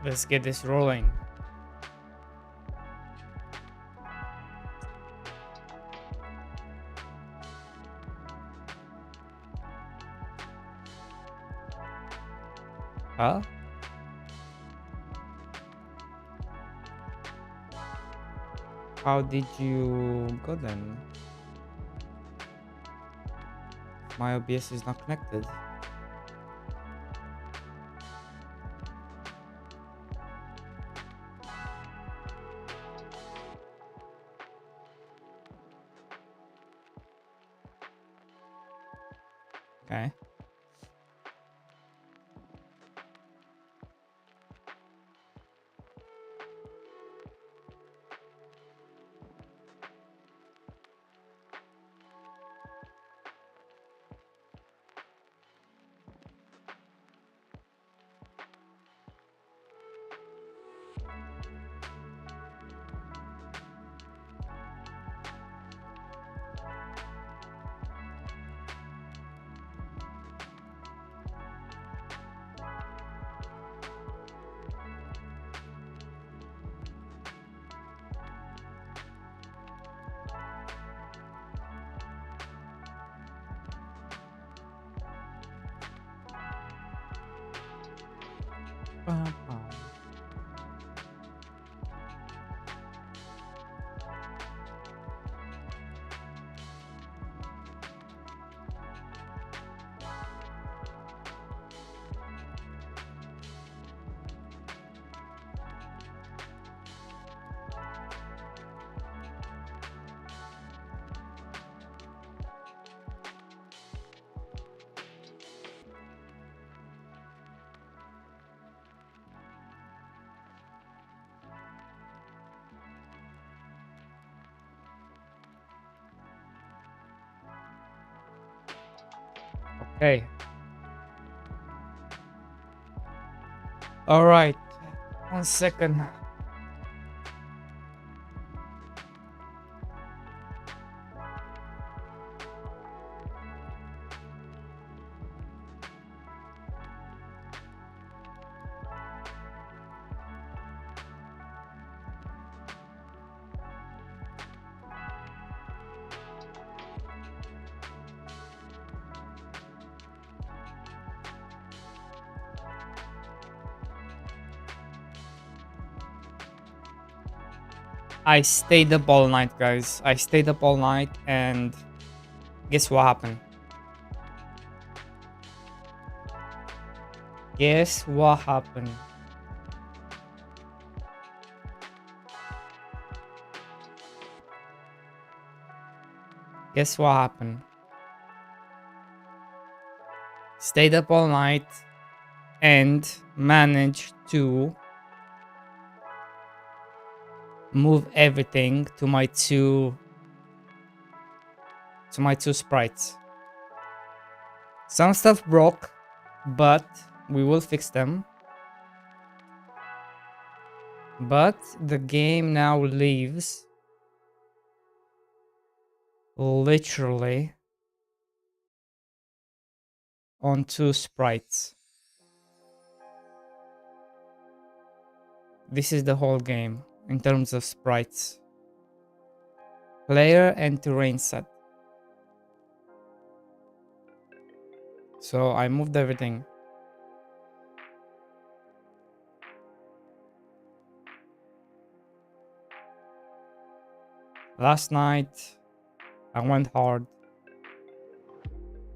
Let's get this rolling. Huh? How did you go then? My OBS is not connected. Okay. Okay. All right. 1 second. I stayed up all night, guys. I stayed up all night, and guess what happened? Guess what happened? Guess what happened? Stayed up all night and managed to move everything to my two sprites. Some stuff broke, but we will fix them. But the game now lives literally on 2 sprites. This is the whole game in terms of sprites. Player and terrain set. So I moved everything. Last night I went hard.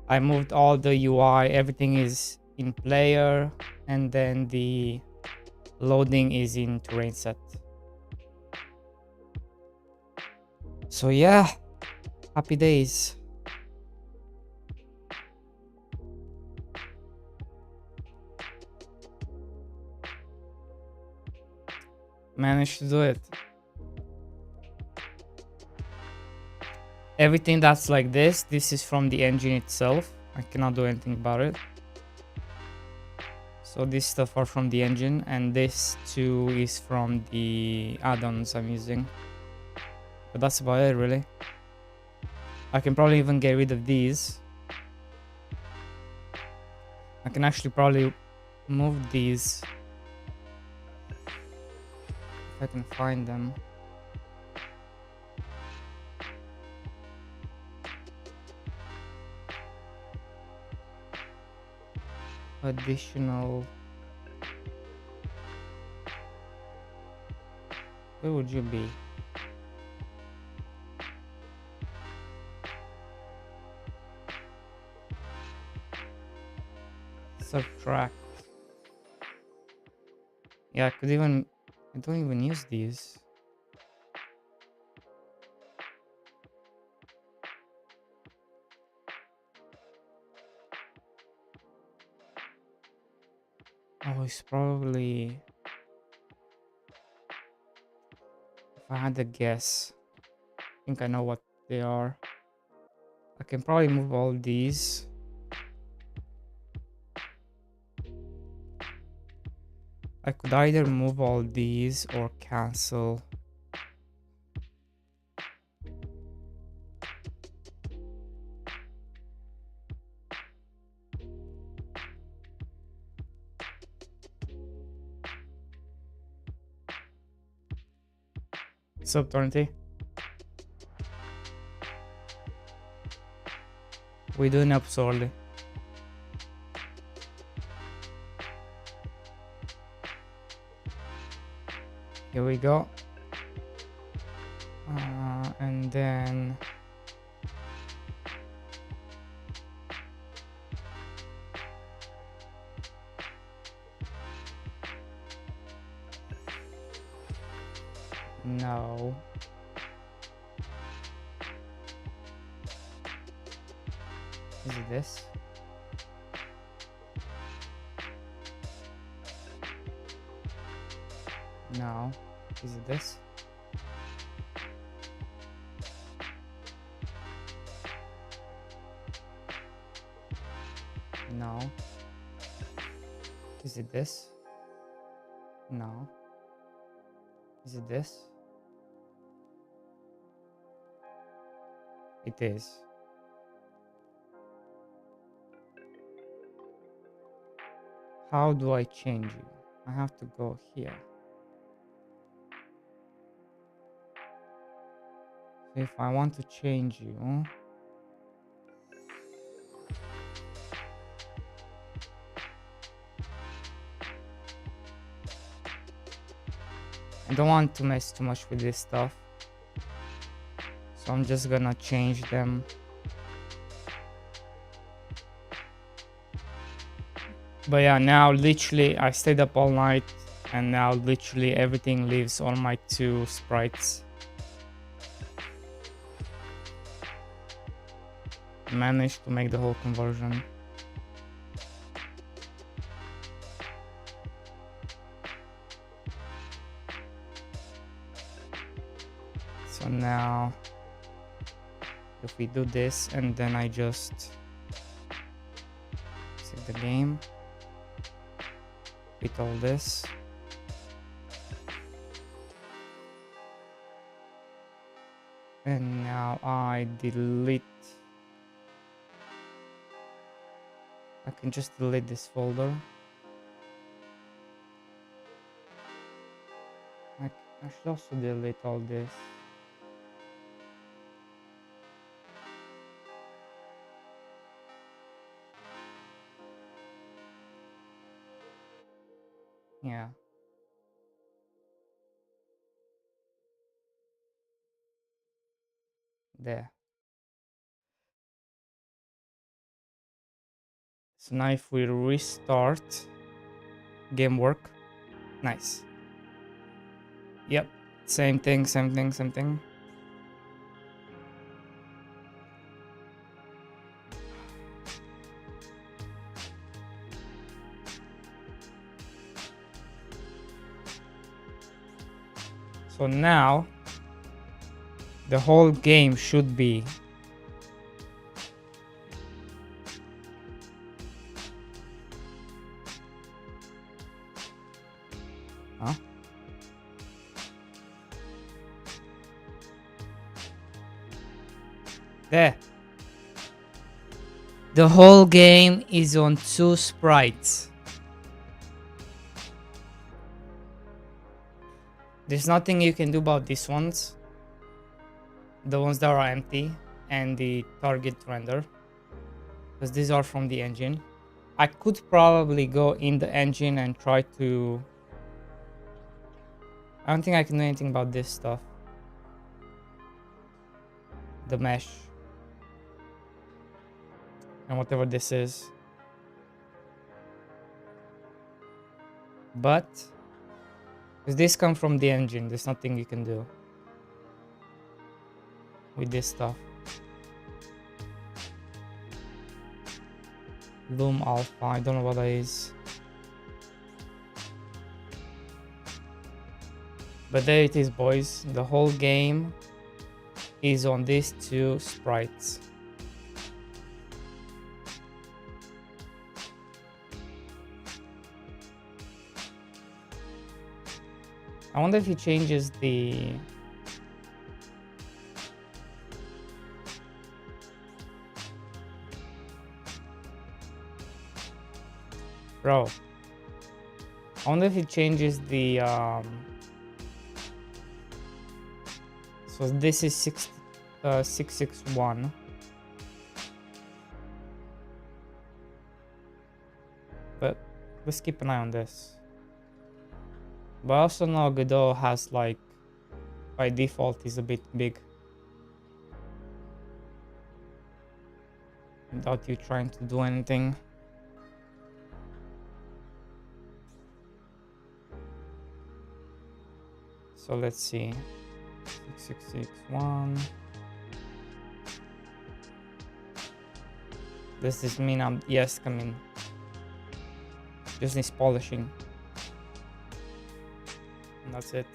I moved all the UI, everything is in player, and then the loading is in terrain set. So yeah, happy days. Managed to do it. Everything that's like this is from the engine itself. I cannot do anything about it. So this stuff are from the engine, and this too is from the add-ons I'm using. But that's about it, really. I can probably even get rid of these. I can actually probably move these I can find them. Additional. Where would you be? Subtract. Yeah, I could even. I don't even use these. Oh, it's probably. If I had to guess, I think I know what they are. I can probably move all these. I could either move all these or cancel. Sub 20. We're doing absurdly. Here we go. And then no. Is it this? No. Is it this? No. Is it this? No. Is it this? It is. How do I change you? I have to go here. So if I want to change you, I don't want to mess too much with this stuff. So I'm just gonna change them. But yeah, now literally I stayed up all night and now literally everything lives on my two sprites. Managed to make the whole conversion. So now if we do this and then I just save the game, with all this, and now I delete. I can just delete this folder. I should also delete all this. Yeah. There. So now if we restart, game work. Nice. Yep. Same thing, same thing, same thing. So now the whole game should be there. The whole game is on two sprites. There's nothing you can do about these ones. The ones that are empty and the target render. Because these are from the engine. I could probably go in the engine and try to... I don't think I can do anything about this stuff. The mesh. And whatever this is. But... because this comes from the engine, there's nothing you can do with this stuff. Loom Alpha, I don't know what that is. But there it is, boys. The whole game is on these two sprites. I wonder if he changes the... Bro. I wonder if he changes the... So this is 661. But let's keep an eye on this. But I also know Godot has, like, by default is a bit big. Without you trying to do anything. So let's see. 6661. Does this mean I'm... yes, come in. Just needs polishing. And that's it.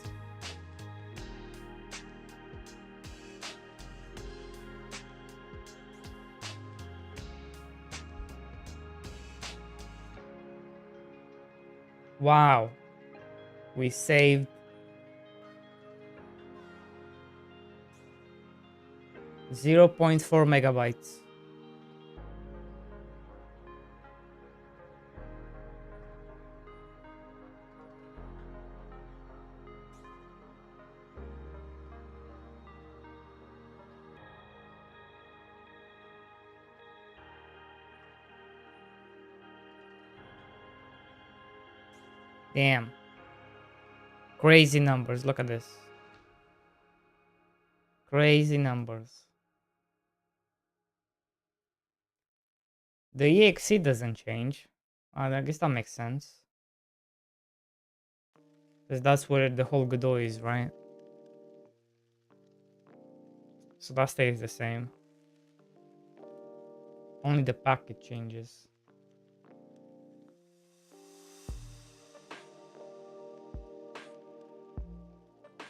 Wow. We saved 0.4 megabytes. Damn. Crazy numbers. Look at this. Crazy numbers. The EXE doesn't change. I guess that makes sense. Because that's where the whole Godot is, right? So that stays the same. Only the packet changes.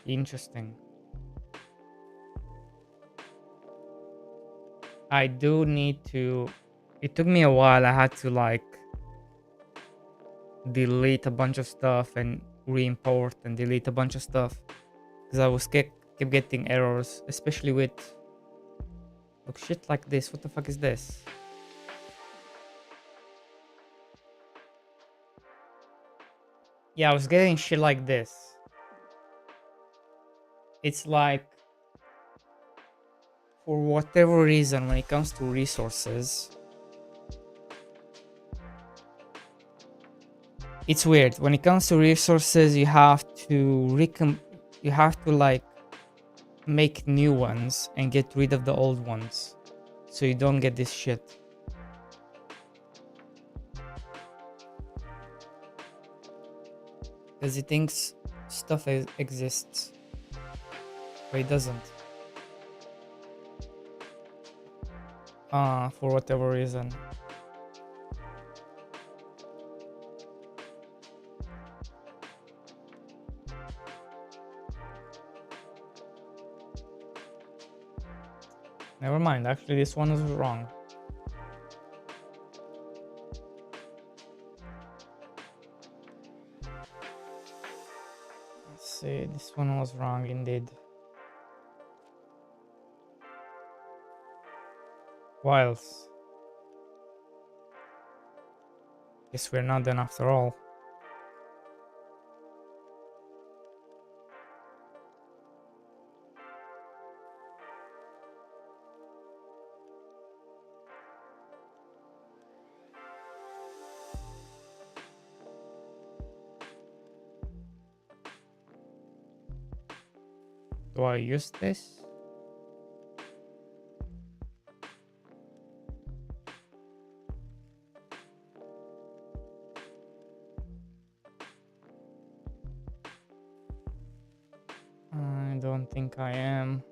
Interesting. I do need to... it took me a while. I had to, like, delete a bunch of stuff and re-import and delete a bunch of stuff. Because I was kept getting errors, especially with... look, shit like this. What the fuck is this? Yeah, I was getting shit like this. It's like... for whatever reason, when it comes to resources... it's weird. When it comes to resources, you have to like make new ones and get rid of the old ones, so you don't get this shit. Because it thinks stuff exists, but it doesn't. For whatever reason. Never mind, actually this one is wrong. Let's see, this one was wrong indeed. Whilst... guess we're not done after all. Do I use this? I don't think I am.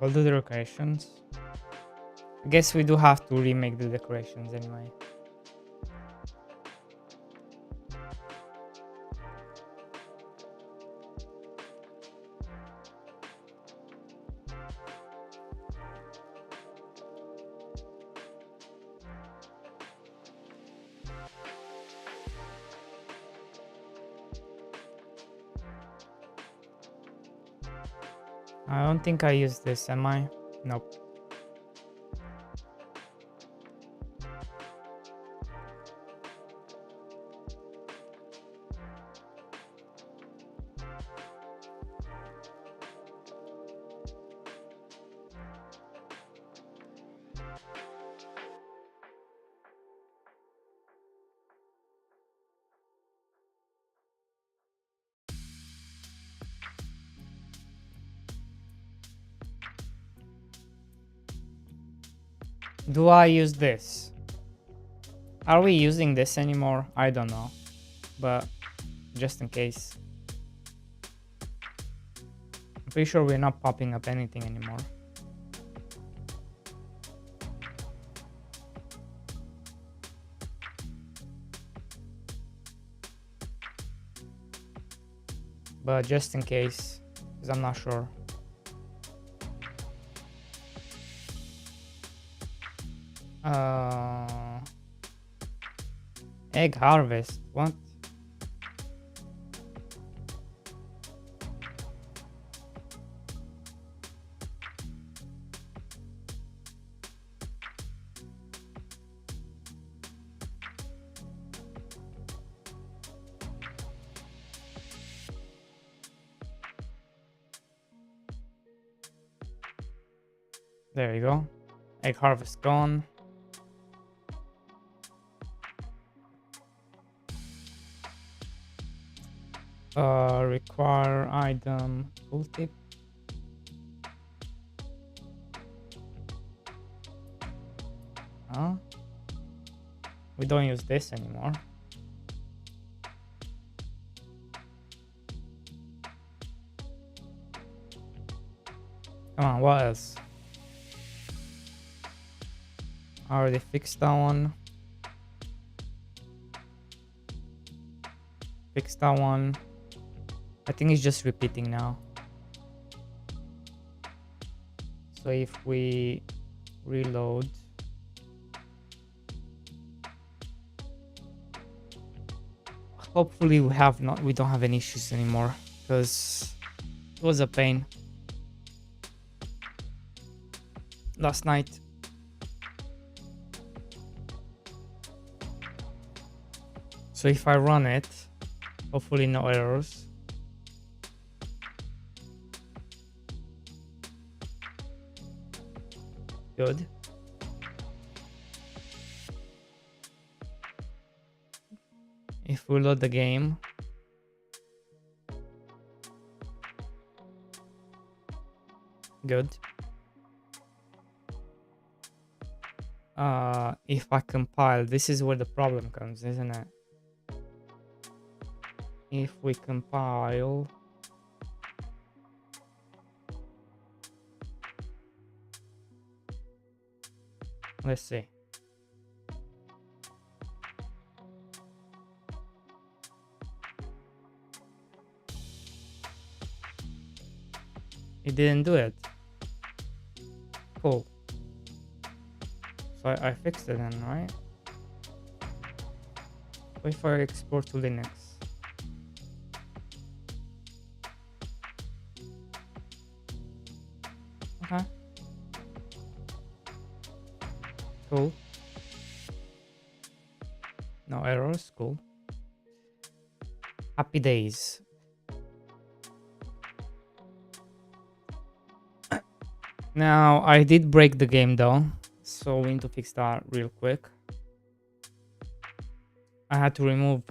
I'll do the decorations. I guess we do have to remake the decorations anyway. I don't think I use this, am I? Nope. Do I use this? Are we using this anymore? I don't know, but just in case. I'm pretty sure we're not popping up anything anymore. But just in case, because I'm not sure. Egg harvest, what? There you go. Egg harvest gone. Require item tooltip. Huh? We don't use this anymore. Come on, what else? I already fixed that one. Fixed that one. I think it's just repeating now. So if we reload, hopefully we don't have any issues anymore, because it was a pain last night. So if I run it, hopefully no errors. Good. If we load the game, good. if I compile, this is where the problem comes, isn't it? If we compile, let's see. It didn't do it. Cool. So I fixed it then, right? What if I export to Linux? Okay. Cool. No errors. Cool. Happy days. Now I did break the game though, so we need to fix that real quick. I had to remove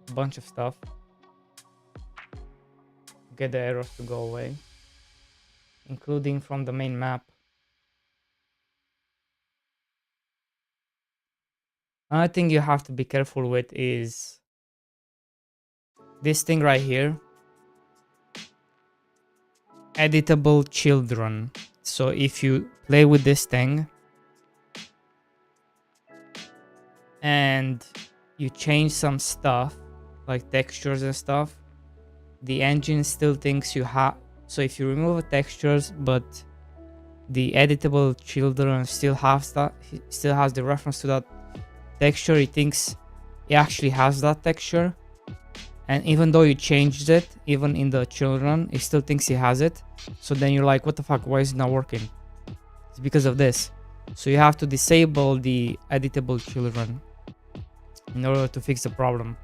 a bunch of stuff, get the errors to go away, including from the main map. Another thing you have to be careful with is this thing right here, editable children. So if you play with this thing and you change some stuff like textures and stuff, the engine still thinks you have. So if you remove the textures but the editable children still has that, still has the reference to that texture, it thinks it actually has that texture. And even though you changed it, even in the children, it still thinks it has it. So then you're like, what the fuck, why is it not working? It's because of this. So you have to disable the editable children in order to fix the problem,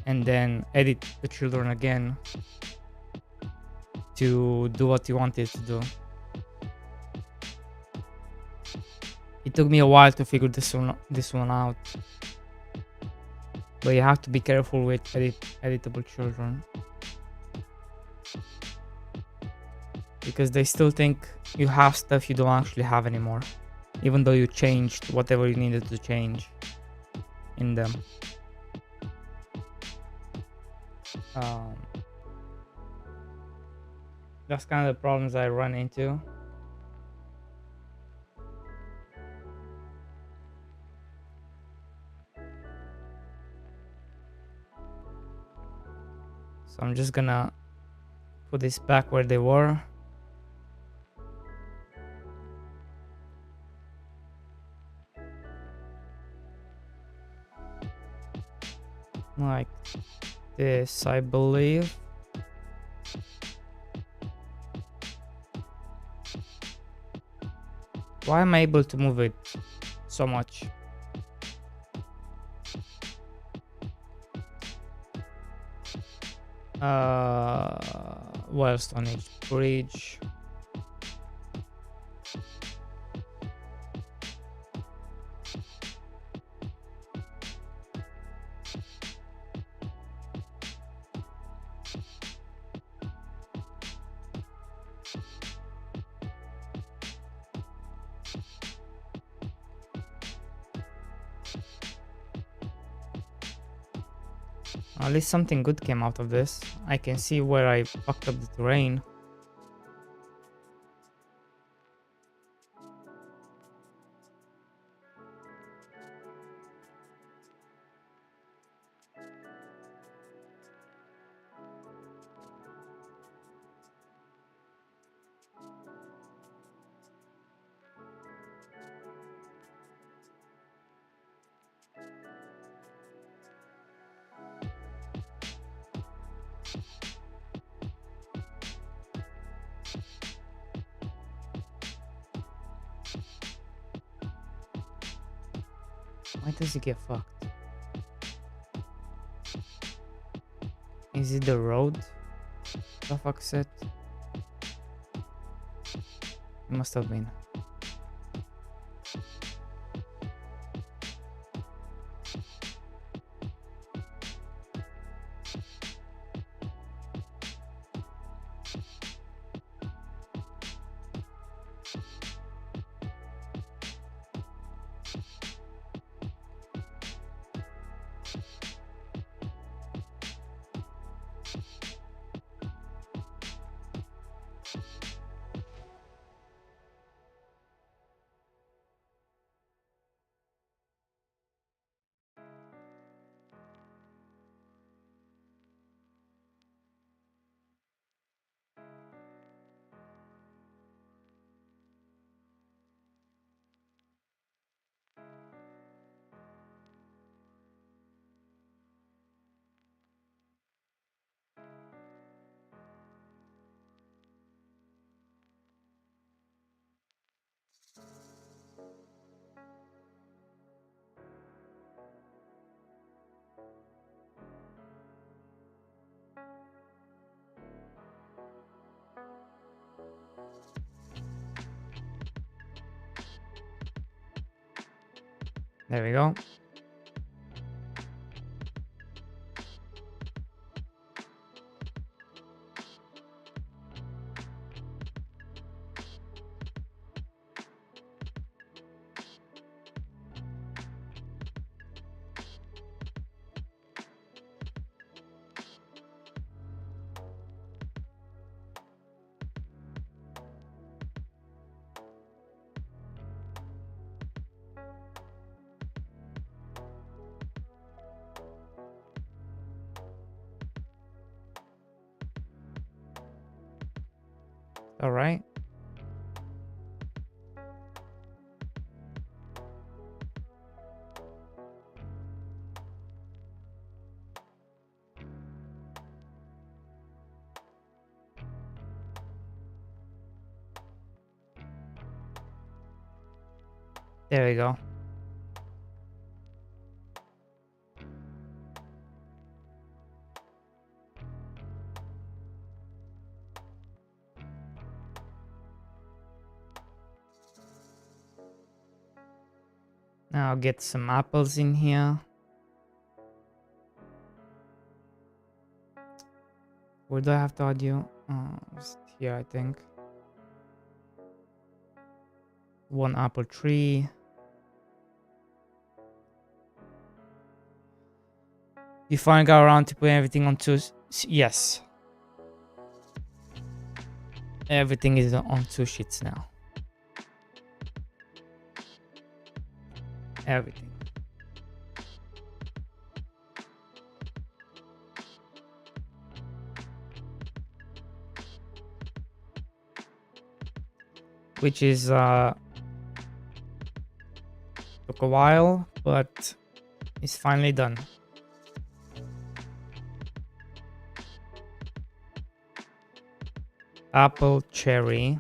and then edit the children again to do what you want it to do. It took me a while to figure this one out, but you have to be careful with editable children, because they still think you have stuff you don't actually have anymore, even though you changed whatever you needed to change in them. That's kind of the problems I run into. So I'm just gonna put this back where they were. Like this, I believe. Why am I able to move it so much? Well, Stone Age Bridge. At least something good came out of this. I can see where I fucked up the terrain. Why does it get fucked? Is it the road? The fuck set? It must have been. There we go. All right. There we go. Now I'll get some apples in here. Where do I have to audio? Just here, I think. One apple tree. You finally got around to putting everything on two. Yes. Everything is on 2 sheets now. Everything. Which is took a while, but it's finally done. Apple, cherry.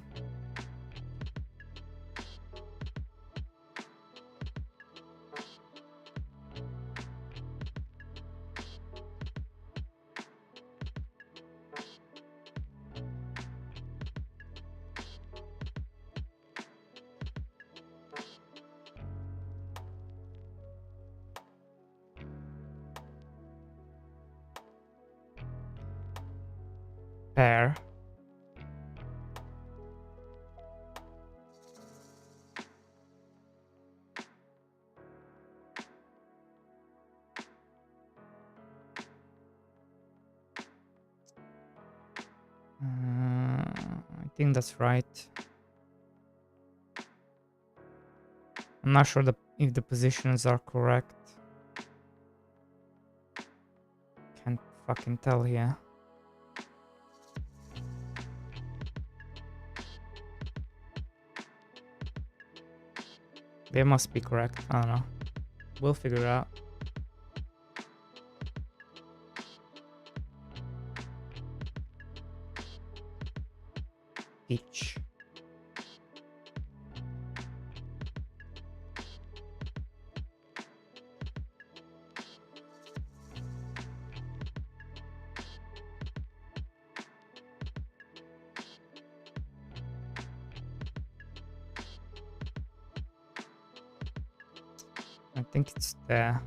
Pear. I think that's right. I'm not sure if the positions are correct. Can't fucking tell here. They must be correct. I don't know. We'll figure it out. Peach. I think it's there.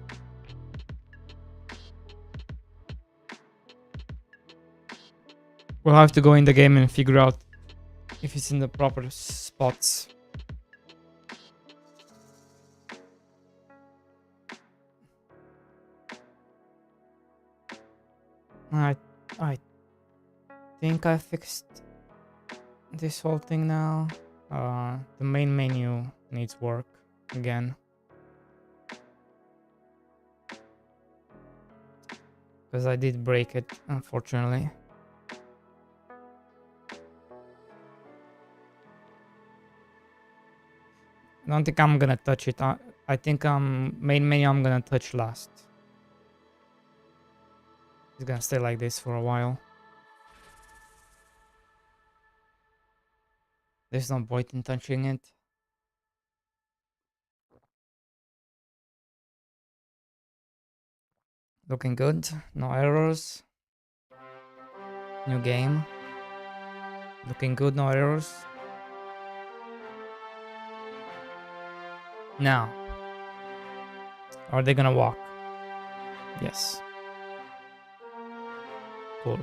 We'll have to go in the game and figure out if it's in the proper spots. I think I fixed this whole thing now. The main menu needs work again. Because I did break it, unfortunately. I don't think I'm gonna touch it. I think main menu I'm gonna touch last. It's gonna stay like this for a while. There's no point in touching it. Looking good. No errors. New game. Looking good, no errors. Now, are they gonna walk? Yes. Cool.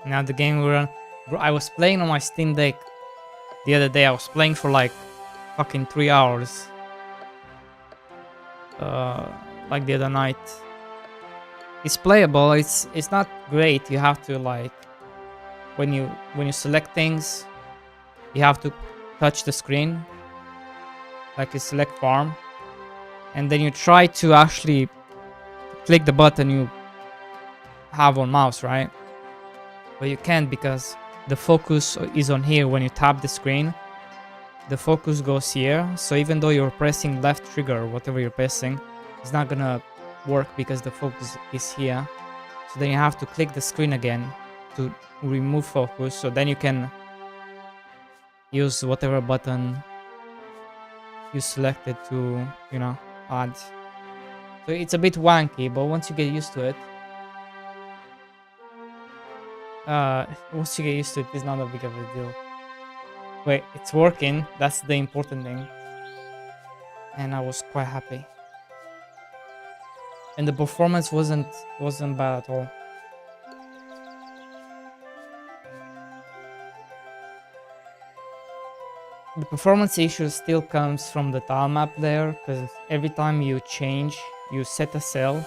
Now the game will run. Bro, I was playing on my Steam Deck the other day. I was playing for like fucking 3 hours. Like the other night. It's playable. It's not great. You have to like when you select things, you have to touch the screen, like you select farm, and then you try to actually click the button you have on mouse, right? But you can't because the focus is on here. When you tap the screen, the focus goes here. So even though you're pressing left trigger or whatever you're pressing, it's not gonna work because the focus is here. So then you have to click the screen again to remove focus. So then you can use whatever button you selected to, you know, add. So it's a bit wanky, but once you get used to it, it's not a big of a deal. Wait, it's working. That's the important thing. And I was quite happy. And the performance wasn't bad at all. The performance issue still comes from the tile map there, because every time you set a cell,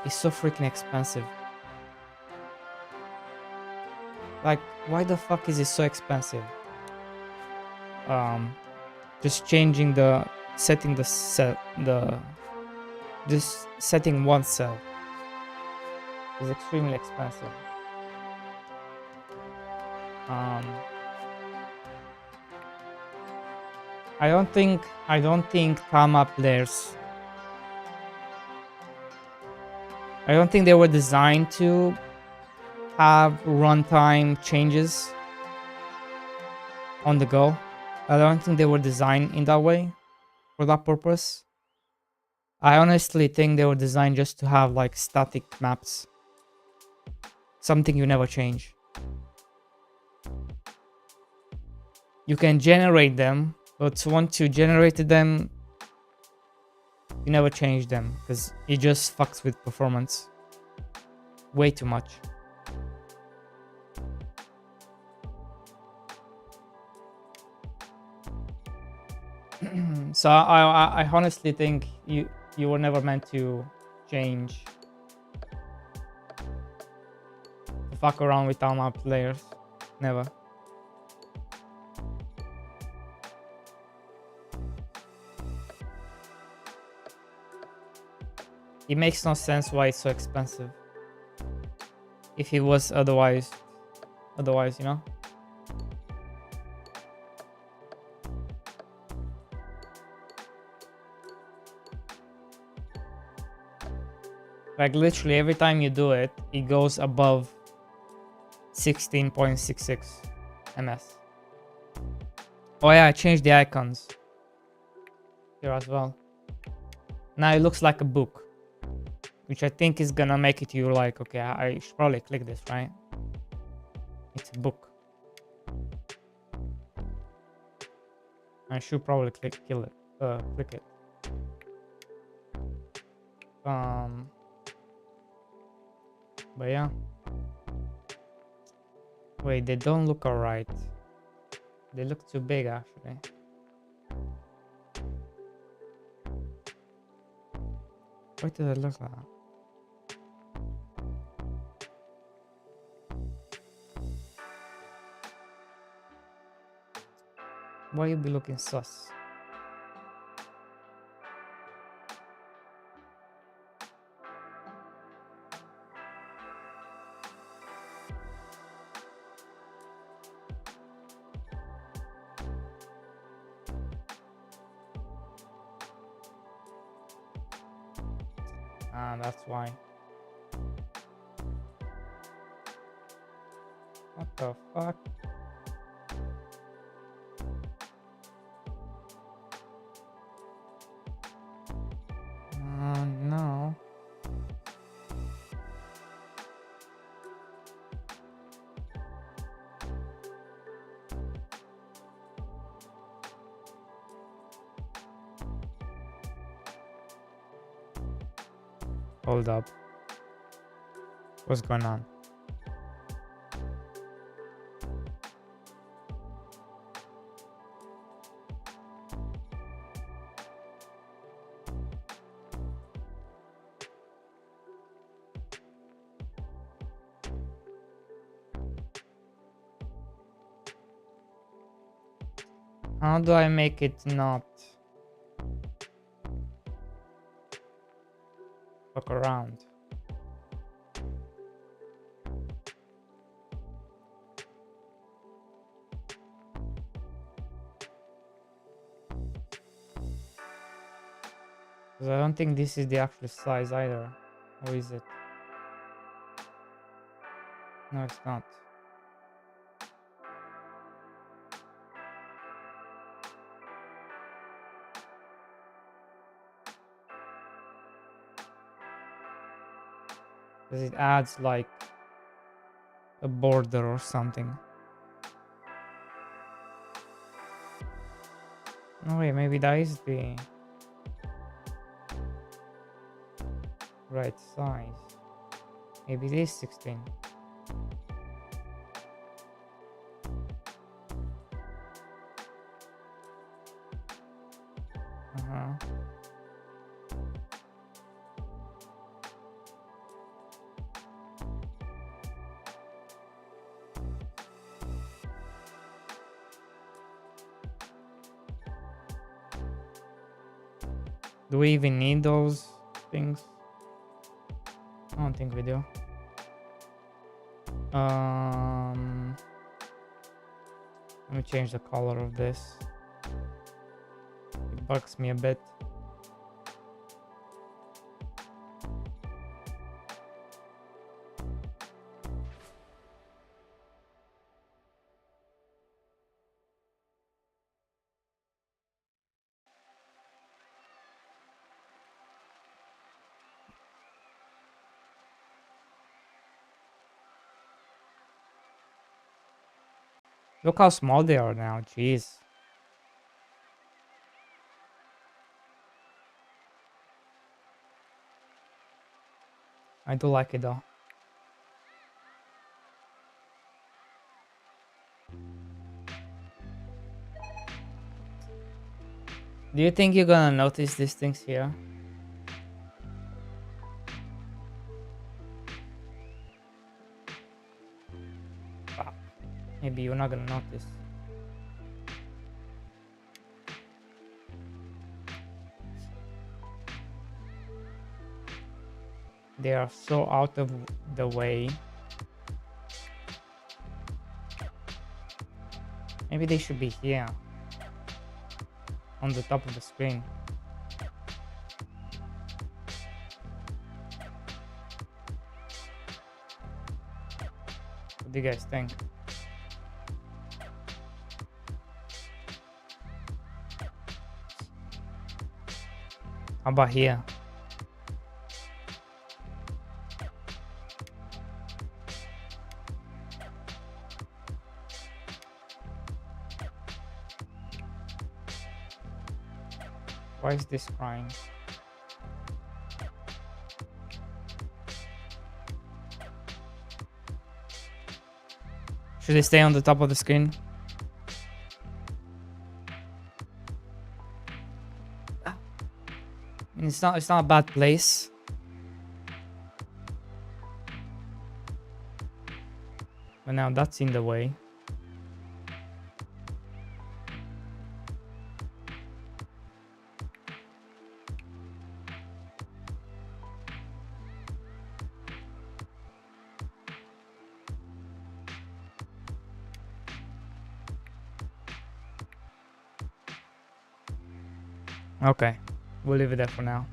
it's so freaking expensive. Like, why the fuck is it so expensive? Just changing setting just setting one cell is extremely expensive. I don't think tile map players. I don't think they were designed to have runtime changes on the go. I don't think they were designed in that way for that purpose. I honestly think they were designed just to have like static maps. Something you never change. You can generate them, but once you generated them, you never change them because it just fucks with performance way too much. So I honestly think you were never meant to change, to fuck around with tile map players. Never. It makes no sense why it's so expensive. If it was otherwise, you know? Like literally every time you do it, it goes above 16.66 ms. Oh yeah, I changed the icons here as well. Now it looks like a book, which I think is gonna make it you like, okay, I should probably click this, right? It's a book. I should probably click it. But yeah. Wait, they don't look alright. They look too big actually. Why does it look like that? Why you be looking sus? That's why. What the fuck? No. Hold up. What's going on? How do I make it not fuck around? Because I don't think this is the actual size either. Or is it? No, it's not. Because it adds like a border or something. No, wait, maybe that is the right size. Maybe it is 16. Do we even need those things? I don't think we do. Let me change the color of this. It bugs me a bit. Look how small they are now, jeez. I do like it though. Do you think you're gonna notice these things here? Maybe you're not gonna notice. They are so out of the way. Maybe they should be here. On the top of the screen. What do you guys think? How about here? Why is this crying? Should they stay on the top of the screen? I mean, it's not a bad place. But now that's in the way. Okay, we'll leave it there for now.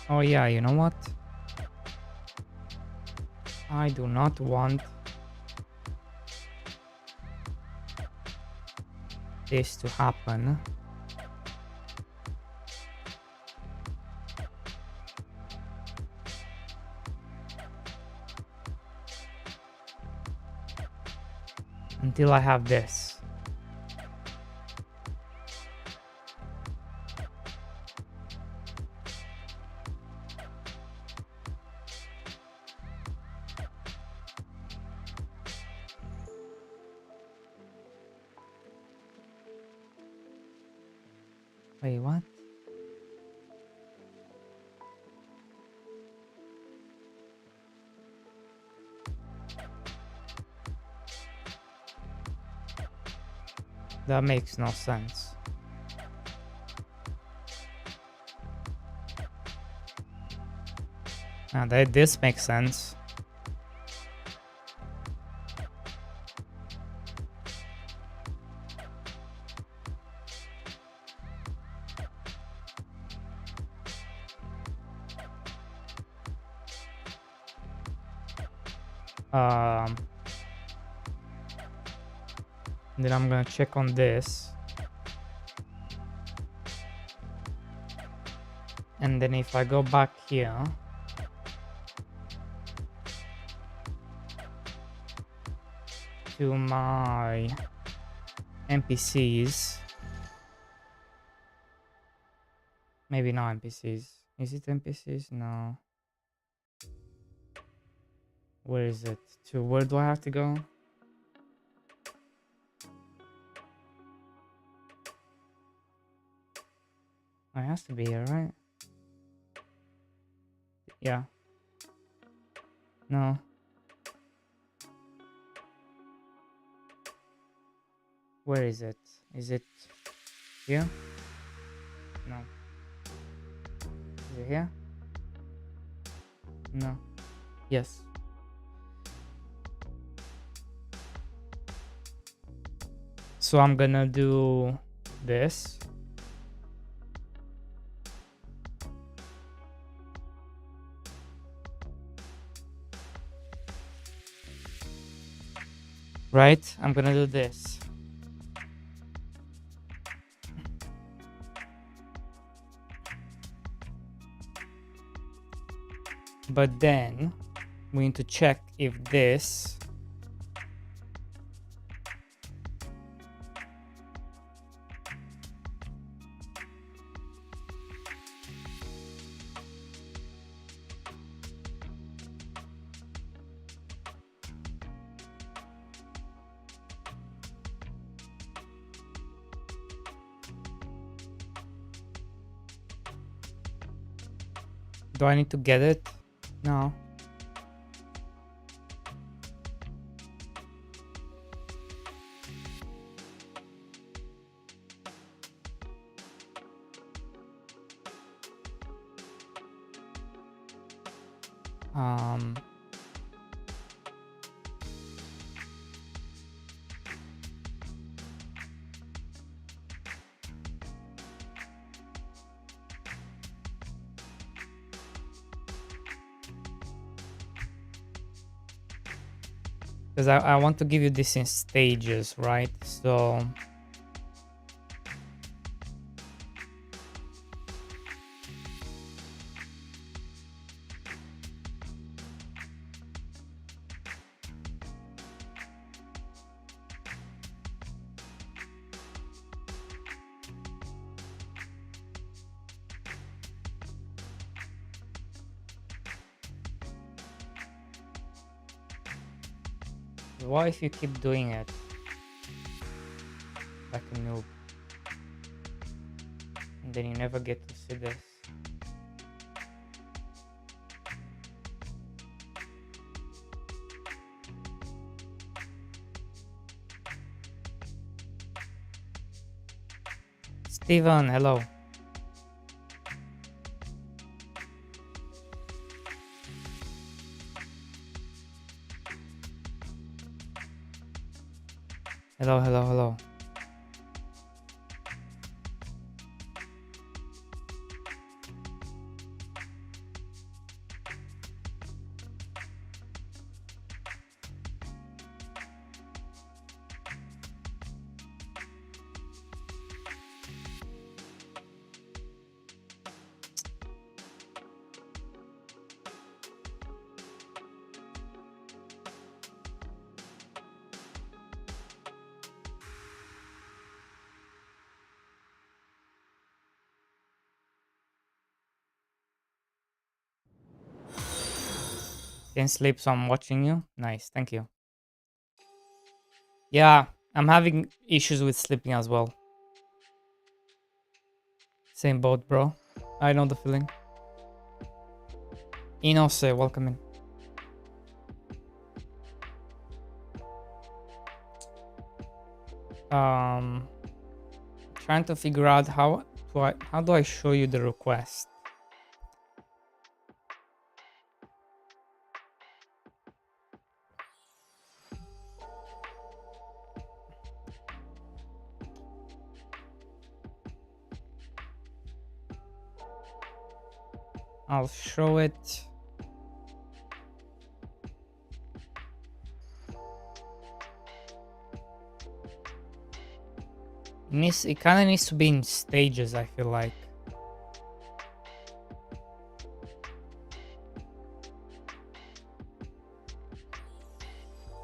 Oh yeah, you know what? I do not want this to happen. Until I have this. Wait, what? That makes no sense. Now that this makes sense. Then I'm gonna check on this. And then if I go back here, to my NPCs, maybe not NPCs. Is it NPCs? No. Where is it? To where do I have to go? It has to be here, right? Yeah. No. Where is it? Is it here? No. Is it here? No. Yes. So I'm gonna do this. Right? I'm gonna do this. But then we need to check if this do I need to get it? No. Because I want to give you this in stages, right? So what if you keep doing it like a noob and then you never get to see this? Steven, hello. Hello, hello, hello. Can't sleep, so I'm watching you. Nice, thank you. Yeah, I'm having issues with sleeping as well. Same boat, bro. I know the feeling. Inose, welcome in. Trying to figure out how do I show you the request. I'll show it. It kind of needs to be in stages, I feel like.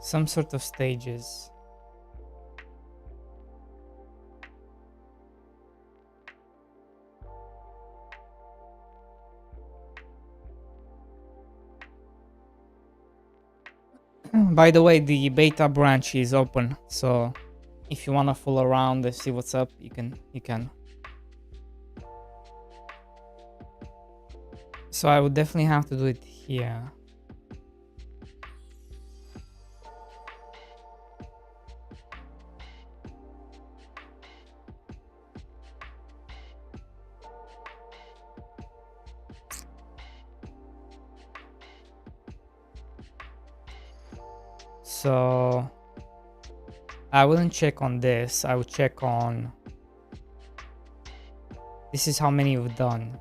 Some sort of stages. By the way, the beta branch is open, so if you want to fool around and see what's up, you can. So I would definitely have to do it here. So I wouldn't check on this. I would check on, this is how many you've done.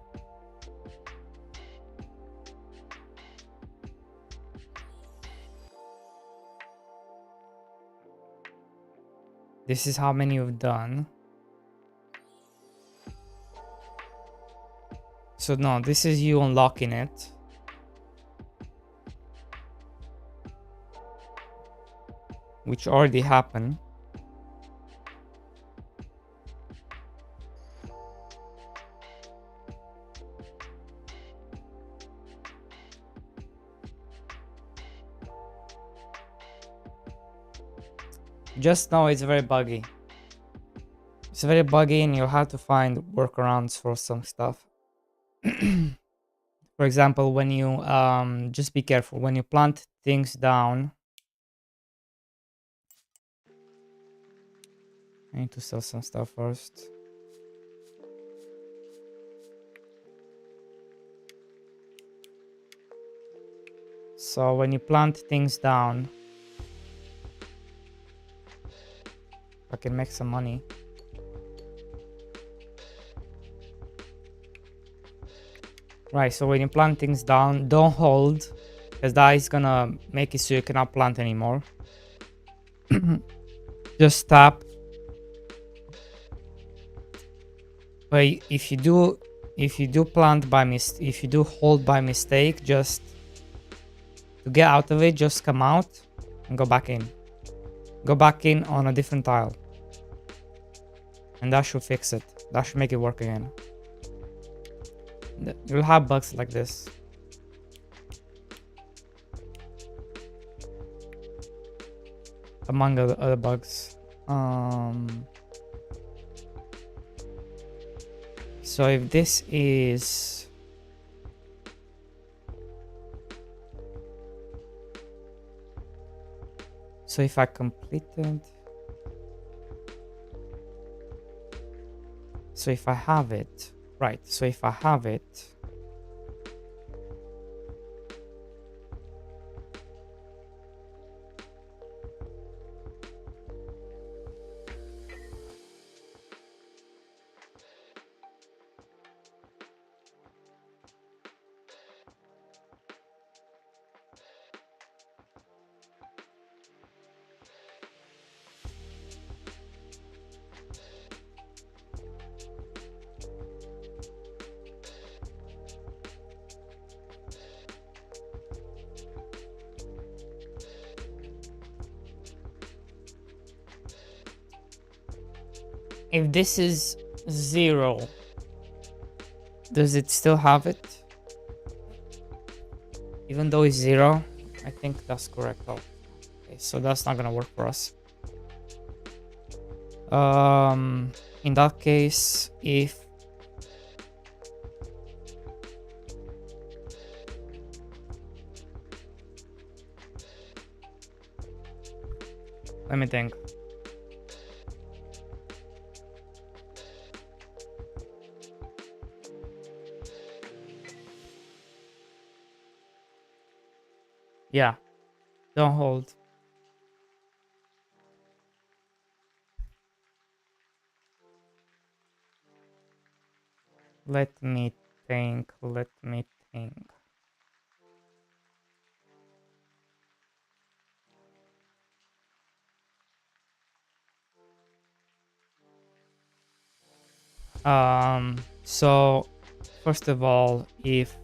This is how many you've done. So no, this is you unlocking it. Which already happened. Just know it's very buggy. It's very buggy and you'll have to find workarounds for some stuff. For example, when you just be careful when you plant things down. I need to sell some stuff first. So when you plant things down, I can make some money. Right, so when you plant things down, don't hold, because that is gonna make it so you cannot plant anymore. Just tap. But if you do plant by if you do hold by mistake, just to get out of it, just come out and go back in. Go back in on a different tile. And that should fix it. That should make it work again. You'll have bugs like this. Among other bugs. So if this is... So if I completed... So if I have it... Right, so if I have it... If this is 0, does it still have it? Even though it's 0, I think that's correct. Oh, okay, so that's not gonna work for us. In that case, if let me think. Yeah, don't hold. Let me think. Let me think. So first of all, if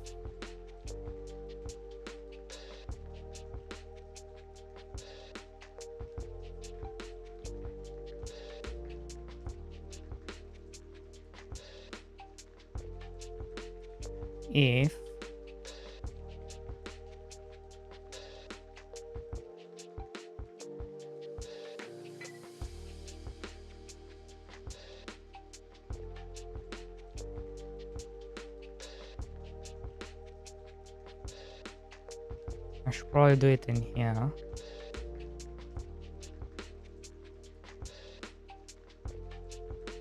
I should probably do it in here.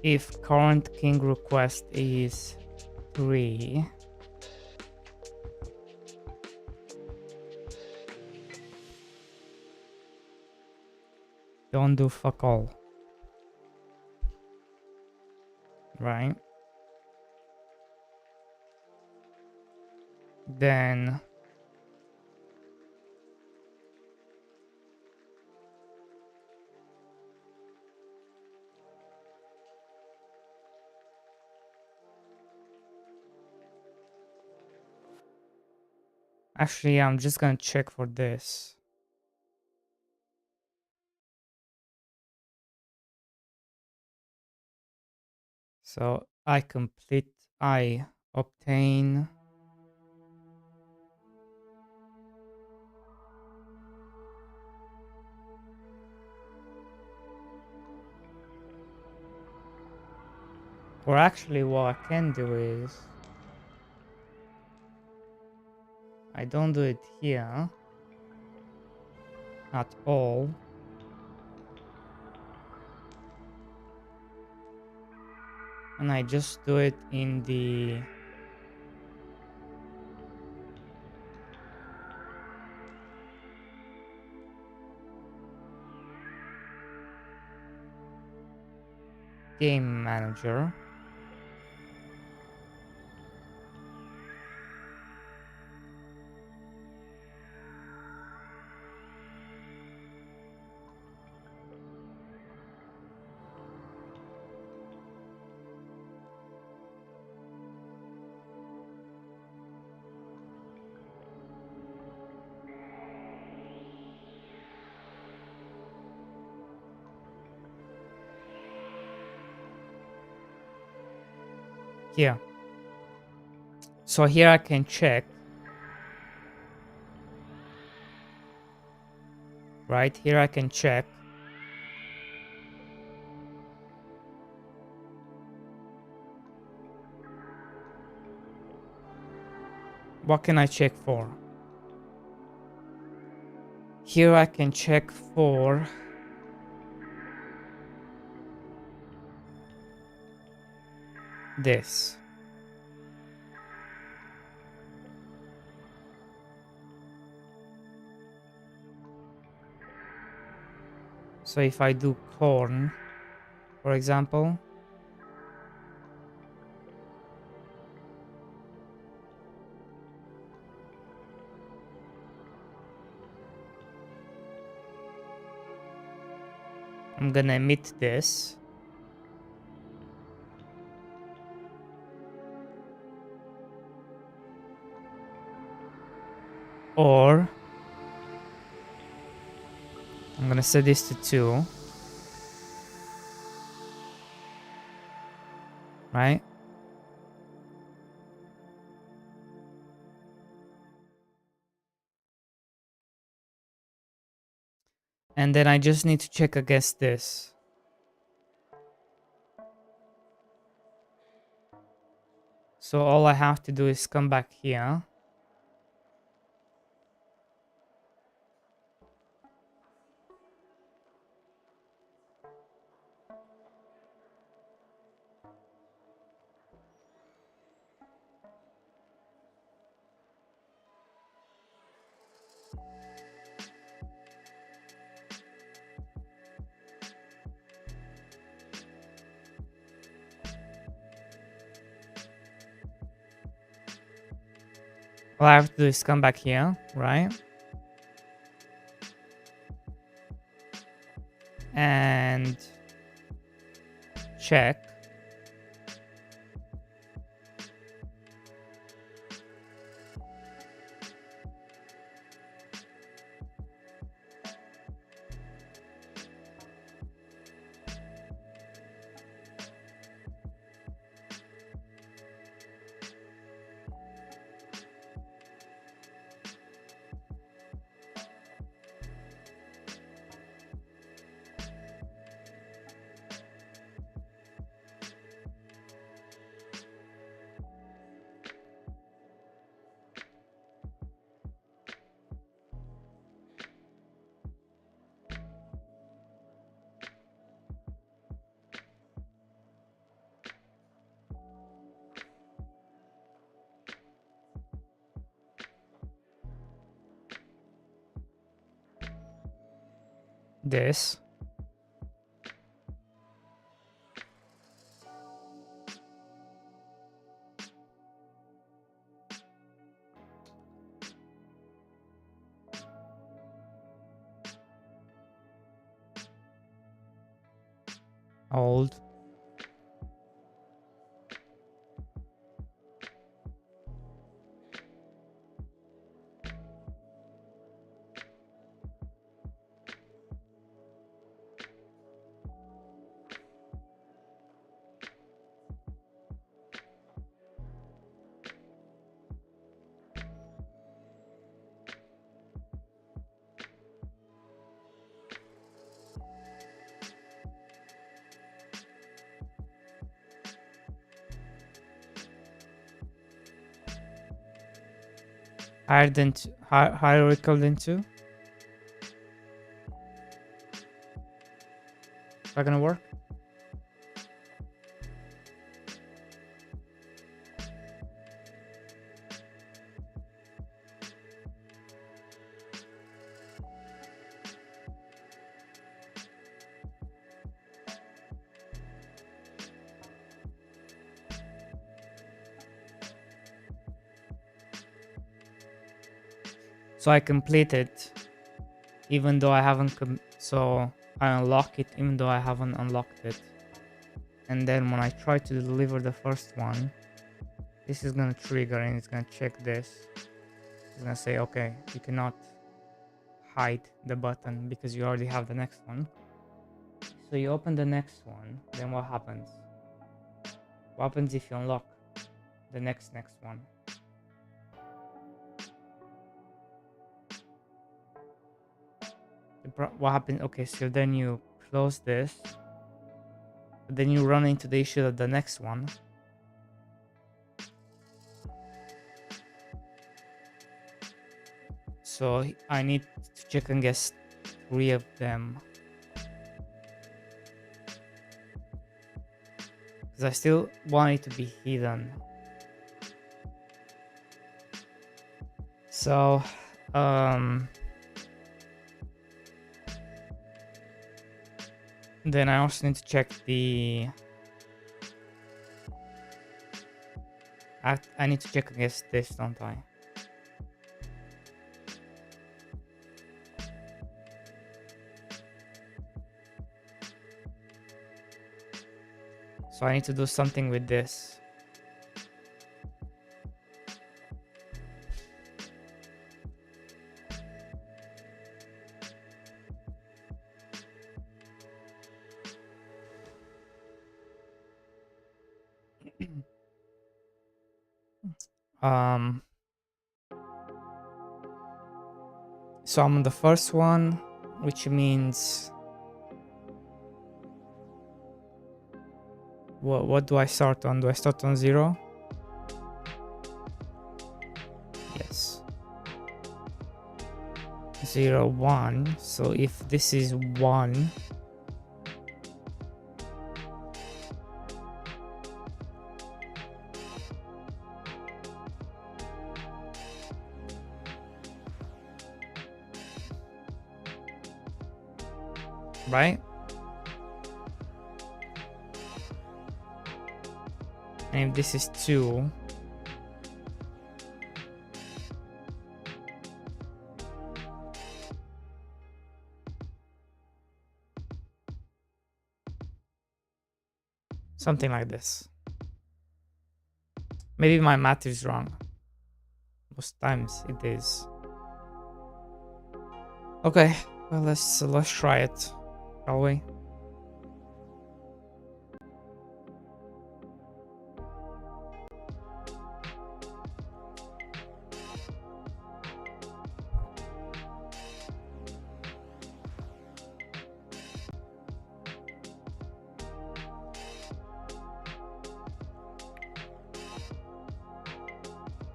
If current king request is 3, don't do fuck all, right? Then actually I'm just gonna check for this. So I obtain or actually what I can do is I don't do it here at all. And I just do it in the game manager. Here. So here I can check, right? Here I can check. What can I check for? Here I can check for this. So if I do corn, for example, I'm gonna emit this. Or I'm gonna set this to 2. Right? And then I just need to check against this. So all I have to do is come back here. All I have to do is come back here, right? And check. This. Hold. Hierarchical than 2. Is that gonna work? So I complete it even though I haven't so I unlock it even though I haven't unlocked it. And then when I try to deliver the first one, this is gonna trigger and it's gonna check this. It's gonna say, okay, you cannot hide the button because you already have the next one. So you open the next one, then what happens? What happens if you unlock the next one? What happens? Okay, so then you close this, but then you run into the issue of the next one. So I need to check and guess 3 of them. Because I still want it to be hidden. So, then I also need to check the... I need to check against this, don't I? So I need to do something with this. So I'm on the first one. which means what do I start on? Do I start on 0? Yes. 0, 1. So if this is 1, right? And if this is 2, something like this. Maybe my math is wrong. Most times it is. Okay, well let's try it, shall we?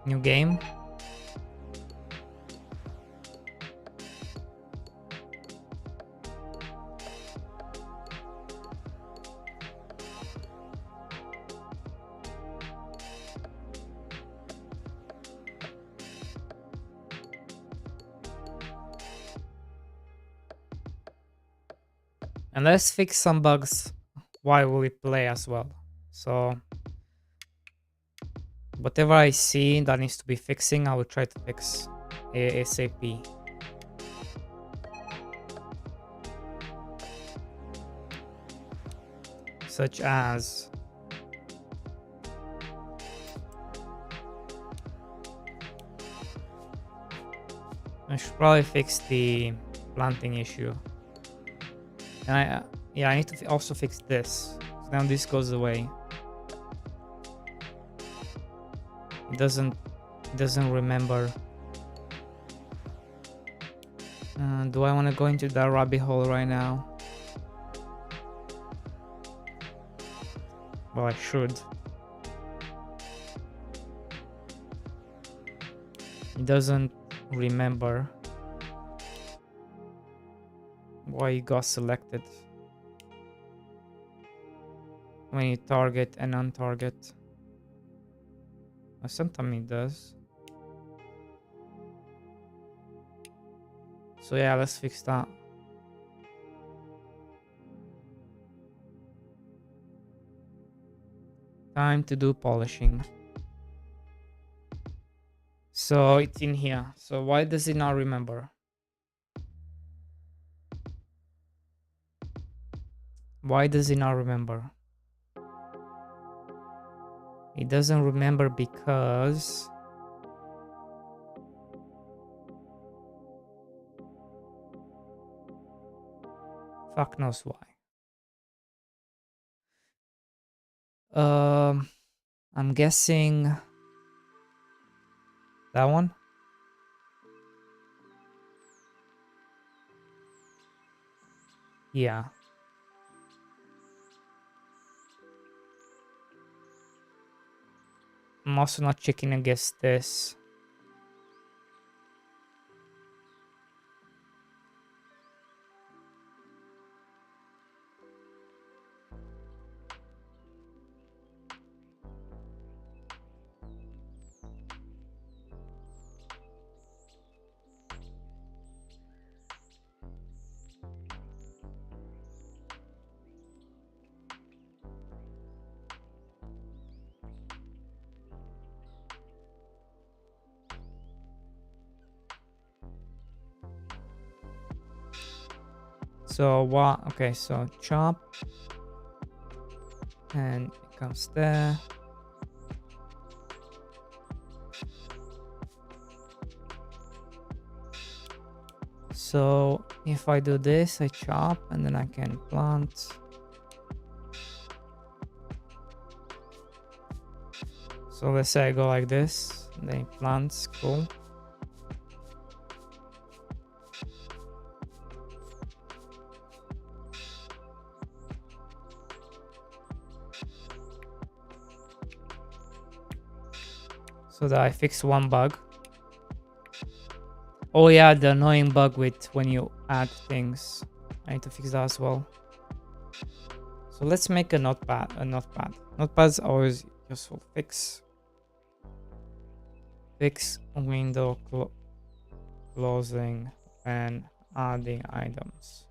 New game. And let's fix some bugs while we play as well. So whatever I see that needs to be fixing, I will try to fix ASAP. Such as I should probably fix the planting issue. And yeah, I need to also fix this. So now this goes away. It doesn't remember. Do I want to go into that rabbit hole right now? Well, I should. It doesn't remember why it got selected when you target and untarget. Sometimes it does. So yeah, let's fix that. Time to do polishing. So it's in here. So why does it not remember? Why does it not remember? It doesn't remember because fuck knows why. I'm guessing that one. Yeah. I'm also not checking against this. So what? Okay, so chop, and it comes there. So if I do this, I chop, and then I can plant. So let's say I go like this, then it plants, cool. so that I fix one bug. Oh yeah, the annoying bug with when you add things. I need to fix that as well. So let's make a notepad. Notepad's always useful. Fix window closing and adding items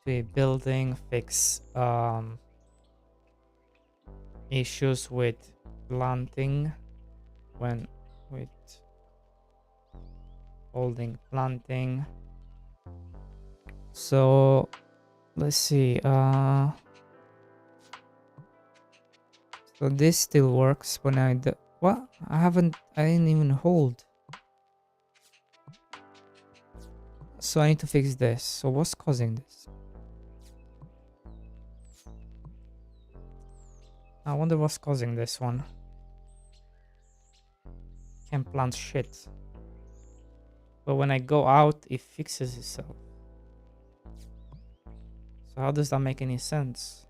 to a building. Fix issues with planting when with holding planting. So let's see, so this still works when I do what? I didn't even hold. So I need to fix this. So what's causing this? I wonder what's causing this one. Can't plant shit. But when I go out, it fixes itself. So how does that make any sense?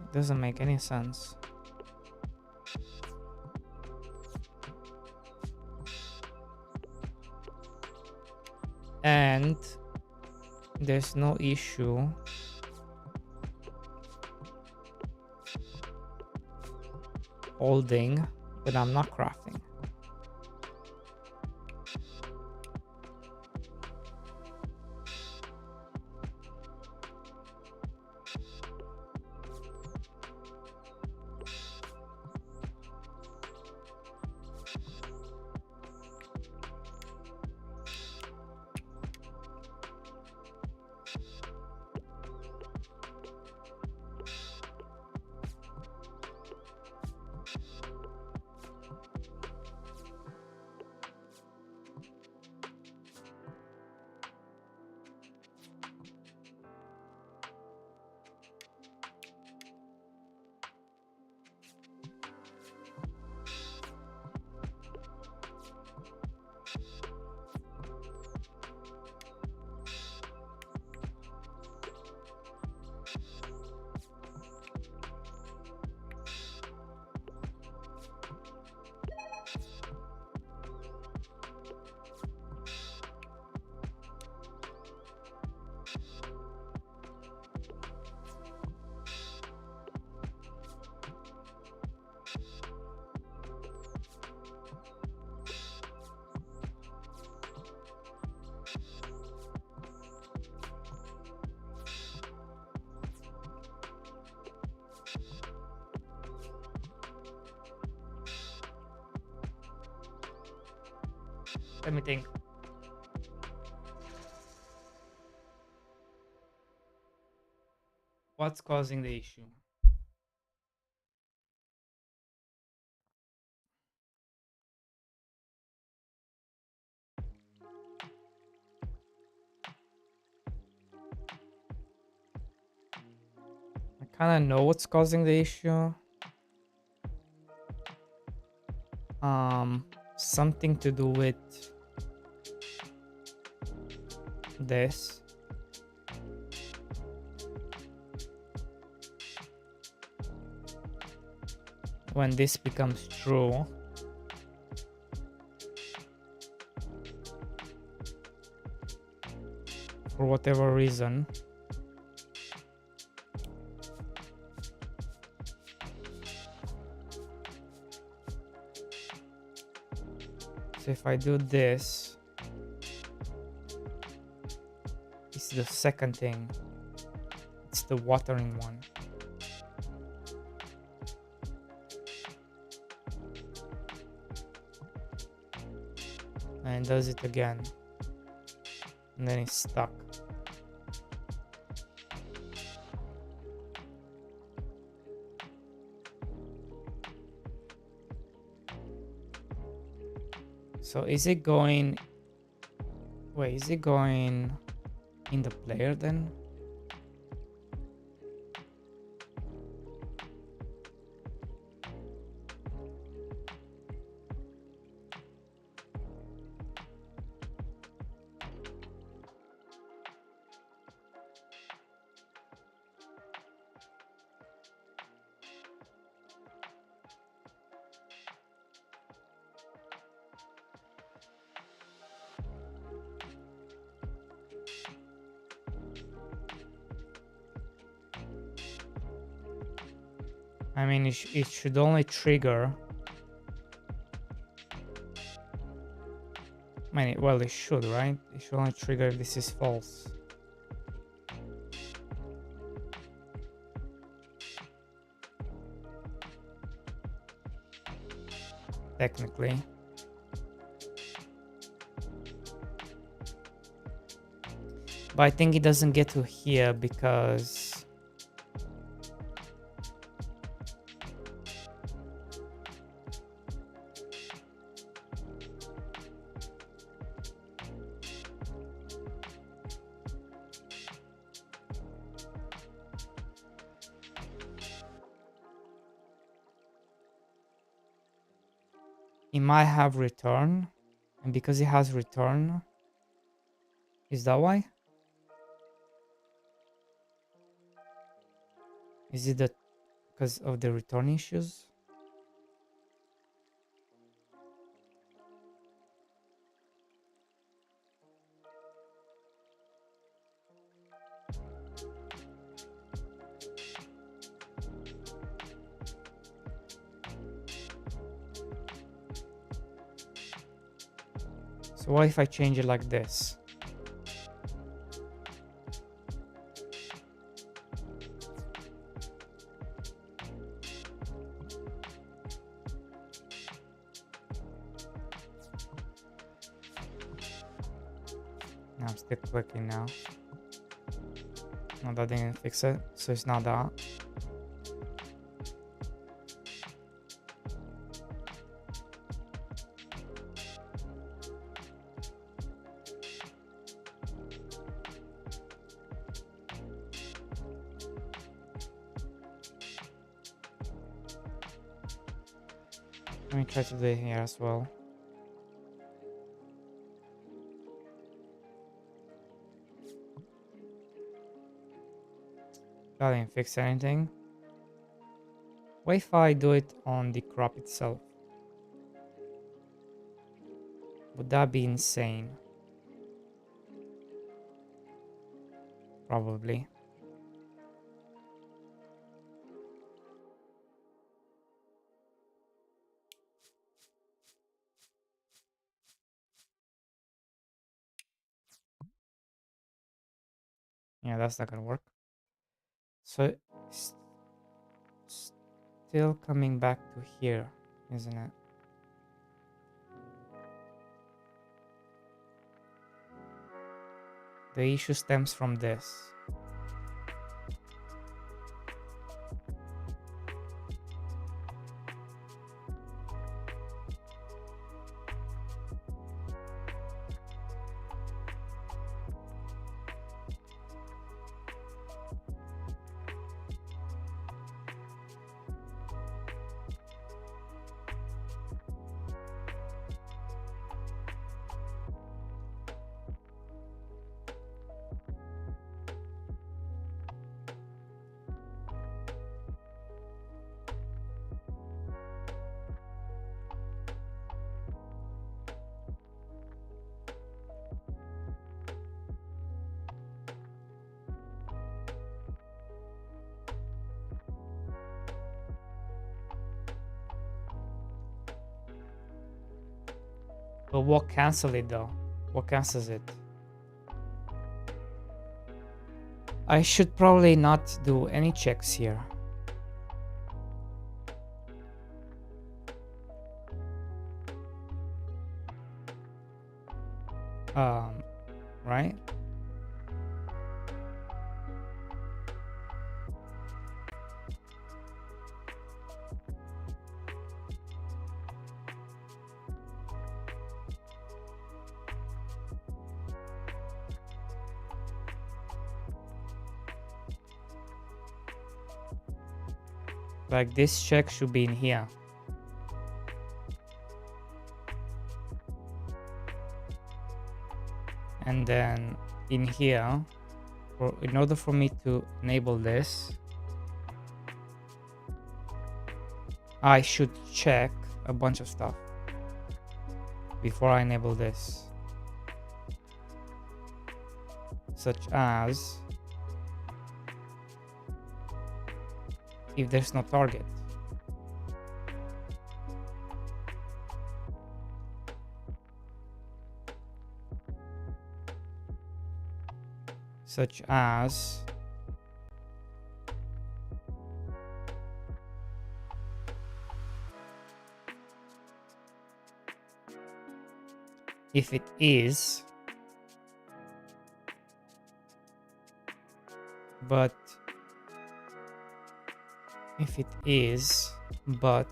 It doesn't make any sense. And there's no issue holding when I'm not crafting. Let me think. What's causing the issue? I kind of know what's causing the issue. Something to do with this. When this becomes true, for whatever reason, so if I do this, it's the second thing. It's the watering one. And it does it again. And then it's stuck. So is it going... Wait, is it going in the player then? I mean, it should only trigger. I mean, well, it should, right? It should only trigger if this is false. Technically. But I think it doesn't get to here because it might have return, and because it has return, is that why? Is it that because of the return issues? So what if I change it like this? I'm still clicking now. No, that didn't fix it, so it's not that. Let me try to do it here as well. That didn't fix anything. What if I do it on the crop itself? Would that be insane? Probably. Yeah, that's not gonna work. So still coming back to here, isn't it? The issue stems from this. But what cancels it though? What cancels it? I should probably not do any checks here. Right? Like this check should be in here. And then in here, in order for me to enable this, I should check a bunch of stuff before I enable this. Such as if there's no target. such as if it is, but if it is, but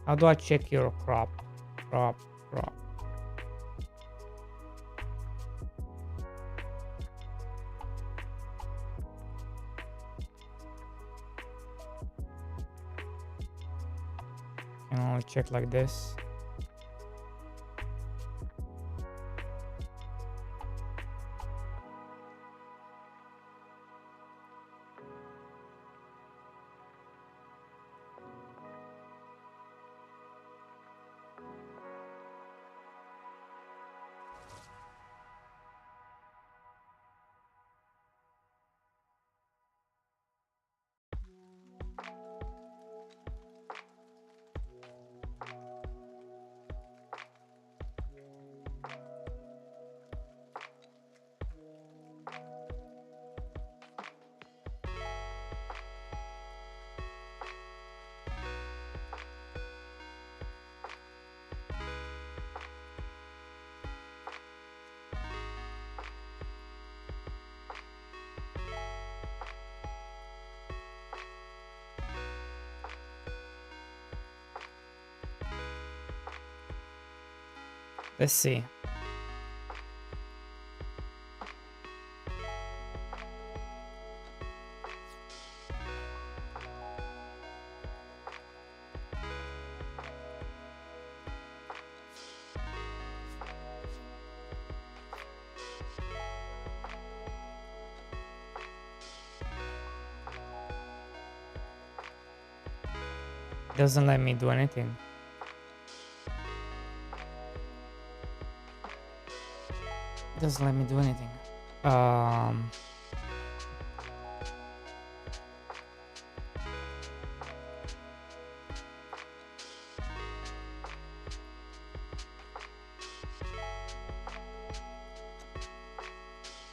how do I check your crop? Crop. Can only check like this. Let's see. Doesn't let me do anything. Doesn't let me do anything.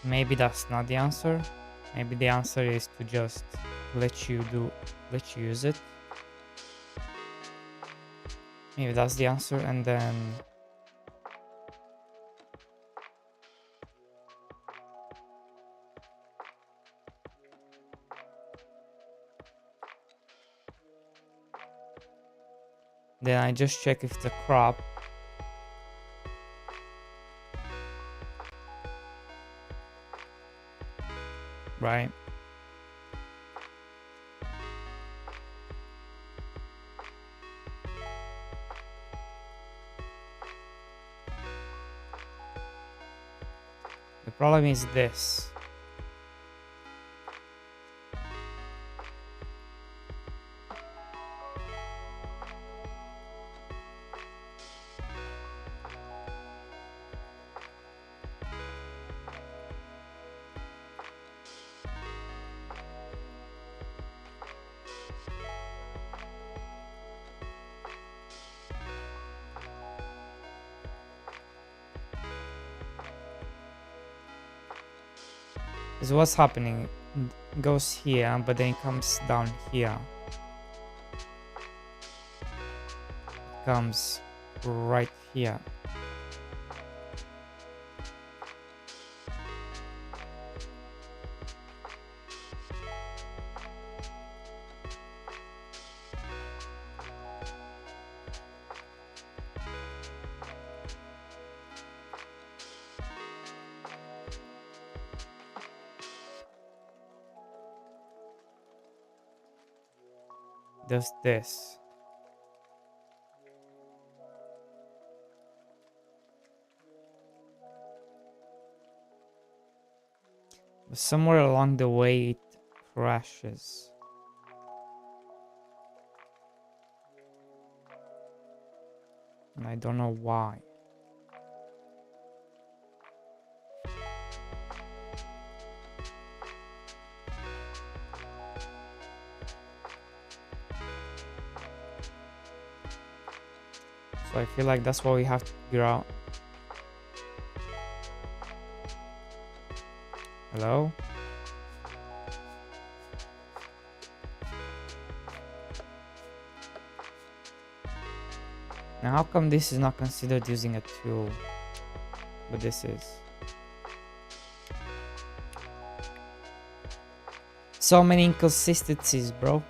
Maybe that's not the answer. Maybe the answer is to just let you use it. Maybe that's the answer, and then I just check if the crop right. The problem is this. Is what's happening. It goes here, but then it comes down here. It comes right here. Does this. But somewhere along the way it crashes. And I don't know why. So I feel like that's what we have to figure out. Hello? Now how come this is not considered using a tool? But this is. So many inconsistencies, bro.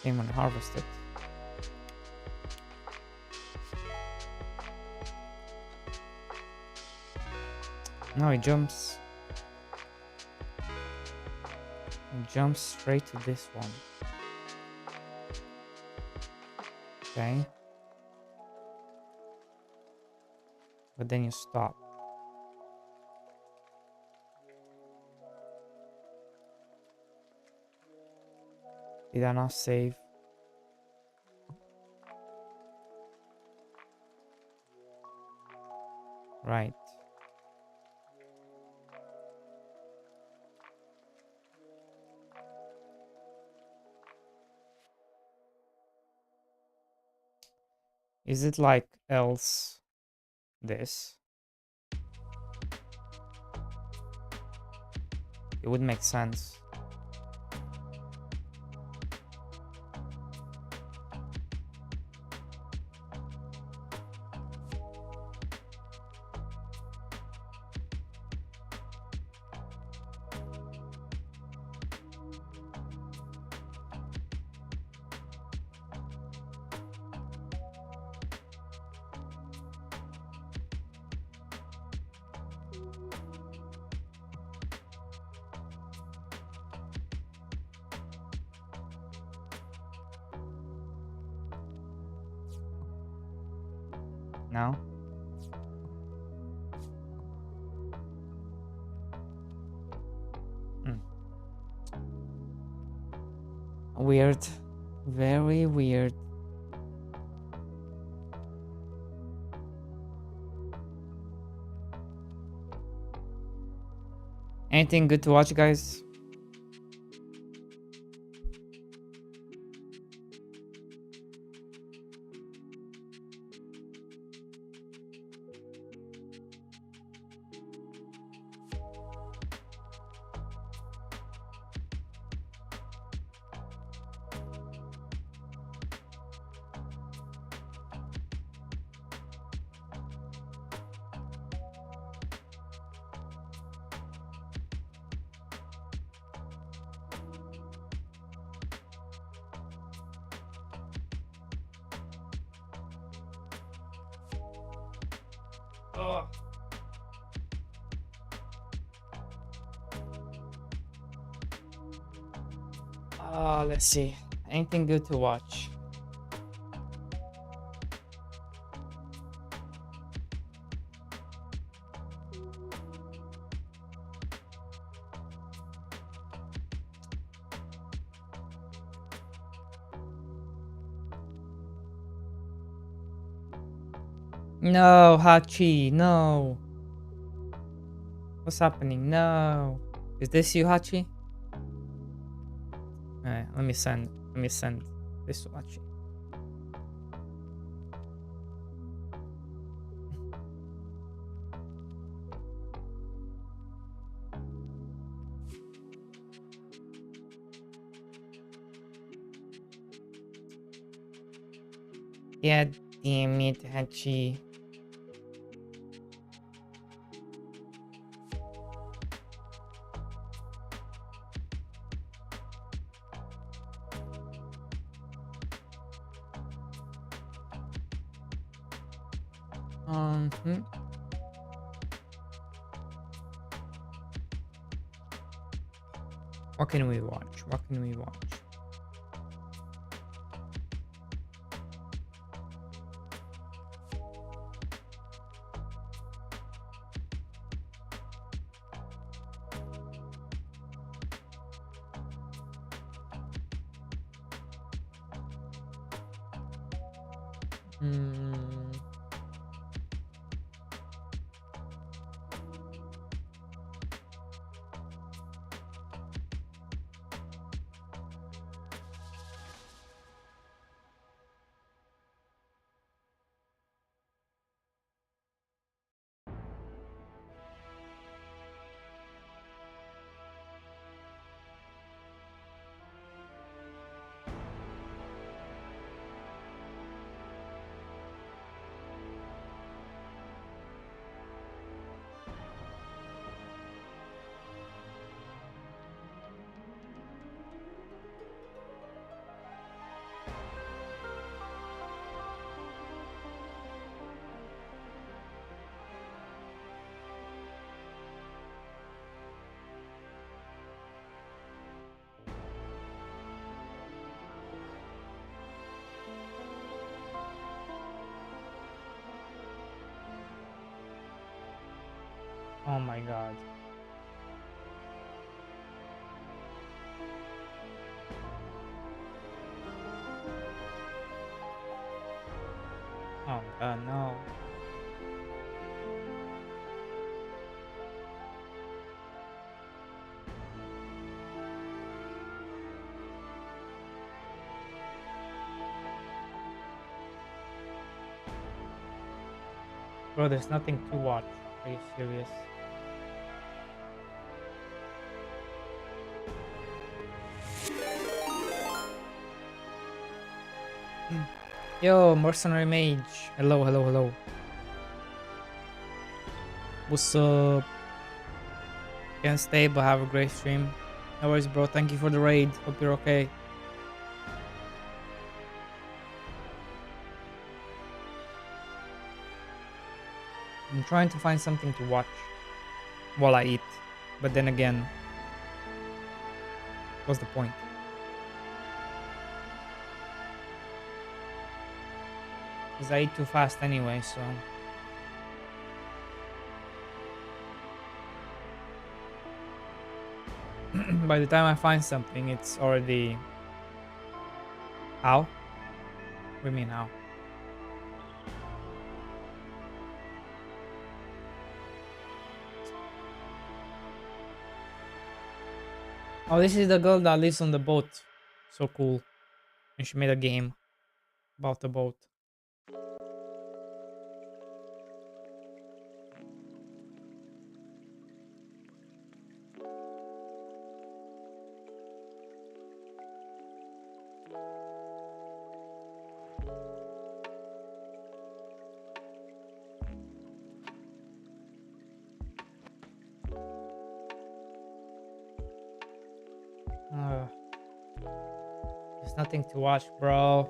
Came and harvested. No, he jumps. He jumps straight to this one. Okay. But then you stop. Did I not save? Right. Is it like else this? It would make sense. No? Weird. Very weird. Anything good to watch, guys? Ugh. Let's see. Anything good to watch? No, Hachi, no. What's happening? No. Is this you, Hachi? Alright, let me send this to Hachi. Yeah, damn it, Hachi. What can we watch? What can we watch? Hmm. Oh my god. Oh god, no. Bro, there's nothing to watch. Are you serious? Yo, Mercenary Mage. Hello, hello, hello. What's up? Can't stay, but have a great stream. No worries, bro. Thank you for the raid. Hope you're okay. I'm trying to find something to watch while I eat. But then again, what's the point? Because I eat too fast anyway, so... by the time I find something, it's already... How? What do you mean how? Oh, this is the girl that lives on the boat. So cool. And she made a game about the boat. Uh, there's nothing to watch, bro.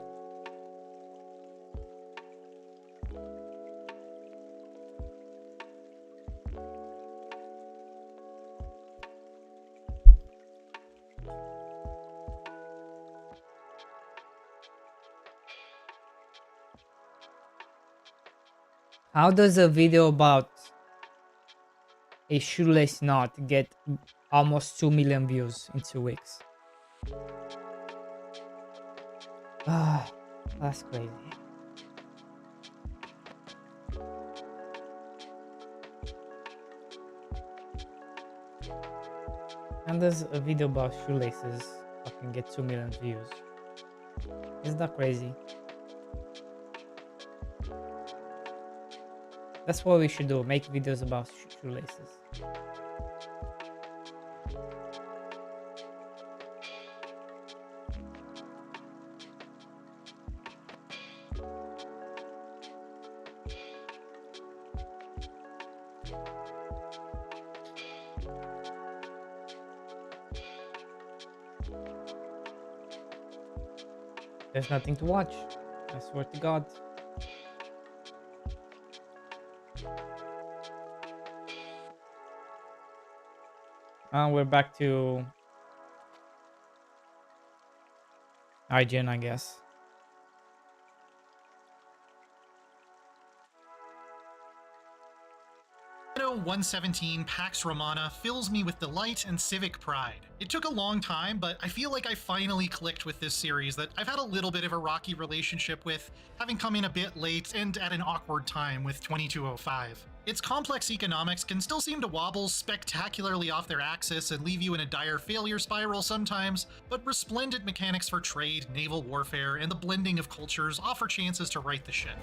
How does a video about a shoelace knot get almost 2 million views in 2 weeks? Ah, that's crazy. And there's a video about shoelaces fucking get 2 million views. Isn't that crazy? That's what we should do, make videos about shoelaces. There's nothing to watch. I swear to God. We're back to IGN, I guess. Anno 117 Pax Romana fills me with delight and civic pride. It took a long time, but I feel like I finally clicked with this series that I've had a little bit of a rocky relationship with, having come in a bit late and at an awkward time with 2205. Its complex economics can still seem to wobble spectacularly off their axis and leave you in a dire failure spiral sometimes, but resplendent mechanics for trade, naval warfare, and the blending of cultures offer chances to right the ship.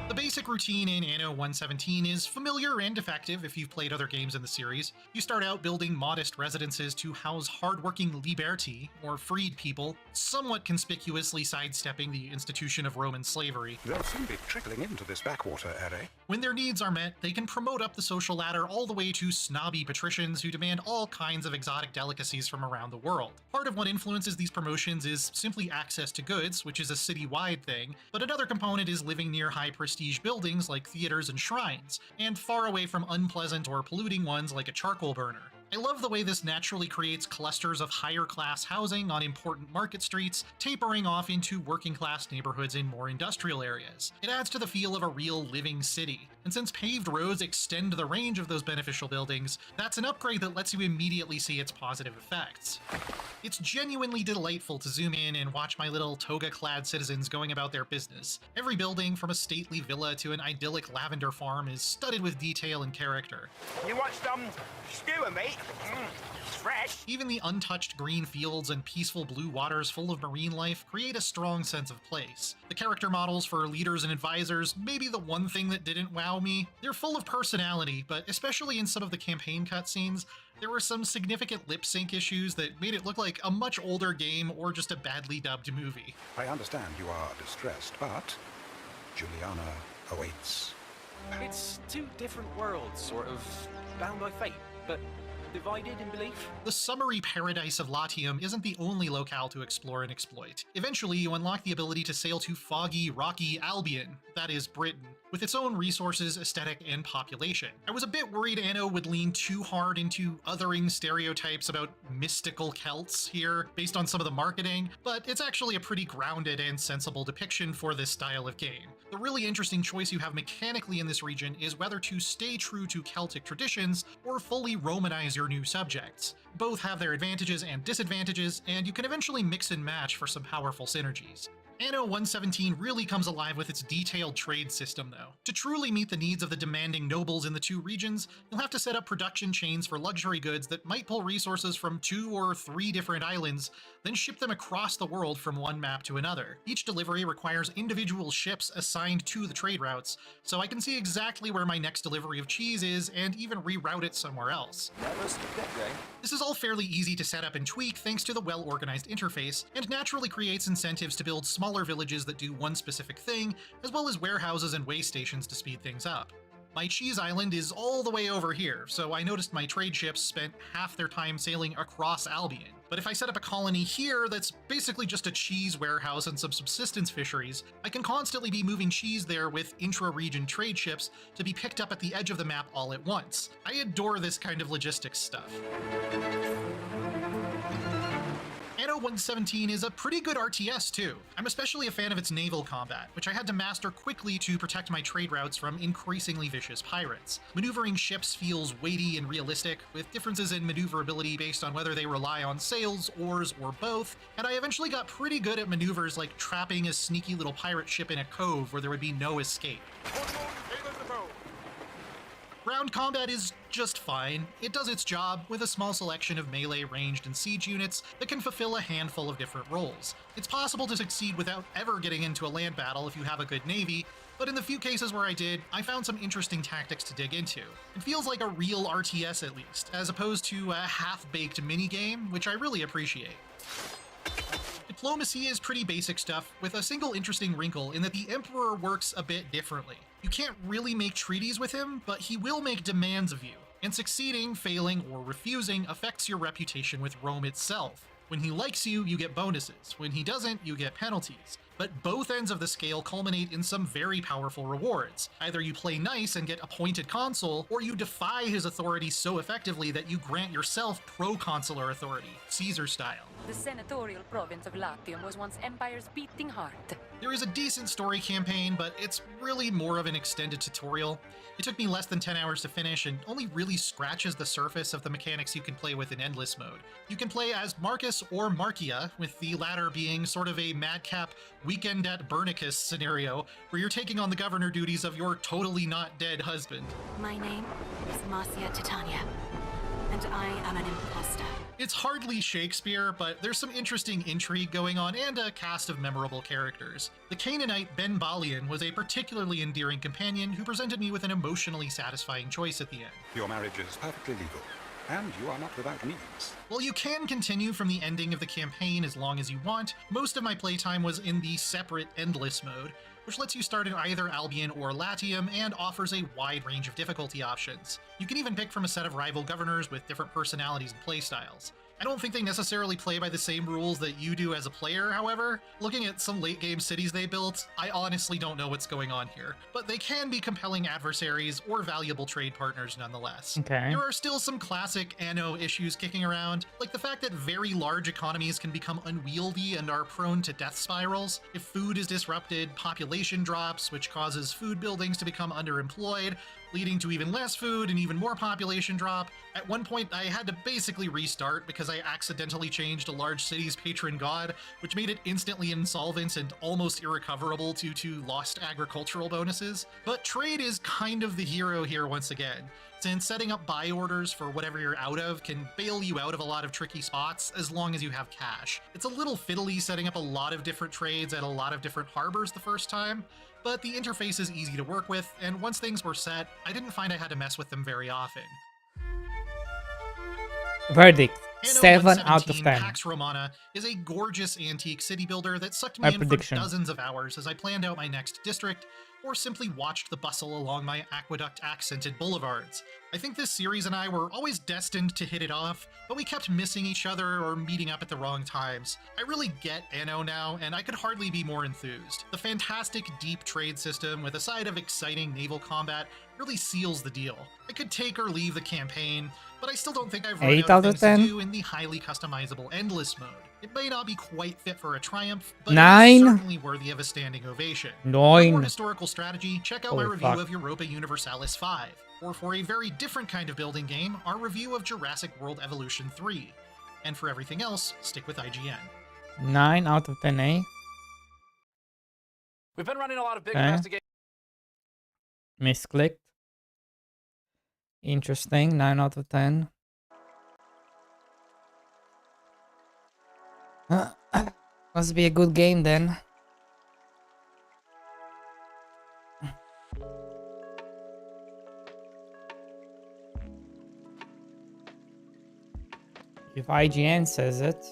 The basic routine in Anno 117 is familiar and effective if you've played other games in the series. You start out building modest residences to house hardworking liberti, or freed people, somewhat conspicuously sidestepping the institution of Roman slavery. They'll soon be trickling into this backwater area. When their needs are met, they can promote up the social ladder all the way to snobby patricians who demand all kinds of exotic delicacies from around the world. Part of what influences these promotions is simply access to goods, which is a city-wide thing, but another component is living near high-prestige buildings like theaters and shrines, and far away from unpleasant or polluting ones like a charcoal burner. I love the way this naturally creates clusters of higher class housing on important market streets, tapering off into working class neighborhoods in more industrial areas. It adds to the feel of a real living city, and since paved roads extend the range of those beneficial buildings, that's an upgrade that lets you immediately see its positive effects. It's genuinely delightful to zoom in and watch my little toga-clad citizens going about their business. Every building, from a stately villa to an idyllic lavender farm, is studded with detail and character. You want some skewer, mate? It's fresh. Even the untouched green fields and peaceful blue waters full of marine life create a strong sense of place. The character models for leaders and advisors may be the one thing that didn't wow me. They're full of personality, but especially in some of the campaign cutscenes, there were some significant lip sync issues that made it look like a much older game or just a badly dubbed movie. I understand you are distressed, but Juliana awaits. It's two different worlds, sort of bound by fate, but divided in belief. The summery paradise of Latium isn't the only locale to explore and exploit. Eventually, you unlock the ability to sail to foggy, rocky Albion, that is Britain, with its own resources, aesthetic, and population. I was a bit worried Anno would lean too hard into othering stereotypes about mystical Celts here, based on some of the marketing, but it's actually a pretty grounded and sensible depiction for this style of game. The really interesting choice you have mechanically in this region is whether to stay true to Celtic traditions or fully Romanize your new subjects. Both have their advantages and disadvantages, and you can eventually mix and match for some powerful synergies. Anno 117 really comes alive with its detailed trade system, though. To truly meet the needs of the demanding nobles in the two regions, you'll have to set up production chains for luxury goods that might pull resources from 2 or 3 different islands, then ship them across the world from one map to another. Each delivery requires individual ships assigned to the trade routes, so I can see exactly where my next delivery of cheese is and even reroute it somewhere else. Never skip that day. This is all fairly easy to set up and tweak thanks to the well-organized interface, and naturally creates incentives to build smaller villages that do one specific thing, as well as warehouses and way stations to speed things up. My cheese island is all the way over here, so I noticed my trade ships spent half their time sailing across Albion. But if I set up a colony here that's basically just a cheese warehouse and some subsistence fisheries, I can constantly be moving cheese there with intra-region trade ships to be picked up at the edge of the map all at once. I adore this kind of logistics stuff. Anno 117 is a pretty good RTS too. I'm especially a fan of its naval combat, which I had to master quickly to protect my trade routes from increasingly vicious pirates. Maneuvering ships feels weighty and realistic, with differences in maneuverability based on whether they rely on sails, oars, or both, and I eventually got pretty good at maneuvers like trapping a sneaky little pirate ship in a cove where there would be no escape. Ground combat is just fine. It does its job, with a small selection of melee, ranged, and siege units that can fulfill a handful of different roles. It's possible to succeed without ever getting into a land battle if you have a good navy, but in the few cases where I did, I found some interesting tactics to dig into. It feels like a real RTS at least, as opposed to a half-baked minigame, which I really appreciate. Diplomacy is pretty basic stuff, with a single interesting wrinkle in that the Emperor works a bit differently. You can't really make treaties with him, but he will make demands of you, and succeeding, failing, or refusing affects your reputation with Rome itself. When he likes you, you get bonuses. When he doesn't, you get penalties. But both ends of the scale culminate in some very powerful rewards. Either you play nice and get appointed consul, or you defy his authority so effectively that you grant yourself proconsular authority, Caesar style. The senatorial province of Latium was once Empire's beating heart. There is a decent story campaign, but it's really more of an extended tutorial. It took me less than 10 hours to finish and only really scratches the surface of the mechanics you can play with in Endless Mode. You can play as Marcus or Markia, with the latter being sort of a madcap weekend at Bernicus scenario, where you're taking on the governor duties of your totally not dead husband. My name is Marcia Titania, and I am an imposter. It's hardly Shakespeare, but there's some interesting intrigue going on and a cast of memorable characters. The Canaanite Ben Balian was a particularly endearing companion who presented me with an emotionally satisfying choice at the end. Your marriage is perfectly legal, and you are not without means. While you can continue from the ending of the campaign as long as you want, most of my playtime was in the separate Endless mode, which lets you start in either Albion or Latium and offers a wide range of difficulty options. You can even pick from a set of rival governors with different personalities and playstyles. I don't think they necessarily play by the same rules that you do as a player, however. Looking at some late game cities they built, I honestly don't know what's going on here, but they can be compelling adversaries or valuable trade partners nonetheless. Okay. There are still some classic Anno issues kicking around, like the fact that very large economies can become unwieldy and are prone to death spirals. If food is disrupted, population drops, which causes food buildings to become underemployed, leading to even less food and even more population drop. At one point, I had to basically restart because I accidentally changed a large city's patron god, which made it instantly insolvent and almost irrecoverable due to lost agricultural bonuses. But trade is kind of the hero here once again, since setting up buy orders for whatever you're out of can bail you out of a lot of tricky spots as long as you have cash. It's a little fiddly setting up a lot of different trades at a lot of different harbors the first time, but the interface is easy to work with, and once things were set, I didn't find I had to mess with them very often. Verdict: Anno 7 out of 117 10. Pax Romana is a gorgeous antique city builder that sucked My me in prediction. for dozens of hours as I planned out my next district, or simply watched the bustle along my aqueduct-accented boulevards. I think this series and I were always destined to hit it off, but we kept missing each other or meeting up at the wrong times. I really get Anno now, and I could hardly be more enthused. The fantastic deep trade system with a side of exciting naval combat really seals the deal. I could take or leave the campaign, but I still don't think I've run 8 out of out of things to 10? do in the highly customizable Endless mode. It may not be quite fit for a triumph, but 9? it is certainly worthy of a standing ovation. For 9. more historical strategy, check out my Holy review fuck. of Europa Universalis 5. Or for a very different kind of building game, our review of Jurassic World Evolution 3. And for everything else, stick with IGN. 9 out of 10, eh? We've been running a lot of big Okay. investigations. Misclicked. Interesting. 9 out of 10. Must be a good game then. If IGN says it.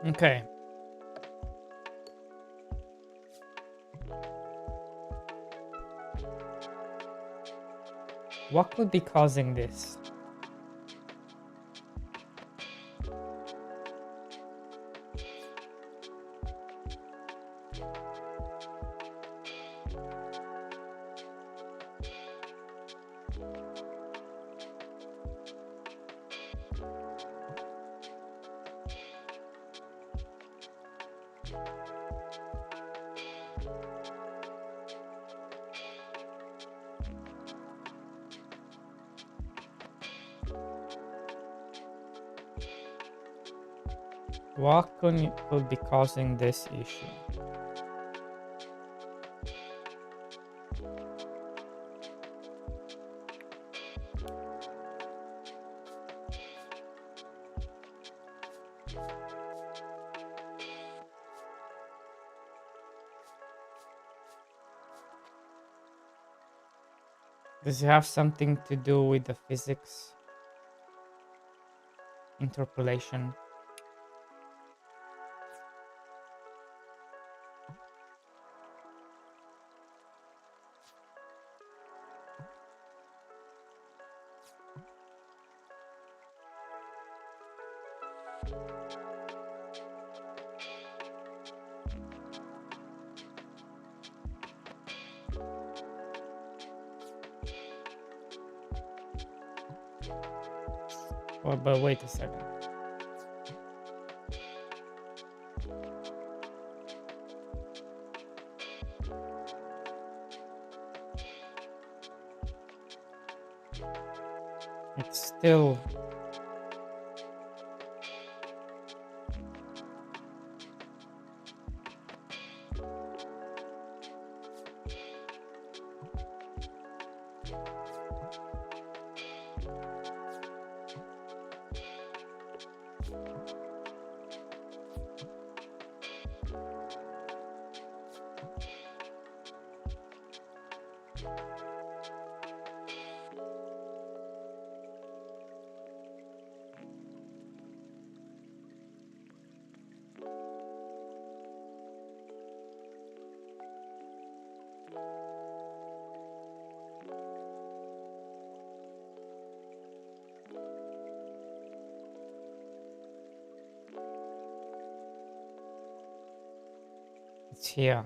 Okay. What could be causing this? What could be causing this issue? Does it have something to do with the physics? Interpolation? but wait a second. It's still... It's here.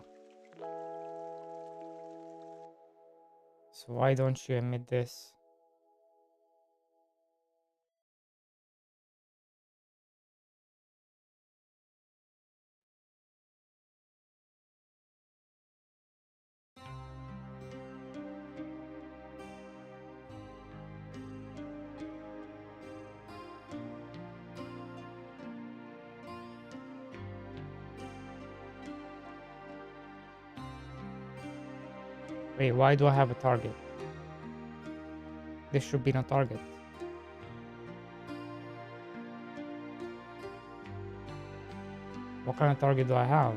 So why don't you emit this? Wait, why do I have a target? This should be no target. What kind of target do I have?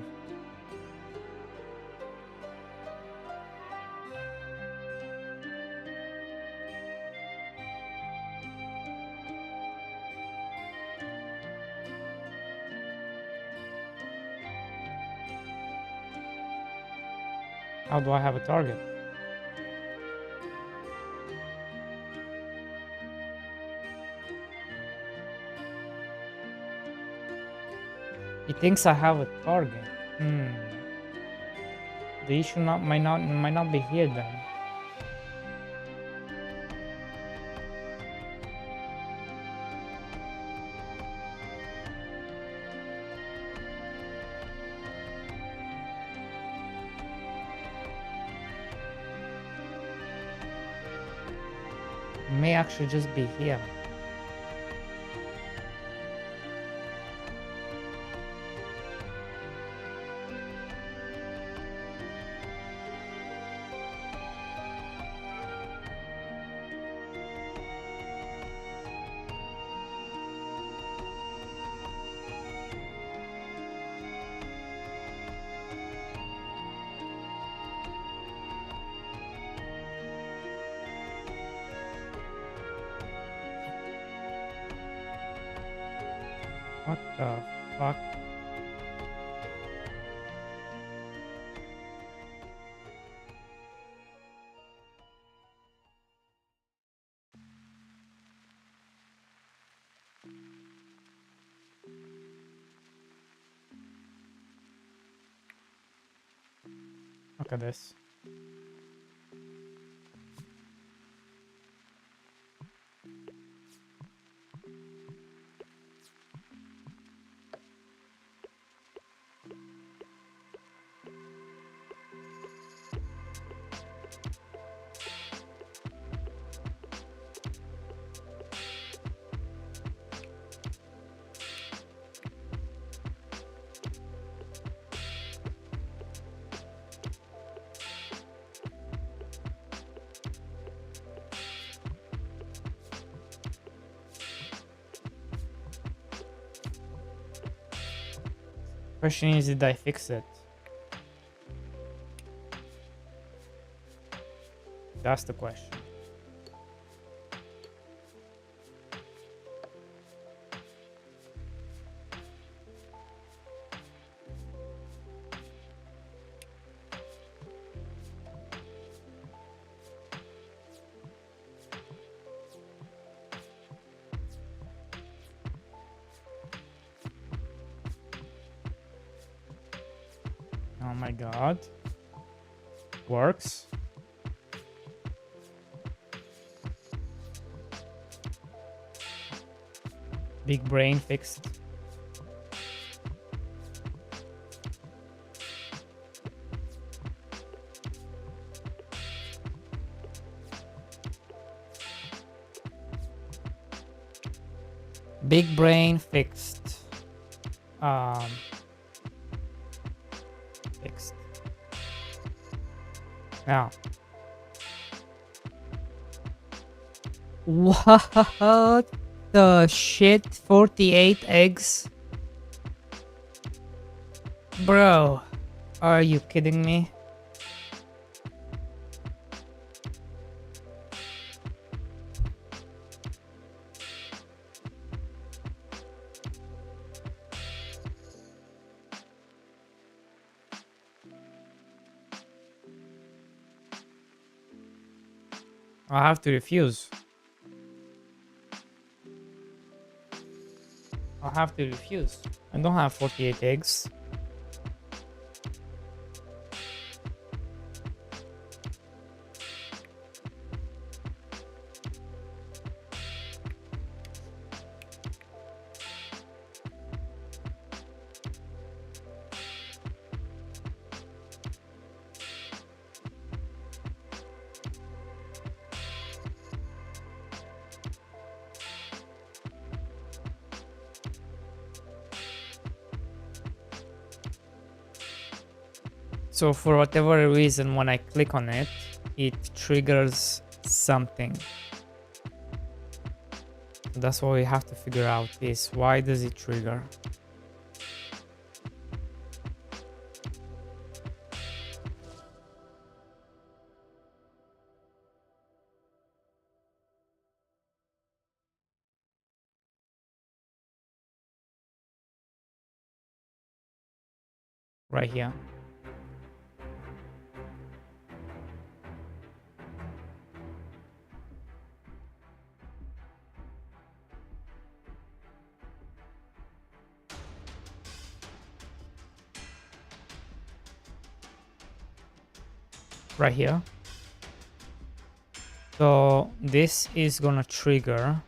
How do I have a target? He thinks I have a target. The issue might not be here then. It may actually just be here. What the fuck? Look at this. Question is, did I fix it? That's the question. Oh my god. Works. Big brain fixed. Big brain fixed. Fixed. Now. What the shit? 48 eggs? Bro, are you kidding me? I have to refuse. I have to refuse. I don't have 48 eggs. So for whatever reason, when I click on it, it triggers something. That's what we have to figure out is why does it trigger? Right here. Right here. So this is gonna trigger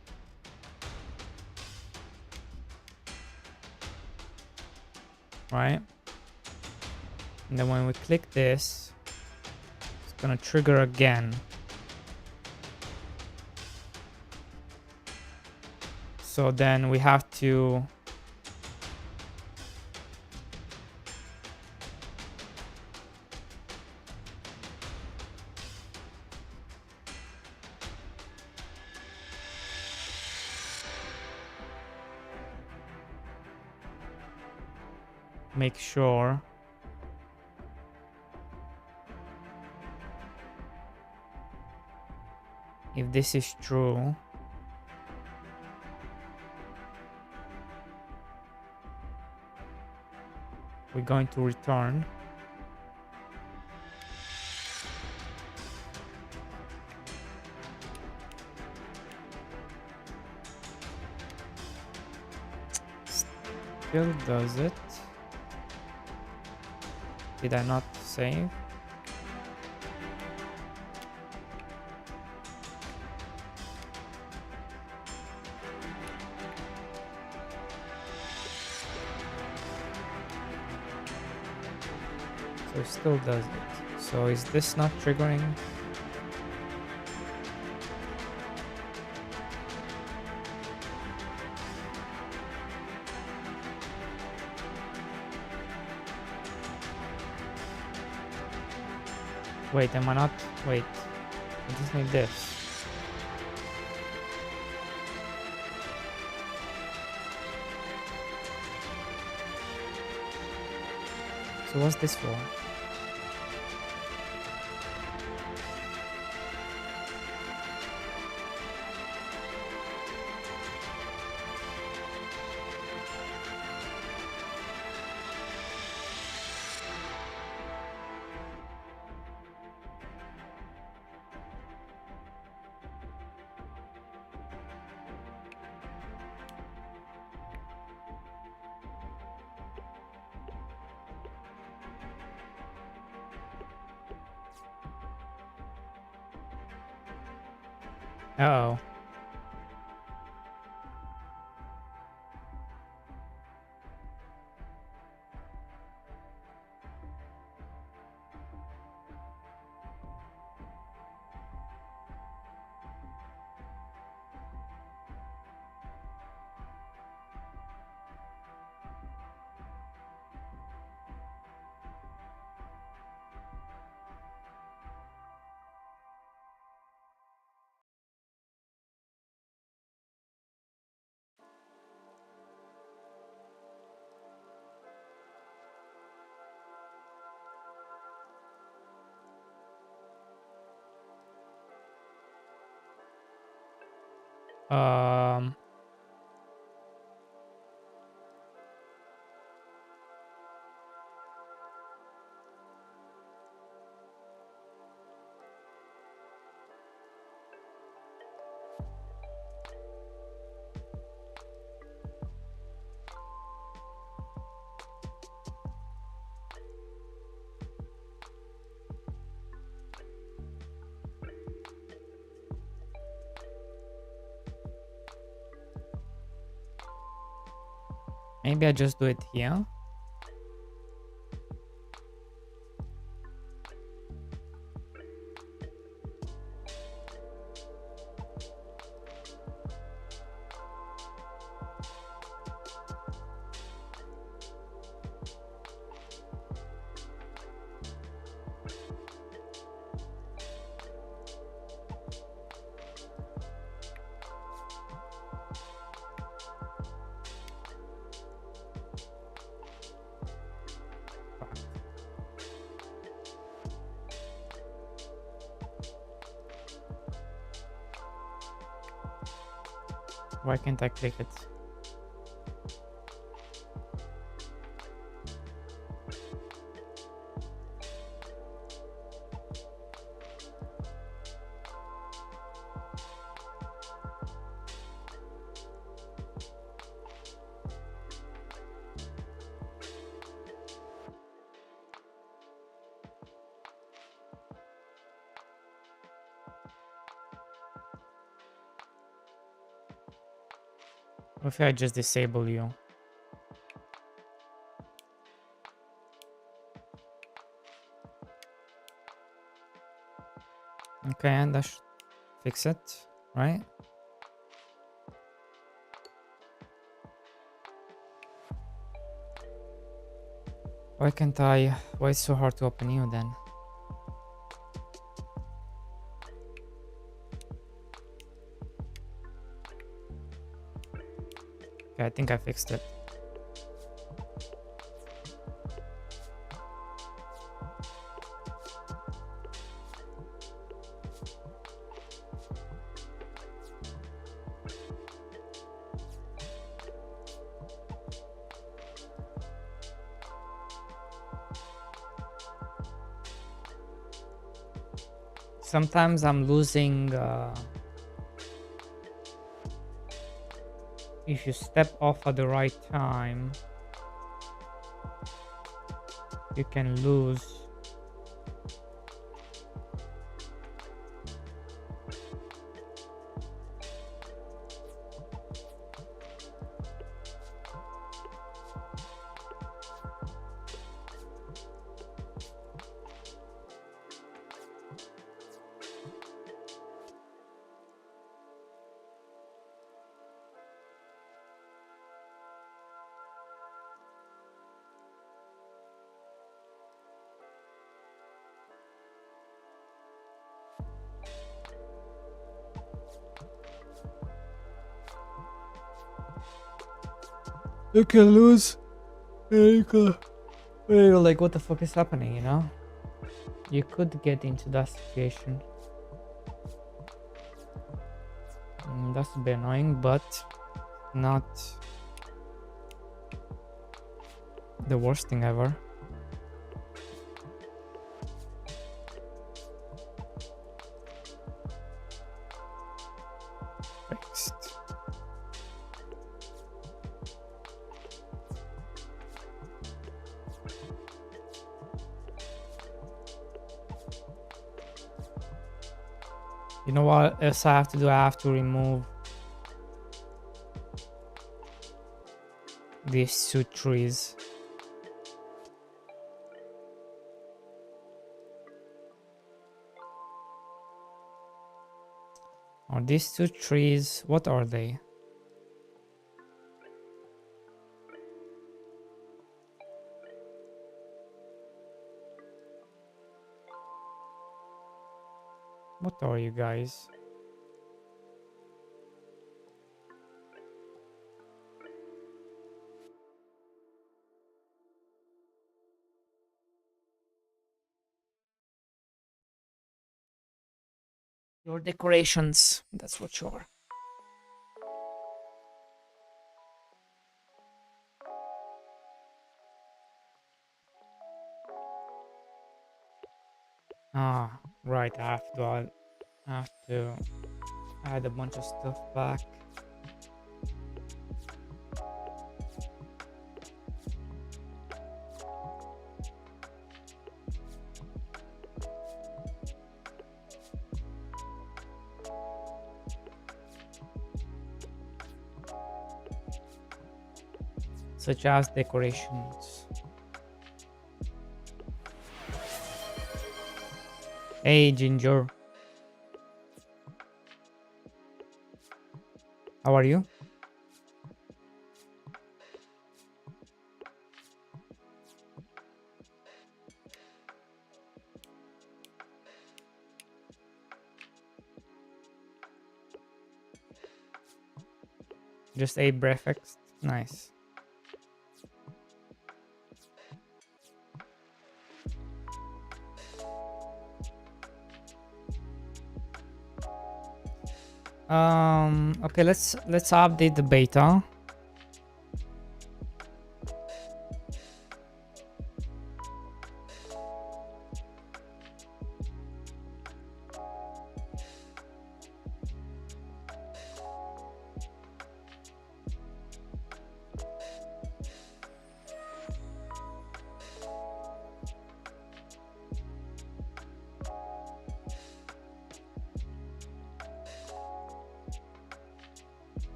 right, and then when we click this, it's gonna trigger again. So then we have to make sure if this is true. We're going to return. Still does it. Did I not save? So it still does it. So is this not triggering? Wait, am I not? Wait, I just need this. So what's this for? Uh-oh. Um, maybe I just do it here. Why can't I click it? What if I just disable you? Okay, and that should fix it, right? Why can't I? Why it's so hard to open you then? Okay, I think I fixed it. Sometimes I'm losing. If you step off at the right time, you can lose. You can lose. You're like, what the fuck is happening, you know? You could get into that situation. That's a bit annoying, but not the worst thing ever. Fixed. You know what else I have to do? I have to remove these two trees. Are these two trees? What are they? What are you guys? Your decorations. That's what you are. Ah, right. I have to add a bunch of stuff back. Such as decorations. Hey, Ginger. How are you? Just ate breakfast. Nice. Okay, let's update the beta.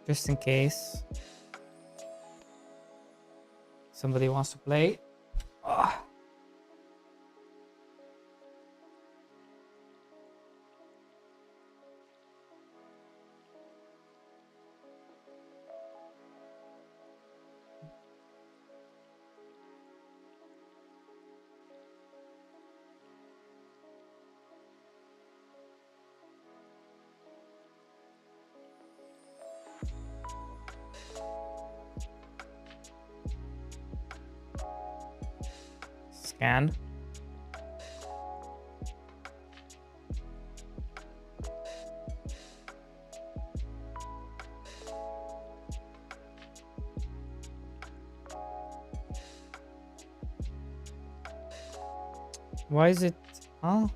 Just in case somebody wants to play. Ah. Scan. Why is it? Huh?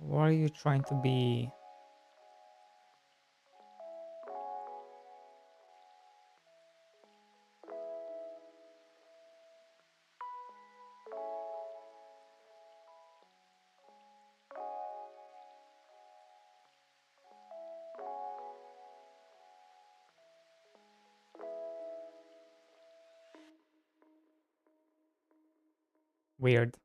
Why are you trying to be? Weird.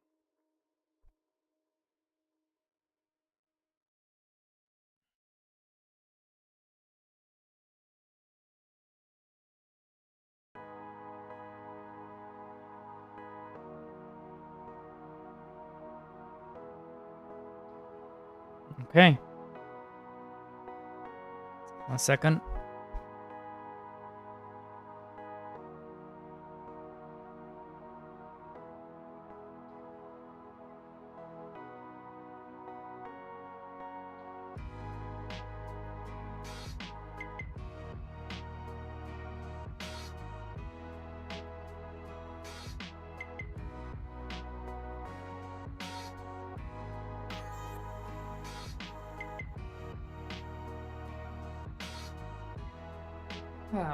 Okay. 1 second.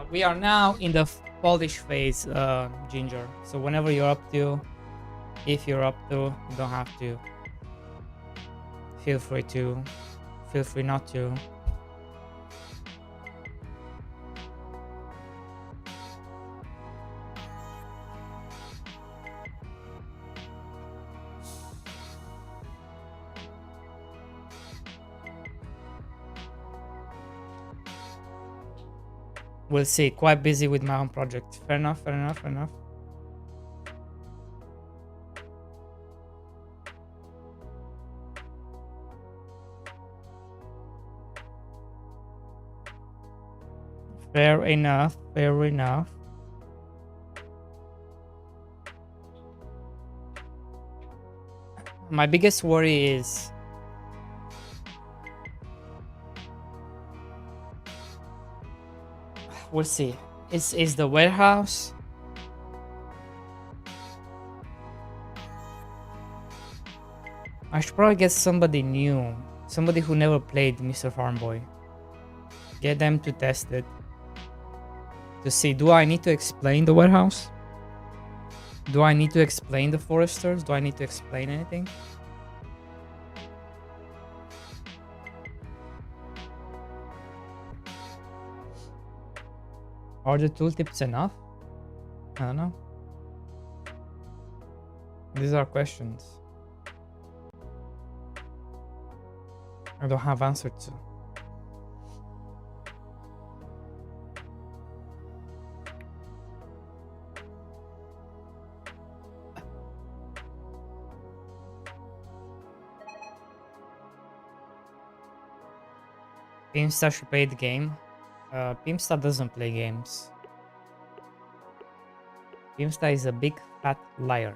We are now in the polish phase, Ginger. So whenever you're up to, if you're up to, you don't have to. Feel free to. Feel free not to. We'll see. Quite busy with my own project. Fair enough, fair enough, fair enough. Fair enough, fair enough. My biggest worry is we'll see. Is the warehouse? I should probably get somebody new, somebody who never played Mr. Farmboy. Get them to test it to see, do I need to explain the warehouse? Do I need to explain the foresters? Do I need to explain anything? Are the tooltips enough? I don't know. These are questions I don't have answer to. Pimsta should play the game. Pimsta doesn't play games. Pimsta is a big fat liar.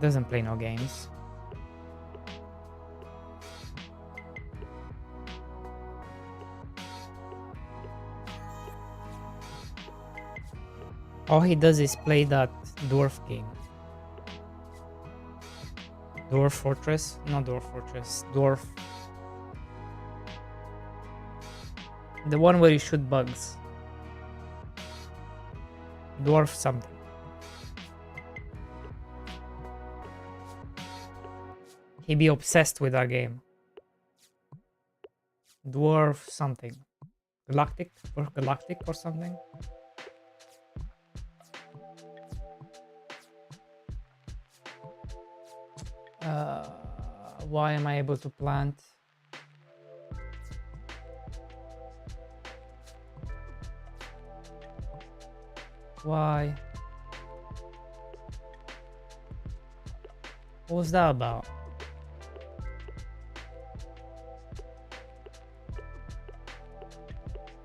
Doesn't play no games. All he does is play that dwarf game. Dwarf Fortress? Not Dwarf Fortress. Dwarf. The one where you shoot bugs. Dwarf something. He be obsessed with that game. Dwarf something. Galactic or something. Why am I able to plant? Why? What was that about?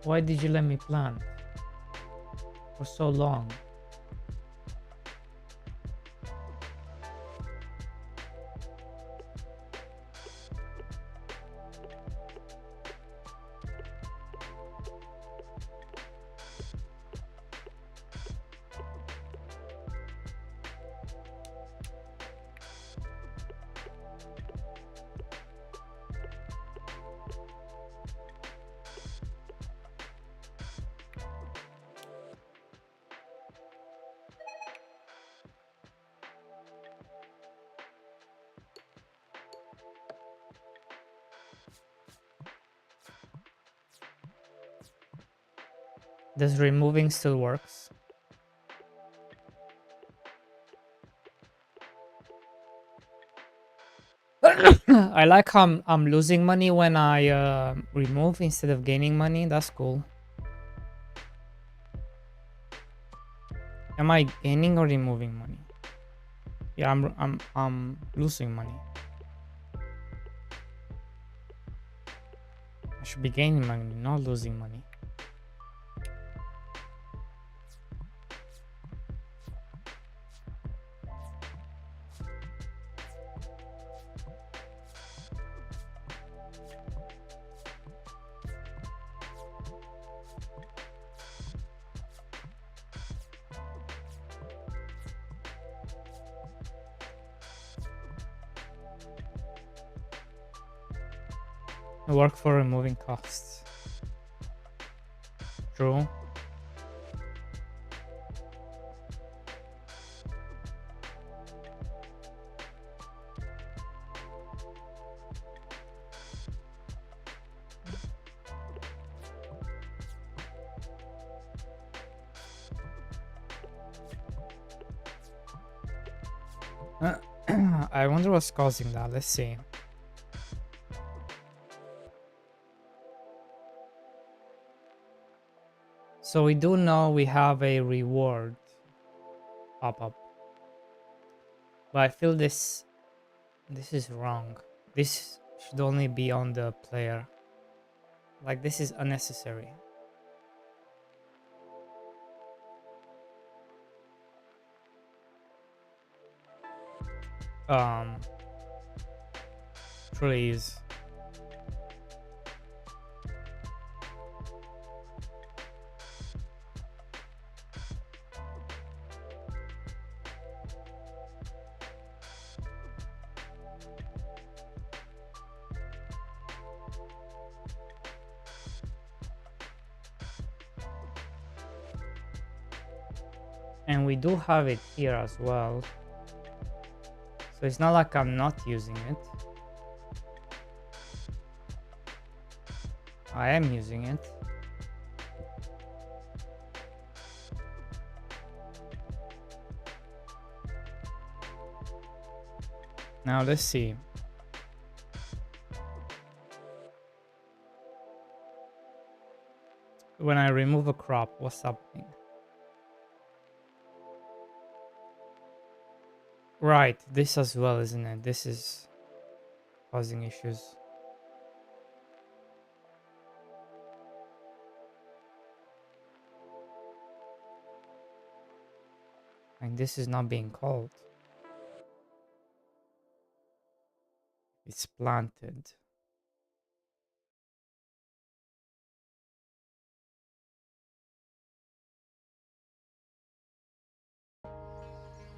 Why did you let me plant for so long? Does removing still works? I like how I'm losing money when I remove instead of gaining money. That's cool. Am I gaining or removing money? Yeah, I'm losing money. I should be gaining money, not losing money. Work for removing costs. True. I wonder what's causing that. Let's see. So we do know we have a reward pop-up, but I feel this is wrong. This should only be on the player. Like, this is unnecessary. um, trees. And we do have it here as well. So it's not like I'm not using it. I am using it. Now let's see. When I remove a crop, what's happening? Right, this as well, isn't it? This is causing issues. And this is not being called. It's planted.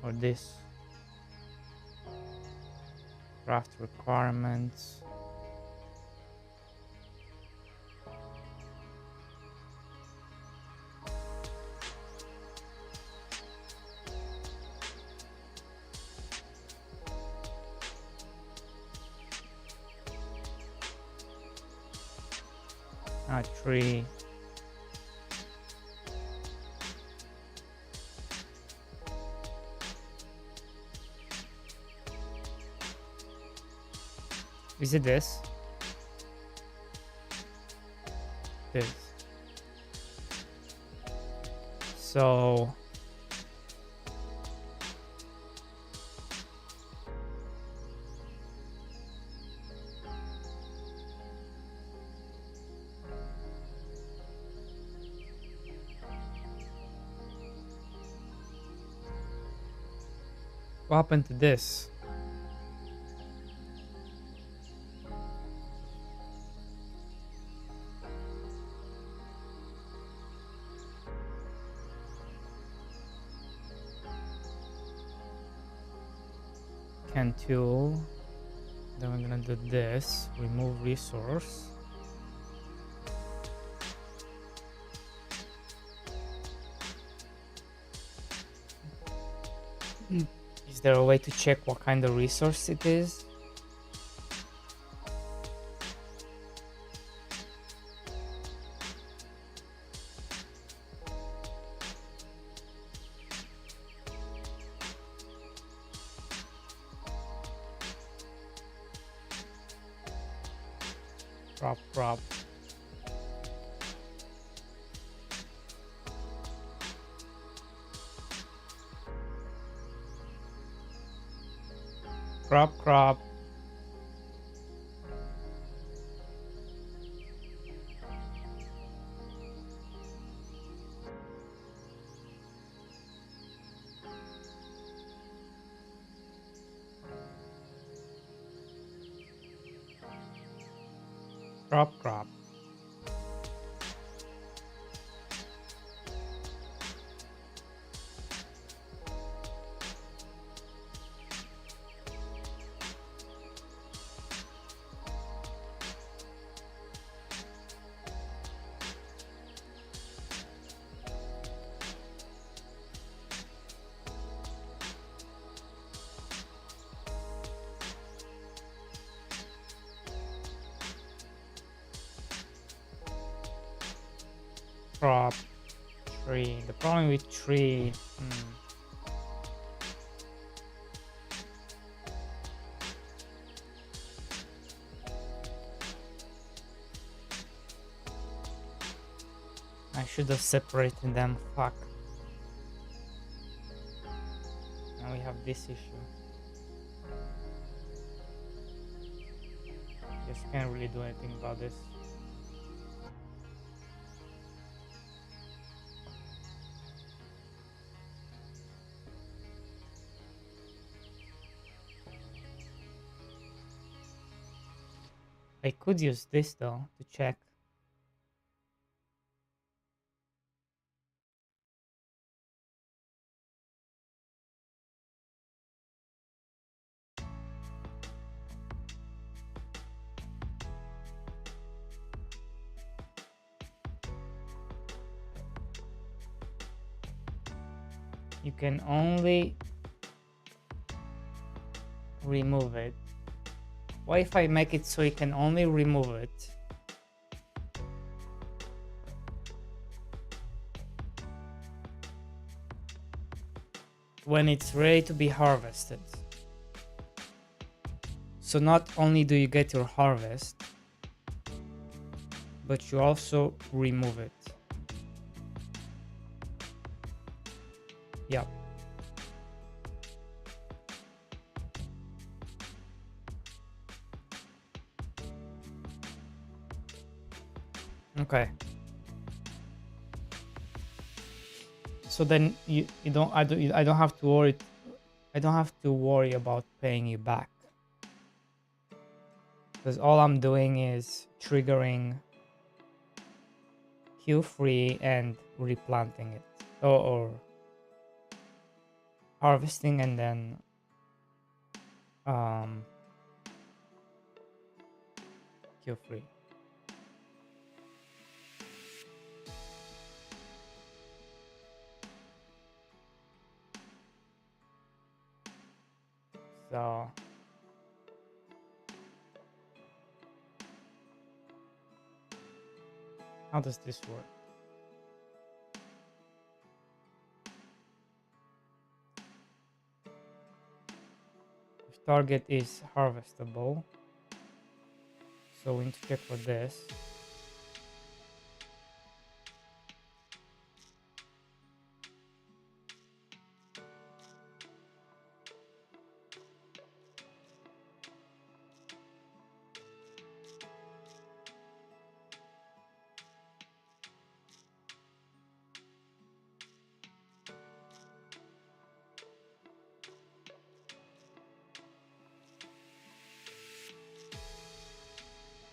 Or this. Craft requirements. A tree. Is it this? This. So what happened to this? Can tool. Then we're gonna do this. Remove resource. Is there a way to check what kind of resource it is? Crop. Crop. Crop. Crop. Tree. The problem with tree. I should have separated them. Fuck. Now we have this issue. Just can't really do anything about this. I could use this though to check. You can only remove it. What if I make it so you can only remove it? When it's ready to be harvested. So not only do you get your harvest, but you also remove it. Yep. Okay. So then I don't have to worry. I don't have to worry about paying you back, because all I'm doing is triggering Q3 and replanting it, or harvesting and then Q3. So how does this work? If target is harvestable, so we need to check for this.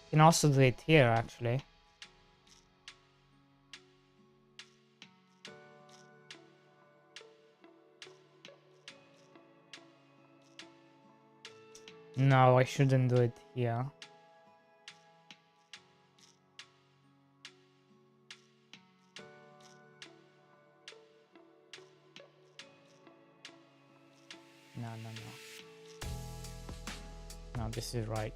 You can also do it here actually. No, I shouldn't do it here. No. No, this is right.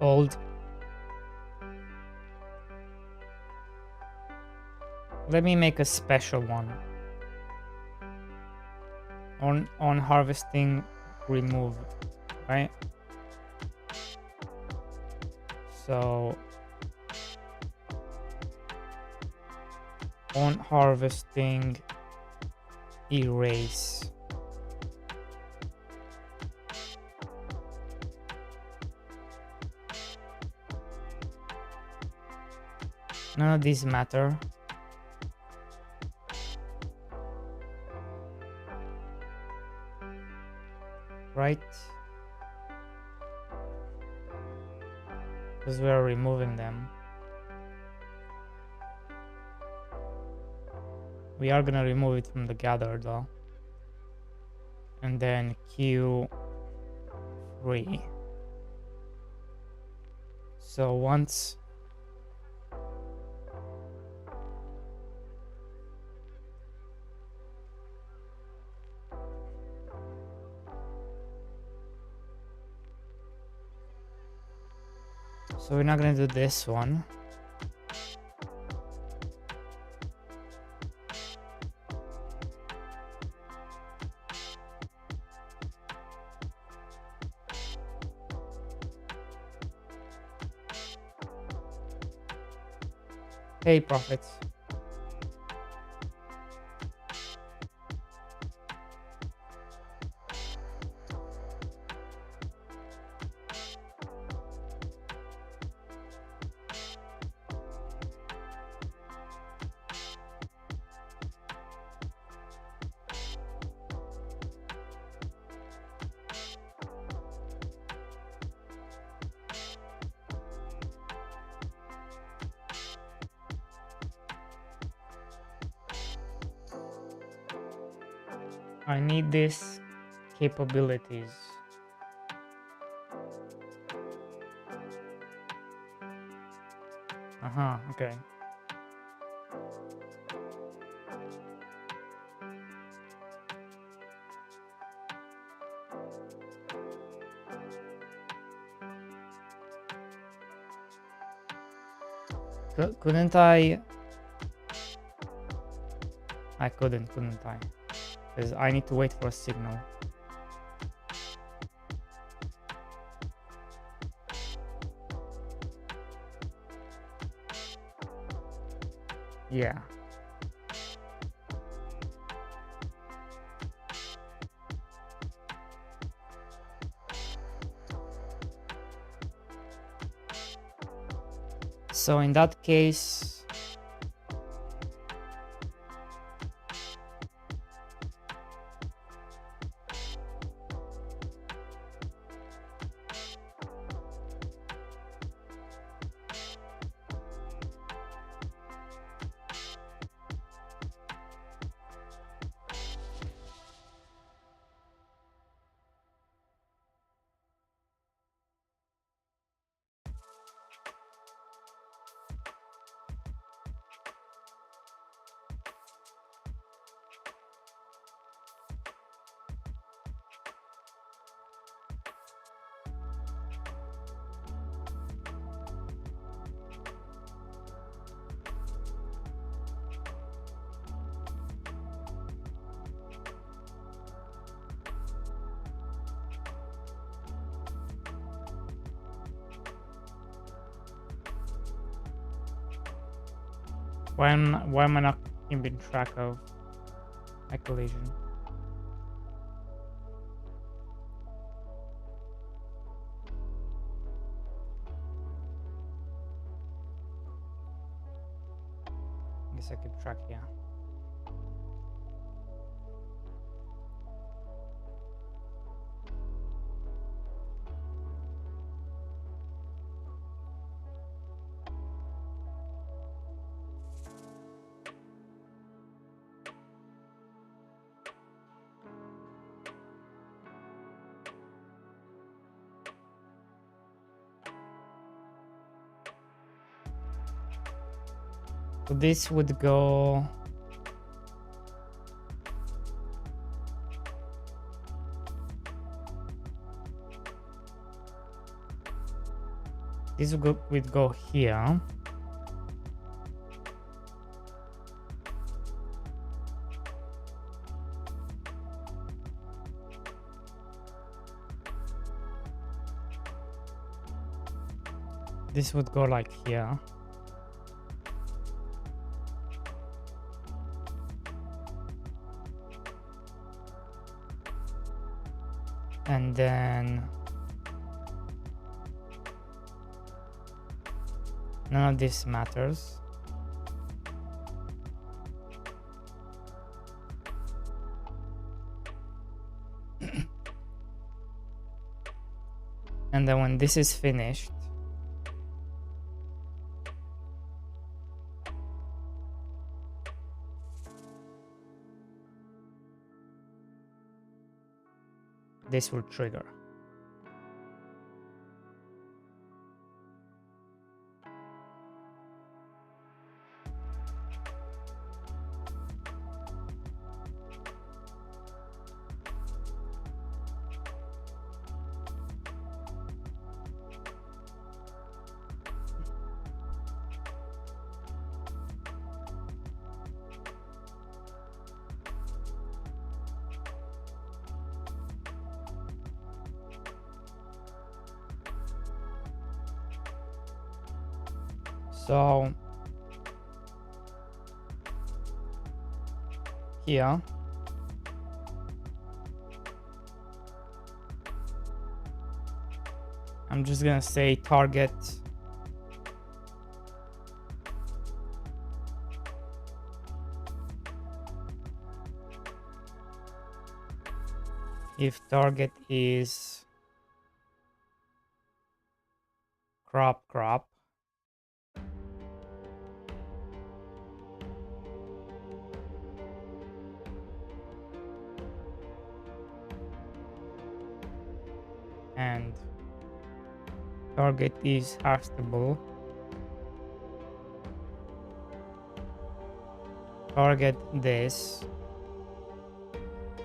Old. Let me make a special one on harvesting remove, right? So on harvesting, erase. None of these matter. Right? Because we are removing them. We are gonna remove it from the gather though. And then Q3. So once so we're not gonna do this one. Hey, profits. I need these capabilities. Okay. Couldn't I? I couldn't I? Because I need to wait for a signal. Yeah. So in that case, why am I not keeping track of my collision? I guess I keep track, yeah. So this would go would go here. This would go like here. And then none of this matters. And then when this is finished, this will trigger. So here I'm just gonna say target if target is crop and target is harvestable, target this,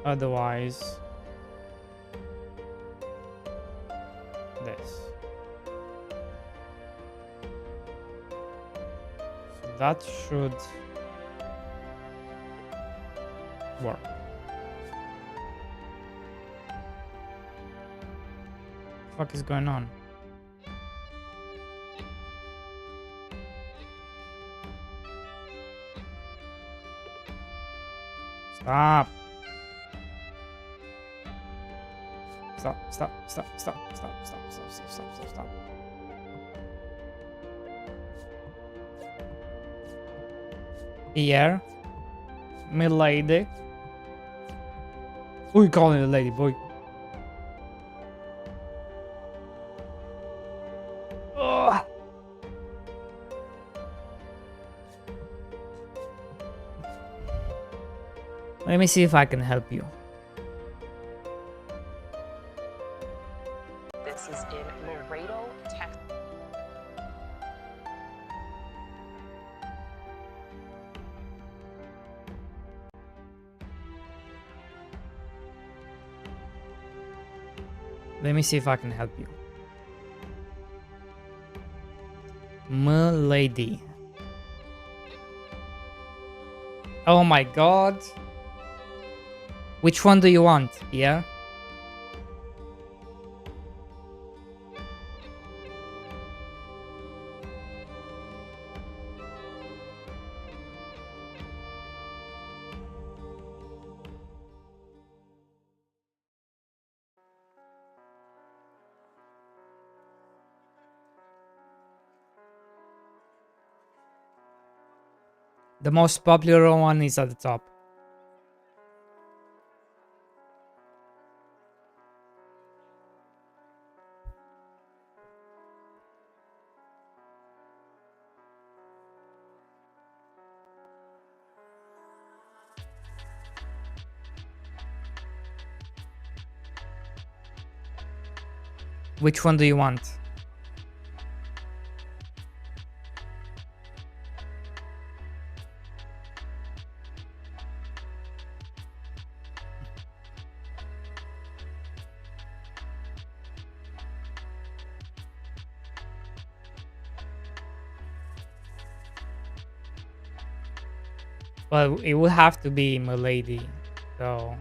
otherwise this. So that should work. What the fuck is going on? Stop. Stop. Here, milady. Who you calling a lady, boy? Ugh. Let me see if I can help you. This is in Laredo, Texas. Let me see if I can help you. Milady. Oh my god. Which one do you want? Yeah? The most popular one is at the top. Which one do you want? Well, it would have to be Milady, so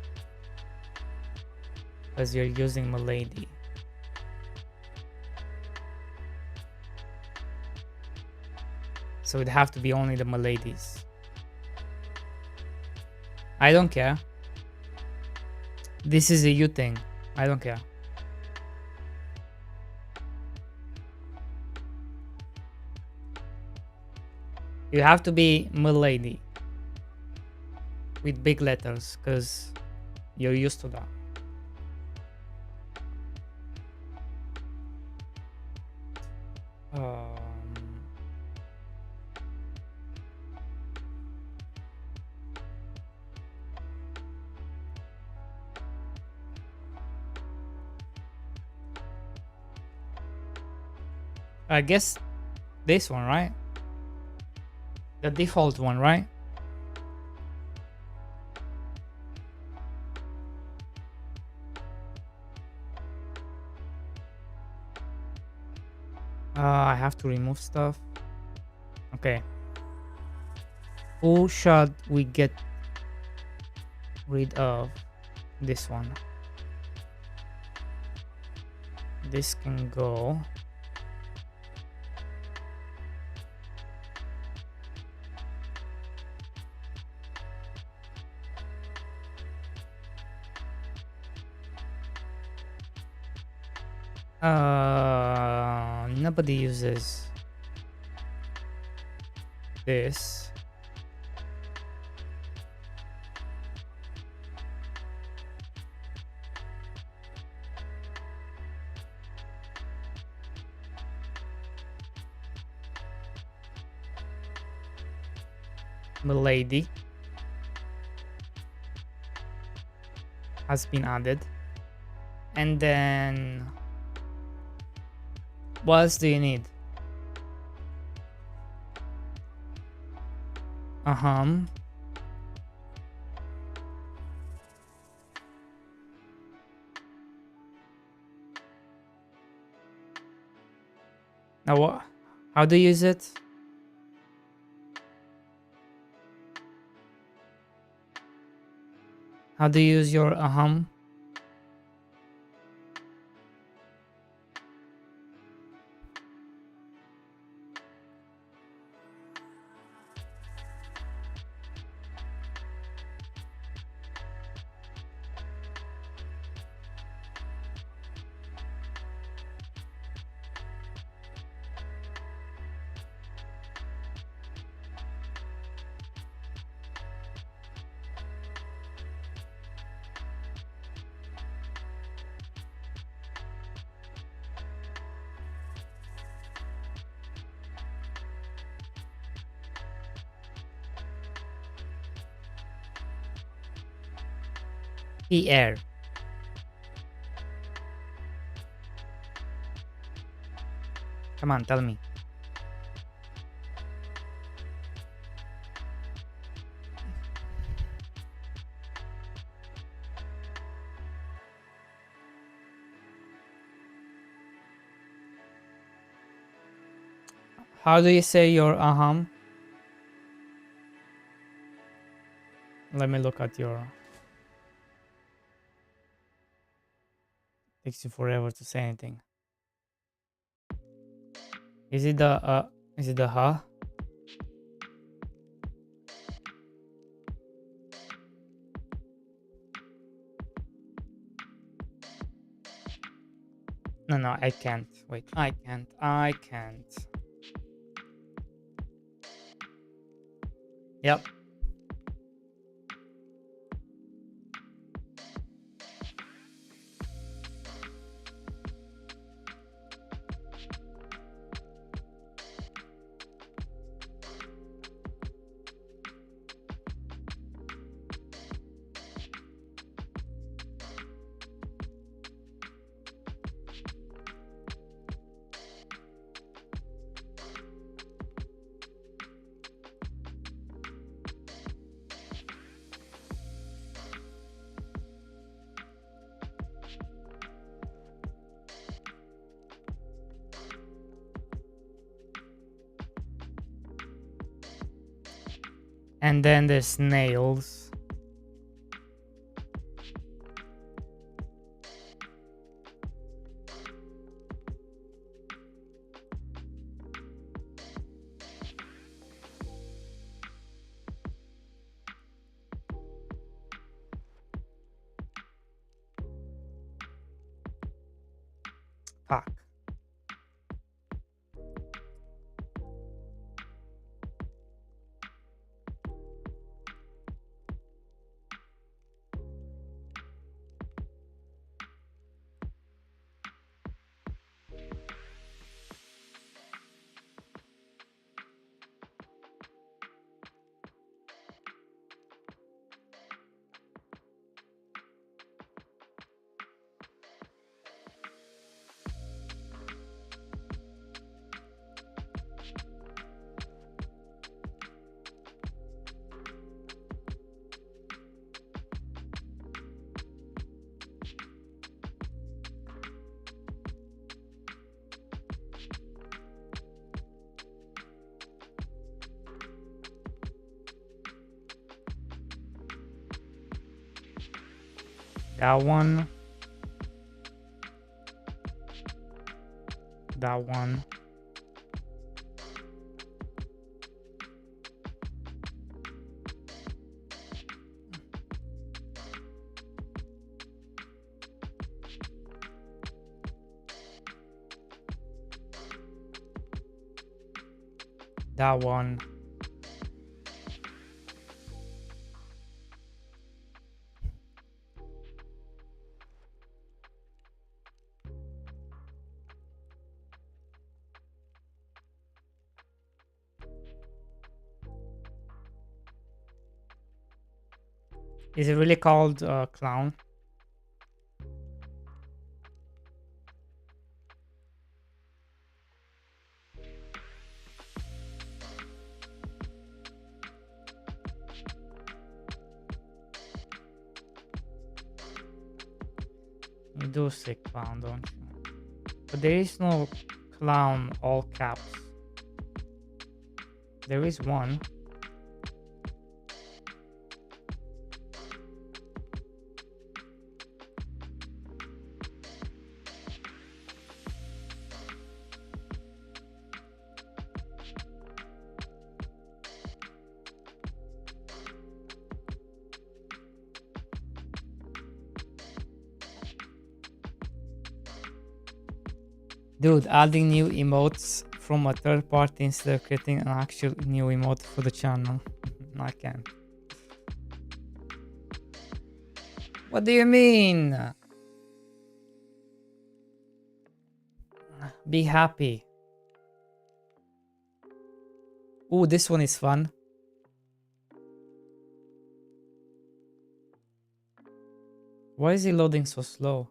because you're using Milady. So it'd have to be only the miladies. I don't care. This is a you thing. I don't care. You have to be milady with big letters because you're used to that. I guess this one, right? The default one, right? I have to remove stuff. Okay. Who should we get rid of? This one. This can go. Nobody uses this. Milady has been added. And then what else do you need? Now what? How do you use it? How do you use your PR? Come on, tell me. How do you say your Let me look at your. Takes you forever to say anything. Is it the huh? No, I can't. Wait, I can't. Yep. And then there's snails. Fuck. That one. That one. That one. Is it really called clown? You do say clown, don't you? But there is no clown all caps. There is one. Dude, adding new emotes from a third party instead of creating an actual new emote for the channel. I can't. What do you mean? Be happy. Ooh, this one is fun. Why is he loading so slow?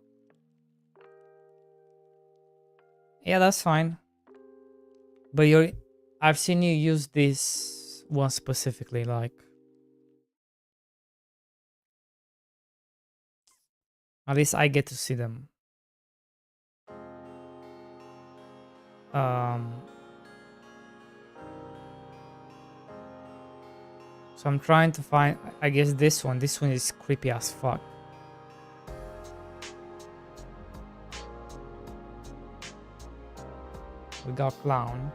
Yeah, that's fine. But I've seen you use this one specifically, like. At least I get to see them. So I'm trying to find, I guess this one is creepy as fuck. We got clown.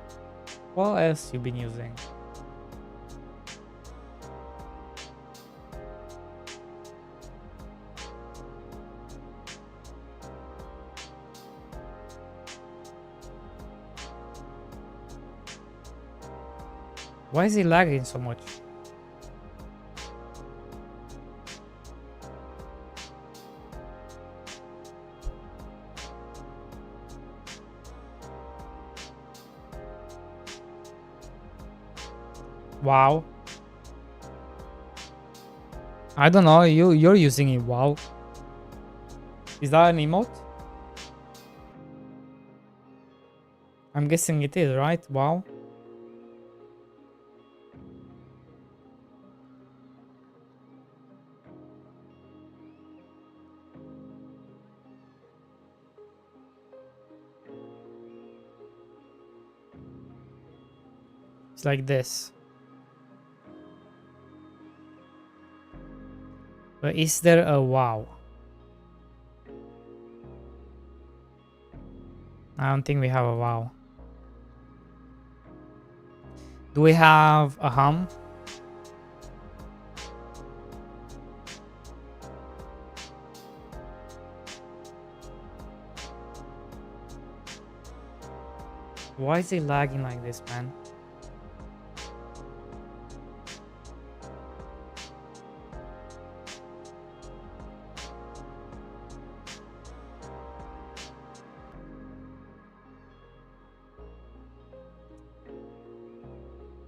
What else you been using? Why is he lagging so much? Wow. I don't know, you're using it. Wow. Is that an emote? I'm guessing it is, right? Wow. It's like this. But is there a wow? I don't think we have a wow. Do we have a hum? Why is it lagging like this, man?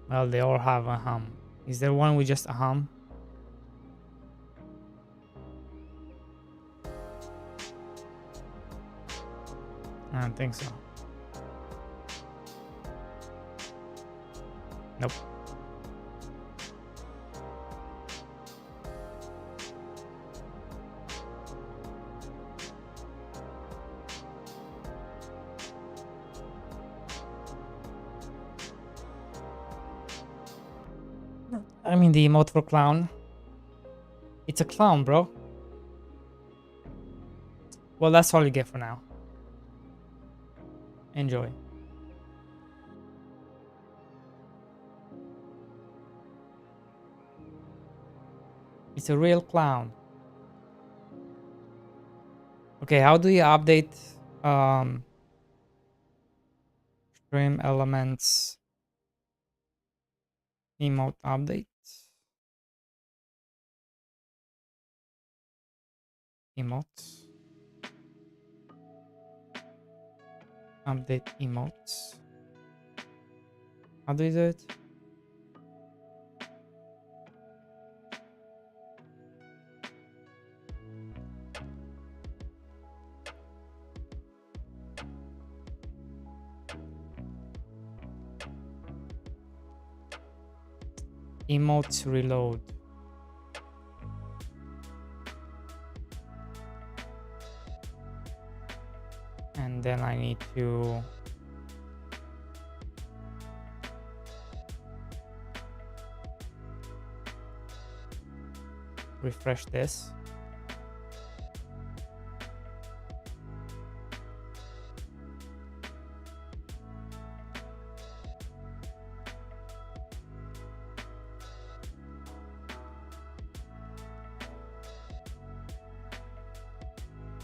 Well, they all have a hum. Is there one with just a hum? I don't think so. Nope. I mean the emote for clown. It's a clown, bro. Well, that's all you get for now. Enjoy. It's a real clown. Okay, how do you update stream elements emote update? Emotes. Update emotes. How do you do it? Emotes reload. And then I need to refresh this.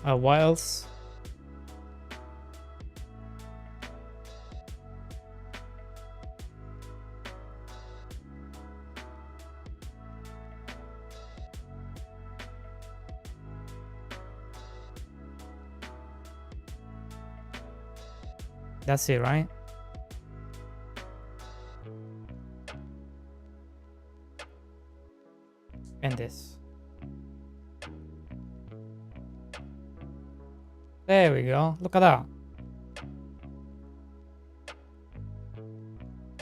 What else? That's it, right? And this. There we go. Look at that.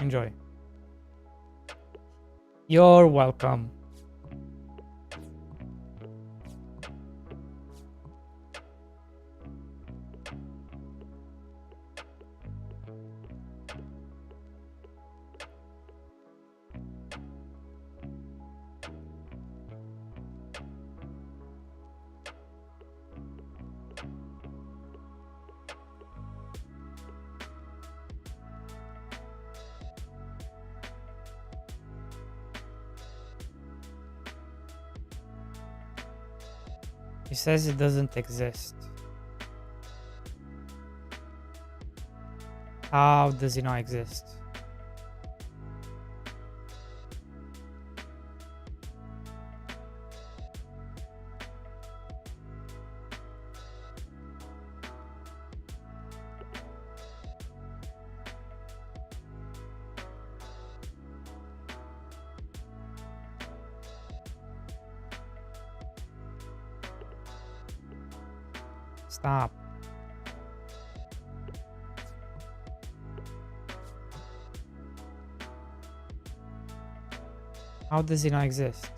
Enjoy. You're welcome. He says it doesn't exist. How does it not exist? Stop. How does it not exist?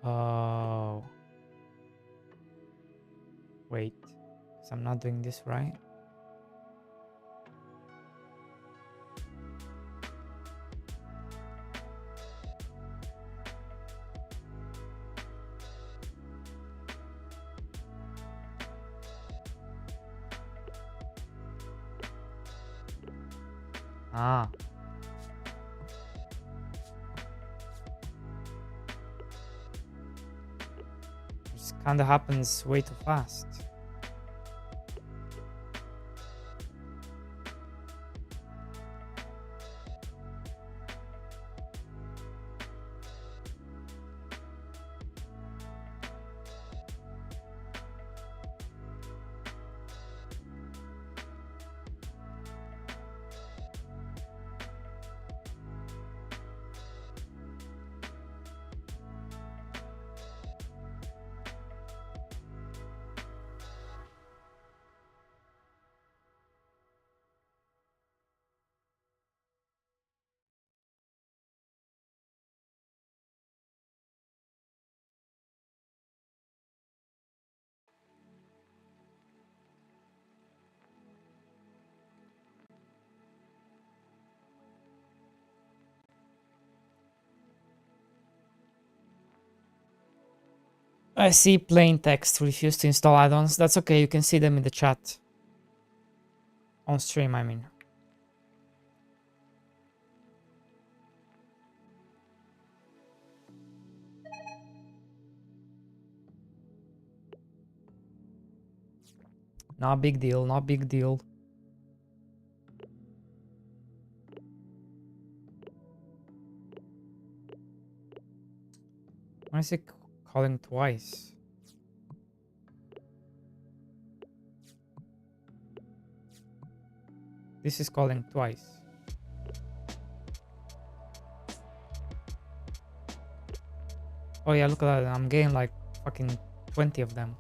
Oh. Wait. 'Cause I'm not doing this right. Ah. This kinda happens way too fast. I see plain text refuse to install add-ons. That's okay, you can see them in the chat. On stream, I mean. Not big deal, not big deal. Why is it calling twice? This is calling twice. Oh yeah, look at that. I'm getting like fucking 20 of them.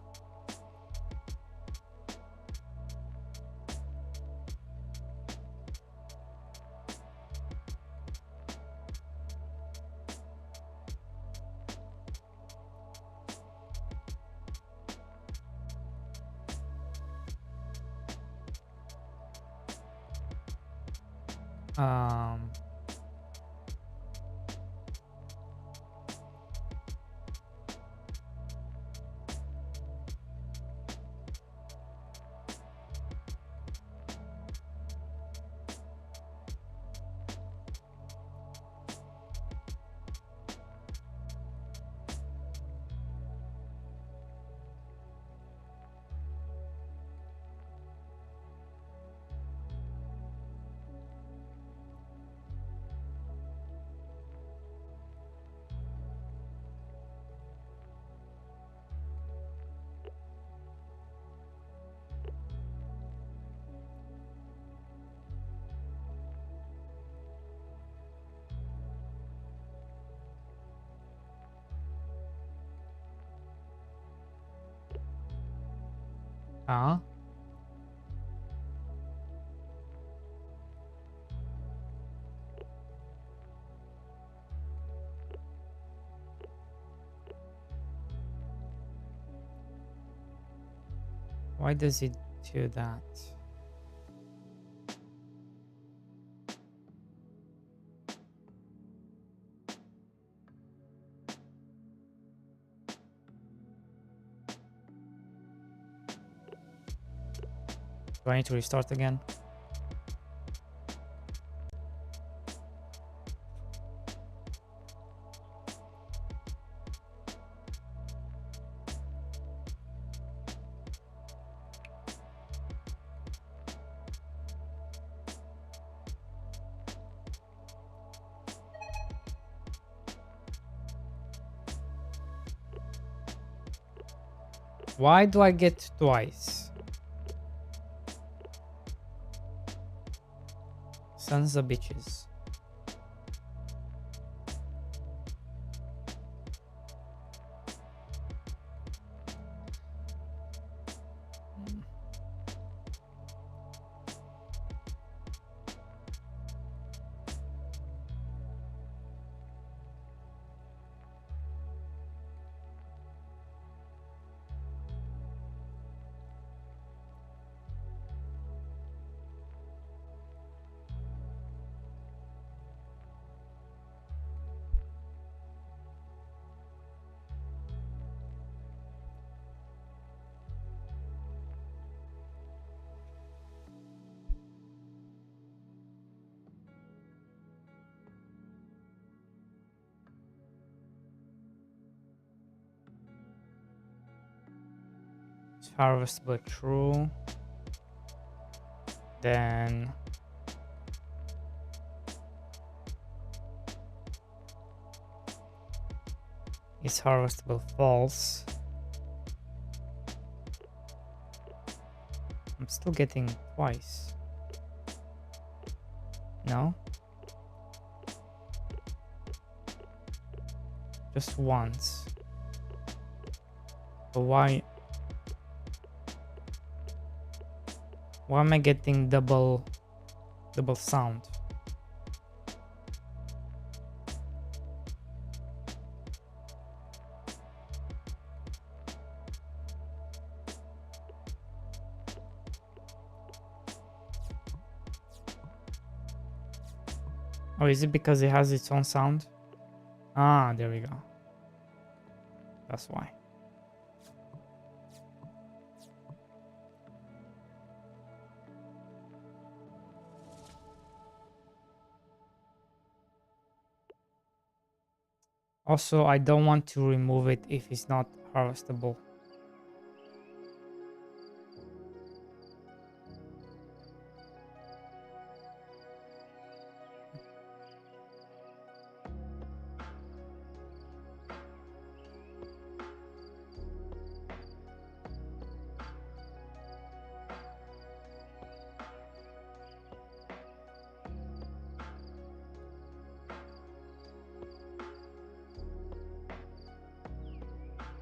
Um, huh? Why does it do that? Do I need to restart again? Why do I get twice? Sons of bitches. It's harvestable, true. Then it's harvestable, false. I'm still getting twice. No? Just once. But why am I getting double sound? Oh, is it because it has its own sound? Ah, there we go. That's why. Also, I don't want to remove it if it's not harvestable.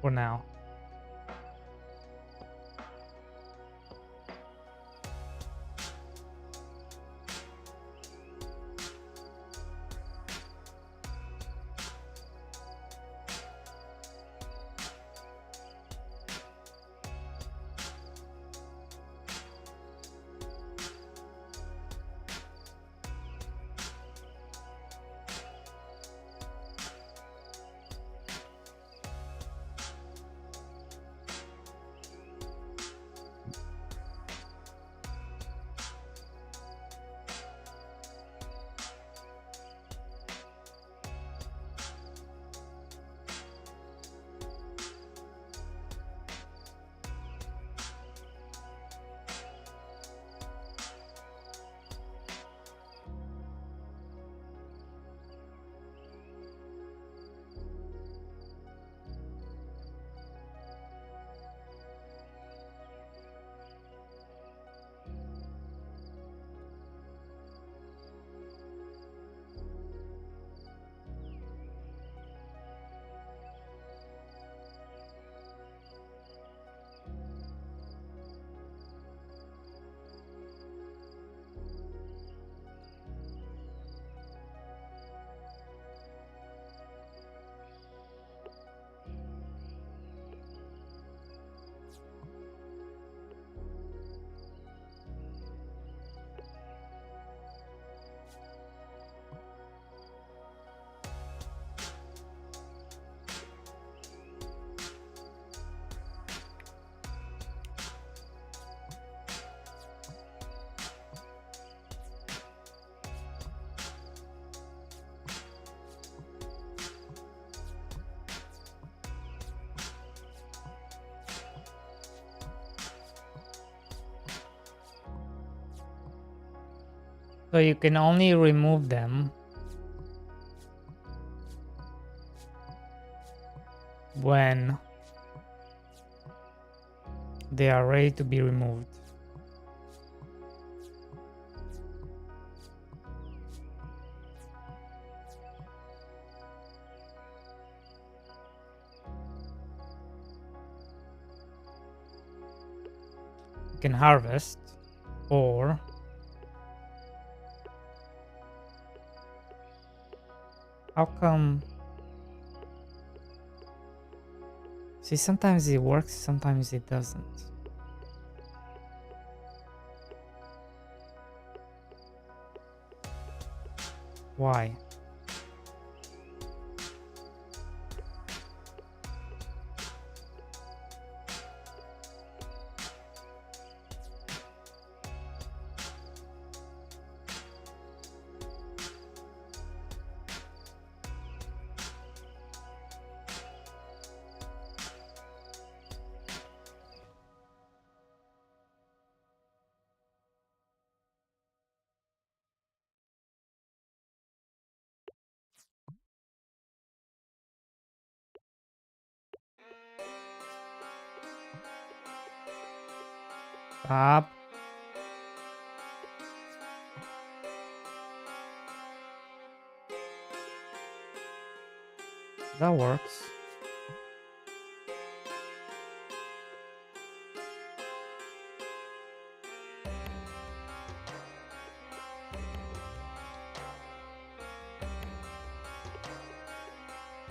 For now. So you can only remove them when they are ready to be removed. You can harvest, or how come? See, sometimes it works, sometimes it doesn't. Why? Stop. That works.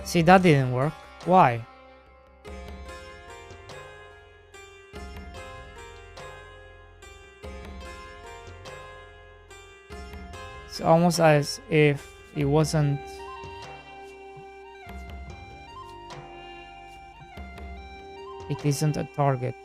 See, that didn't work. Why? It's almost as if it wasn't. It isn't a target.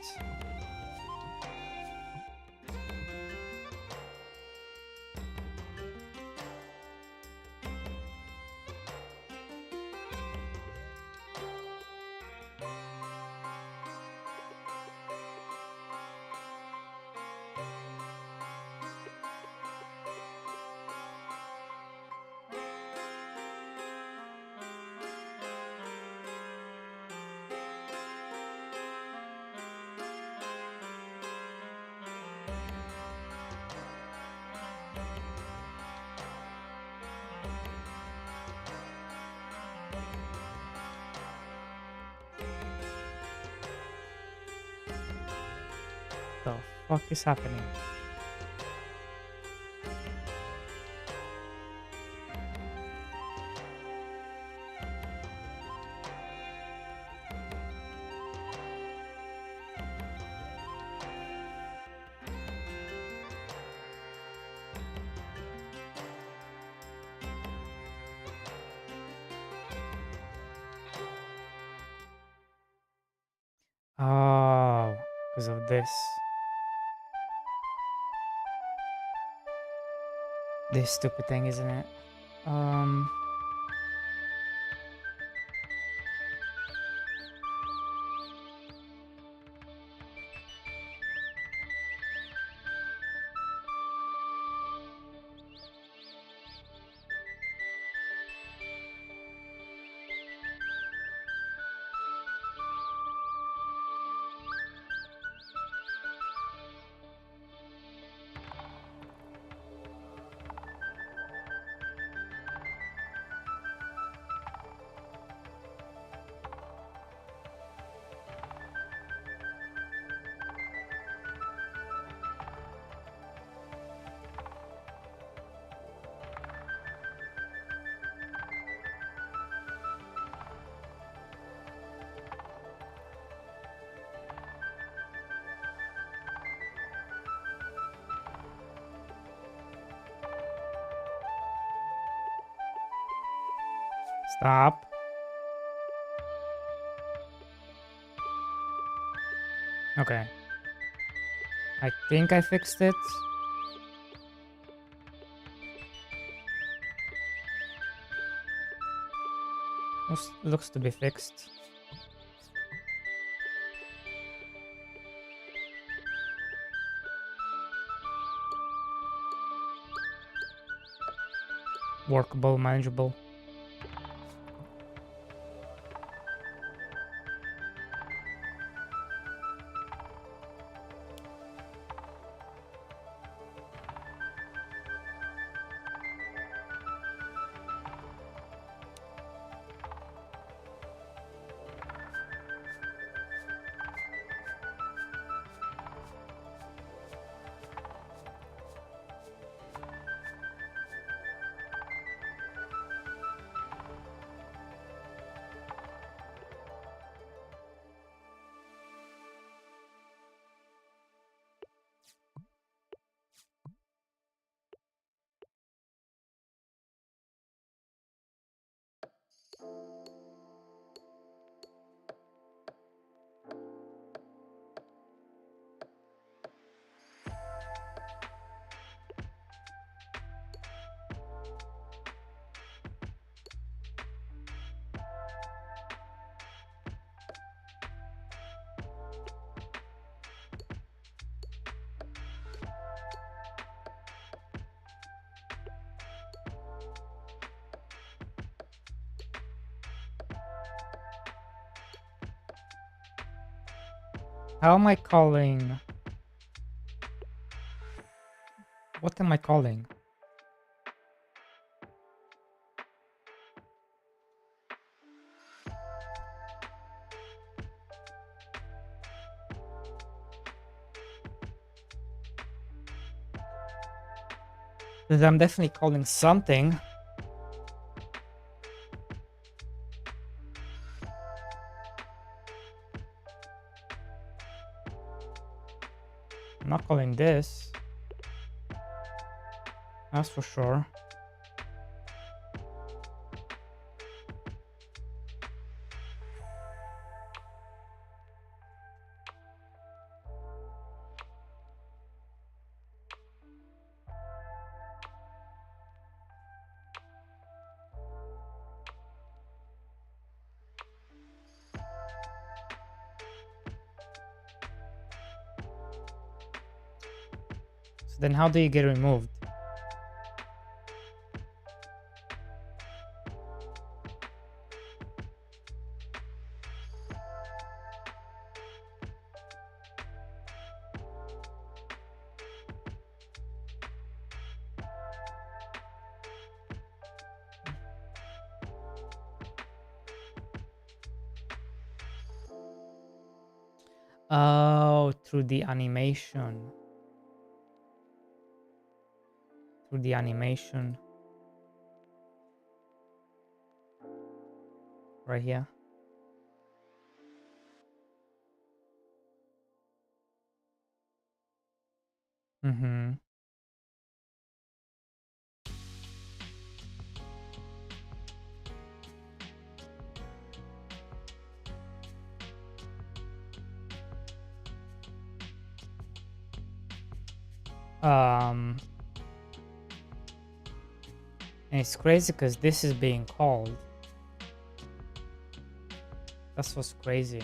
The fuck is happening? Oh, because of this. This stupid thing, isn't it? Stop. Okay. I think I fixed it. Looks to be fixed. Workable, manageable. How am I calling What am I calling? Because I'm definitely calling something. I'm not calling this. That's for sure. So then how do you get removed? Oh, through the animation. Through the animation. Right here. Mm-hmm. And it's crazy because this is being called. That's what's crazy.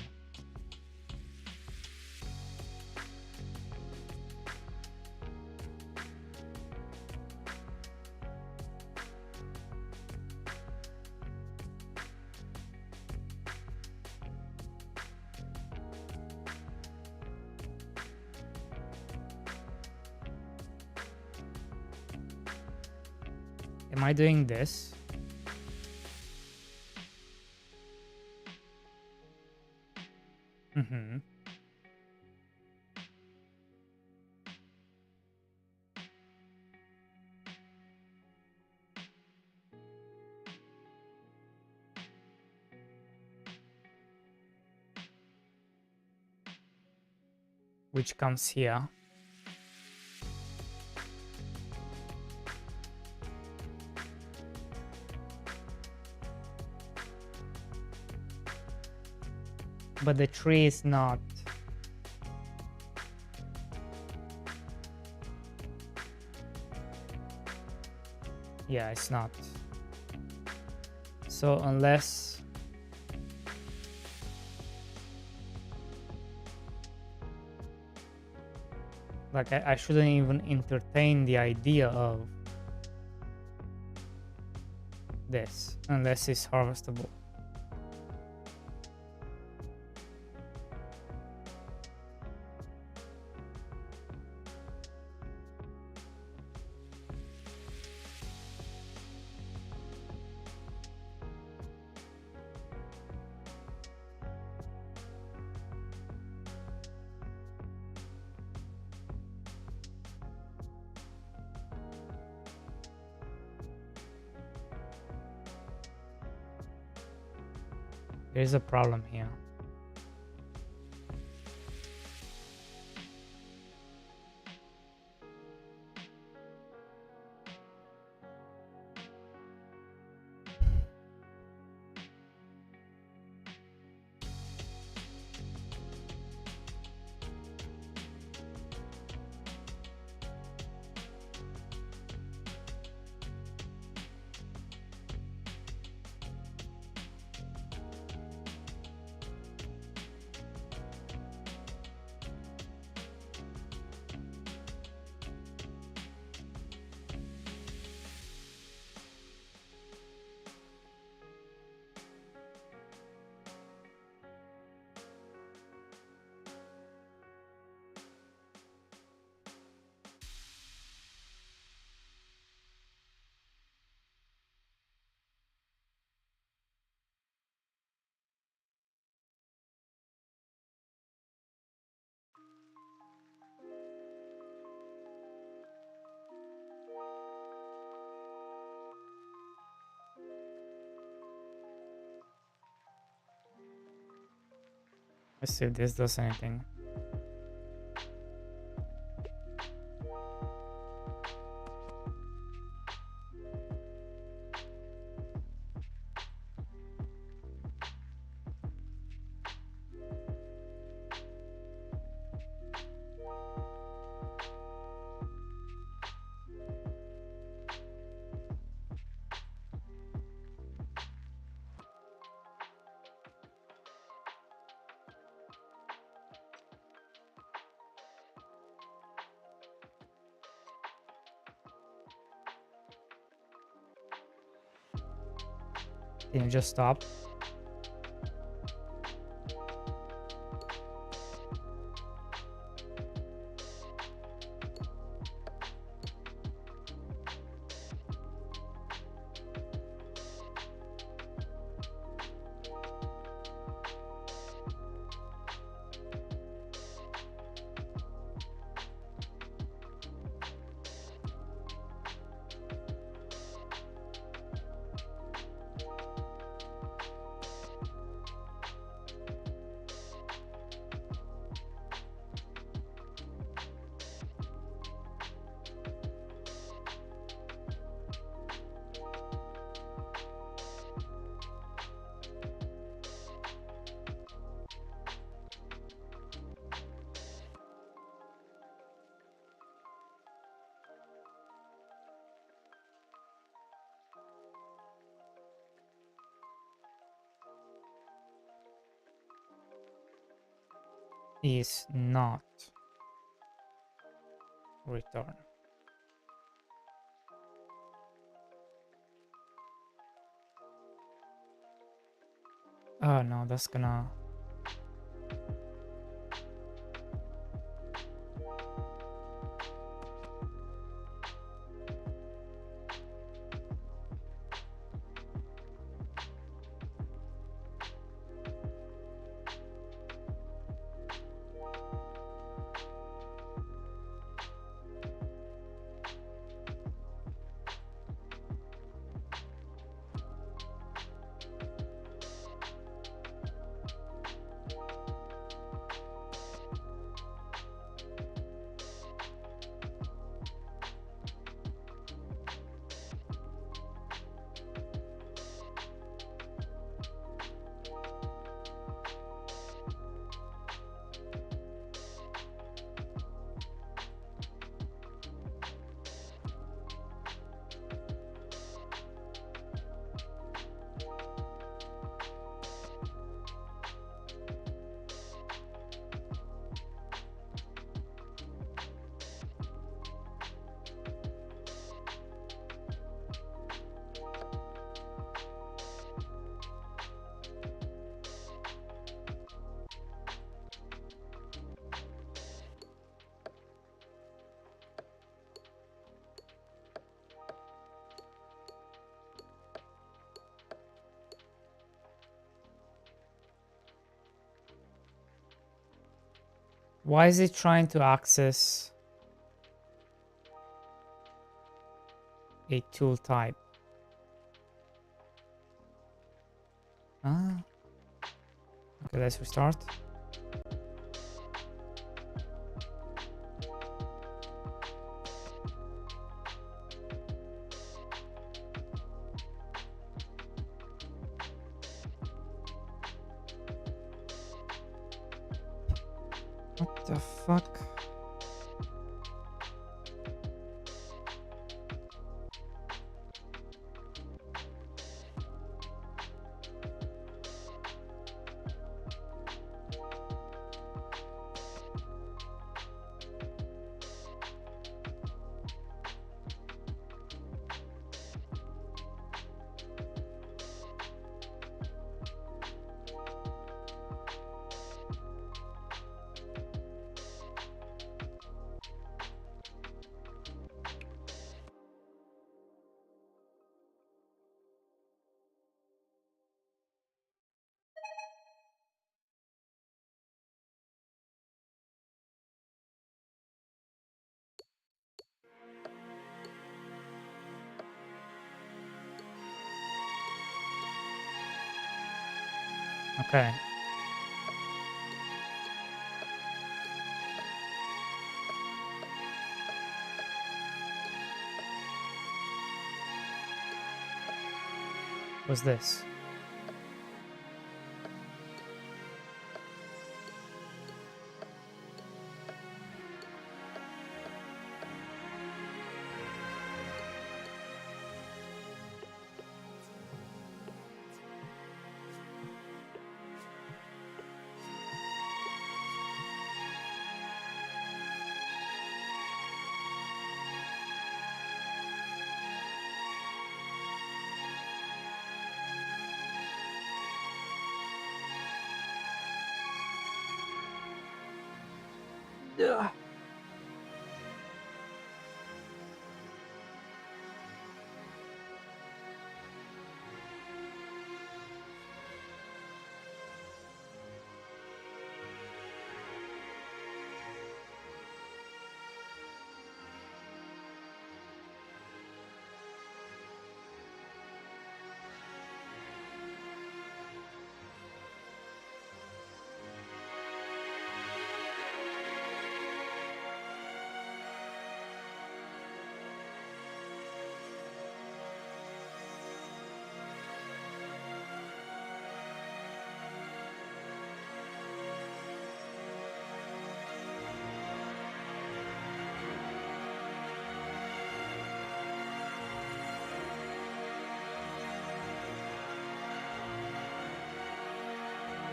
Am I doing this? Mm-hmm. Which comes here. But the tree is not. Yeah, it's not. So unless like I shouldn't even entertain the idea of this unless it's harvestable. There's a problem here. Let's see if this does anything. Can you just stop? Is not return. Oh no, that's gonna... Why is it trying to access a tool type? Ah. Okay, let's restart. What the fuck? Okay. was this.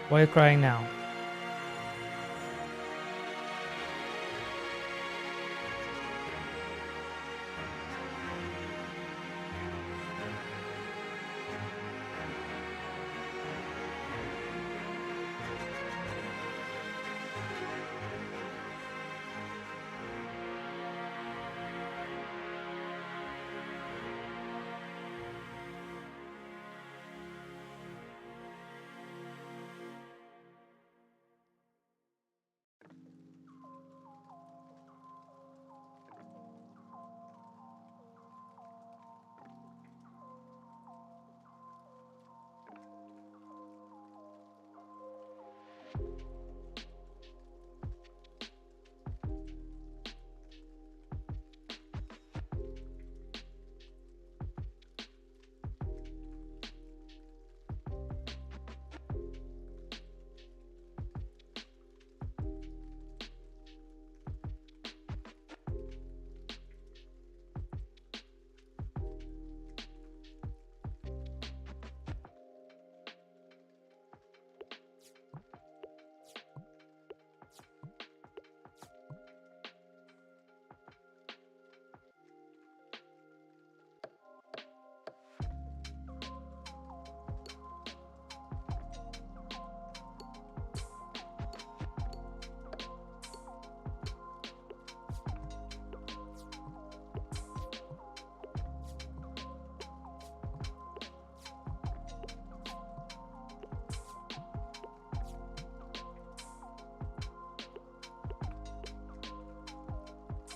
Why are you crying now?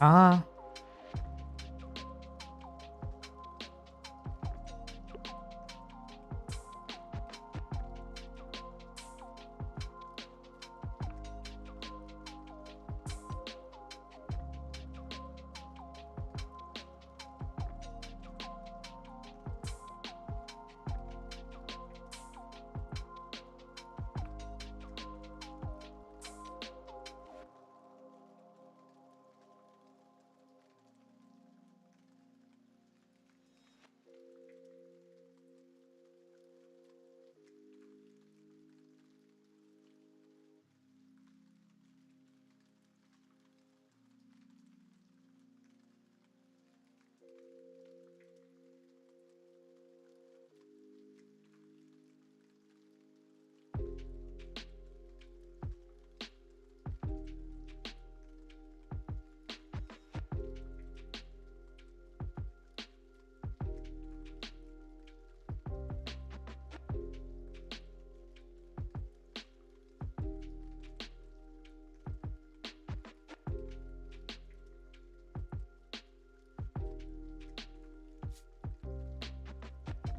Ah.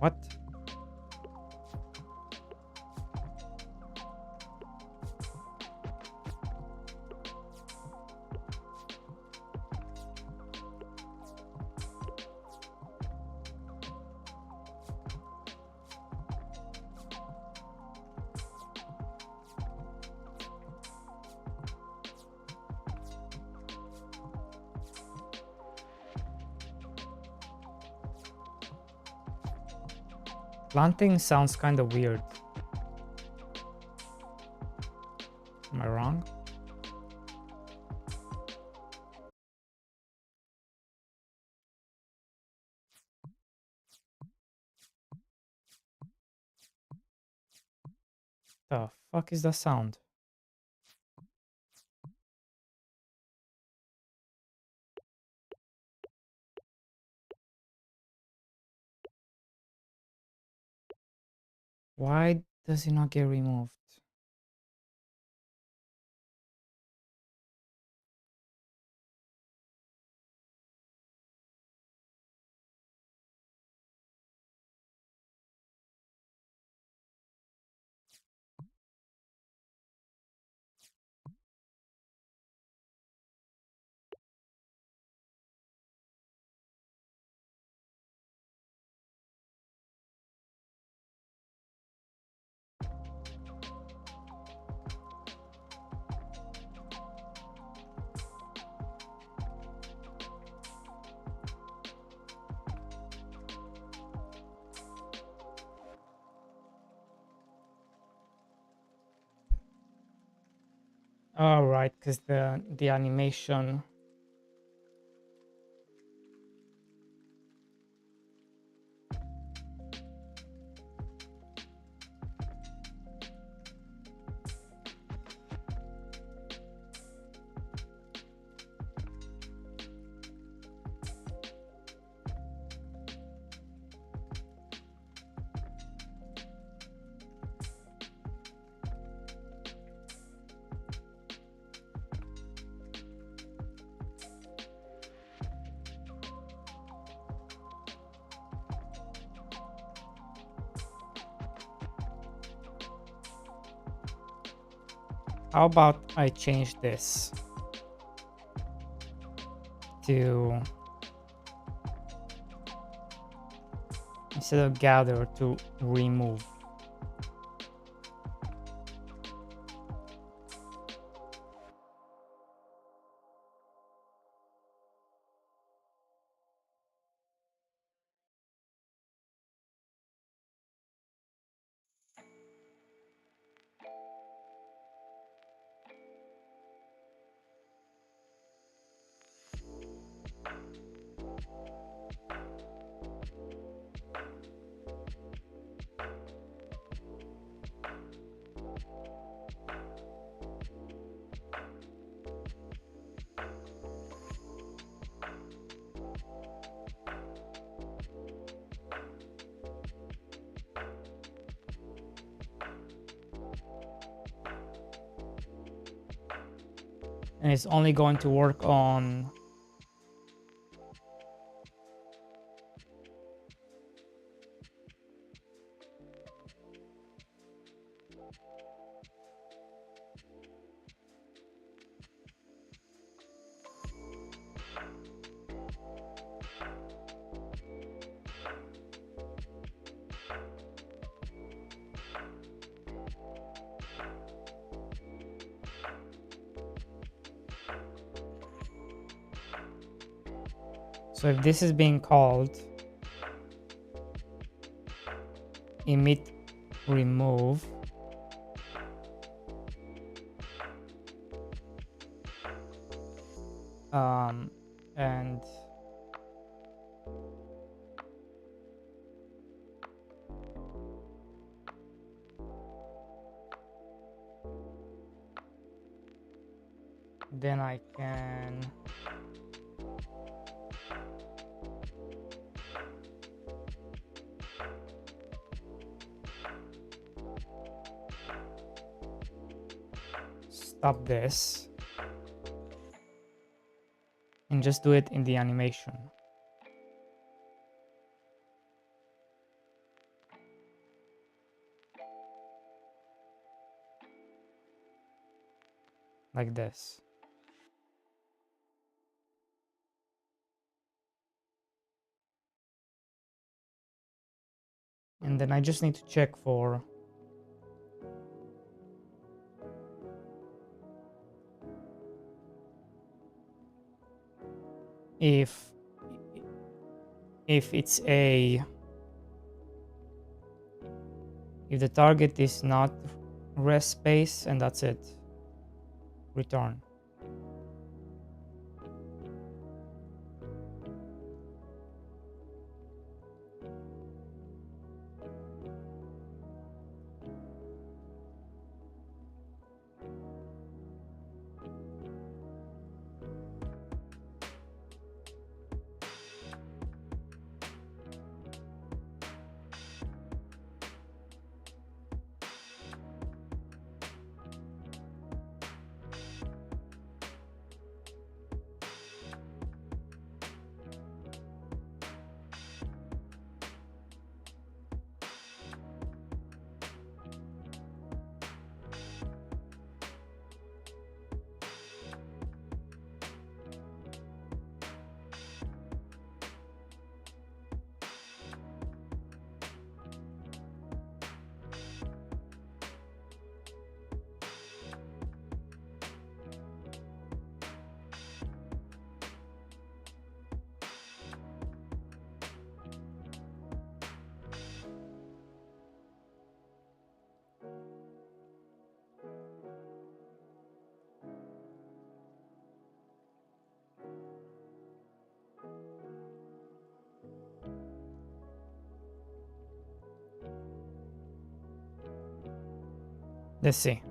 What? Planting sounds kind of weird. Am I wrong? The fuck is that sound? Why does it not get removed? Oh, right, because the animation. How about I change this to, instead of gather, to remove. And it's only going to work on so if this is being called emit remove, and then I can stop this and just do it in the animation. Like this. And then I just need to check for if it's a If the target is not rest space, and that's it. Return. Let's see.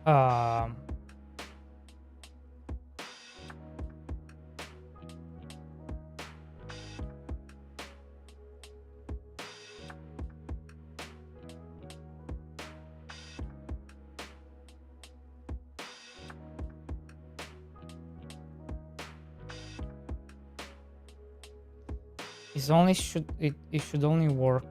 Um, it should only work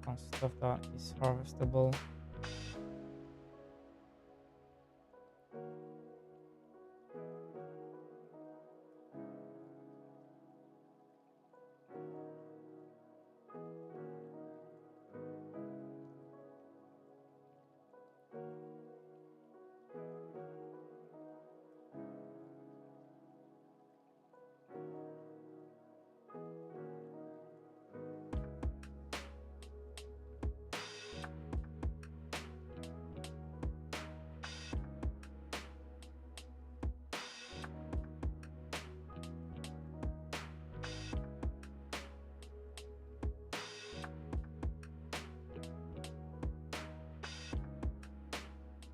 on stuff that is harvestable.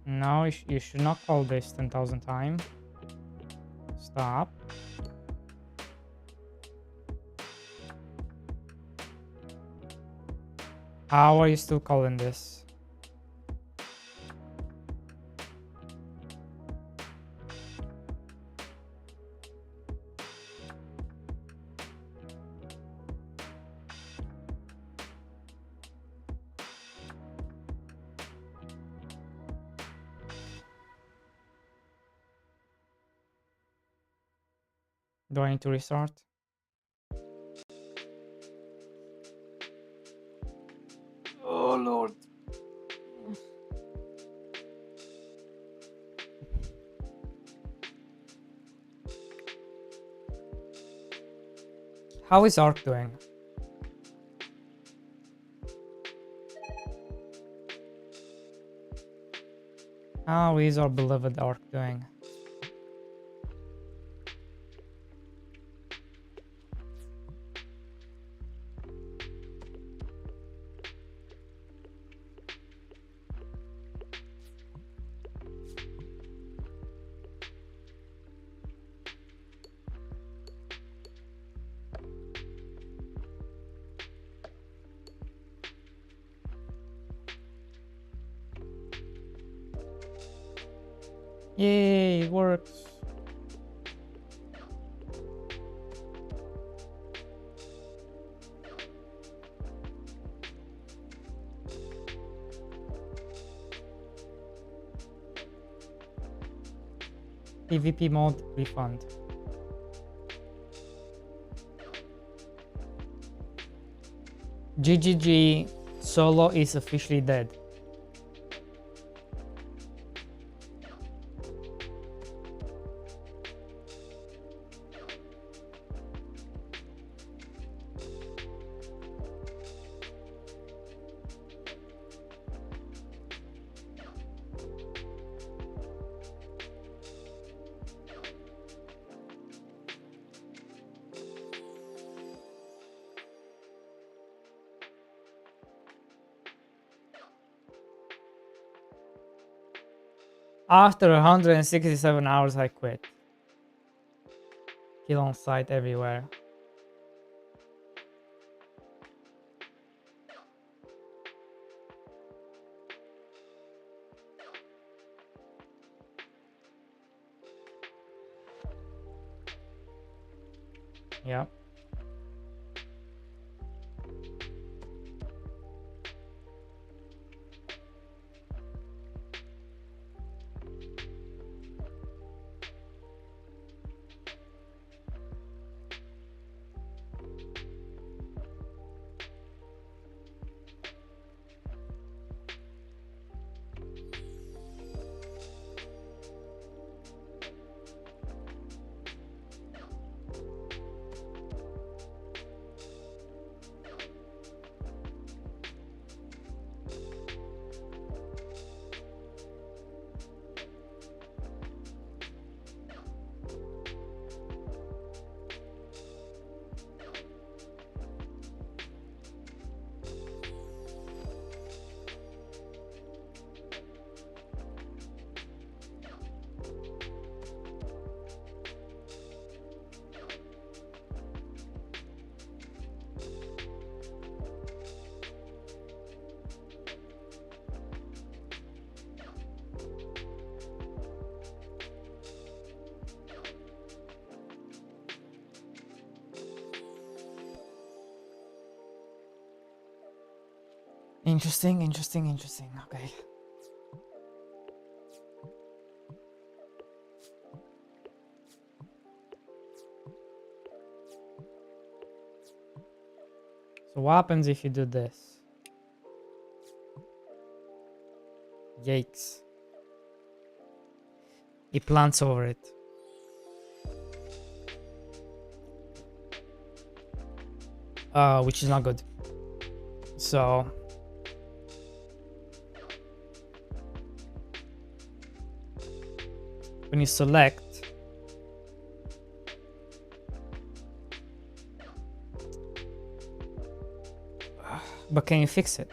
Now you should not call this 10,000 times. Stop. How are you still calling this? Do I need to restart? Oh Lord. How is Ark doing? How is our beloved Ark doing? Yay, it works. PvP mode refund. GGG, solo is officially dead. After 167 hours, I quit. Kill on sight everywhere. Yeah. Interesting, interesting, interesting. Okay. So what happens if you do this? Yikes. He plants over it. Which is not good. So when you select, but can you fix it?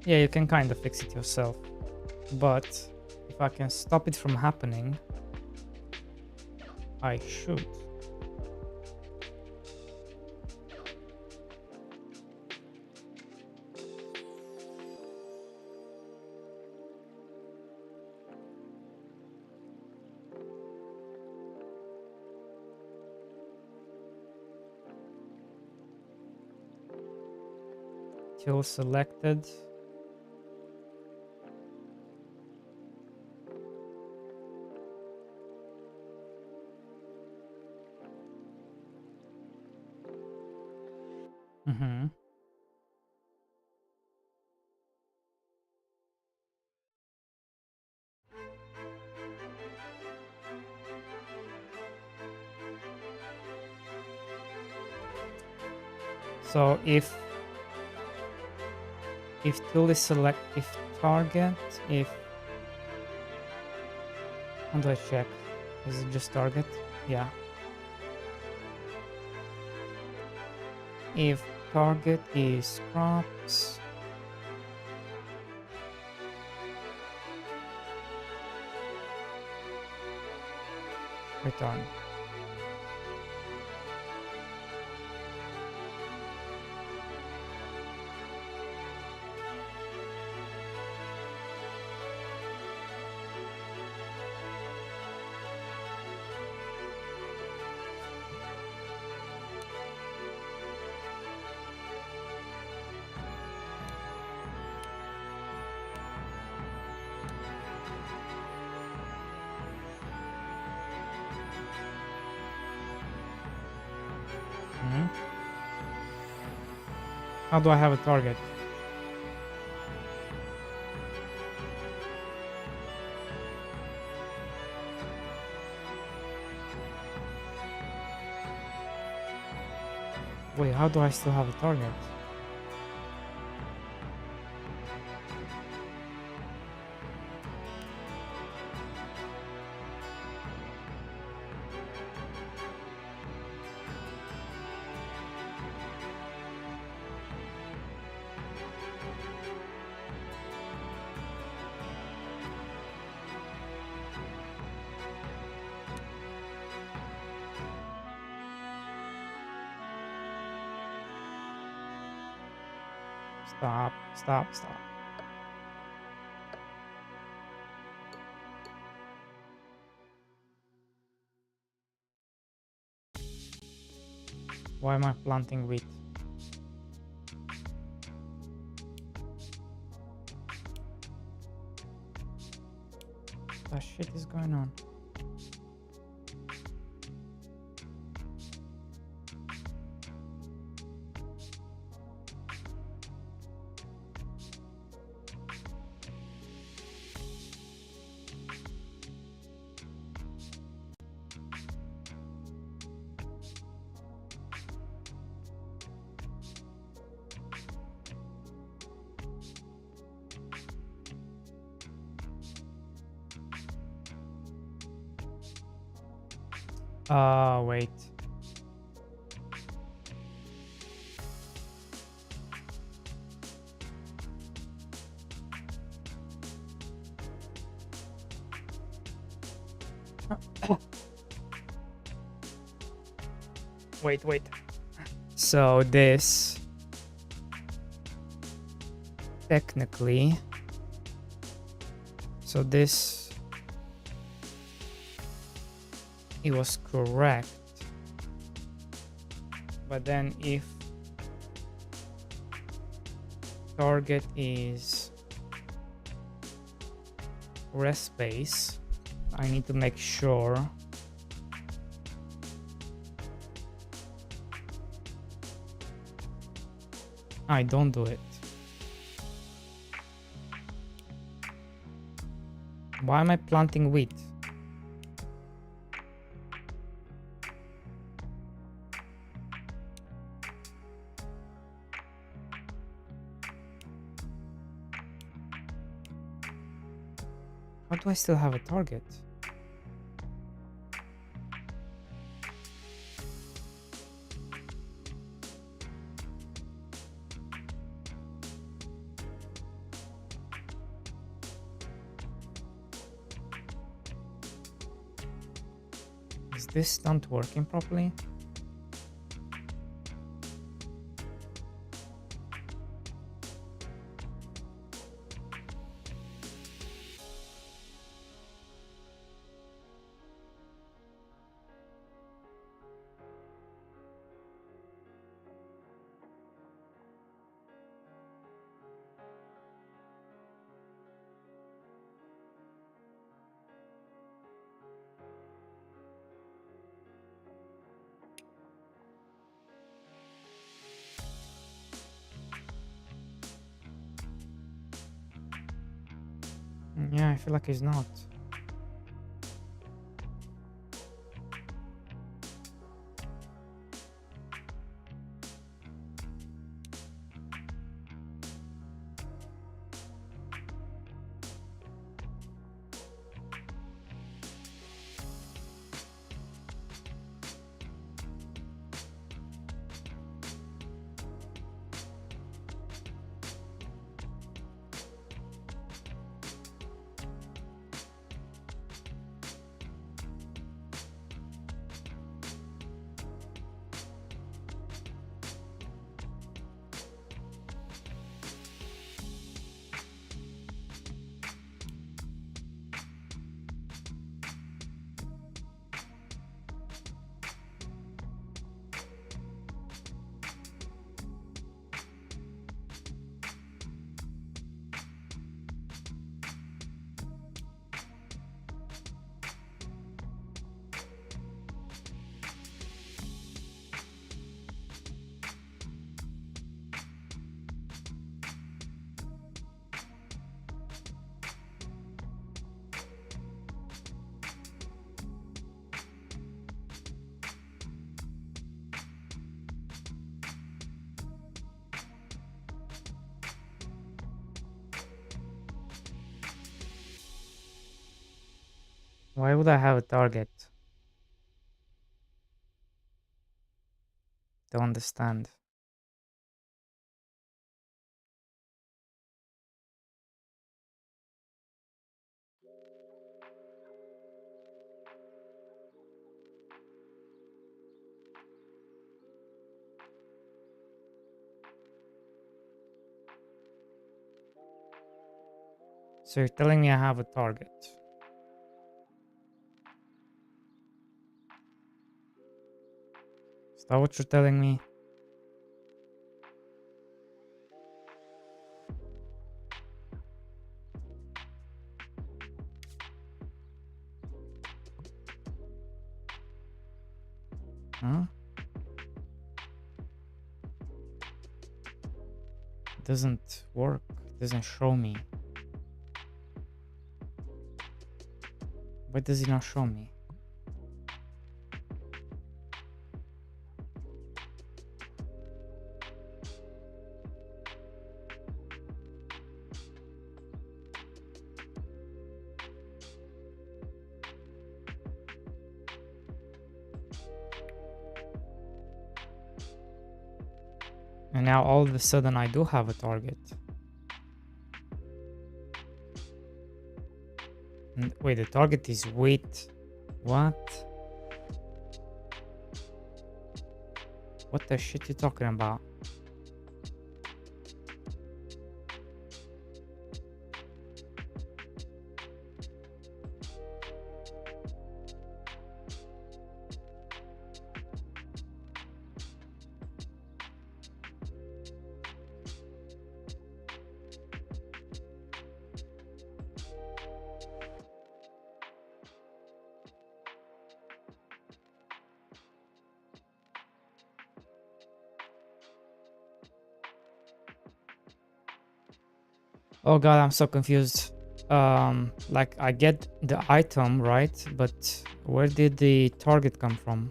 Yeah, you can kind of fix it yourself, but if I can stop it from happening, I should. Till selected. Mm-hmm. So if tool is select, if target, if how do I check? Is it just target? Yeah. If target is crops, Return. How do I have a target? Wait, how do I still have a target? Stop, stop, stop. Why am I planting wheat? What shit is going on? Wait. Wait. So this technically, so this, it was correct, but then if target is rest space, I need to make sure I don't do it. Why am I planting wheat? How do I still have a target? Is this not working properly? Yeah, I feel like it's not. Why would I have a target? Don't understand. So you're telling me I have a target. Is that what you're telling me? Huh? It doesn't work. It doesn't show me. Why does it not show me? And now all of a sudden I do have a target. And wait, the target is weight. What? What the shit you talking about? Oh god, I'm so confused. Like I get the item, right? But where did the target come from?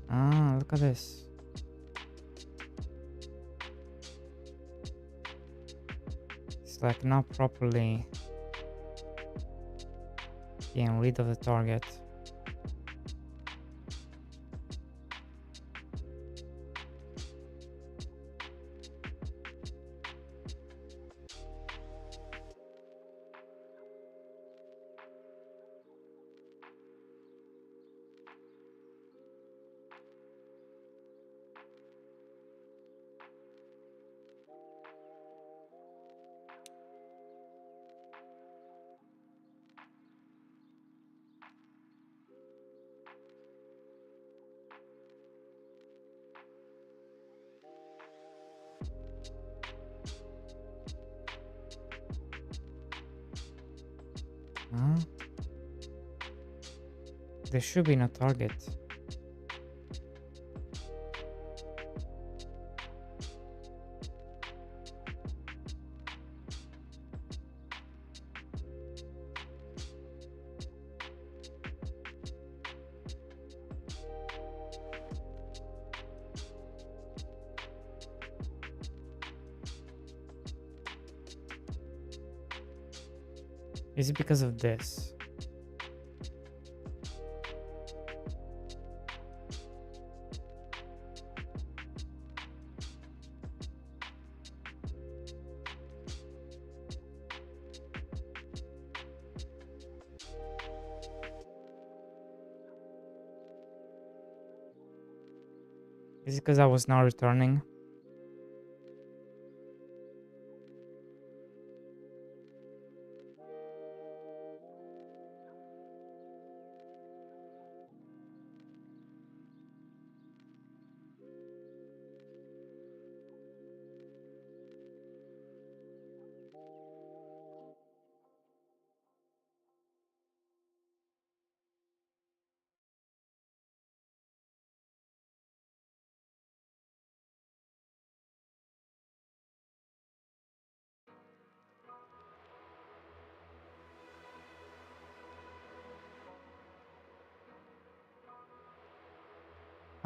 Ah, look at this. It's like not properly getting rid of the target. Huh? There should be no target. Is it because of this? Is it because I was not returning?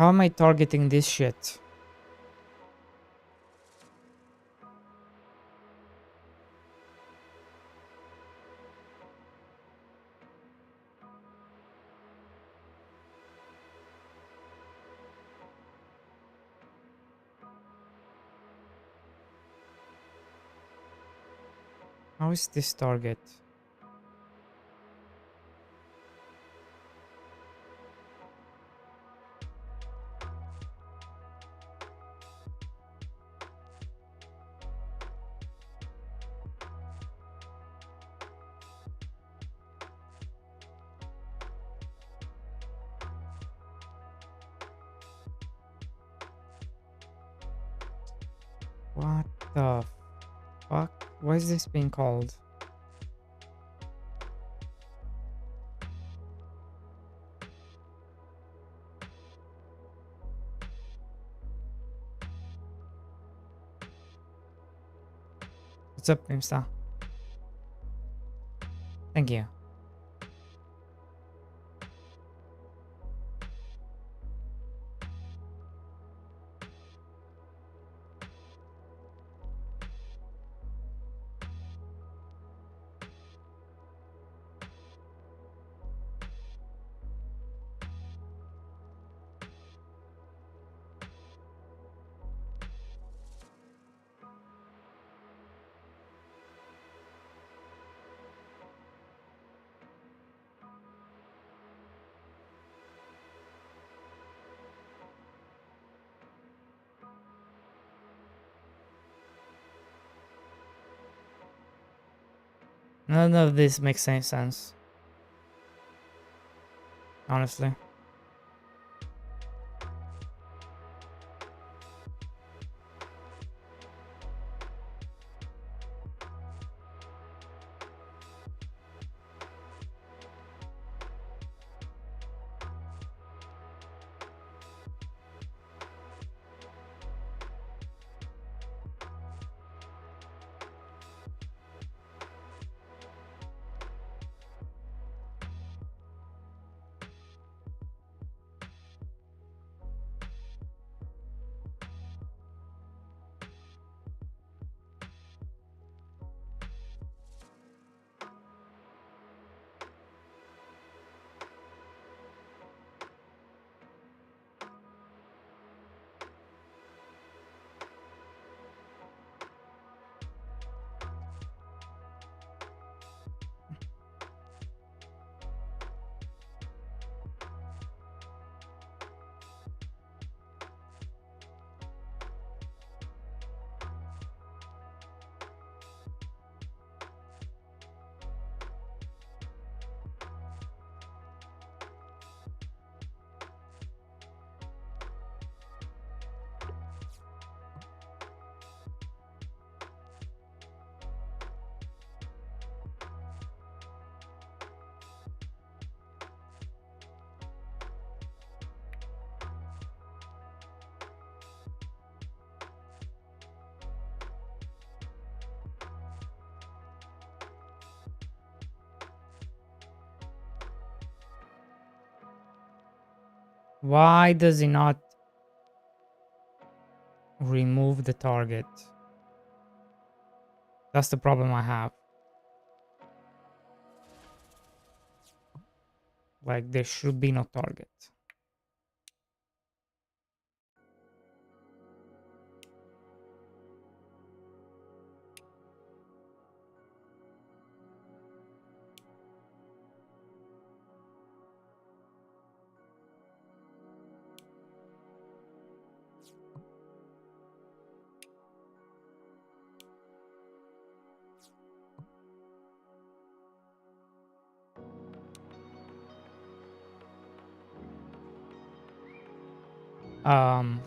How am I targeting this shit? How is this target? What the fuck? Why is this being called? What's up, Grimstar? Thank you. None of this makes any sense. Honestly. Why does he not remove the target? That's the problem I have. Like, there should be no target. Um,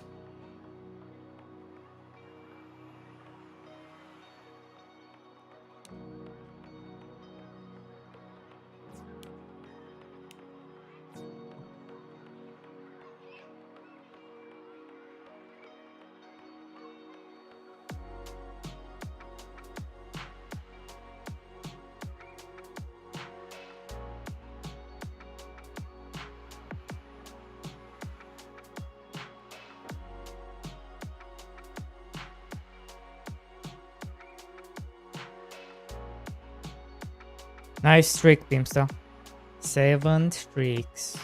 Nice streak, Pimster. 7 streaks.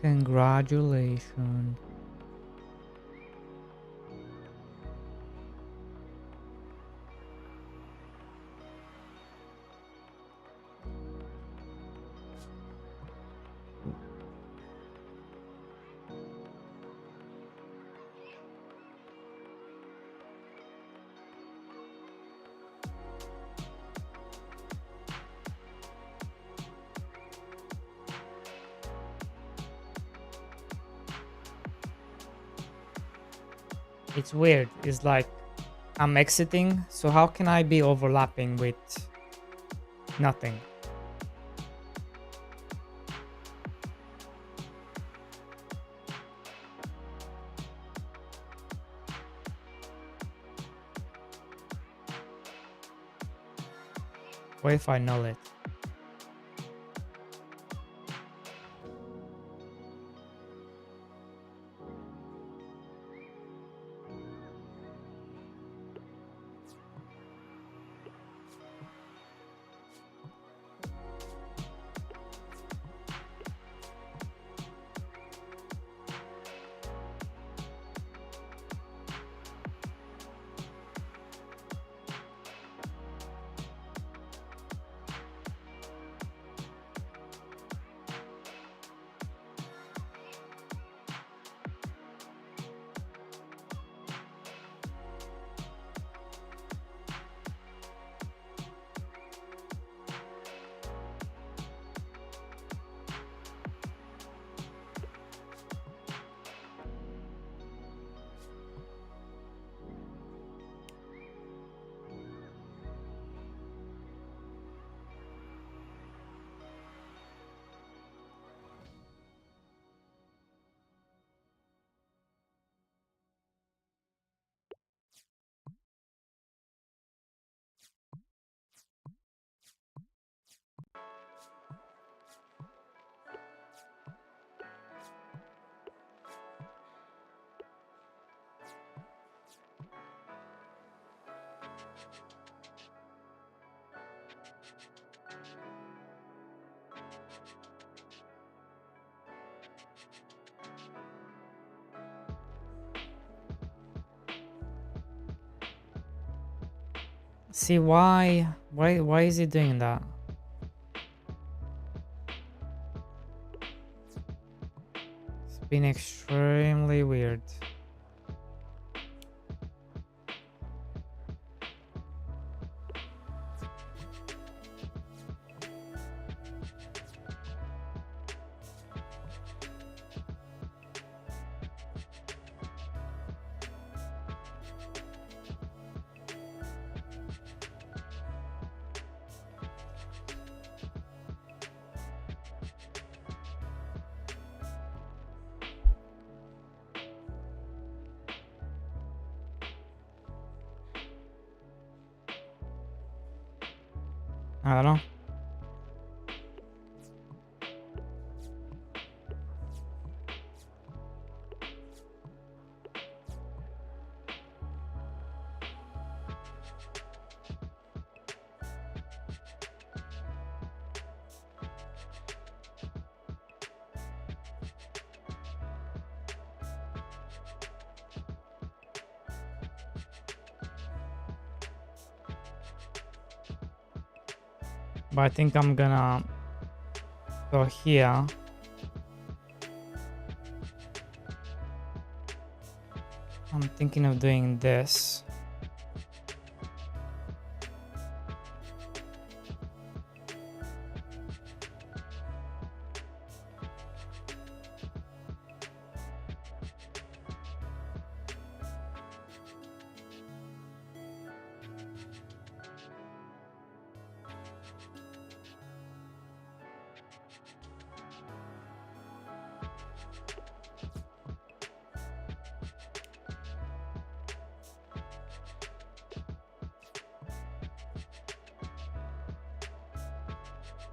Congratulations. It's weird. It's like I'm exiting, so how can I be overlapping with nothing? What if I null it? See why is he doing that? It's been extremely weird. I don't know. But I think I'm gonna go here. I'm thinking of doing this.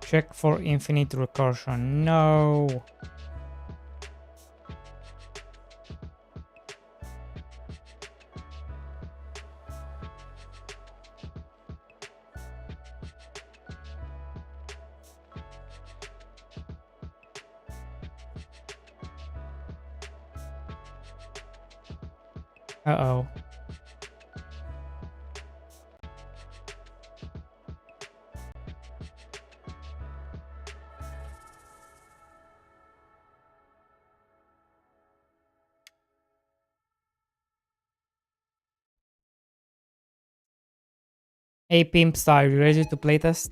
Check for infinite recursion. No. Uh-oh. Hey Pimp Star, you ready to playtest?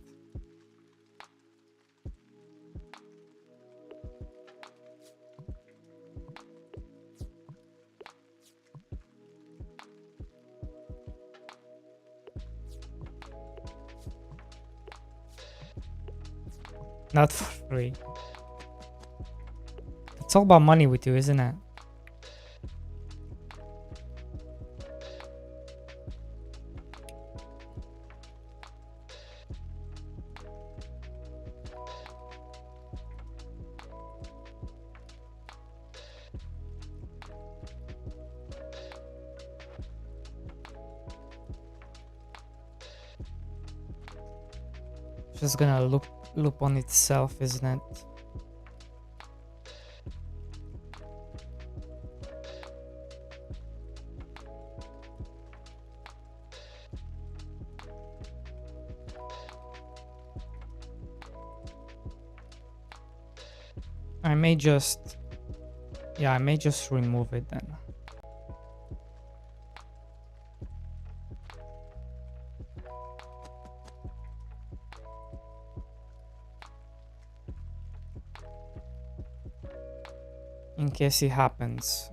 Not for free. It's all about money with you, isn't it? It's just gonna loop on itself, isn't it? I may just... Yeah, I may just remove it then. In case it happens.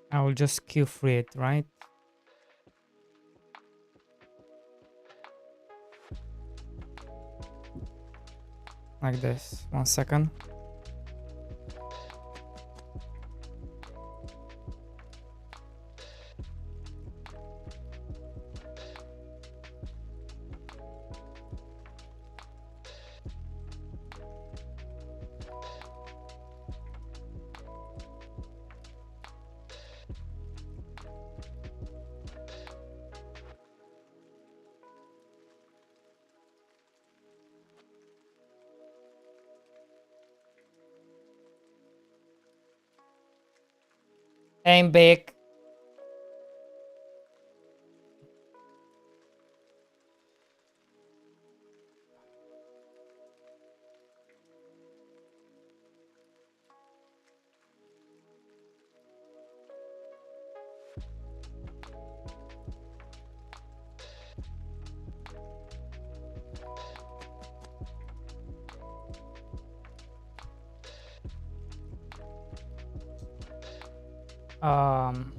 I will just queue free it, right? Like this. 1 second. Aim big. Um...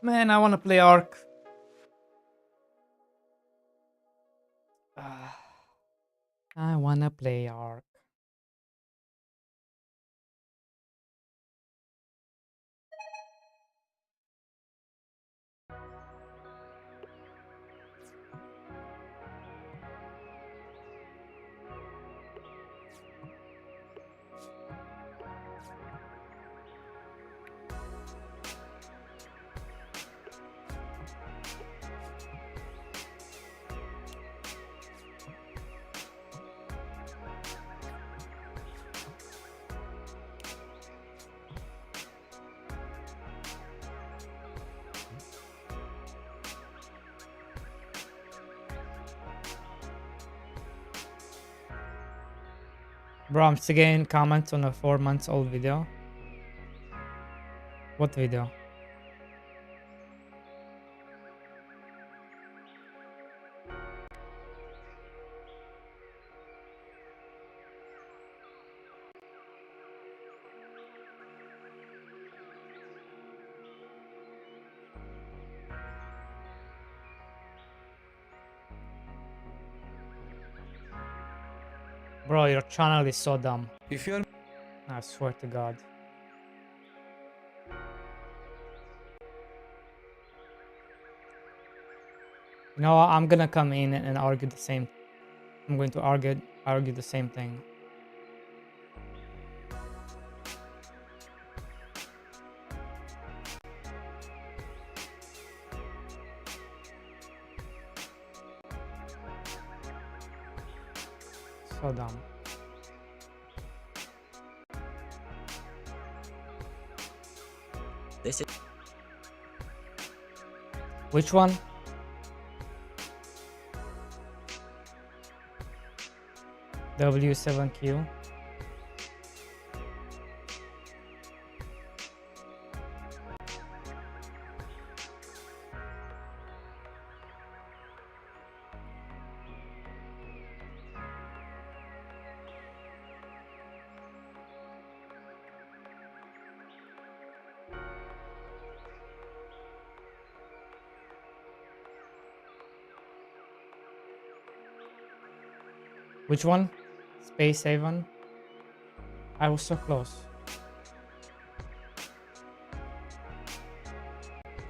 Man, I wanna play Ark. I wanna play Ark. Bro, I'm still getting comments on a 4 months old video. What video? Bro, your channel is so dumb. If you're I swear to God. You know what? I'm gonna come in and argue the same. I'm going to argue the same thing. So dumb. This is Which one? W7Q. Which one? Space Haven. I was so close.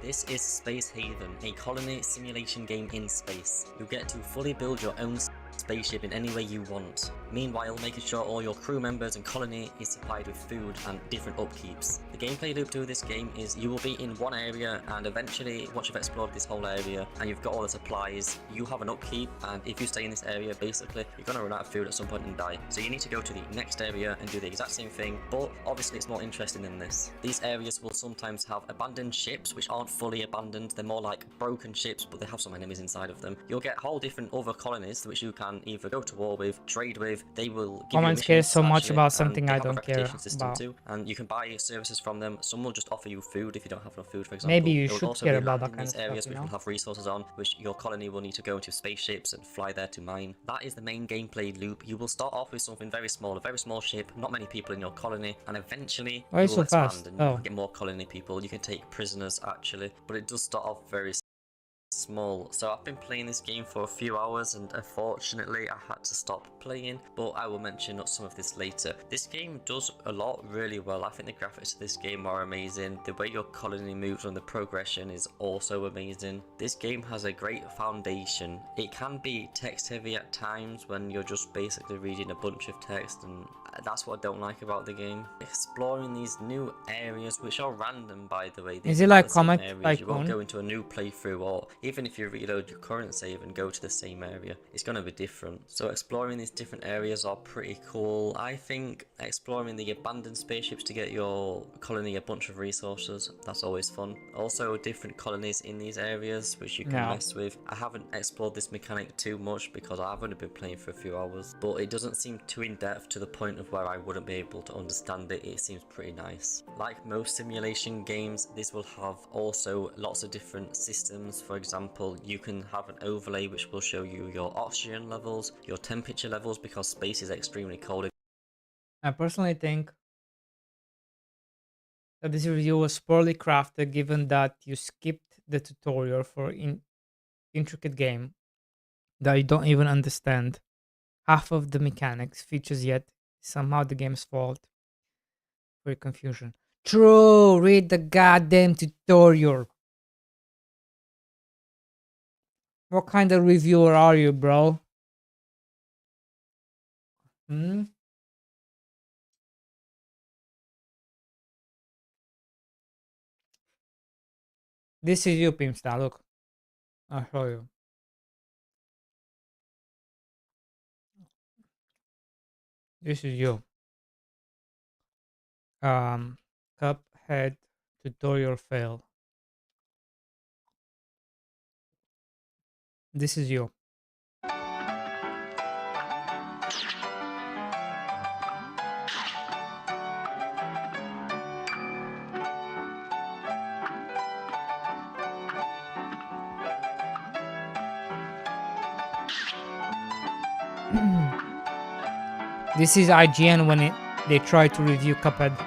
This is Space Haven, a colony simulation game in space. You get to fully build your own spaceship in any way you want, meanwhile making sure all your crew members and colony is supplied with food and different upkeeps. The gameplay loop to this game is you will be in one area, and eventually once you've explored this whole area and you've got all the supplies, you have an upkeep, and if you stay in this area basically you're going to run out of food at some point and die. So you need to go to the next area and do the exact same thing, but obviously it's more interesting than this. These areas will sometimes have abandoned ships which aren't fully abandoned, they're more like broken ships but they have some enemies inside of them. You'll get whole different other colonies which you can either go to war with, trade with, they will give Comments you care missions so much actually, about and something they I have a don't care reputation system about. too, and you can buy services from them. Some will just offer you food if you don't have enough food, for example. Maybe you There will should also care be about land that in kind these of areas stuff, you which know? will have resources on, which your colony will need to go into spaceships and fly there to mine. That is the main gameplay loop. You will start off with something very small, a very small ship, not many people in your colony, and eventually Why you so will expand fast? and you Oh. can get more colony people. You can take prisoners actually, but it does start off very small. So I've been playing this game for a few hours and unfortunately I had to stop playing, but I will mention some of this later. This game does a lot really well. I think the graphics of this game are amazing. The way your colony moves and the progression is also amazing. This game has a great foundation. It can be text heavy at times when you're just basically reading a bunch of text, and that's what I don't like about the game. Exploring these new areas, which are random by the way. Is These it are like the same Comet areas. You won't Tycoon? go into a new playthrough, or even if you reload your current save and go to the same area, it's going to be different. So exploring these different areas are pretty cool. I think exploring the abandoned spaceships to get your colony a bunch of resources, that's always fun. Also different colonies in these areas which you can Yeah. mess with. I haven't explored this mechanic too much because I've only been playing for a few hours, but it doesn't seem too in depth to the point of where I wouldn't be able to understand it. It seems pretty nice. Like most simulation games, this will have also lots of different systems. For example, you can have an overlay which will show you your oxygen levels, your temperature levels, because space is extremely cold. I personally think that this review was poorly crafted given that you skipped the tutorial for intricate game that you don't even understand half of the mechanics, features yet somehow the game's fault for your confusion. True, read the goddamn tutorial. What kind of reviewer are you, bro? Hmm? This is you, Pimstar. Look, I'll show you. This is you. Cuphead tutorial fail. This is you. This is IGN when they try to review Cuphead.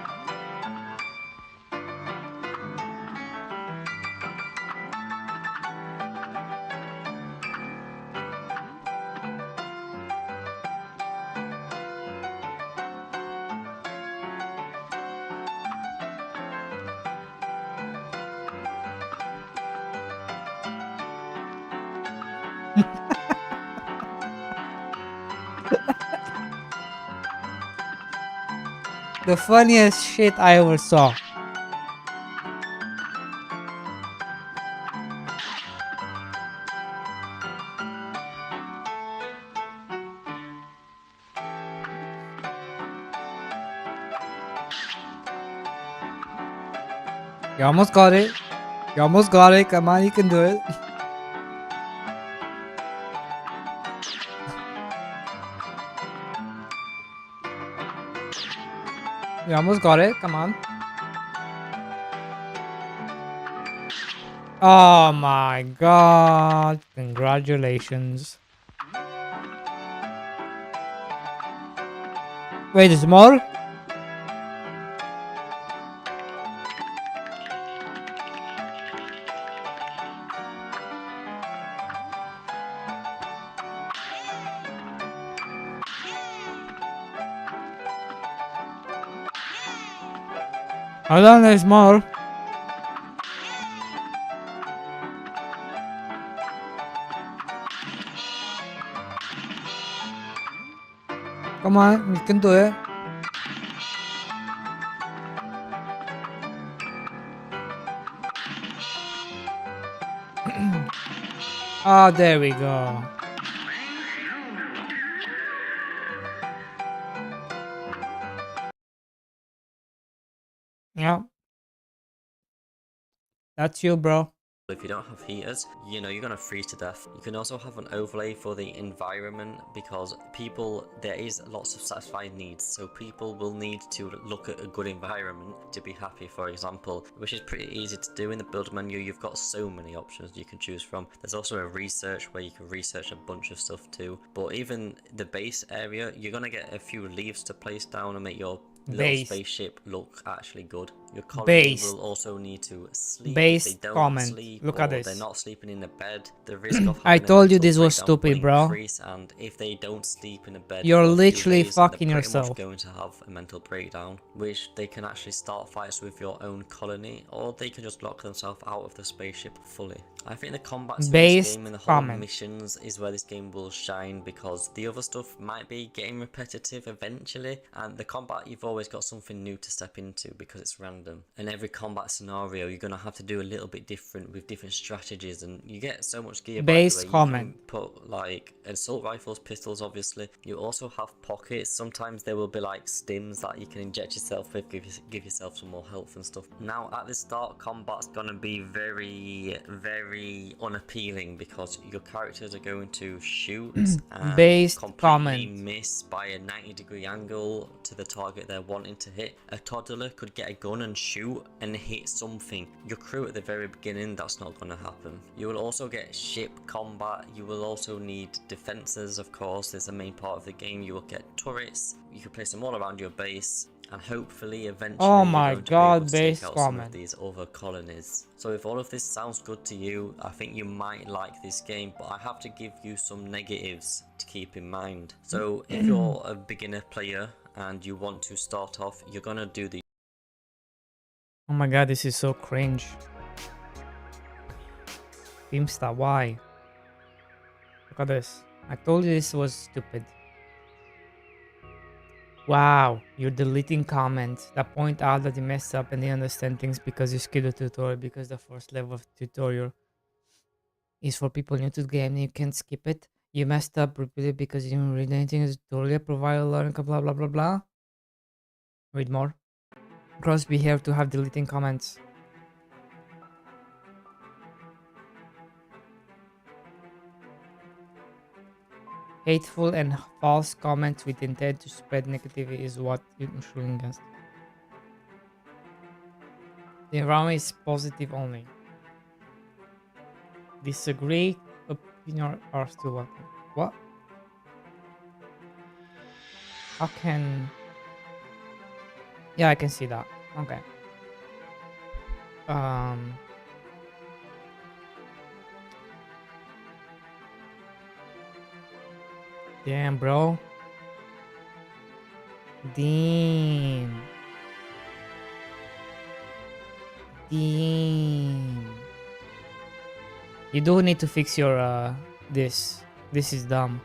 The funniest shit I ever saw. You almost got it. You almost got it. Come on, you can do it. You almost got it. Come on. Oh my god. Congratulations. Wait, there's more? Hold on, there's more. Come on, you can do it. Oh, there we go. Yeah. That's you, bro. If you don't have heaters, you know you're gonna freeze to death. You can also have an overlay for the environment because there is lots of satisfied needs, so people will need to look at a good environment to be happy, for example, which is pretty easy to do in the build menu. You've got so many options you can choose from. There's also a research where you can research a bunch of stuff too, but even the base area, you're gonna get a few leaves to place down and make your little spaceship look actually good. Your colony will also need to sleep. If they don't sleep, look or at this. they're not sleeping in a bed, the risk of I having told a you mental this was breakdown stupid, will bro. increase, and if they don't sleep in a bed, You're for a few literally days, fucking they're pretty yourself. much going to have a mental breakdown, which they can actually start fights with your own colony, or they can just lock themselves out of the spaceship fully. I think the combats in this game and the whole missions is where this game will shine, because the other stuff might be getting repetitive eventually, and the combat, you've always got something new to step into because it's random. And every combat scenario you're going to have to do a little bit different with different strategies, and you get so much gear by the way. You can put like assault rifles, pistols obviously. You also have pockets. Sometimes there will be like stims that you can inject yourself with, give yourself some more health and stuff. Now at the start, combat's gonna be very unappealing because your characters are going to shoot and completely miss by a 90-degree angle to the target they're wanting to hit. A toddler could get a gun and shoot and hit something. Your crew at the very beginning, that's not going to happen. You will also get ship combat. You will also need defenses, of course. There's a main part of the game. You will get turrets. You can place them all around your base, and hopefully eventually you're going to be able to take out some of these other colonies. So if all of this sounds good to you, I think you might like this game, but I have to give you some negatives to keep in mind. So if you're a beginner player and you want to start off, you're gonna do the... Oh my god, this is so cringe. Beamstar, why? Look at this. I told you this was stupid. Wow, you're deleting comments that point out that you messed up and they understand things because you skipped the tutorial, because the first level of tutorial is for people new to the game and you can't skip it. You messed up repeatedly because you didn't read anything in the tutorial, provide learning, blah blah blah blah. Read more. Cross behave to have deleting comments. Hateful and false comments with intent to spread negativity is what you're shooting against. The environment is positive only. Disagree, opinion are still welcome. What? How can... Yeah, I can see that. Okay. Damn, bro. Damn. Damn. You do need to fix your this. This is dumb.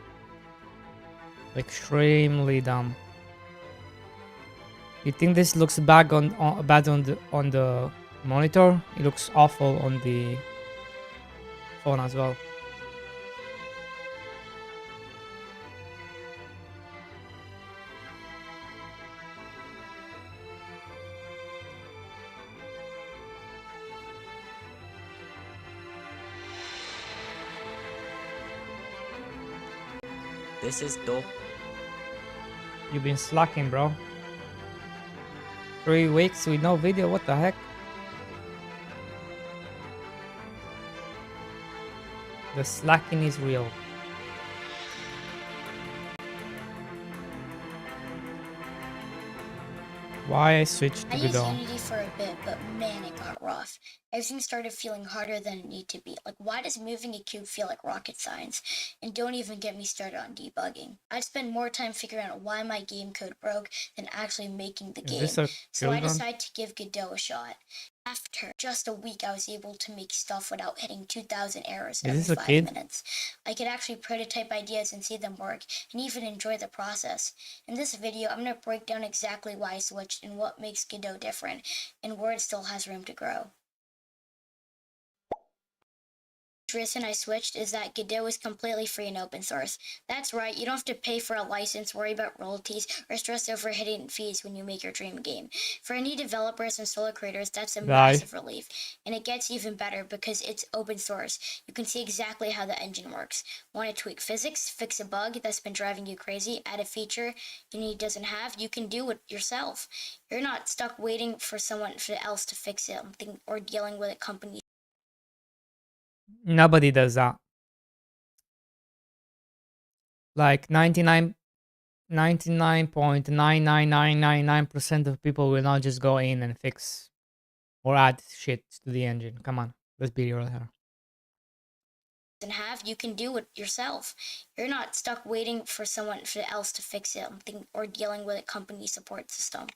Extremely dumb. You think this looks bad on the monitor? It looks awful on the phone as well. This is dope. You've been slacking, bro. 3 weeks with no video, what the heck? The slacking is real. Why I switched to I used Godot? Unity for a bit, but man, it got rough. Everything started feeling harder than it needed to be. Like, why does moving a cube feel like rocket science? And don't even get me started on debugging. I'd spend more time figuring out why my game code broke than actually making the Is game. this a So I children? decided to give Godot a shot. After just a week, I was able to make stuff without hitting 2,000 errors Is every this a 5 kid? minutes. I could actually prototype ideas and see them work, and even enjoy the process. In this video, I'm going to break down exactly why I switched and what makes Godot different, and where it still has room to grow. The reason I switched is that Godot is completely free and open source. That's right, you don't have to pay for a license, worry about royalties, or stress over hidden fees when you make your dream game. For indie developers and solo creators, that's a massive relief. And it gets even better because it's open source. You can see exactly how the engine works. Want to tweak physics, fix a bug that's been driving you crazy, add a feature Unity doesn't have, you can do it yourself. You're not stuck waiting for someone else to fix it or dealing with a company. Nobody does that. Like 99.99999% of people will not just go in and fix or add shit to the engine. Come on, let's be real here. You can do it yourself. You're not stuck waiting for someone else to fix it or dealing with a company support system.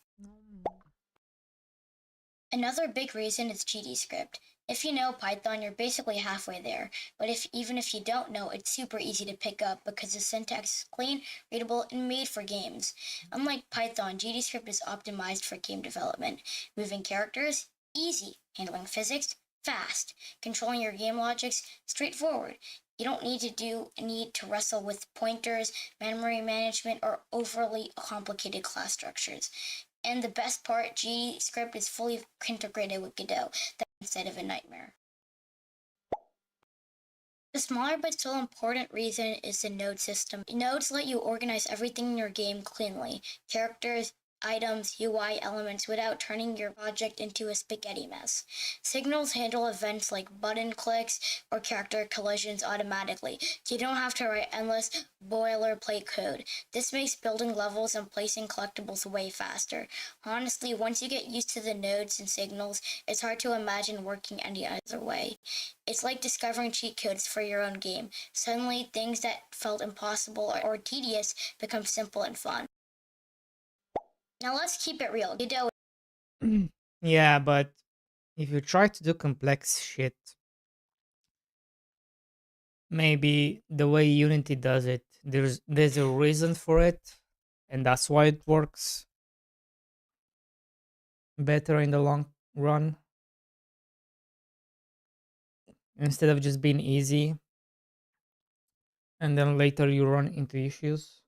Another big reason is GDScript. If you know Python, you're basically halfway there. But even if you don't know, it's super easy to pick up because the syntax is clean, readable, and made for games. Unlike Python, GDScript is optimized for game development. Moving characters, easy. Handling physics, fast. Controlling your game logics, straightforward. You don't need to wrestle with pointers, memory management, or overly complicated class structures. And the best part, GDScript is fully integrated with Godot instead of a nightmare. The smaller but still important reason is the node system. Nodes let you organize everything in your game cleanly. Characters, items, UI elements without turning your project into a spaghetti mess. Signals handle events like button clicks or character collisions automatically, so you don't have to write endless boilerplate code. This makes building levels and placing collectibles way faster. Honestly, once you get used to the nodes and signals, it's hard to imagine working any other way. It's like discovering cheat codes for your own game. Suddenly, things that felt impossible or tedious become simple and fun. Now let's keep it real. Godot. Yeah, but if you try to do complex shit, maybe the way Unity does it, there's a reason for it, and that's why it works better in the long run. Instead of just being easy, and then later you run into issues.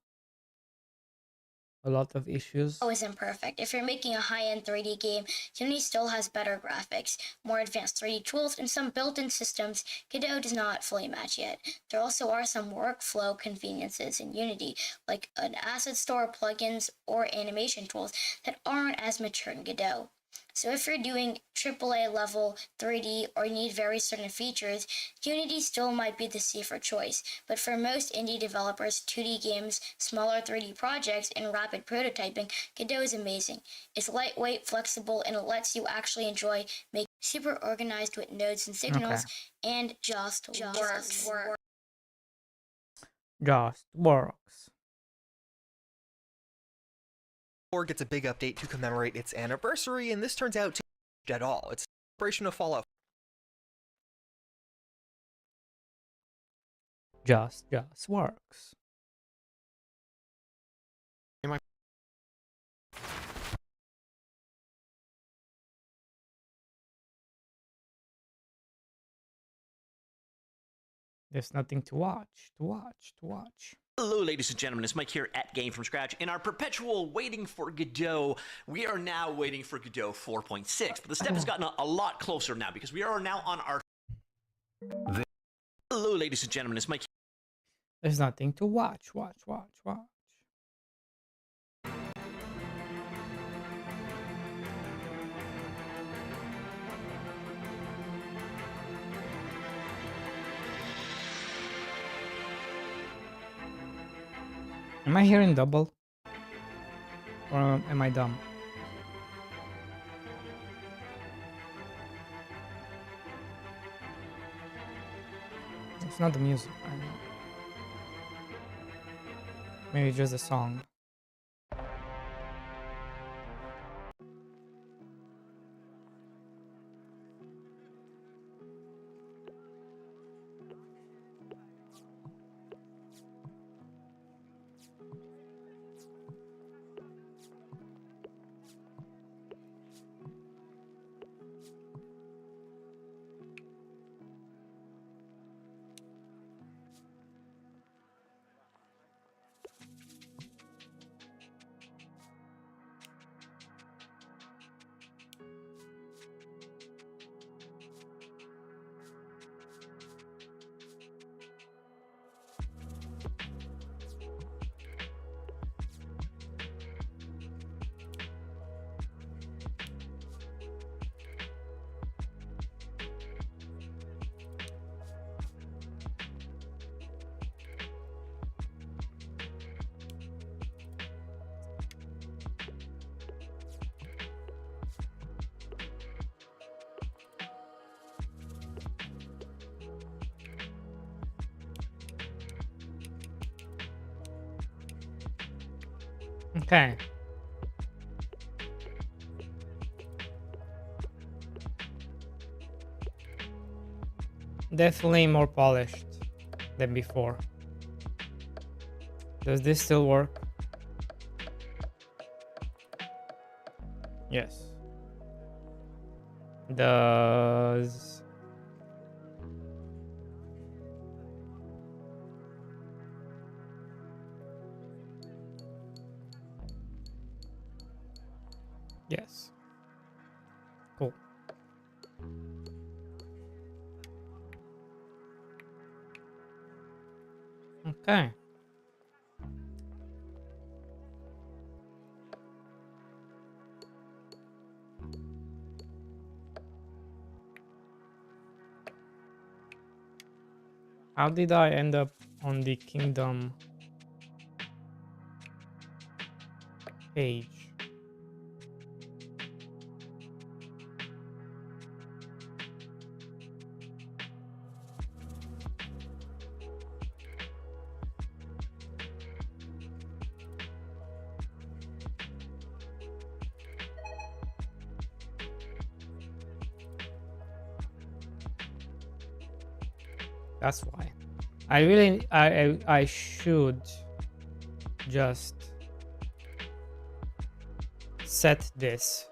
A lot of issues. Isn't perfect. If you're making a high-end 3D game, Unity still has better graphics, more advanced 3D tools, and some built-in systems Godot does not fully match yet. There also are some workflow conveniences in Unity, like an asset store, plugins, or animation tools that aren't as mature in Godot. So if you're doing AAA level 3D or you need very certain features, Unity still might be the safer choice. But for most indie developers, 2D games, smaller 3D projects, and rapid prototyping, Godot is amazing. It's lightweight, flexible, and it lets you actually enjoy making super organized with nodes and signals, and just works. Just works. Gets a big update to commemorate its anniversary, and this turns out to be at all. It's a celebration of Fallout. Just works. There's nothing to watch. Hello, ladies and gentlemen, it's Mike here at Game From Scratch. In our perpetual waiting for Godot, we are now waiting for Godot 4.6, but the step has gotten a lot closer now because we are now on our... Hello, ladies and gentlemen, it's Mike. There's nothing to watch. Am I hearing double? Or am I dumb? It's not the music, I know. Maybe just a song. Okay. Definitely more polished than before. Does this still work? Yes. Does... Yes. Cool. Okay. How did I end up on the kingdom page? That's why. I should just set this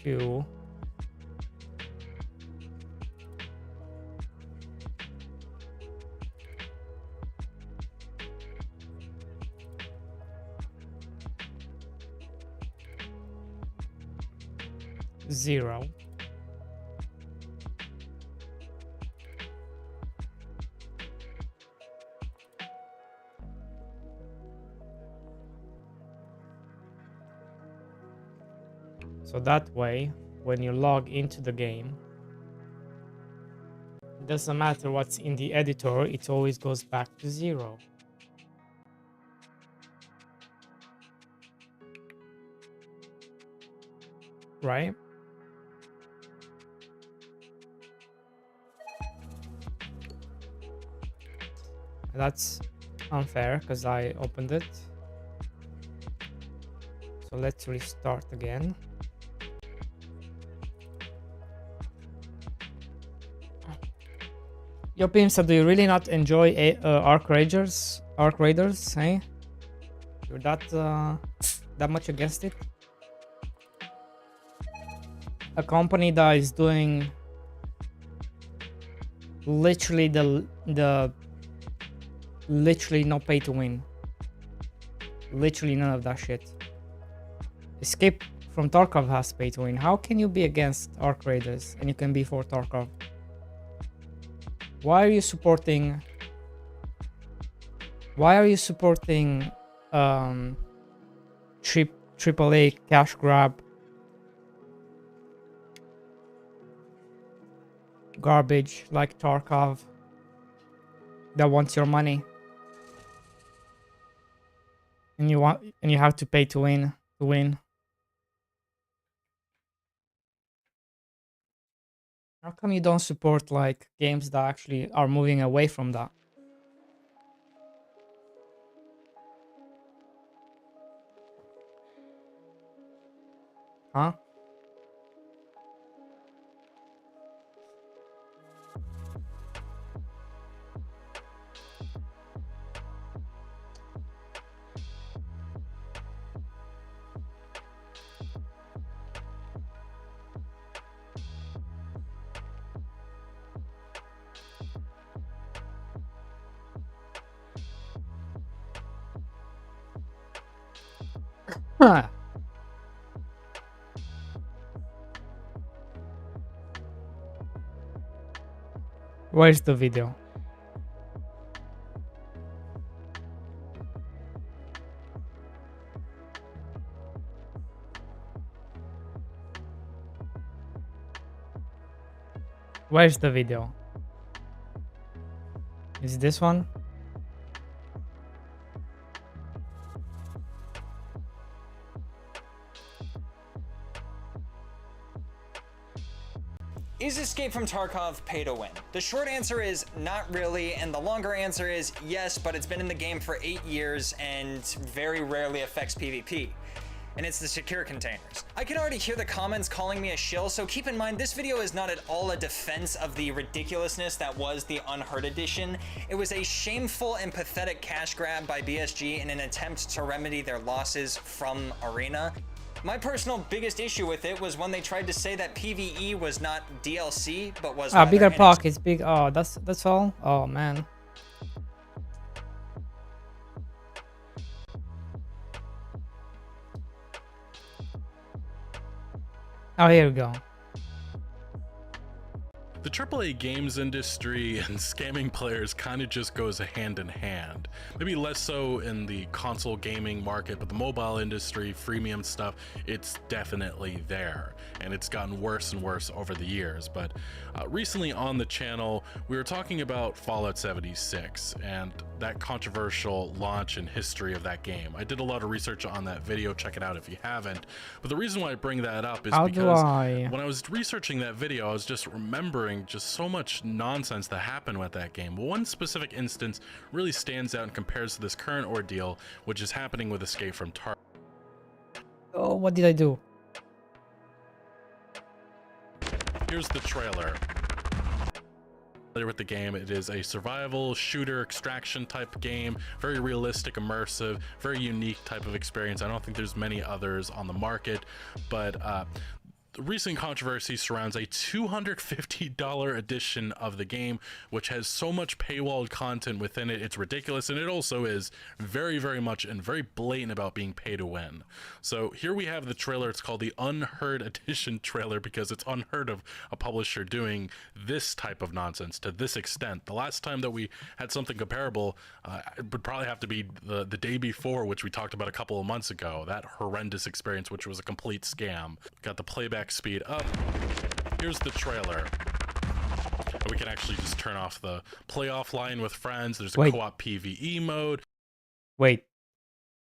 to zero. So that way, when you log into the game, it doesn't matter what's in the editor, it always goes back to 0. Right? That's unfair because I opened it. So let's restart again. Yo, Pimsa, do you really not enjoy Arc Raiders? Arc Raiders, eh? You're that much against it? A company that is doing literally literally no pay to win. Literally none of that shit. Escape from Tarkov has pay to win. How can you be against Arc Raiders and you can be for Tarkov? Why are you supporting AAA cash grab garbage like Tarkov that wants your money? And you have to pay to win. How come you don't support like games that actually are moving away from that? Huh? Huh. Where's the video? Where's the video? Is this one? Is Escape from Tarkov pay to win? The short answer is not really, and the longer answer is yes, but it's been in the game for 8 years and very rarely affects PvP. And it's the secure containers. I can already hear the comments calling me a shill, so keep in mind this video is not at all a defense of the ridiculousness that was the Unheard Edition. It was a shameful and pathetic cash grab by BSG in an attempt to remedy their losses from Arena. My personal biggest issue with it was when they tried to say that PvE was not DLC, but was bigger pockets, big. Oh, that's all. Oh man. Oh, here we go. The AAA games industry and scamming players kind of just goes hand in hand. Maybe less so in the console gaming market, but the mobile industry, freemium stuff, it's definitely there. And it's gotten worse and worse over the years. But recently on the channel, we were talking about Fallout 76 and that controversial launch and history of that game. I did a lot of research on that video, check it out if you haven't. But the reason why I bring that up is because when I was researching that video, I was just remembering just so much nonsense that happened with that game. One specific instance really stands out and compares to this current ordeal, which is happening with Escape from Tarkov. Oh, what did I do? Here's the trailer. With the game, it is a survival shooter extraction type game, very realistic, immersive, very unique type of experience. I don't think there's many others on the market, but recent controversy surrounds a $250 edition of the game, which has so much paywalled content within it. It's ridiculous, and it also is very, very much and very blatant about being pay to win. So here we have the trailer. It's called the Unheard Edition trailer because it's unheard of a publisher doing this type of nonsense to this extent. The last time that we had something comparable it would probably have to be the day before, which we talked about a couple of months ago. That horrendous experience, which was a complete scam. Got the playback speed up. Here's the trailer. We can actually just turn off the play offline with friends. There's a co-op PvE mode. Wait,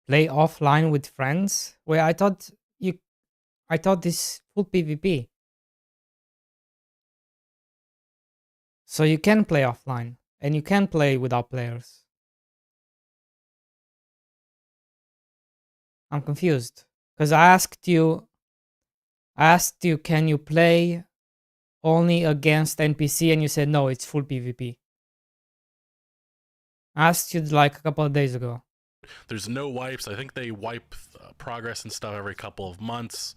play offline with friends? Wait, I thought this full PvP. So you can play offline and you can play without players. I'm confused because I asked you, can you play only against NPC? And you said, no, it's full PvP. I asked you like a couple of days ago. There's no wipes. I think they wipe progress and stuff every couple of months.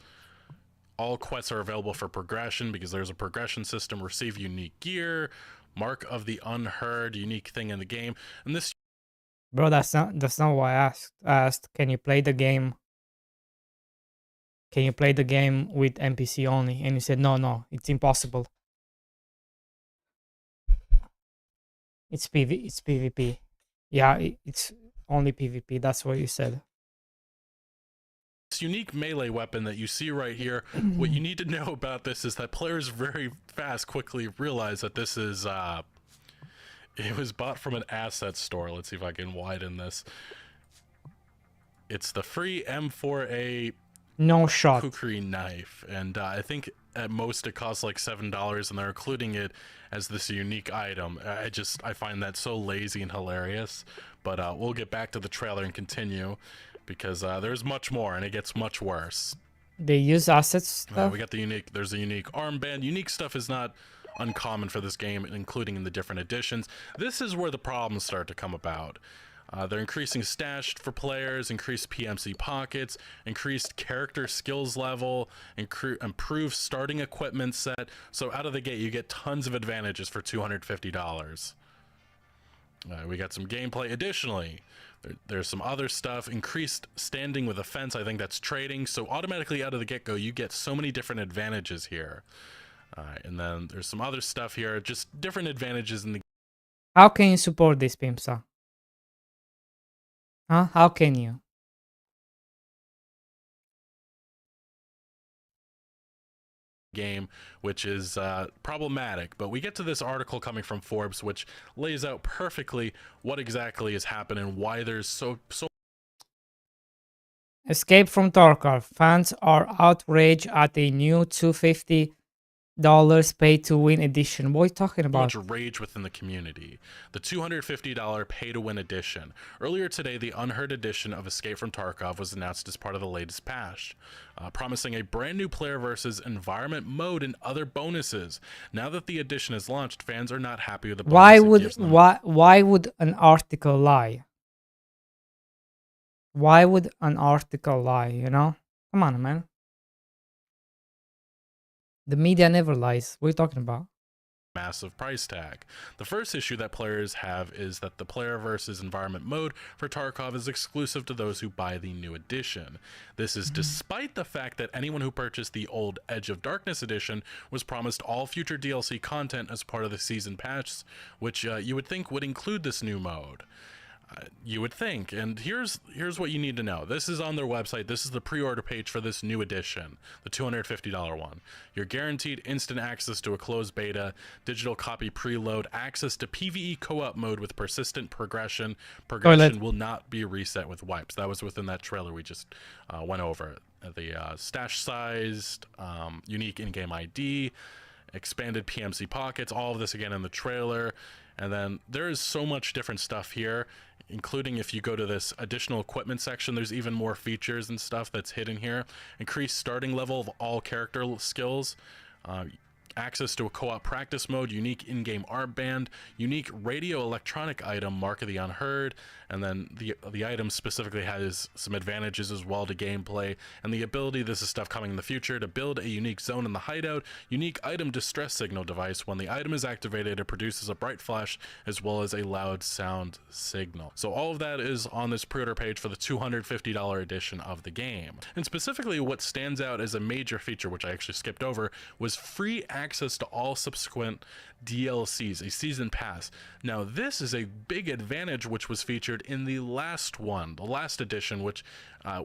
All quests are available for progression because there's a progression system. Receive unique gear, mark of the unheard, unique thing in the game. And this... Bro, that's not what I asked. I asked, can you play the game? Can you play the game with NPC only? And you said, no, it's impossible. It's PvP. Yeah, it's only PvP. That's what you said. This unique melee weapon that you see right here, what you need to know about this is that players very fast quickly realize that this is it was bought from an asset store. Let's see if I can widen this. It's the free M4A no shot kukri knife, and I think at most it costs like $7, and they're including it as this unique item. I find that so lazy and hilarious. But we'll get back to the trailer and continue because there's much more, and it gets much worse. They use assets stuff? We got there's a unique armband. Unique stuff is not uncommon for this game, including in the different editions. This is where the problems start to come about. They're increasing stash for players, increased PMC pockets, increased character skills level, improved starting equipment set. So out of the gate, you get tons of advantages for $250. We got some gameplay. Additionally, there's some other stuff. Increased standing with a fence. I think that's trading. So automatically out of the get-go, you get so many different advantages here. And then there's some other stuff here. Just different advantages in the... How can you support this, Pimsa? Huh? How can you? Game, which is problematic, but we get to this article coming from Forbes, which lays out perfectly what exactly is happening, why there's so Escape from Tarkov. Fans are outraged at a new $250 pay-to-win edition. What are you talking about? much rage within the community. The $250 pay-to-win edition. Earlier today, the Unheard edition of Escape from Tarkov was announced as part of the latest patch, promising a brand new player versus environment mode and other bonuses. Now that the edition is launched, fans are not happy with the bonus. Why would an article lie? Why would an article lie, you know? Come on, man. The media never lies. What are you talking about? Massive price tag. The first issue that players have is that the player versus environment mode for Tarkov is exclusive to those who buy the new edition. This is despite the fact that anyone who purchased the old Edge of Darkness edition was promised all future DLC content as part of the season patch, which you would think would include this new mode. You would think, and here's what you need to know. This is on their website. This is the pre-order page for this new edition, the $250 one. You're guaranteed instant access to a closed beta, digital copy preload, access to PvE co-op mode with persistent progression. Progression will not be reset with wipes. That was within that trailer we just went over. The stash sized, unique in-game ID, expanded PMC pockets, all of this again in the trailer. And then there is so much different stuff here, including if you go to this additional equipment section, there's even more features and stuff that's hidden here. Increased starting level of all character skills. access to a co-op practice mode, unique in-game art band, unique radio electronic item, Mark of the Unheard, and then the item specifically has some advantages as well to gameplay, and the ability, this is stuff coming in the future, to build a unique zone in the hideout, unique item distress signal device. When the item is activated, it produces a bright flash as well as a loud sound signal. So all of that is on this pre-order page for the $250 edition of the game. And specifically what stands out as a major feature, which I actually skipped over, was free access to all subsequent DLCs, a season pass. Now this is a big advantage which was featured in the last one, the last edition, which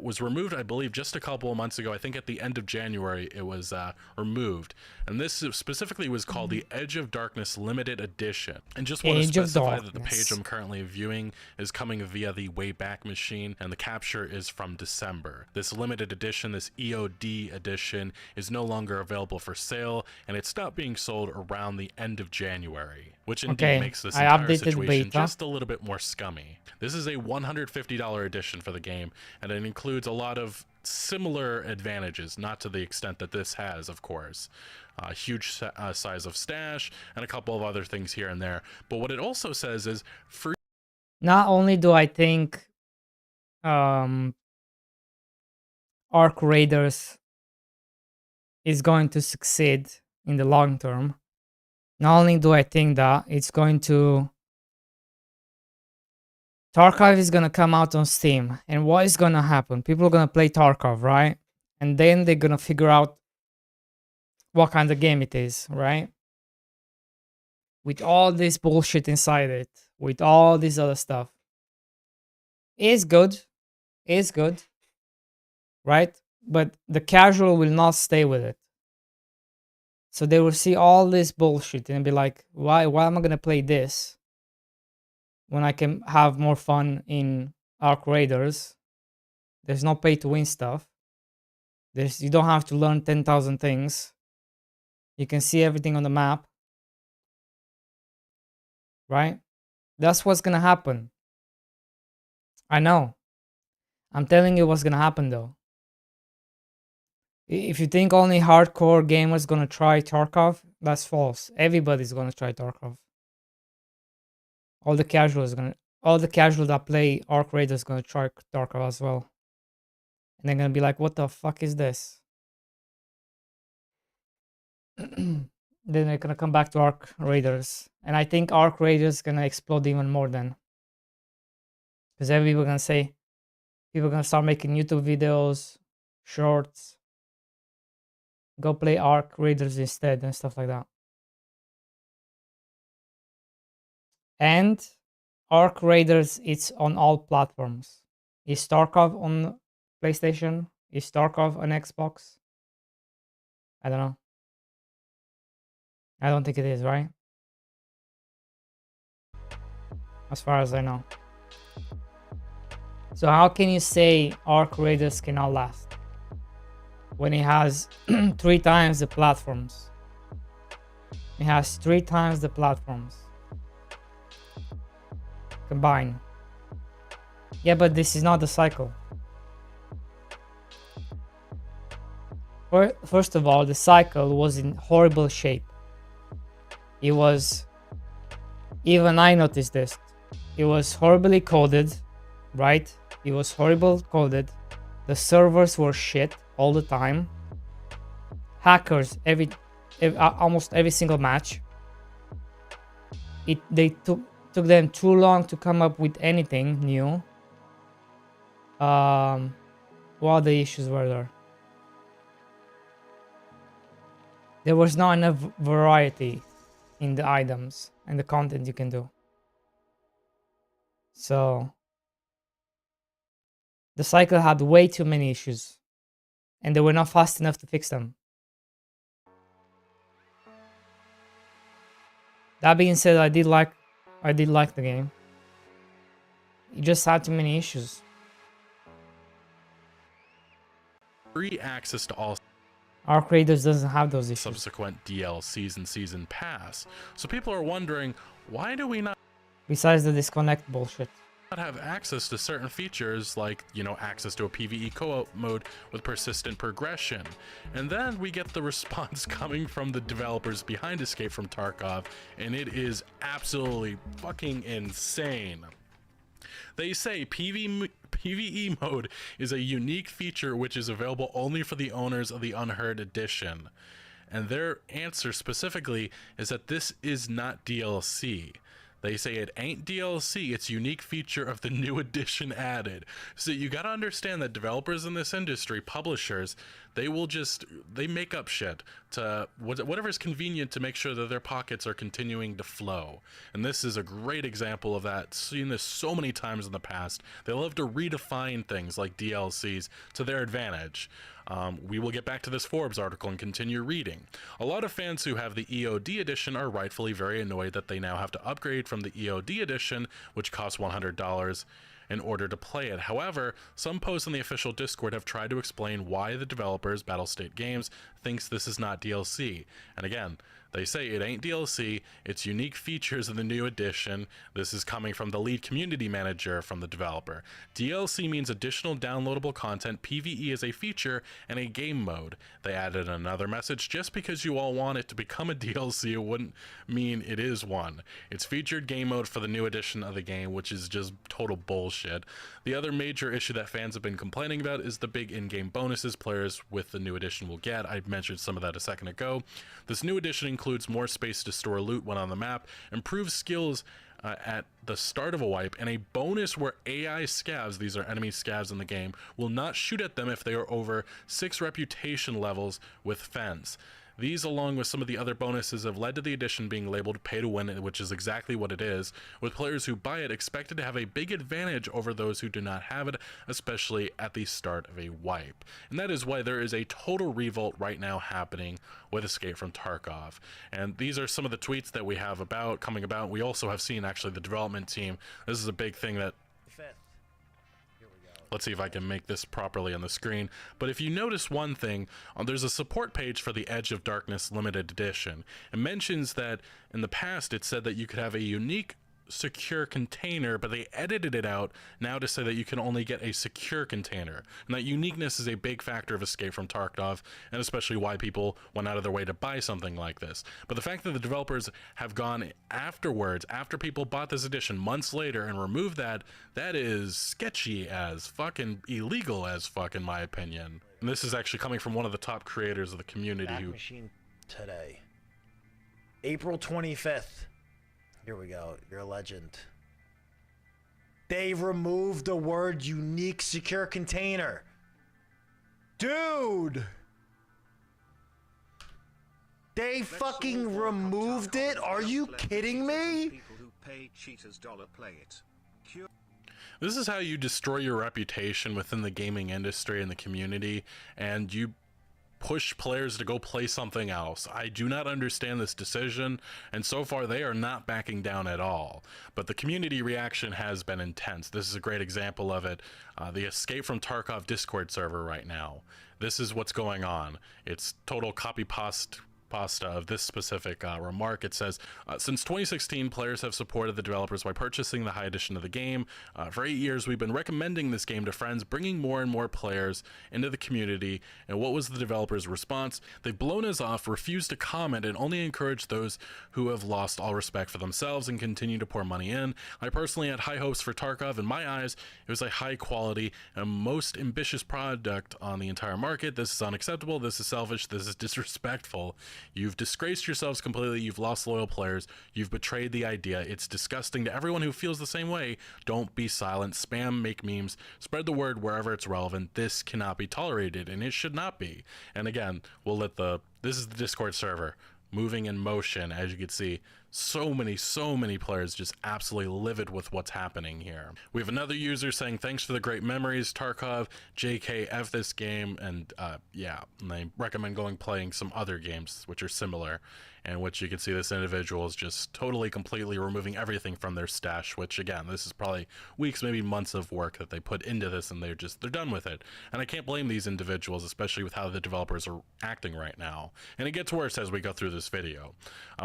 was removed, I believe, just a couple of months ago. I think at the end of January it was removed, and this specifically was called the Edge of Darkness Limited Edition. And just want to specify that the page I'm currently viewing is coming via the Wayback Machine, and the capture is from December. This limited edition, this EOD edition, is no longer available for sale, and it stopped being sold around the end of January, which indeed makes this entire situation just a little bit more scummy. This is a $150 edition for the game, and it includes a lot of similar advantages, not to the extent that this has, of course. Huge size of stash and a couple of other things here and there. But what it also says is free. Not only do I think Arc Raiders is going to succeed in the long term, not only do I think that it's going to... Tarkov is going to come out on Steam, and what is going to happen? People are going to play Tarkov, right? And then they're going to figure out what kind of game it is, right? With all this bullshit inside it, with all this other stuff. It's good, right? But the casual will not stay with it. So they will see all this bullshit and be like, why am I going to play this when I can have more fun in Arc Raiders? There's no pay to win stuff. You don't have to learn 10,000 things. You can see everything on the map. Right? That's what's gonna happen. I know. I'm telling you what's gonna happen though. If you think only hardcore gamers gonna try Tarkov, that's false. Everybody's gonna try Tarkov. All the casuals that play Arc Raiders gonna try Tarkov as well. And they're gonna be like, what the fuck is this? Then they're gonna come back to Arc Raiders. And I think Arc Raiders is gonna explode even more then. Because everybody's gonna say, people are gonna start making YouTube videos, shorts, go play Arc Raiders instead and stuff like that. And Arc Raiders, it's on all platforms. Is Tarkov on PlayStation? Is Tarkov on Xbox? I don't know. I don't think it is, right? As far as I know. So how can you say Arc Raiders cannot last when it has 3 times the platforms? It has 3 times the platforms combined. Yeah, but this is not the cycle. First of all, the cycle was in horrible shape. It was, even I noticed this, it was horribly coded, right? It was horrible coded. The servers were shit all the time. Hackers almost every single match. They took them too long to come up with anything new. What other issues were there? There was not enough variety in the items and the content you can do. So the cycle had way too many issues, and they were not fast enough to fix them. That being said, I did like the game. It just had too many issues. Free access to all Arc Raiders doesn't have those issues. Subsequent DLCs and season pass. So people are wondering, why do we not Besides the disconnect bullshit. not have access to certain features like, you know, access to a PvE co-op mode with persistent progression. And then we get the response coming from the developers behind Escape from Tarkov, and it is absolutely fucking insane. They say PvE mode is a unique feature which is available only for the owners of the Unheard Edition. And their answer specifically is that this is not DLC. They say it ain't DLC, it's unique feature of the new edition added. So you gotta understand that developers in this industry, publishers, they make up shit to whatever's convenient to make sure that their pockets are continuing to flow. And this is a great example of that. Seen this so many times in the past. They love to redefine things like DLCs to their advantage. We will get back to this Forbes article and continue reading. A lot of fans who have the EOD edition are rightfully very annoyed that they now have to upgrade from the EOD edition, which costs $100, in order to play it. However, some posts on the official Discord have tried to explain why the developers, Battlestate Games, thinks this is not DLC. And again, they say it ain't DLC, it's unique features of the new edition. This is coming from the lead community manager from the developer. DLC means additional downloadable content, PvE is a feature, and a game mode. They added another message: just because you all want it to become a DLC, it wouldn't mean it is one. It's featured game mode for the new edition of the game, which is just total bullshit. The other major issue that fans have been complaining about is the big in-game bonuses players with the new edition will get. I mentioned some of that a second ago. This new edition includes more space to store loot when on the map, improved skills at the start of a wipe, and a bonus where AI scavs, these are enemy scavs in the game, will not shoot at them if they are over 6 reputation levels with fence. These, along with some of the other bonuses, have led to the edition being labeled pay to win, which is exactly what it is, with players who buy it expected to have a big advantage over those who do not have it, especially at the start of a wipe. And that is why there is a total revolt right now happening with Escape from Tarkov. And these are some of the tweets that we have coming about. We also have seen actually the development team. This is a big thing that... Let's see if I can make this properly on the screen. But if you notice one thing, there's a support page for the Edge of Darkness limited edition. It mentions that in the past it said that you could have a unique secure container, but they edited it out now to say that you can only get a secure container. And that uniqueness is a big factor of Escape from Tarkov, and especially why people went out of their way to buy something like this. But the fact that the developers have gone afterwards, after people bought this edition months later, and removed that, that is sketchy as fucking illegal as fuck, in my opinion. And this is actually coming from one of the top creators of the community who... Machine today. April 25th. Here we go. You're a legend. They removed the word unique secure container. Dude! They fucking removed it? Are you kidding me? This is how you destroy your reputation within the gaming industry and the community, and you push players to go play something else. I do not understand this decision, and so far they are not backing down at all. But the community reaction has been intense. This is a great example of it. The Escape from Tarkov Discord server right now. This is what's going on. It's total copy pasta of this specific remark. It says, since 2016, players have supported the developers by purchasing the high edition of the game. For 8 years, we've been recommending this game to friends, bringing more and more players into the community. And what was the developers' response? They've blown us off, refused to comment, and only encouraged those who have lost all respect for themselves and continue to pour money in. I personally had high hopes for Tarkov. In my eyes, it was a high quality and most ambitious product on the entire market. This is unacceptable. This is selfish. This is disrespectful. You've disgraced yourselves completely. You've lost loyal players. You've betrayed the idea. It's disgusting to everyone who feels the same way. Don't be silent. Spam, make memes, spread the word wherever it's relevant. This cannot be tolerated, and it should not be. And again, we'll let this is the Discord server moving in motion. As you can see, so many players just absolutely livid with what's happening here. We have another user saying, thanks for the great memories, Tarkov, JKF this game, and yeah, and they recommend playing some other games which are similar, in which you can see this individual is just totally, completely removing everything from their stash, which again, this is probably weeks, maybe months of work that they put into this, and they're done with it. And I can't blame these individuals, especially with how the developers are acting right now. And it gets worse as we go through this video.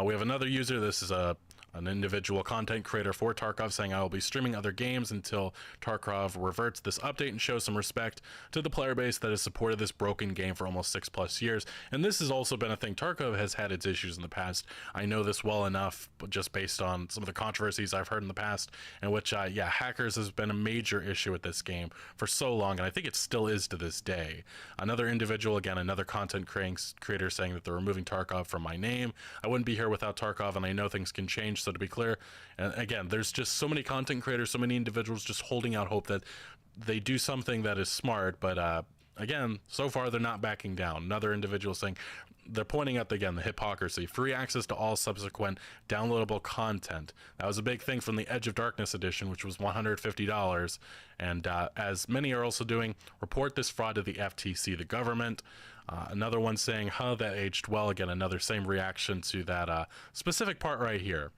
We have another user. This is a An individual content creator for Tarkov saying, I will be streaming other games until Tarkov reverts this update and shows some respect to the player base that has supported this broken game for almost 6+ years. And this has also been a thing. Tarkov has had its issues in the past. I know this well enough, but just based on some of the controversies I've heard in the past, in which, hackers has been a major issue with this game for so long, and I think it still is to this day. Another individual, again, another content creator saying that they're removing Tarkov from my name. I wouldn't be here without Tarkov, and I know things can change. So to be clear, and again, there's just so many content creators, so many individuals just holding out hope that they do something that is smart, but again, so far they're not backing down. Another individual saying they're pointing out again the hypocrisy. Free access to all subsequent downloadable content. That was a big thing from the Edge of Darkness edition, which was $150. And as many are also doing, report this fraud to the FTC, the government. Another one saying, that aged well. Again, another same reaction to that specific part right here.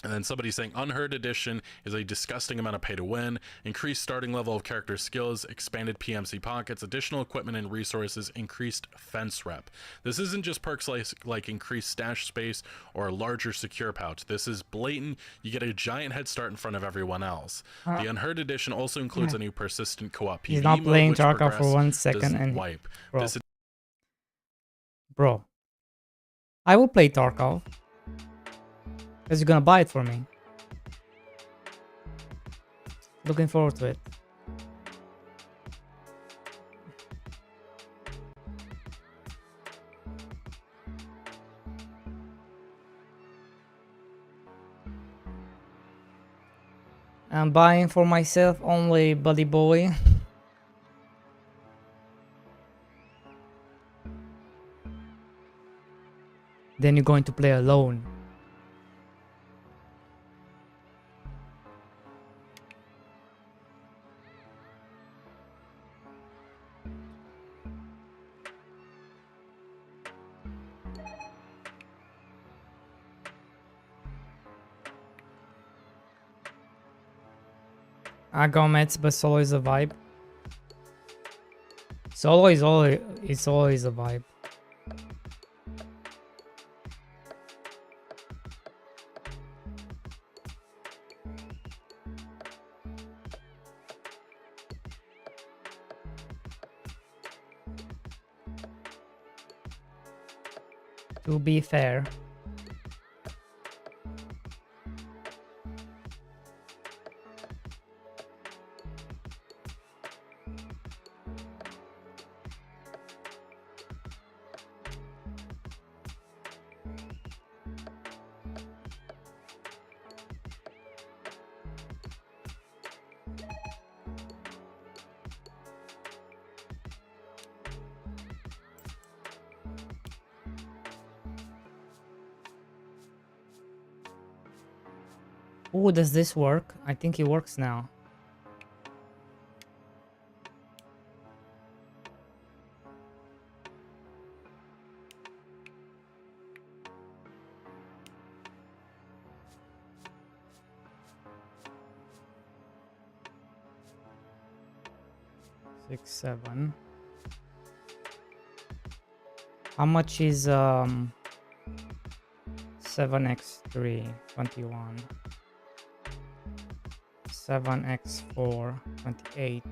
And then somebody saying Unheard Edition is a disgusting amount of pay to win, increased starting level of character skills, expanded PMC pockets, additional equipment and resources, increased fence rep. This isn't just perks like increased stash space or a larger secure pouch. This is blatant. You get a giant head start in front of everyone else. The Unheard Edition also includes a new persistent co-op PvE He's not mode, playing which Tarkov for 1 second and wipe. Bro, I will play Tarkov. Because you're gonna buy it for me. Looking forward to it. I'm buying for myself only, buddy boy. Then you're going to play alone. I got mets, but solo is a vibe. Solo is always a vibe. To be fair. Oh, does this work? I think it works now. Six, 7. How much is 7x3? 21. 7x4, 28.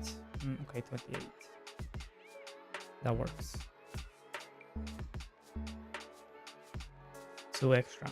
Okay, 28. That works. 2 extra.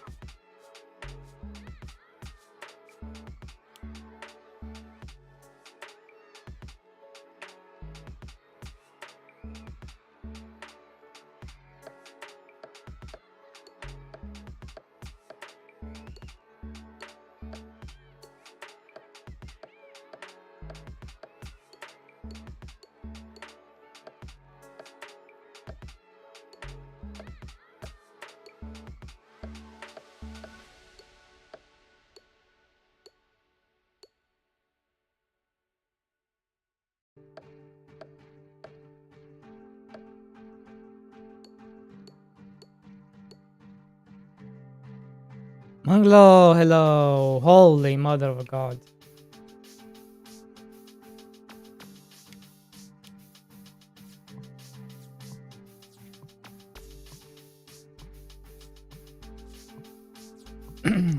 Manglo, hello. Holy mother of God.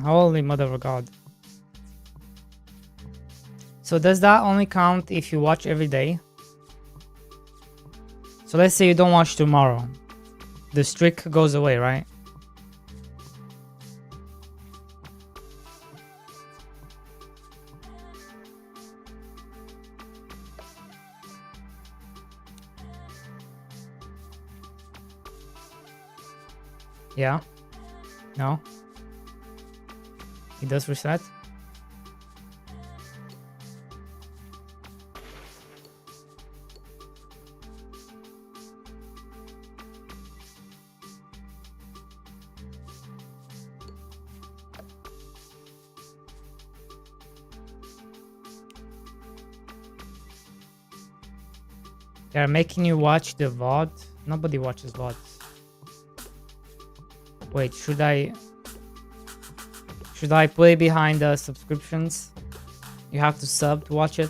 Holy mother of God. So does that only count if you watch every day? So let's say you don't watch tomorrow. The streak goes away, right? Yeah? No? It does reset? They're making you watch the VOD? Nobody watches VODs. Wait, should I play behind the subscriptions? You have to sub to watch it?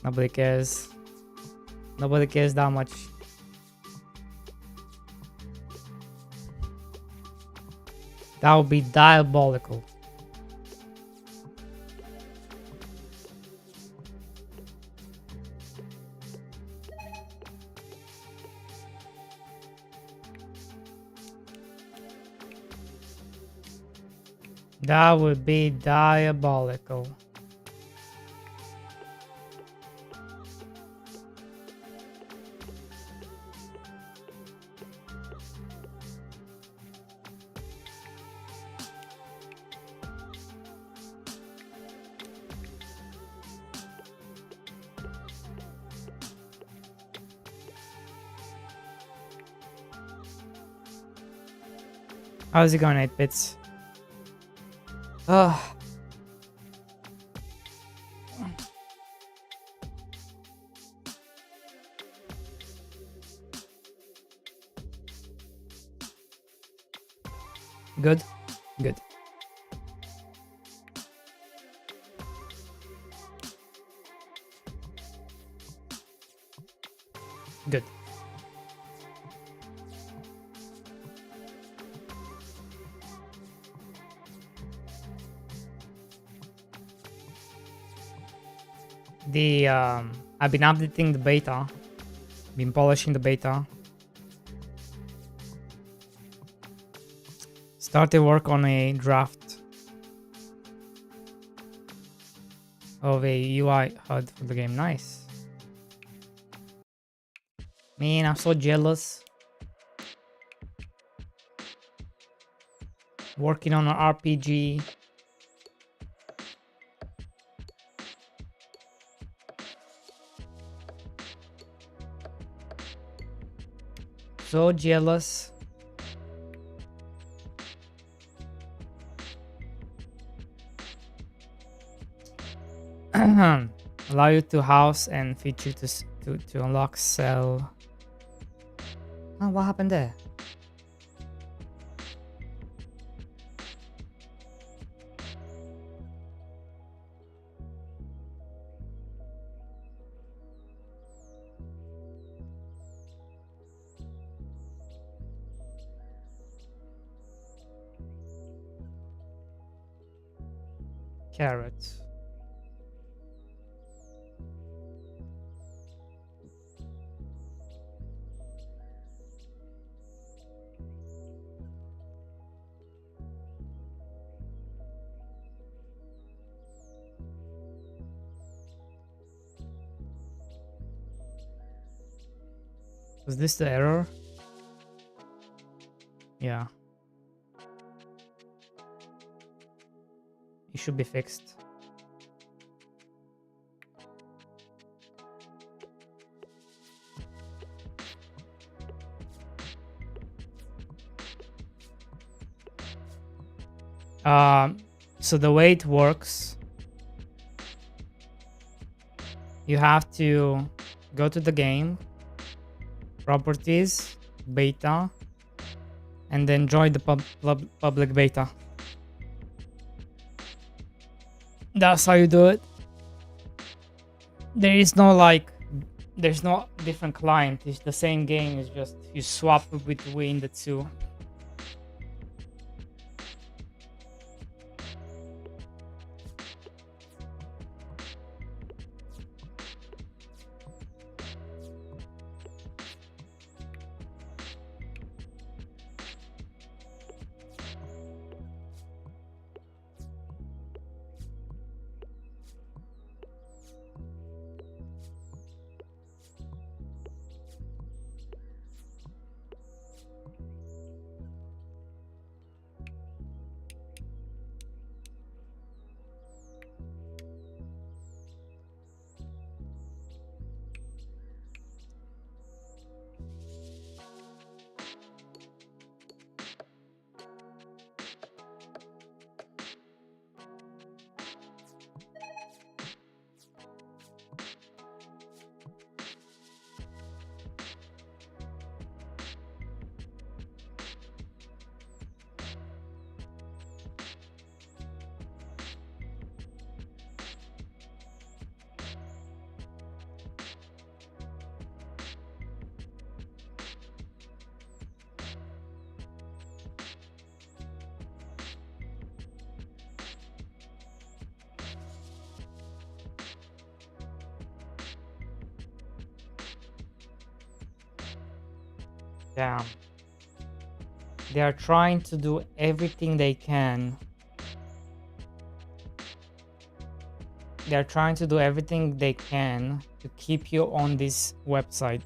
Nobody cares. Nobody cares that much. That would be diabolical. That would be diabolical. How's it going, 8 bits? Ugh. Good? Good. Good. I've been updating the beta, been polishing the beta. Started work on a draft of a UI HUD for the game. Nice. Man, I'm so jealous. Working on an RPG. So jealous. Allow you to house and feature to unlock cell. Oh, what happened there? Carrots. Was this the error? Yeah. It should be fixed. So the way it works, you have to go to the game, properties, beta, and then join the public beta. That's how you do it. There is no there's no different client. It's the same game. It's just you swap between the two. Yeah. They are trying to do everything they can. They're trying to do everything they can to keep you on this website.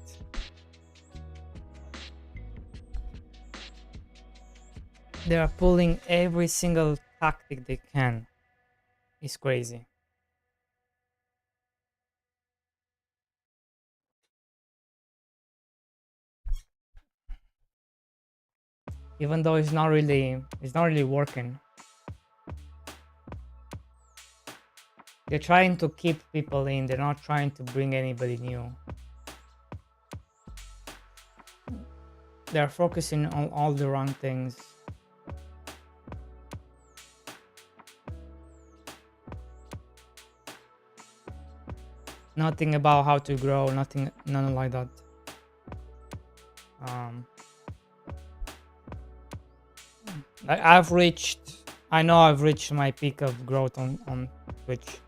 They are pulling every single tactic they can. It's crazy. Even though it's not really working. They're trying to keep people in, they're not trying to bring anybody new. They're focusing on all the wrong things. Nothing about how to grow, none like that. I know I've reached my peak of growth on Twitch.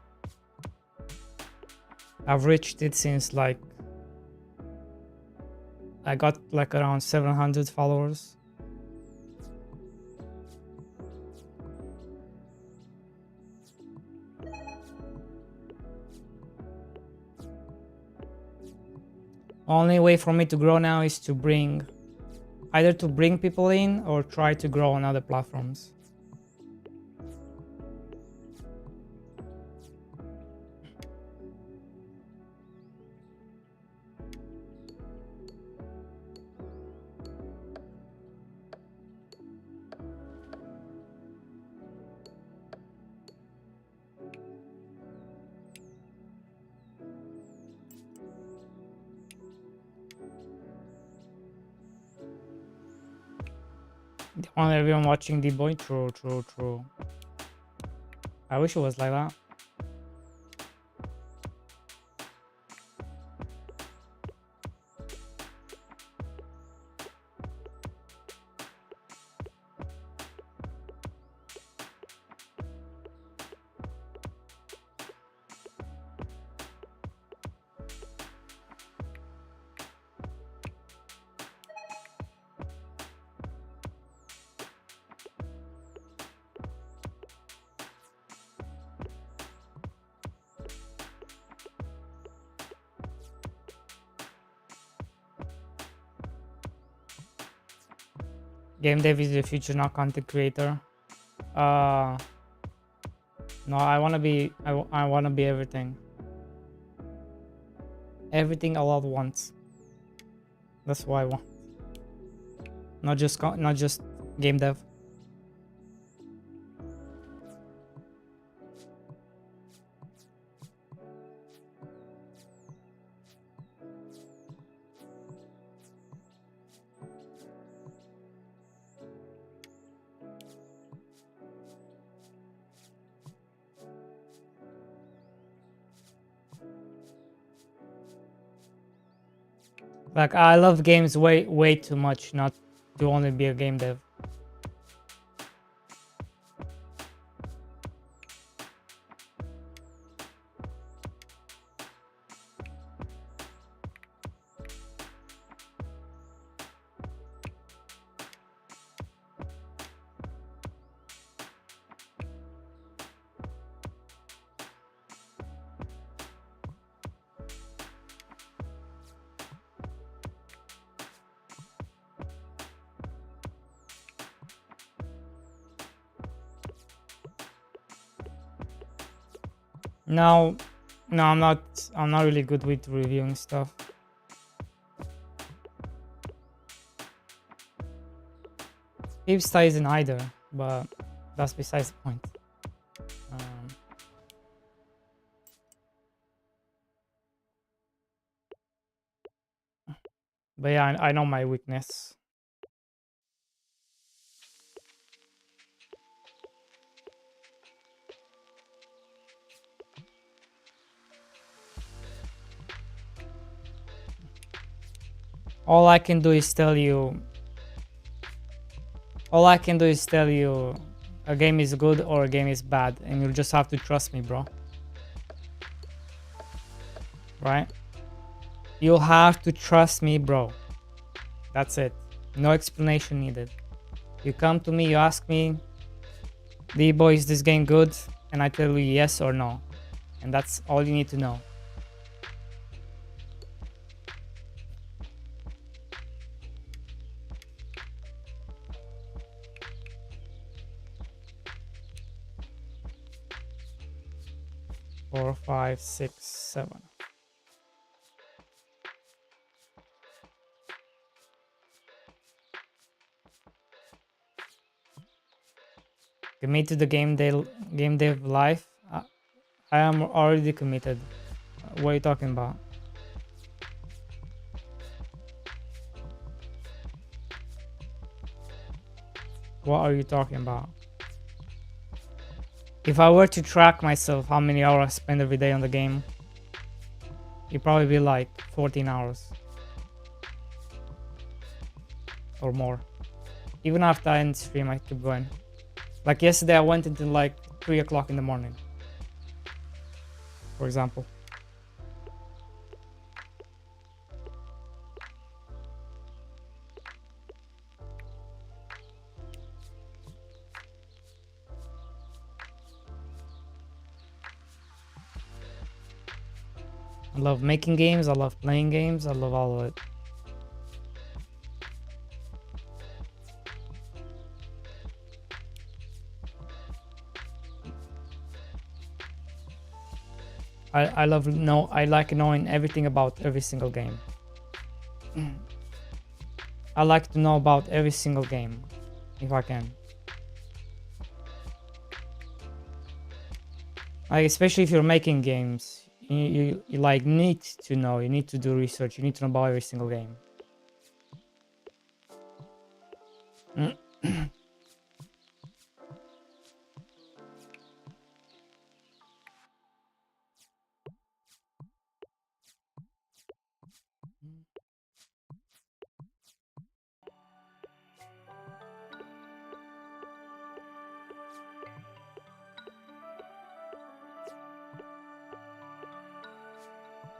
I've reached it since like I got like around 700 followers. Only way for me to grow now is to either to bring people in or try to grow on other platforms. Only everyone watching the boy. True. I wish it was like that. Game dev is the future, not content creator. No, I wanna be everything. Everything all at once. That's what I want. Not just game dev. Like, I love games way too much not to only be a game dev. No, I'm not really good with reviewing stuff. Hipster isn't either, but that's besides the point. But yeah, I know my weakness. All I can do is tell you a game is good or a game is bad, and you'll just have to trust me, bro. Right? You'll have to trust me, bro. That's it. No explanation needed. You come to me, you ask me, D-Boy, is this game good? And I tell you yes or no. And that's all you need to know. Four, five, six, seven. Commit to the game dev life. I am already committed. What are you talking about? What are you talking about? If I were to track myself how many hours I spend every day on the game, it'd probably be like 14 hours. Or more. Even after I end stream, I keep going. Like yesterday, I went until like 3 o'clock in the morning. For example. I love making games, I love playing games, I love all of it. I like knowing everything about every single game. I like to know about every single game, if I can. Like, especially if you're making games, you like need to know, you need to do research, you need to know about every single game.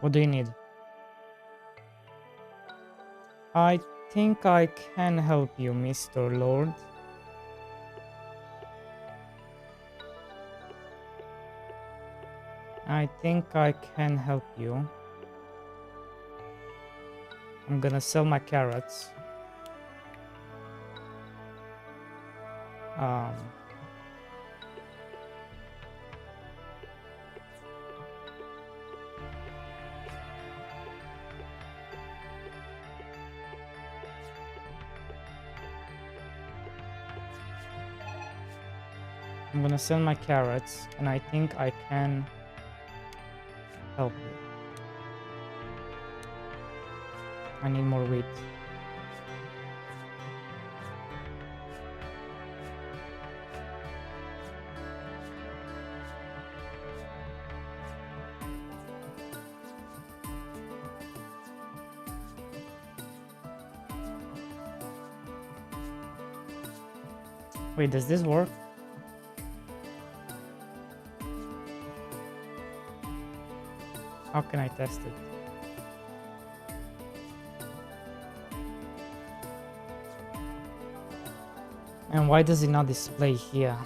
What do you need? I think I can help you, Mr. Lord. I think I can help you. I'm gonna sell my carrots. I'm gonna sell my carrots, and I think I can help you. I need more wheat. Wait, does this work? How can I test it? And why does it not display here?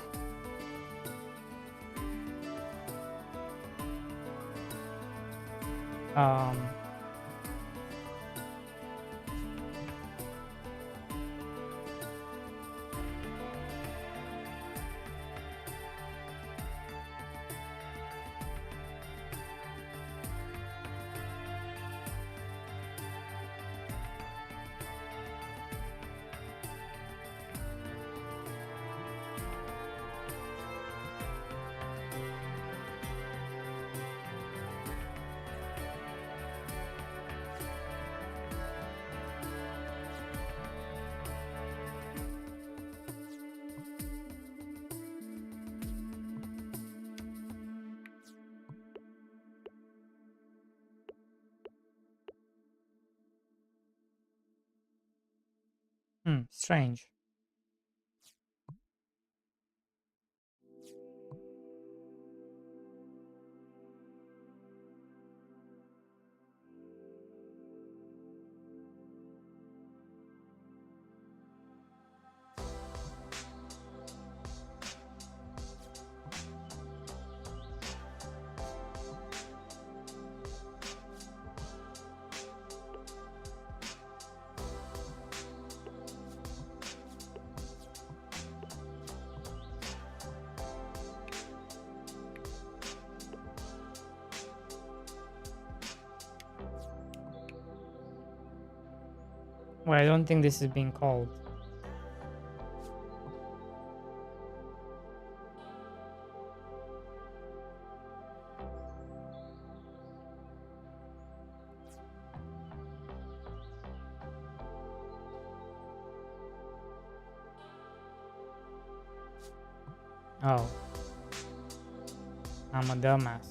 Strange. Well, I don't think this is being called. Oh. I'm a dumbass.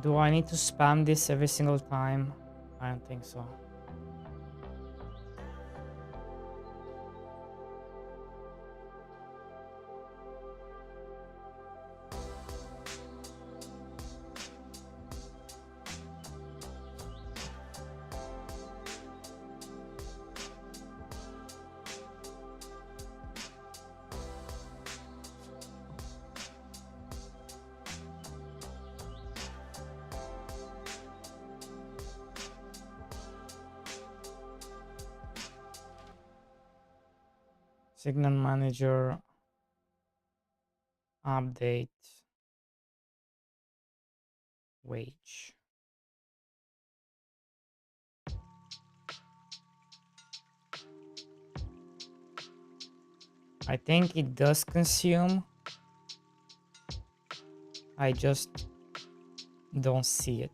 Do I need to spam this every single time? I don't think so. Signal manager update wage. I think it does consume. I just don't see it.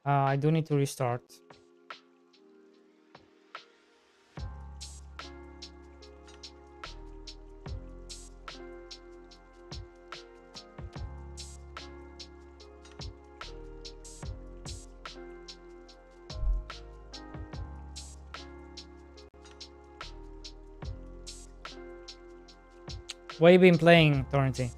I do need to restart. What have you been playing, Torrenty?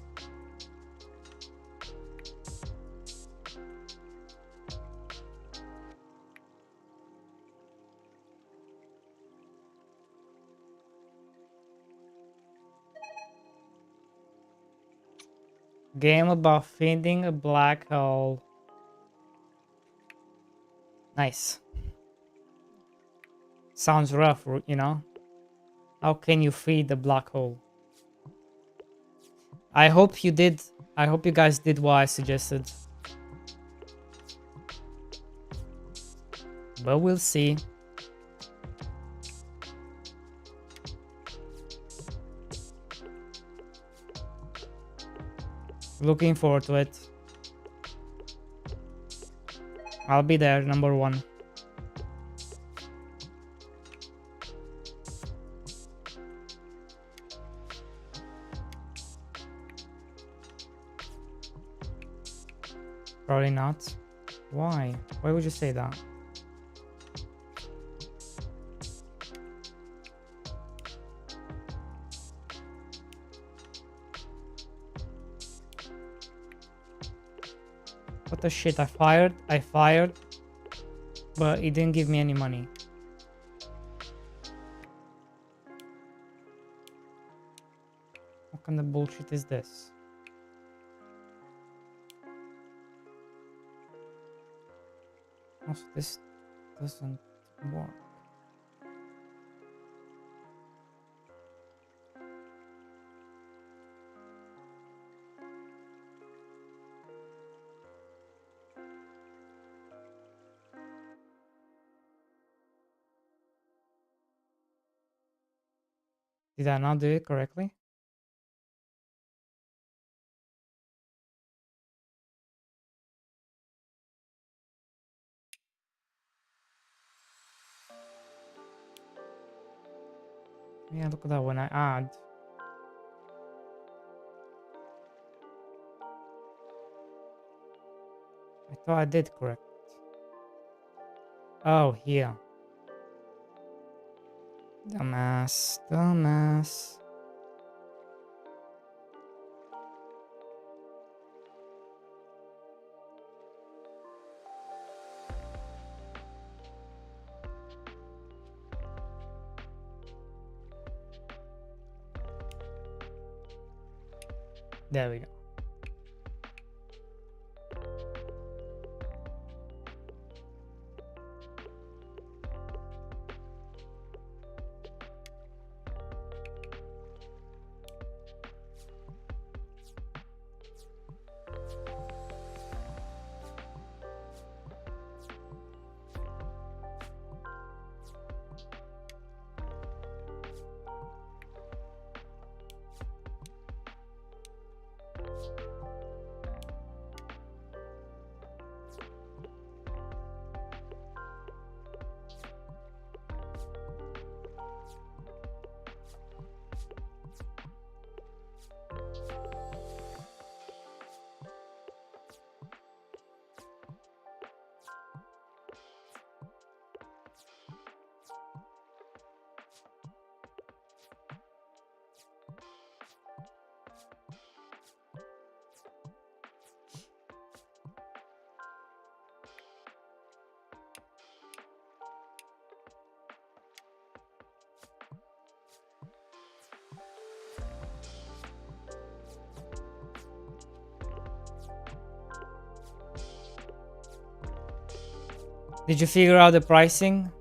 Game about finding a black hole. Nice. Sounds rough, you know? How can you feed the black hole? I hope you did. I hope you guys did what I suggested. But we'll see. Looking forward to it. I'll be there, number 1. Probably not. Why? Why would you say that? What the shit? I fired, but it didn't give me any money. What kind of bullshit is this? Also, this doesn't work. Did I not do it correctly? Yeah, look at that when I add. I thought I did correct. Oh, here. Dumbass, dumbass. There we go. Did you figure out the pricing?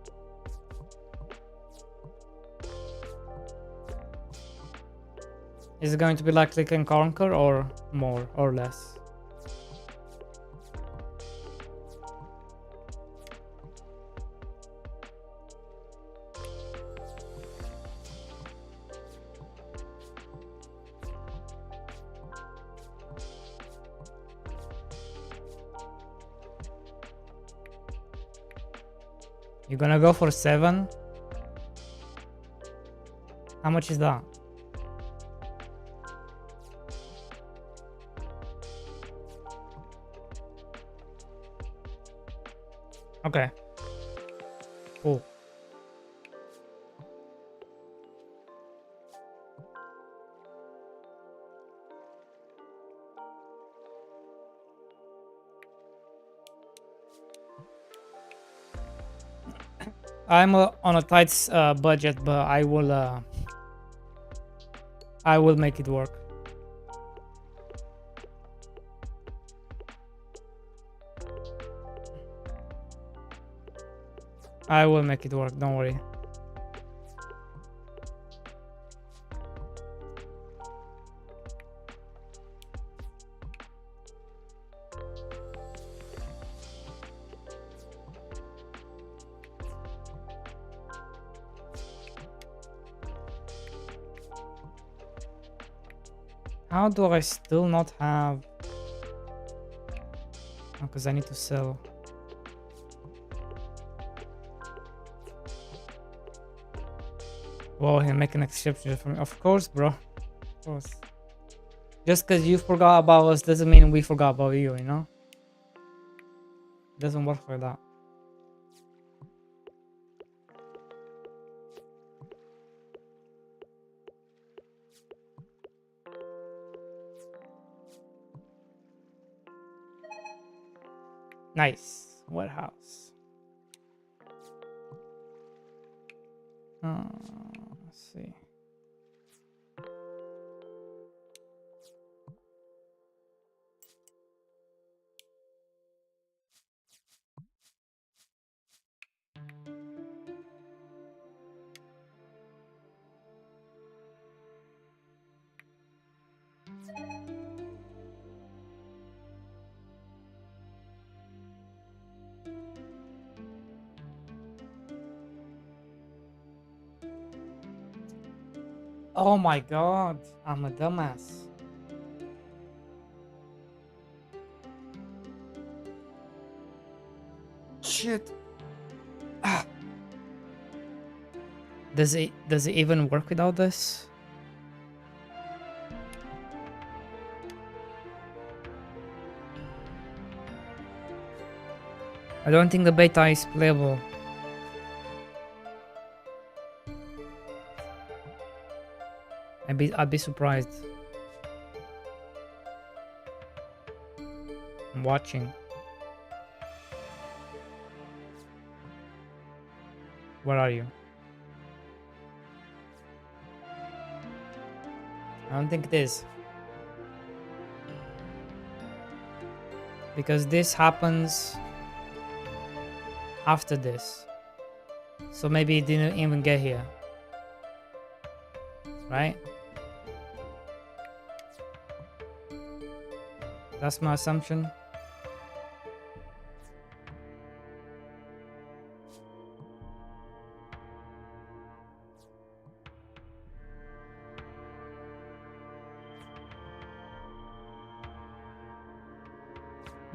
Is it going to be like Click and Conquer or more or less? You're gonna go for 7? How much is that? Okay. Cool. I'm on a tight budget, but I will make it work. I will make it work, don't worry. How do I still not have... Oh, because I need to sell. Whoa, he'll make an exception for me. Of course, bro. Of course. Just because you forgot about us doesn't mean we forgot about you, you know? It doesn't work like that. Nice. Warehouse. Let's see. Oh my god, I'm a dumbass. Shit. Ah. Does it even work without this? I don't think the beta is playable. I'd be surprised. I'm watching. Where are you? I don't think it is. Because this happens after this. So maybe it didn't even get here. Right? That's my assumption.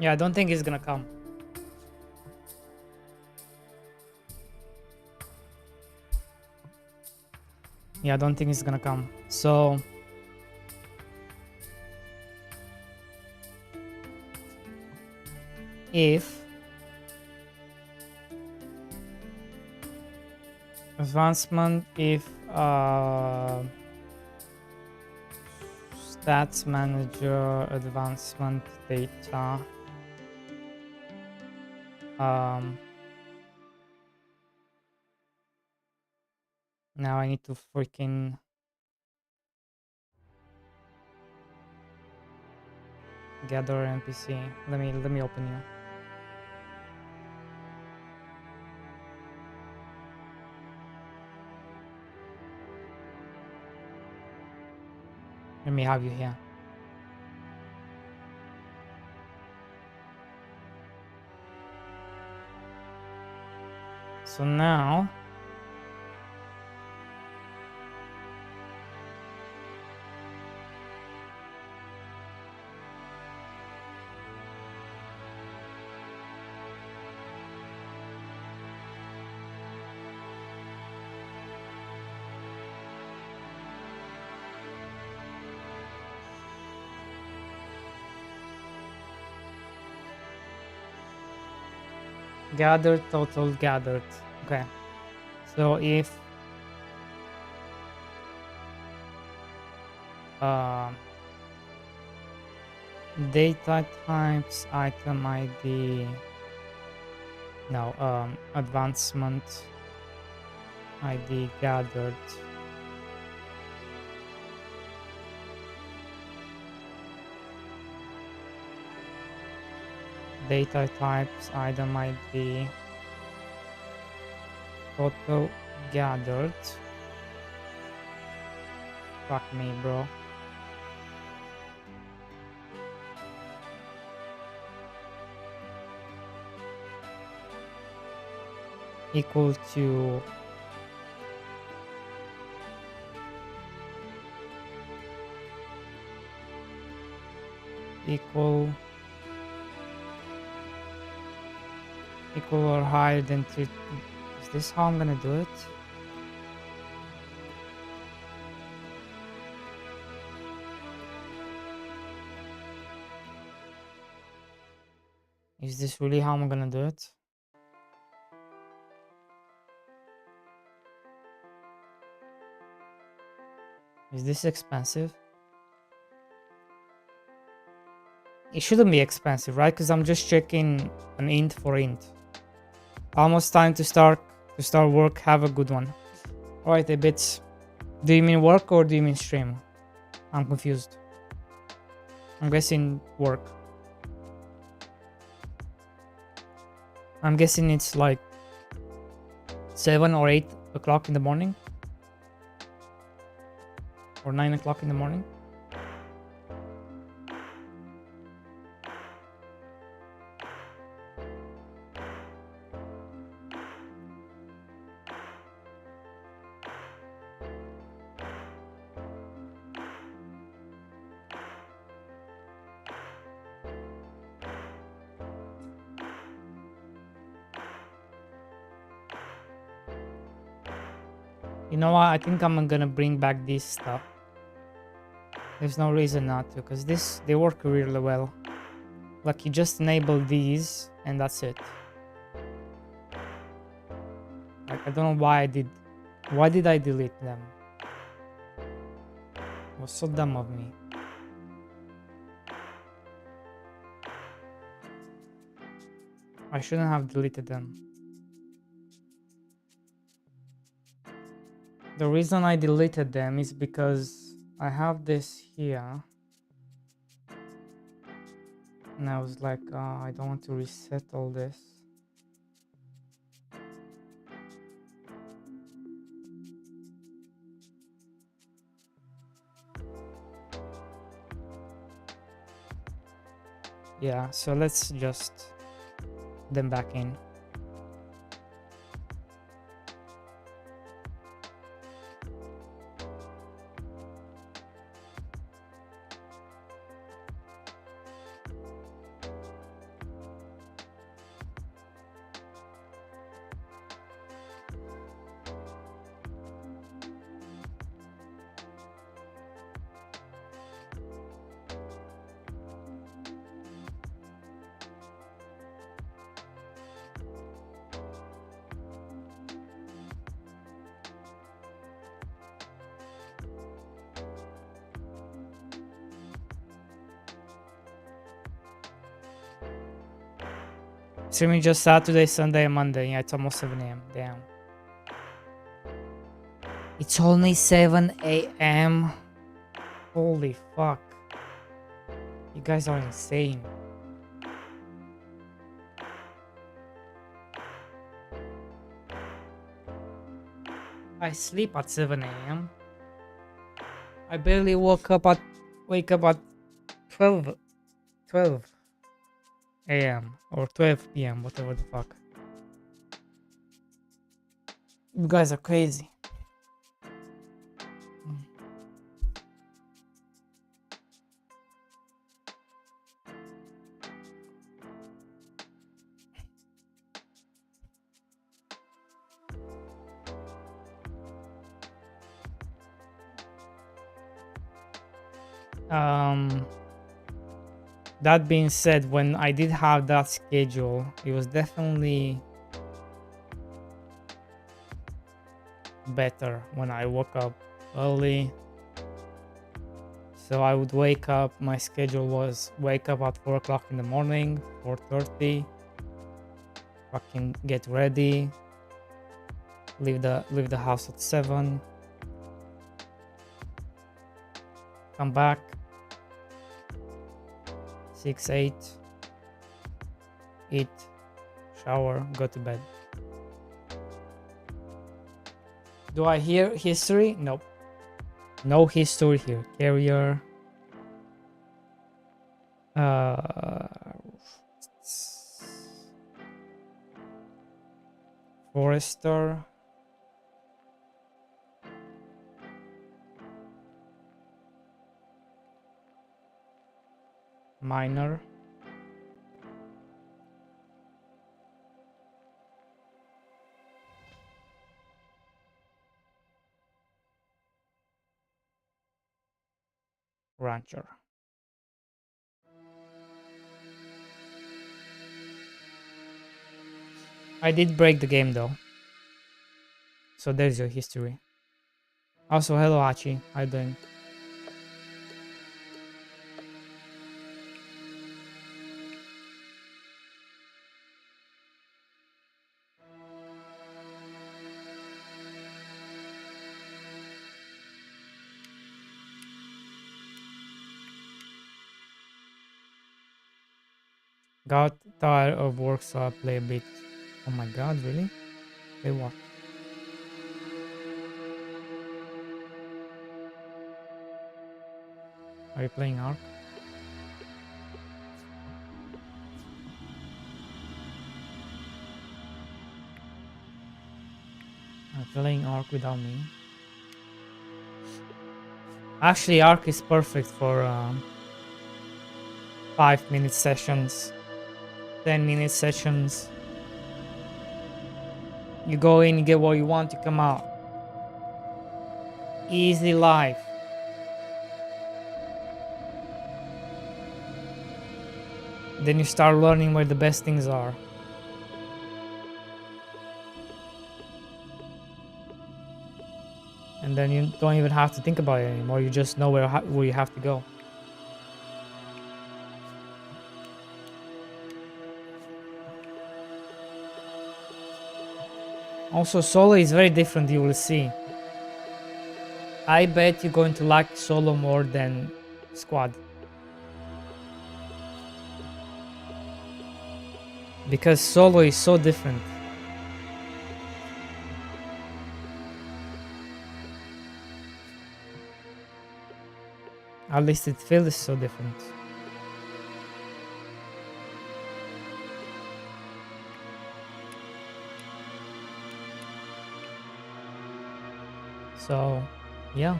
Yeah, I don't think it's gonna come. Yeah, I don't think it's gonna come. So if advancement, if stats manager, advancement data, now I need to freaking gather NPC. Let me open you. Let me have you here. So now gathered, total gathered. Okay. So if data types, item ID, no, advancement ID gathered. Data types, item ID, total gathered. Fuck me, bro. Equal to equal or higher than 3. Is this how I'm gonna do it? Is this really how I'm gonna do it? Is this expensive? It shouldn't be expensive, right? Because I'm just checking an int for int. Almost time to start work. Have a good one. Alright, a bit. Do you mean work or do you mean stream? I'm confused. I'm guessing work. I'm guessing it's like 7 or 8 o'clock in the morning. Or 9 o'clock in the morning. You know what? I think I'm gonna bring back this stuff. There's no reason not to, because they work really well. Like, you just enable these and that's it. Like, I don't know why did I delete them? It was so dumb of me. I shouldn't have deleted them. The reason I deleted them is because I have this here. And I was like, I don't want to reset all this. Yeah, so let's just them back in. Streaming just Saturday, Sunday, and Monday. Yeah, it's almost 7 AM. Damn. It's only 7 AM. Holy fuck. You guys are insane. I sleep at 7 AM. I barely wake up at 12 AM or 12 PM, whatever the fuck. You guys are crazy. That being said, when I did have that schedule, it was definitely better when I woke up early. So I would wake up, my schedule was wake up at 4 o'clock in the morning, 4:30, fucking get ready, leave the house at 7, come back 6, 8, eat, shower, go to bed. Do I hear history? Nope. No history here. Carrier. Forester. Miner. Rancher. I did break the game though. So there's your history. Also, hello Hachi. How you doing? Got tired of work, so I play a bit. Oh my god, really? Play what? Are you playing Ark? I'm playing Ark without me. Actually, Ark is perfect for 5-minute sessions, 10-minute sessions. You go in, you get what you want, you come out. easy life. Then you start learning where the best things are. And then you don't even have to think about it anymore. You just know where you have to go. Also, solo is very different, you will see. I bet you're going to like solo more than squad. Because solo is so different. At least it feels so different. So, yeah.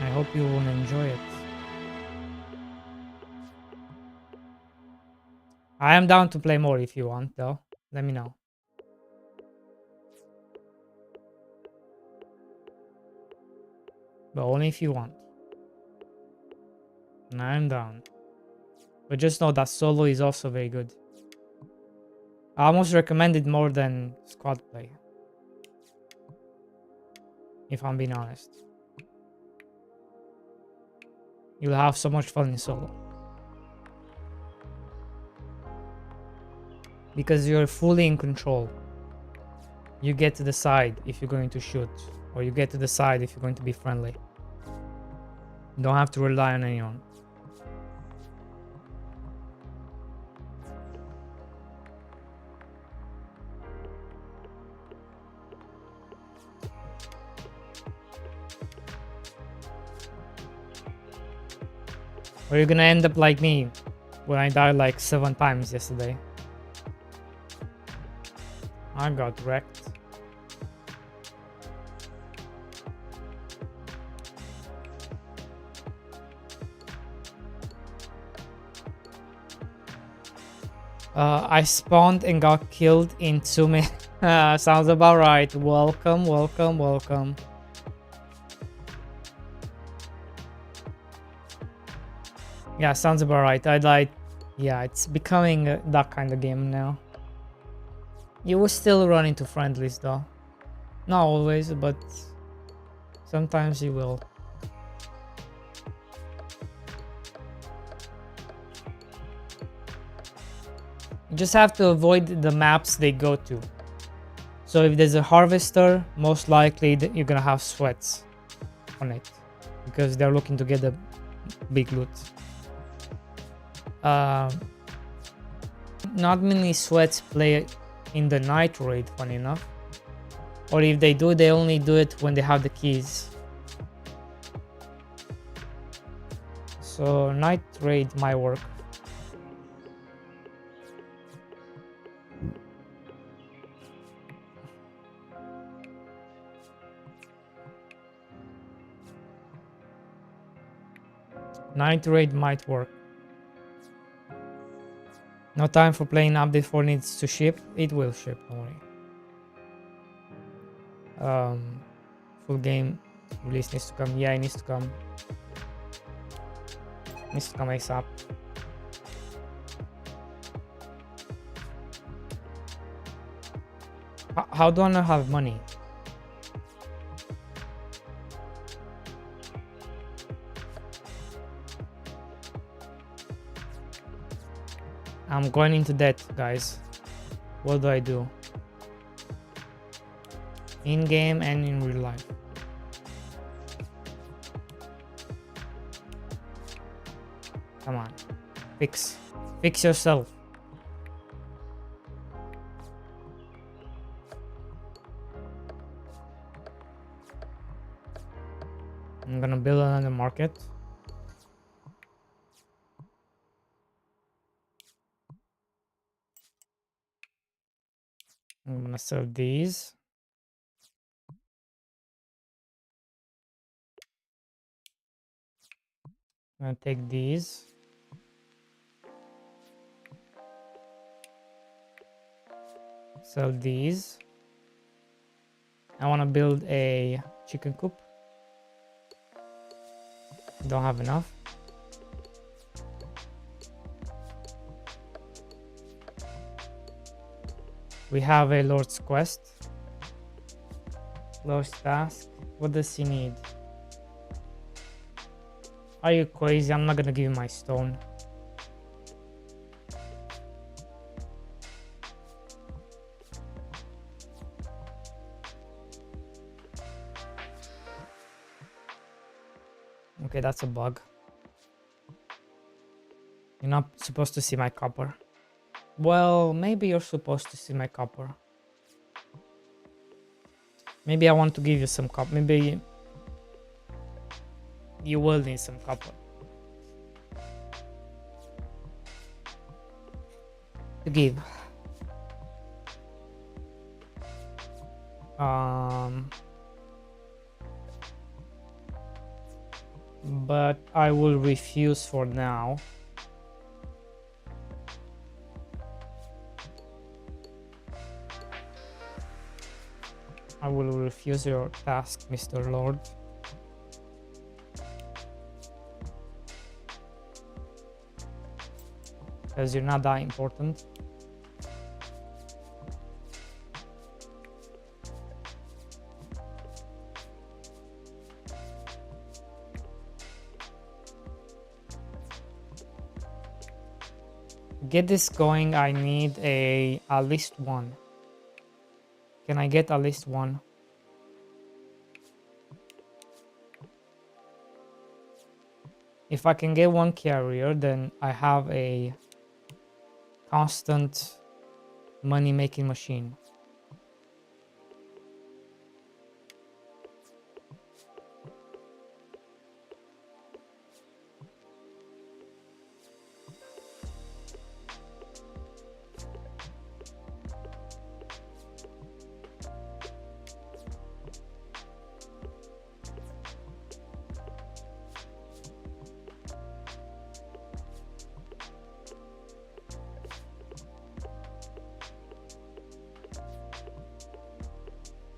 I hope you will enjoy it. I am down to play more if you want, though. Let me know. But only if you want. And I am down. But just know that solo is also very good. I almost recommend it more than squad play. If I'm being honest. You'll have so much fun in solo. Because you're fully in control. You get to decide if you're going to shoot. Or you get to decide if you're going to be friendly. You don't have to rely on anyone. Or you're gonna end up like me when I died like 7 times yesterday. I got wrecked. I spawned and got killed in 2 minutes. Sounds about right. Welcome, welcome, welcome. Yeah, sounds about right. I died. Yeah, it's becoming that kind of game now. You will still run into friendlies though. Not always, but sometimes you will. You just have to avoid the maps they go to. So if there's a harvester, most likely you're gonna have sweats on it. Because they're looking to get the big loot. Not many sweats play in the night raid, funny enough. Or if they do, they only do it when they have the keys. So night raid might work. Night raid might work. No time for playing update 4 needs to ship. It will ship, don't worry. Full game release needs to come. Yeah, it needs to come. Needs to come ASAP. How do I not have money? I'm going into debt, guys. What do I do? In game and in real life. Come on. Fix yourself. I'm gonna build another market. I'm gonna sell these. I'm gonna take these. So these. I want to build a chicken coop. Don't have enough. We have a Lord's Quest. Lord's Task. What does he need? Are you crazy? I'm not gonna give you my stone. Okay, that's a bug. You're not supposed to see my copper. Well, maybe you're supposed to see my copper. Maybe I want to give you some copper. Maybe you will need some copper. To give. But I will refuse for now. I will refuse your task, Mr. Lord. Because you're not that important. Get this going, I need at least one. Can I get at least one? If I can get one carrier, then I have a constant money-making machine.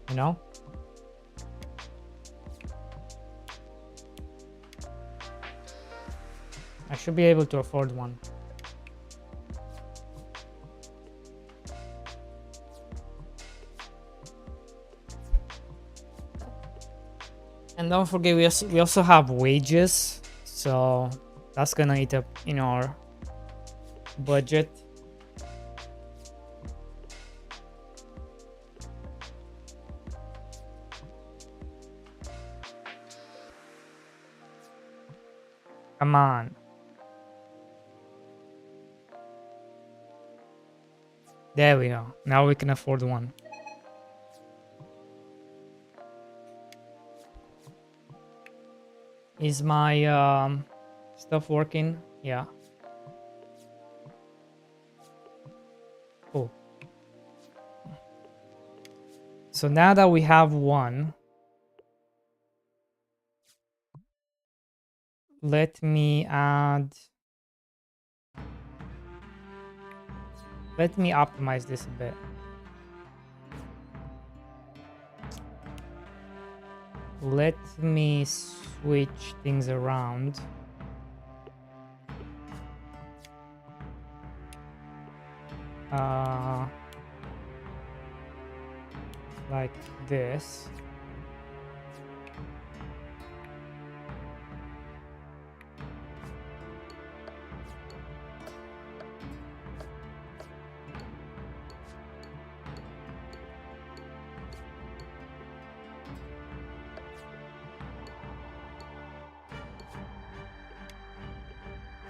You know? I should be able to afford one. And don't forget, we also have wages, so that's gonna eat up in our budget. Come on. There we go. Now we can afford one. Is my stuff working? Yeah. Cool. So now that we have one, let me optimize this a bit. Let me switch things around. Like this.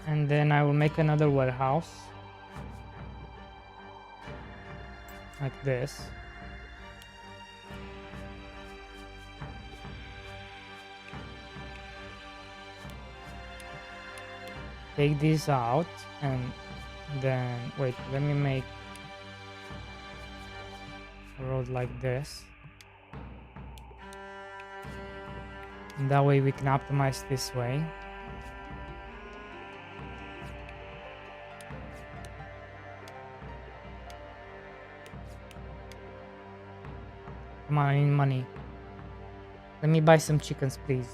And then I will make another warehouse like this. Take this out and then wait, let me make a road like this. And that way we can optimize this way. on, I need money. Let me buy some chickens, please.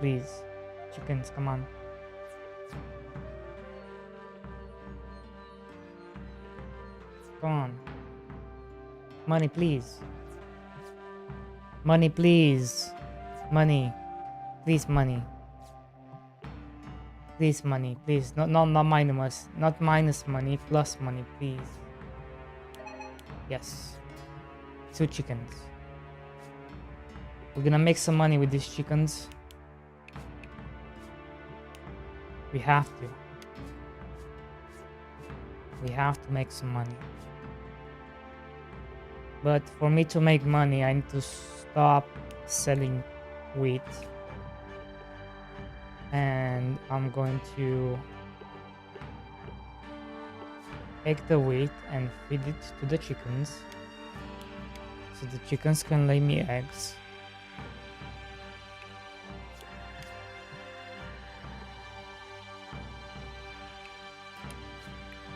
Please. Chickens, come on. Come on. Money, please. Money, please. Money. Please, money. Please, money. Please. Not minus. Not minus money. Plus money, please. Yes. 2 chickens. We're gonna make some money with these chickens. We have to. We have to make some money. But for me to make money, I need to stop selling wheat. And I'm going to take the wheat and feed it to the chickens. So the chickens can lay me eggs.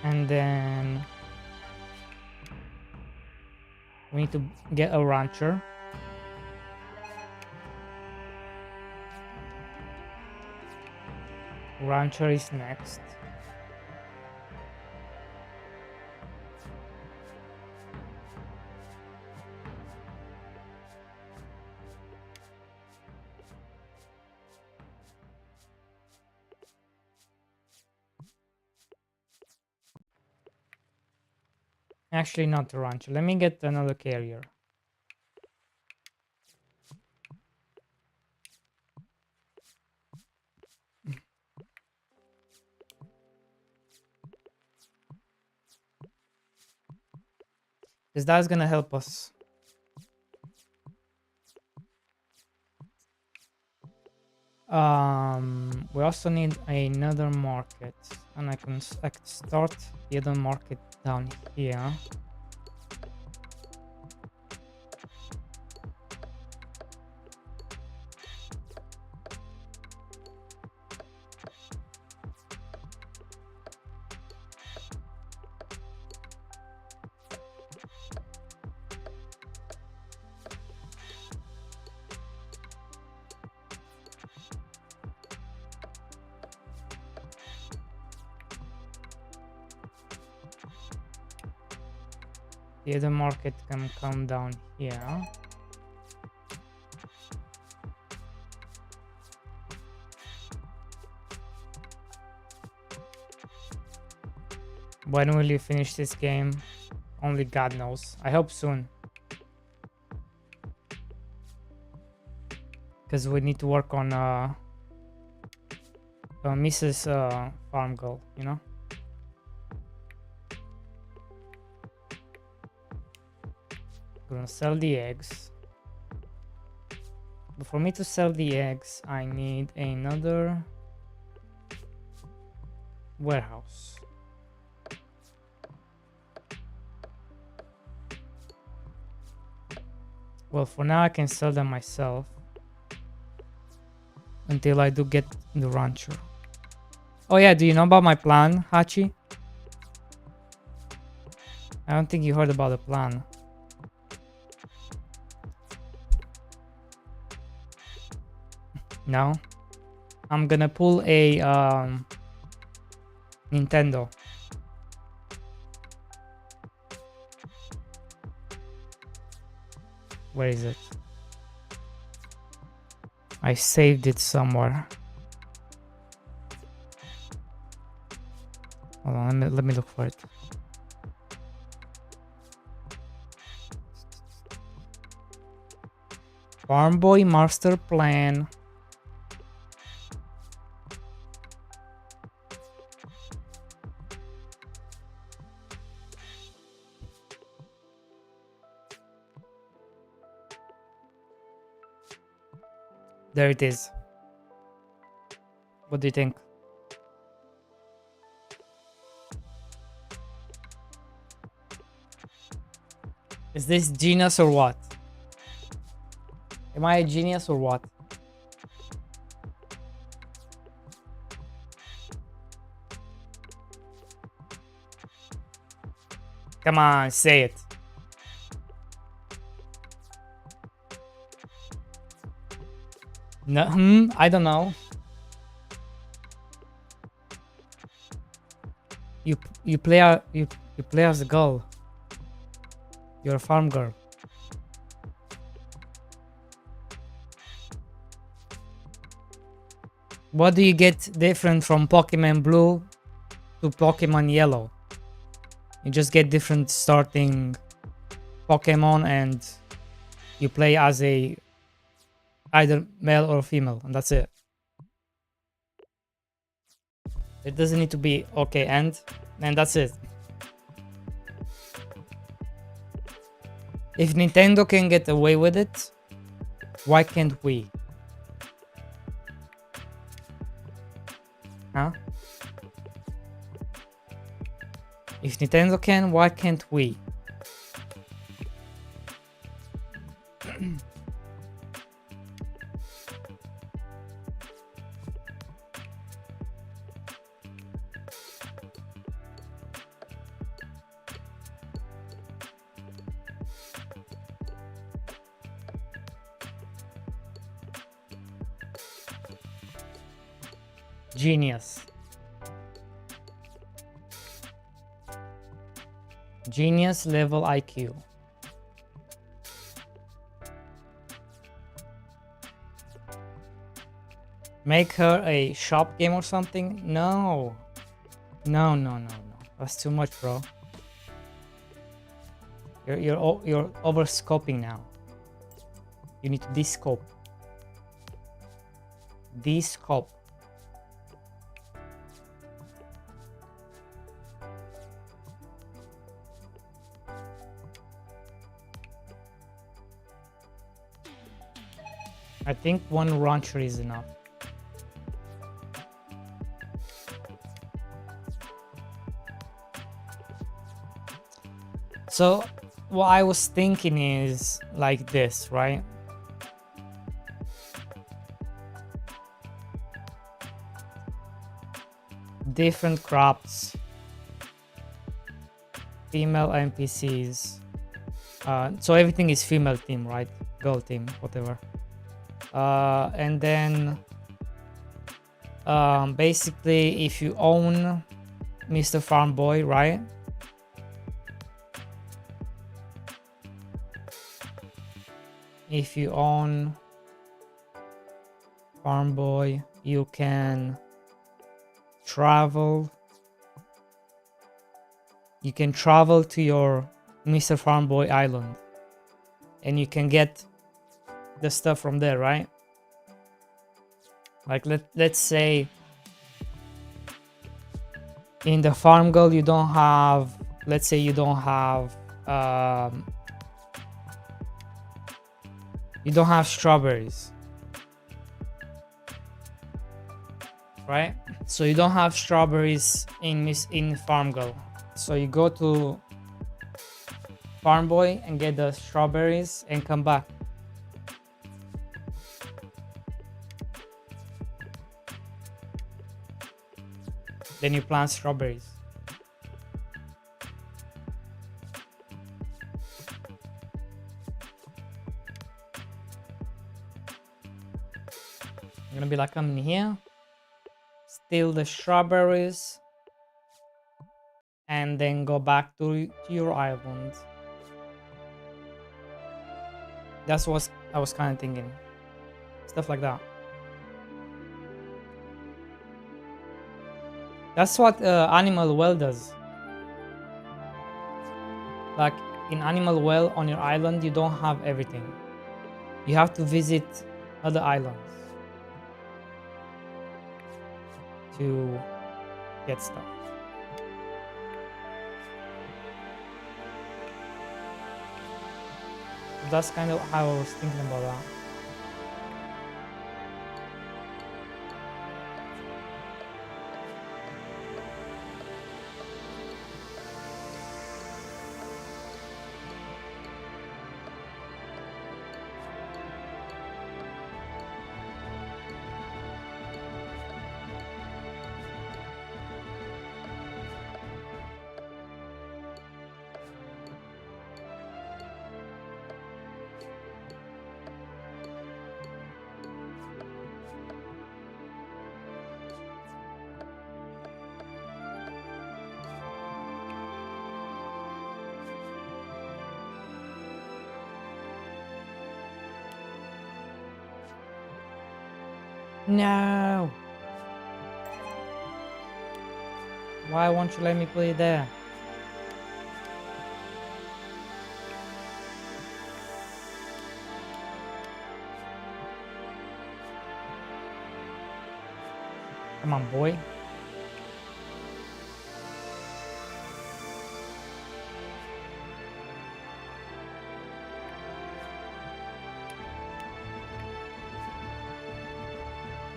And then we need to get a rancher. Rancher is next. Actually, not the rancher. Let me get another carrier. Because that's gonna help us. We also need another market, and I can start the other market down here. The other market can come down here. When will you finish this game? Only God knows. I hope soon. Because we need to work on Mrs. Farm Girl, you know? Gonna sell the eggs. But for me to sell the eggs, I need another warehouse. Well, for now I can sell them myself until I do get the rancher. Oh yeah, do you know about my plan, Hachi? I don't think you heard about the plan. No, I'm gonna pull a Nintendo. Where is it? I saved it somewhere. Hold on, let me look for it. Farm Boy Master Plan. There it is. What do you think? Is this genius or what? Am I a genius or what? Come on, say it. No, I don't know. You play as a girl. You're a farm girl. What do you get different from Pokemon Blue to Pokemon Yellow? You just get different starting Pokemon and you play as a either male or female, and that's it. It doesn't need to be okay, and that's it. If Nintendo can get away with it, why can't we? Huh? If Nintendo can, why can't we? Genius. Genius level IQ. Make her a shop game or something? No. No. That's too much, bro. You're over scoping now. You need to descope. Descope. I think one rancher is enough. So what I was thinking is like this, right? Different crops, female NPCs. So everything is female team, right? Girl team, whatever. And then basically if you own Mr. Farm Boy, right? If you own Farm Boy, you can travel. You can travel to your Mr. Farm Boy island and you can get the stuff from there, right? Like let's say in the Farm Girl you don't have, let's say you don't have strawberries, right? So you don't have strawberries in Farm Girl, so you go to Farm Boy and get the strawberries and come back. Then you plant strawberries. I'm gonna be like, come in here, steal the strawberries, and then go back to your island. That's what I was kind of thinking. Stuff like that. That's what Animal Well does. Like in Animal Well on your island, you don't have everything. You have to visit other islands to get stuff. That's kind of how I was thinking about that. No! Why won't you let me put it there? Come on, boy.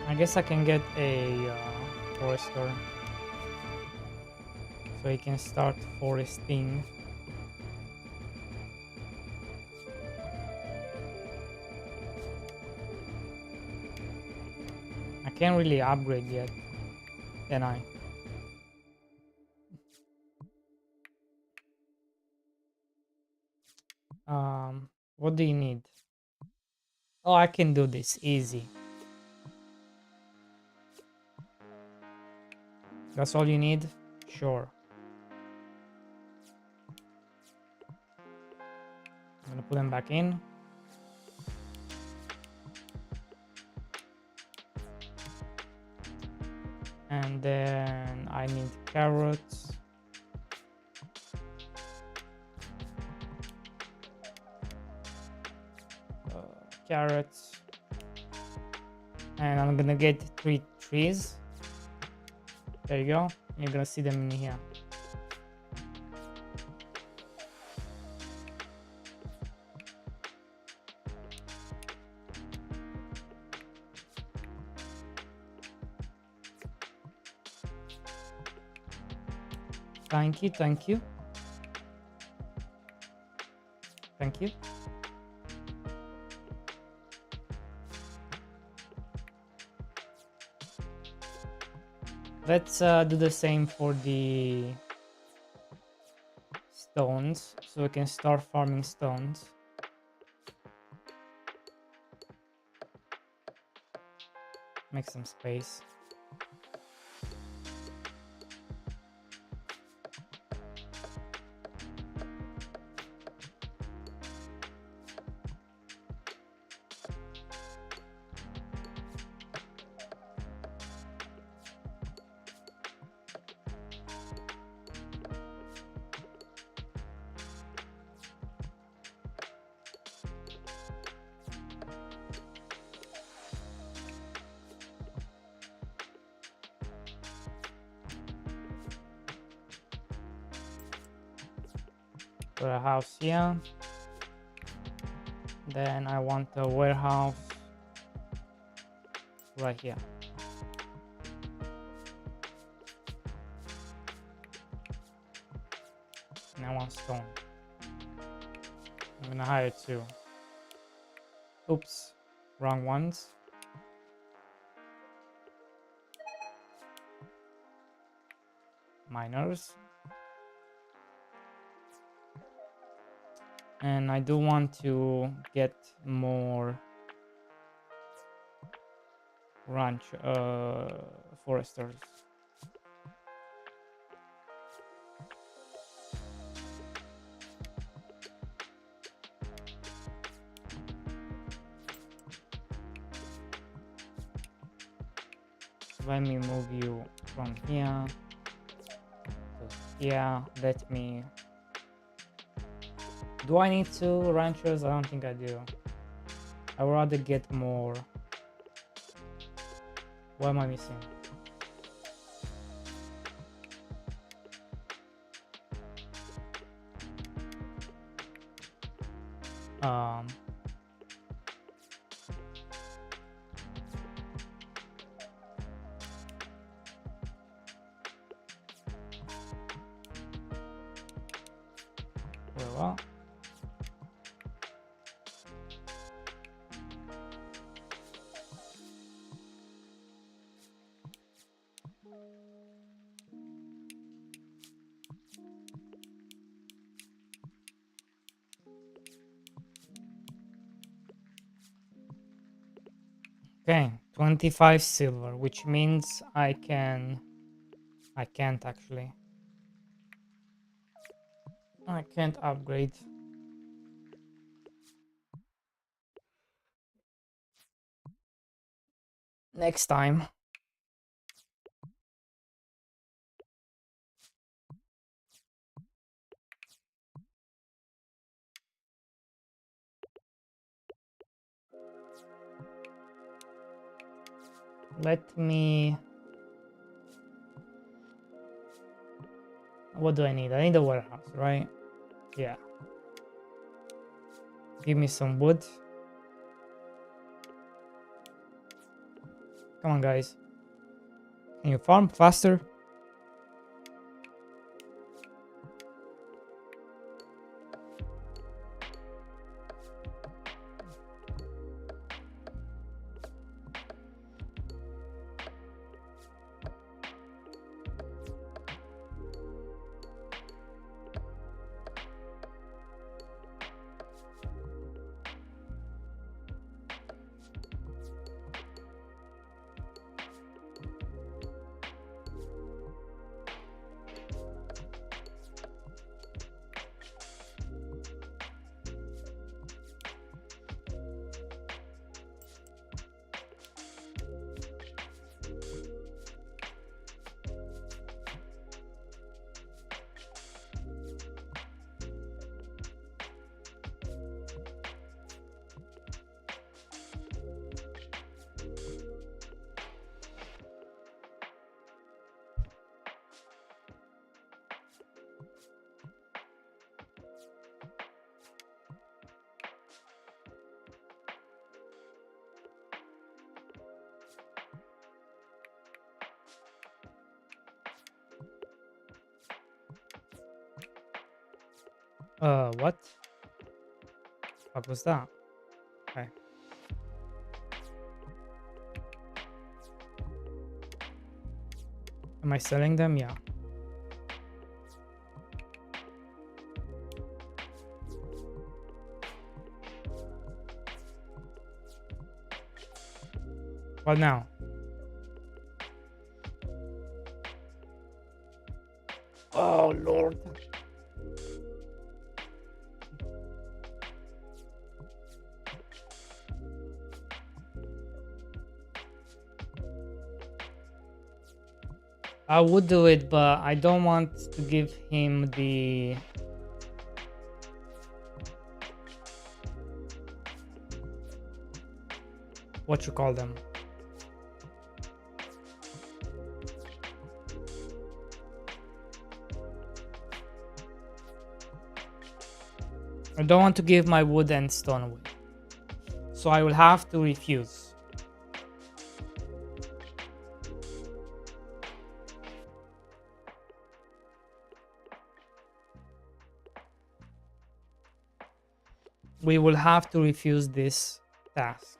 I guess I can get a forester, so he can start foresting. I can't really upgrade yet, can I? What do you need? Oh, I can do this easy. That's all you need? Sure. I'm gonna put them back in. And then I need carrots. Carrots. And I'm gonna get 3 trees. There you go. You're gonna see them in here. Thank you, thank you. Thank you. Let's do the same for the stones, so we can start farming stones. Make some space. Put a house here. Then I want a warehouse right here. And I want stone. I'm gonna hire 2. Oops, wrong ones. Miners. And I do want to get more foresters. Let me move you from here to here. Let me... Do I need 2 ranchers? I don't think I do. I would rather get more. What am I missing? Well. Okay, 25 silver, which means I can't actually. I can't upgrade. next time. Let me... What do I need? I need a warehouse, right? Yeah. Give me some wood. Come on, guys. Can you farm faster? What? What was that? Okay. Am I selling them? Yeah. What now? Oh, Lord. I would do it, but I don't want to give him the... What you call them? I don't want to give my wood and stone away. So I will have to refuse. We will have to refuse this task.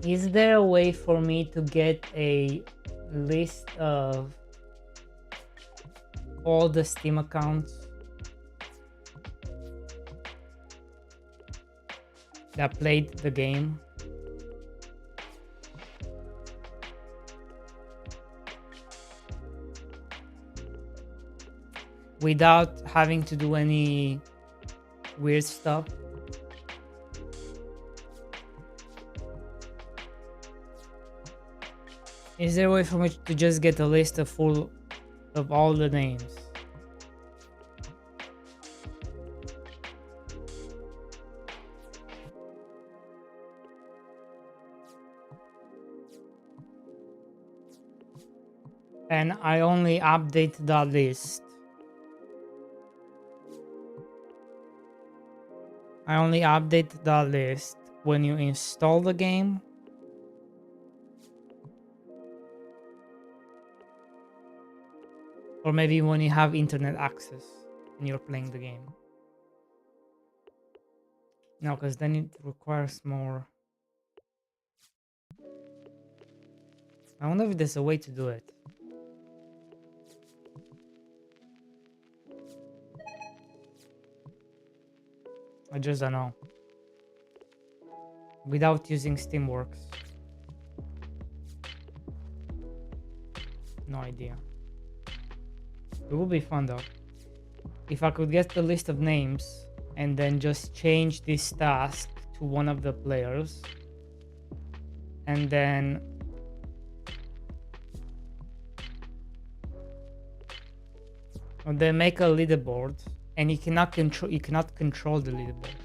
Is there a way for me to get a list of all the Steam accounts that played the game? Without having to do any weird stuff? Is there a way for me to just get a list of full of all the names? And I only update that list. I only update that list when you install the game. Or maybe when you have internet access and you're playing the game. No, because then it requires more. I wonder if there's a way to do it. I just don't know. Without using Steamworks. No idea. It would be fun though. If I could get the list of names and then just change this task to one of the players. And then make a leaderboard, and you cannot control the leaderboard.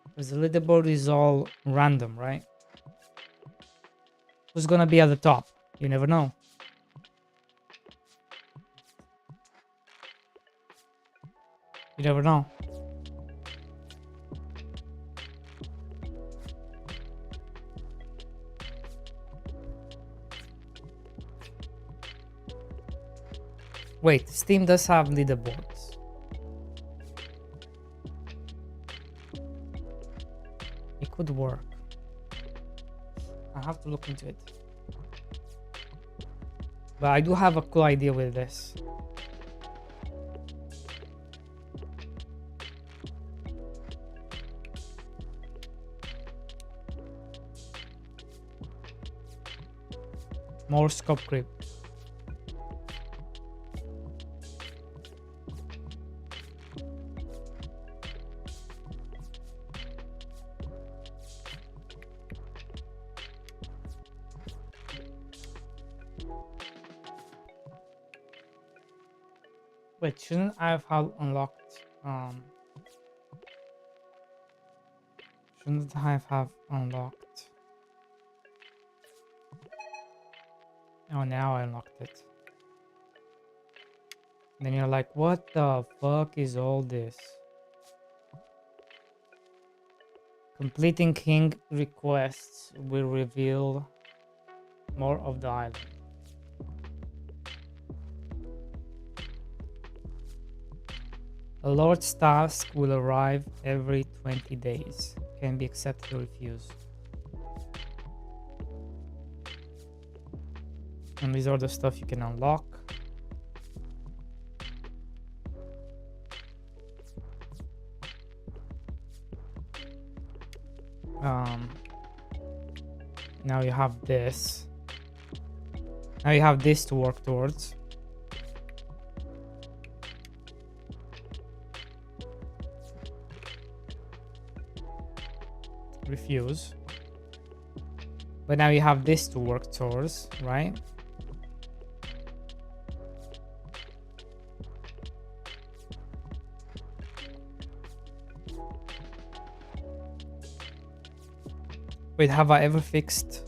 Because the leaderboard is all random, right? Who's gonna be at the top? You never know. You never know. Wait, Steam does have leaderboards. It could work. I have to look into it. But I do have a cool idea with this. More scope creep. Wait, shouldn't I have had unlocked? Shouldn't I have unlocked? Oh, now I unlocked it. Then you're like, what the fuck is all this? Completing king requests will reveal more of the island. A lord's task will arrive every 20 days. Can be accepted or refused. And these are the stuff you can unlock. Now you have this. Now you have this to work towards. Refuse. But now you have this to work towards, right? Wait, have I ever fixed?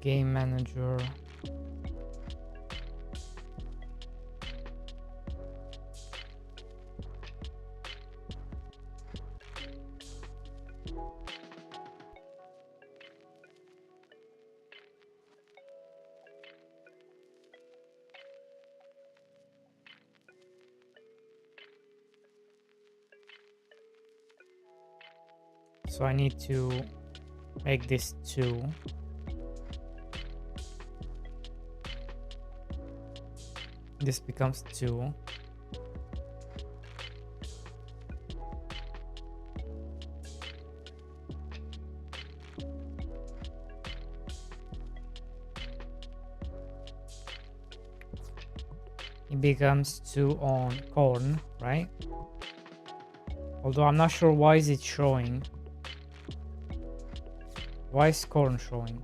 Game manager. So I need to make this 2. This becomes 2. It becomes 2 on corn, right? Although I'm not sure why is it showing. Why is corn showing?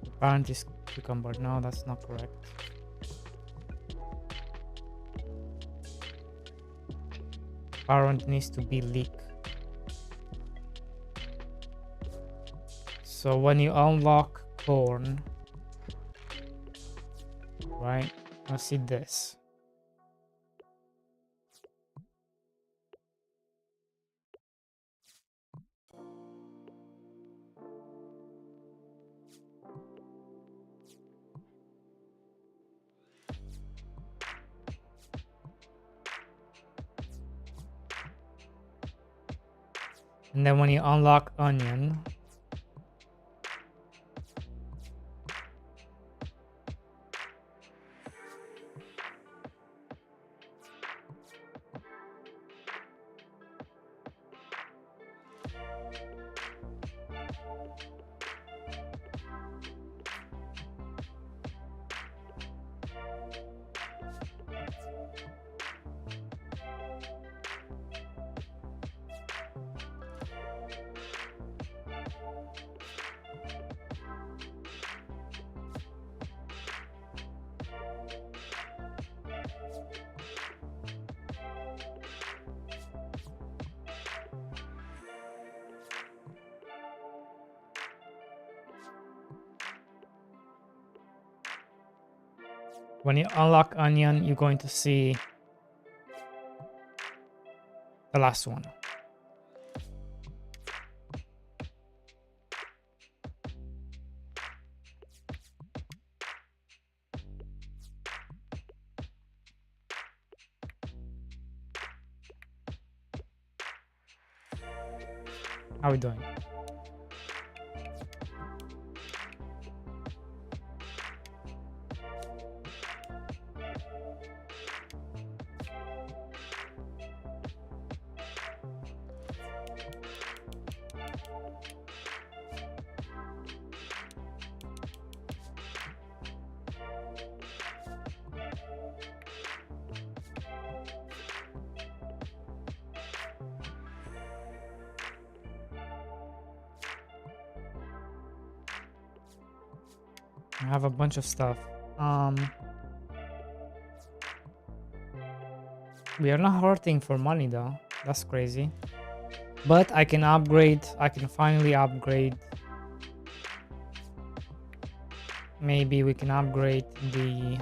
The parent is cucumber. No, that's not correct. Parent needs to be leek. So when you unlock corn, right? I see this. And then when you unlock onion, when you unlock onion, you're going to see the last one. How are we doing? I have a bunch of stuff. We are not hurting for money though. That's crazy. But I can upgrade. I can finally upgrade. Maybe we can upgrade the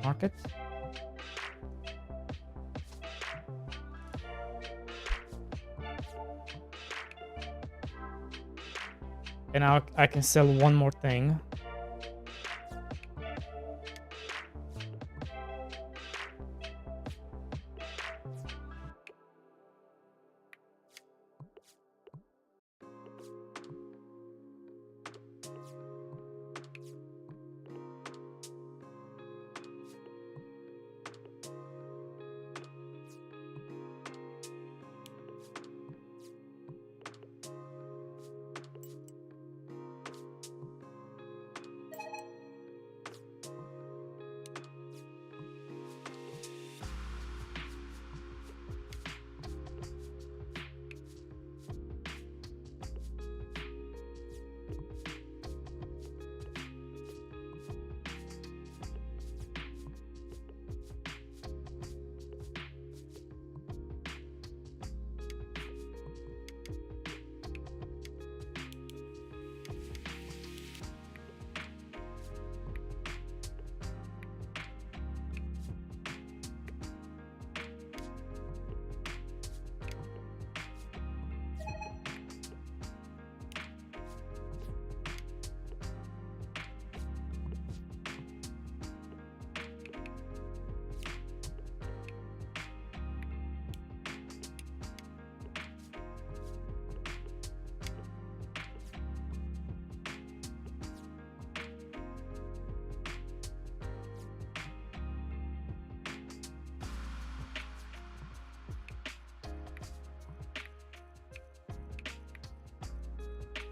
market. And now I can sell one more thing.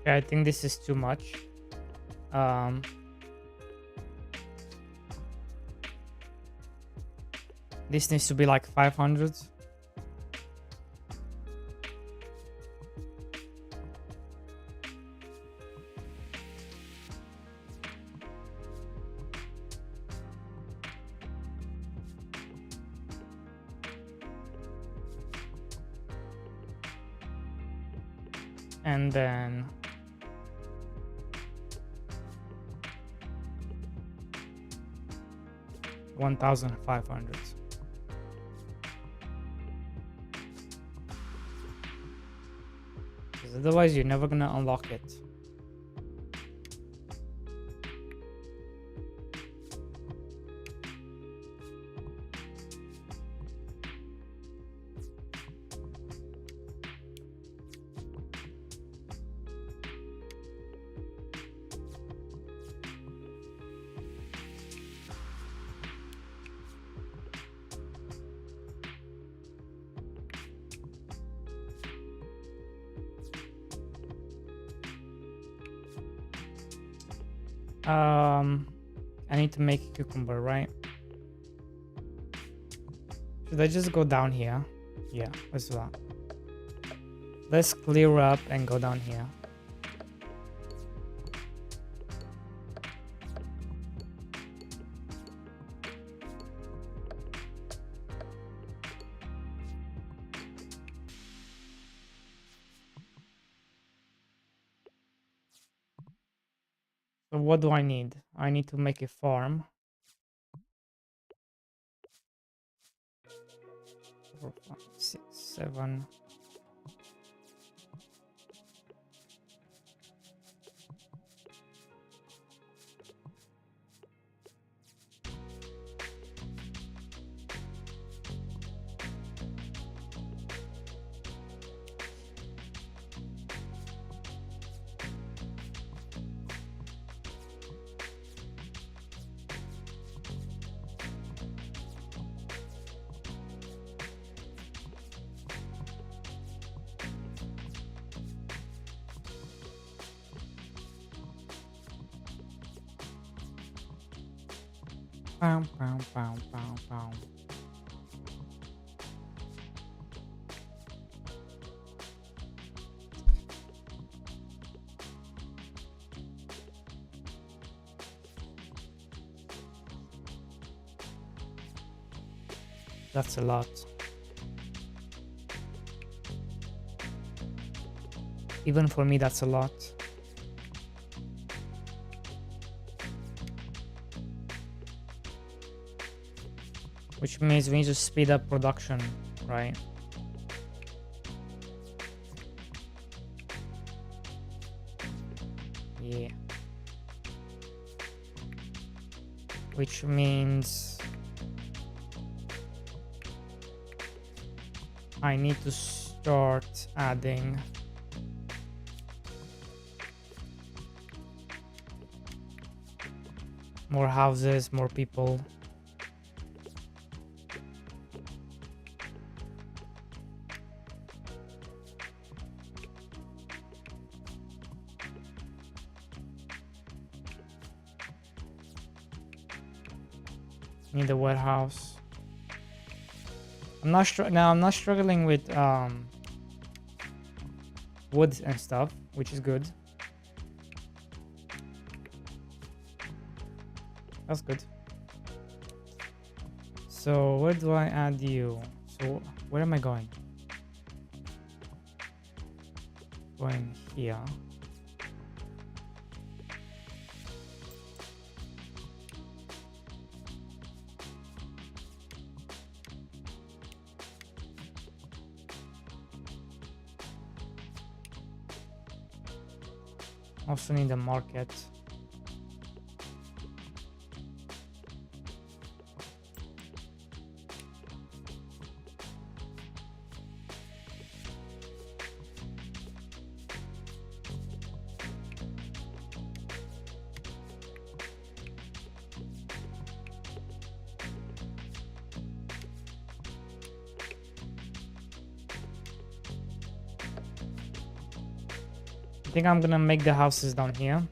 Yeah, I think this is too much. This needs to be like 500. And then $1,500. Because otherwise you're never gonna unlock it. I need to make a cucumber, right? Should I just go down here? Yeah, let's do that. Let's clear up and go down here. So what do I need? I need to make a farm. 4, 5, 6, 7. Pow, pow, pow, pow, pow. That's a lot. Even for me, that's a lot. Which means we need to speed up production, right? Yeah. Which means I need to start adding more houses, more people. Need a warehouse. I'm not struggling with wood and stuff, which is good. That's good. So where do I add you? So where am I going? Going here. Also need a market. I think I'm gonna make the houses down here.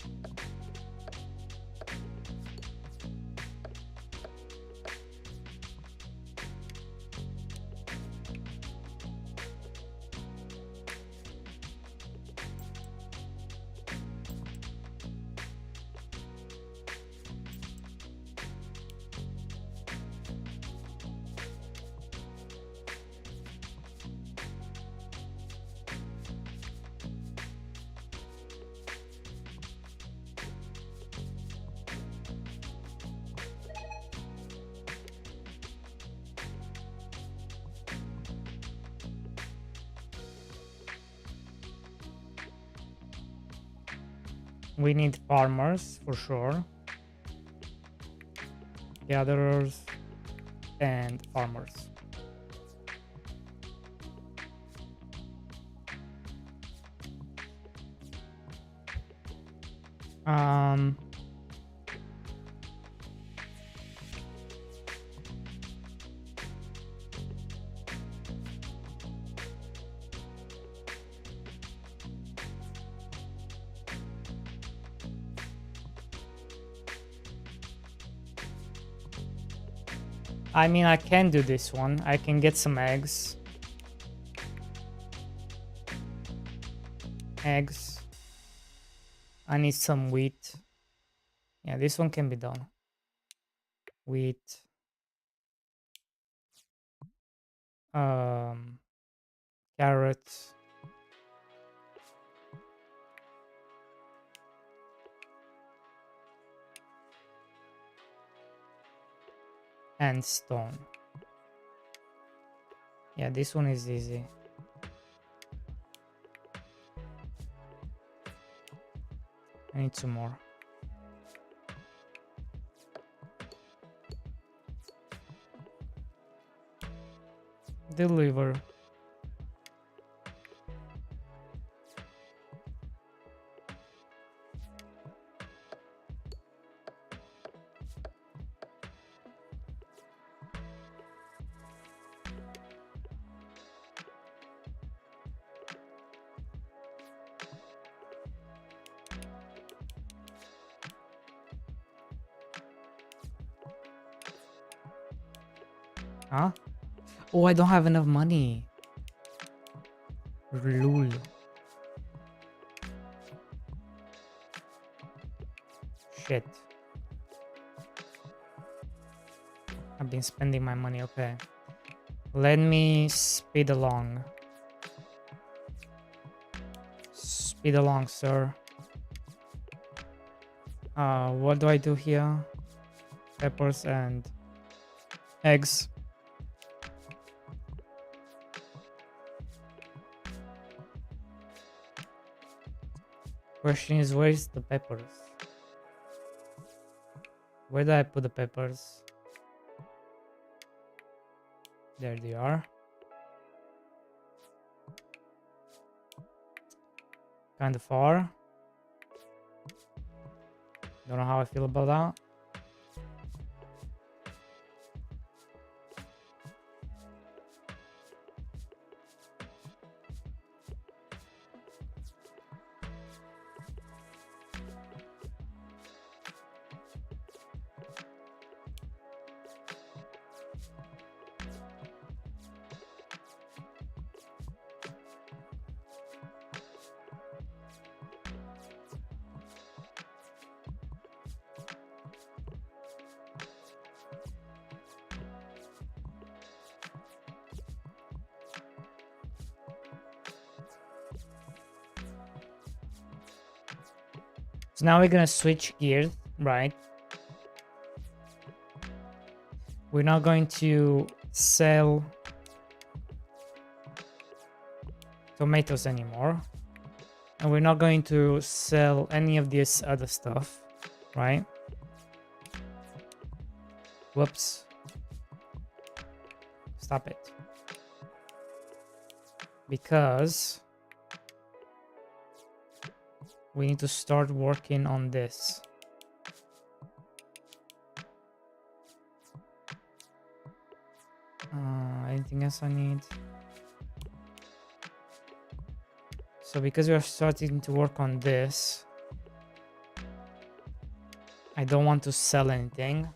We need farmers for sure. Gatherers and farmers. I mean, I can do this one. I can get some eggs. Eggs. I need some wheat. Yeah, this one can be done. Wheat. Carrots. And stone. Yeah, this one is easy. I need some more. Deliver. Huh? Oh, I don't have enough money. Lul. Shit. I've been spending my money, okay. Let me speed along. Speed along, sir. What do I do here? Peppers and eggs. Question is, where's the peppers? Where did I put the peppers? There they are. Kind of far. Don't know how I feel about that. So now we're gonna switch gears, right? We're not going to sell tomatoes anymore. And we're not going to sell any of this other stuff, right? Whoops. Stop it. Because we need to start working on this. Anything else I need? So because we are starting to work on this, I don't want to sell anything.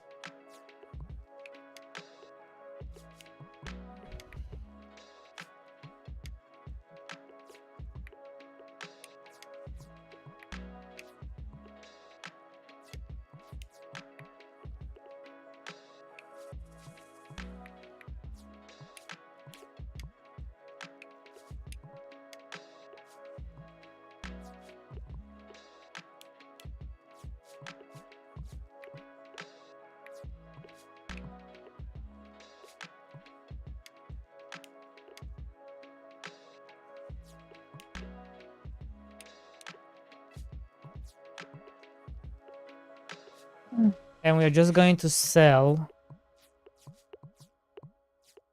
And we're just going to sell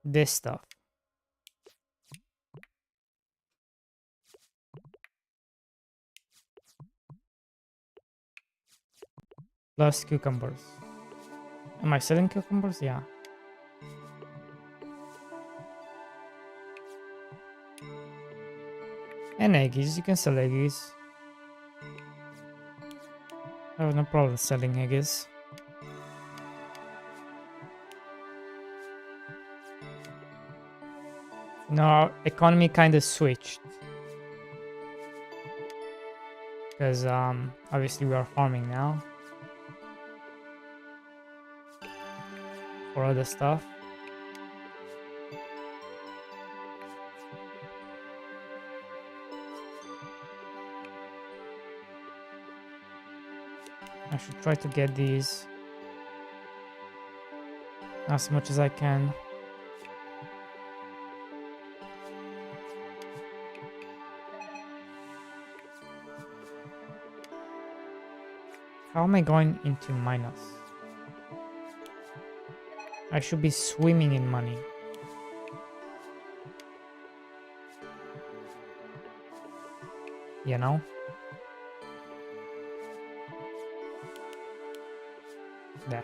this stuff. Plus cucumbers. Am I selling cucumbers? Yeah. And eggies. You can sell eggies. I have no problem selling eggies. No, our economy kind of switched. Because obviously we are farming now. For other stuff. I should try to get these as much as I can. How am I going into minus? I should be swimming in money. You know? There.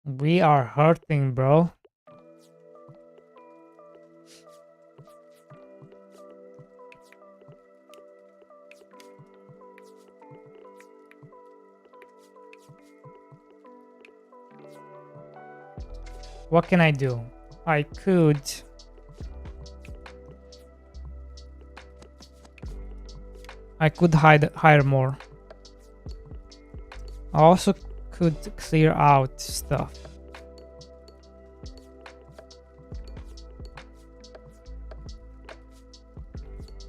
We are hurting, bro. What can I do? I could... hire more. I also could clear out stuff.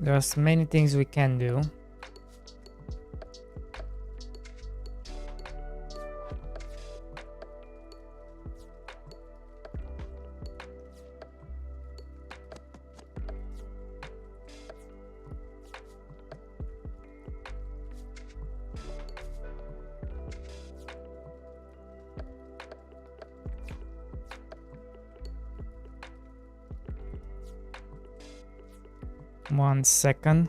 There's many things we can do. One second.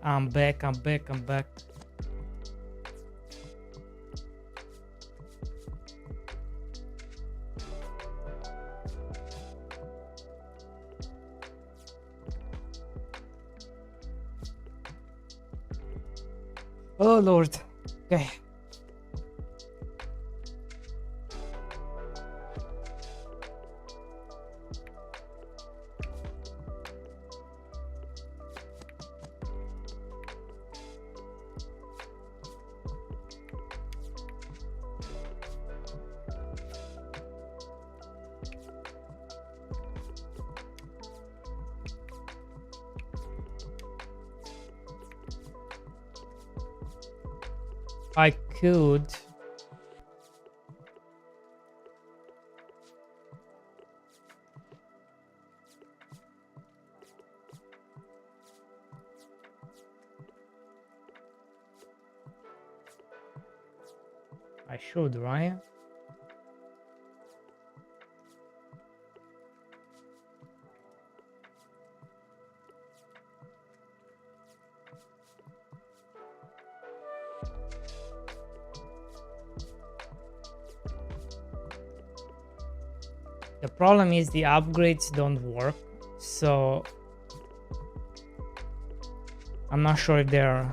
I'm back. Oh Lord. Okay. I could. I should, right? The problem is the upgrades don't work, so I'm not sure if they're...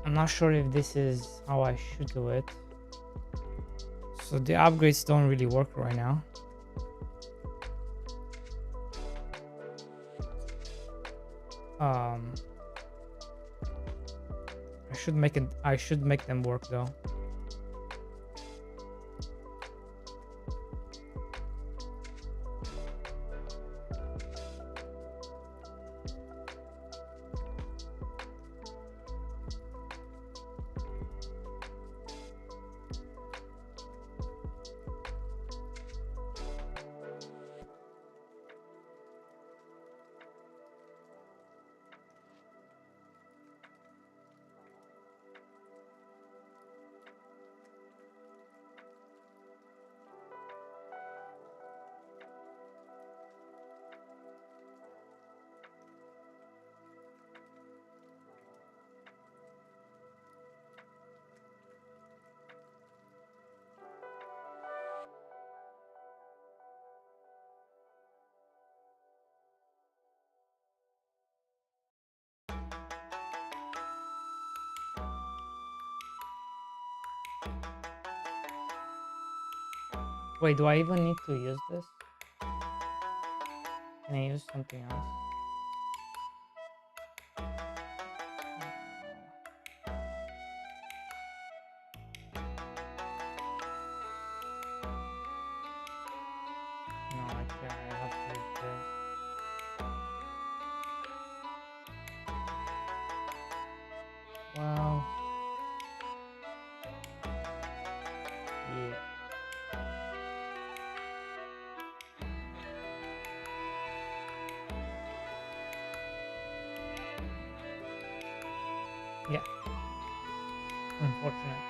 I'm not sure if this is how I should do it. So the upgrades don't really work right now. I should make them work though. Wait, do I even need to use this? Can I use something else? No, I can't. I have to use this. Well, yeah. Yeah. Unfortunate.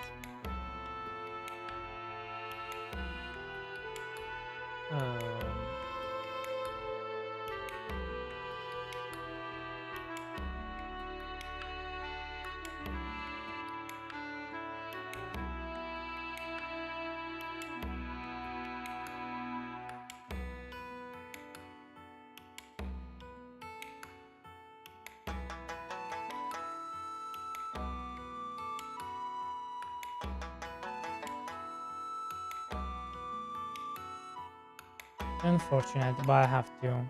Unfortunate, but I have to.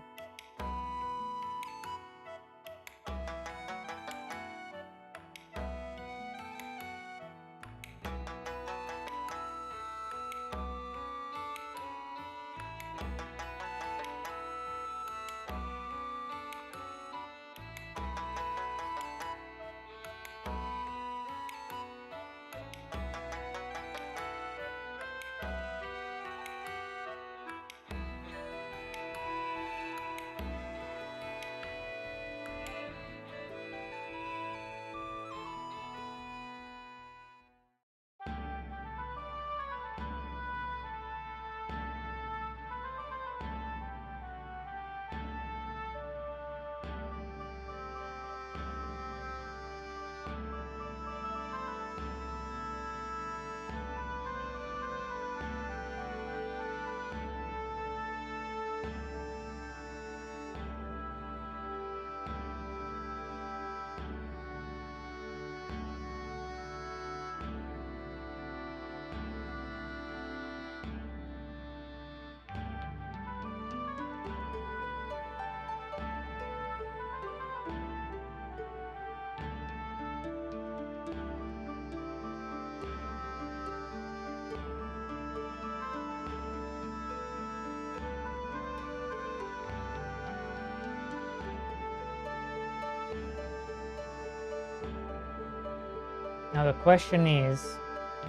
Now the question is,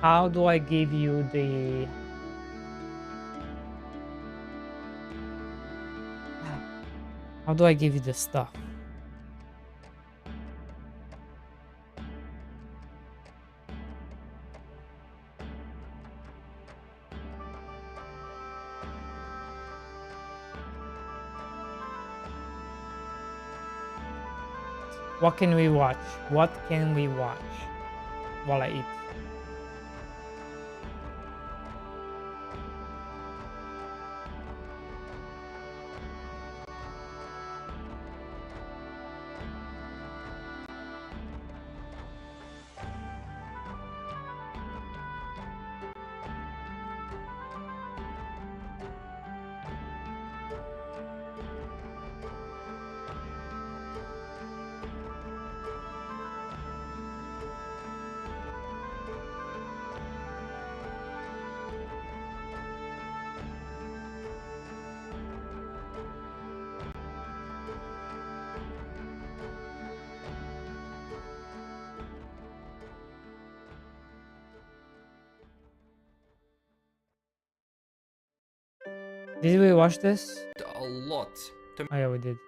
how do I give you the... How do I give you the stuff? What can we watch? What can we watch while I eat? Did we watch this? A lot. Oh yeah, we did.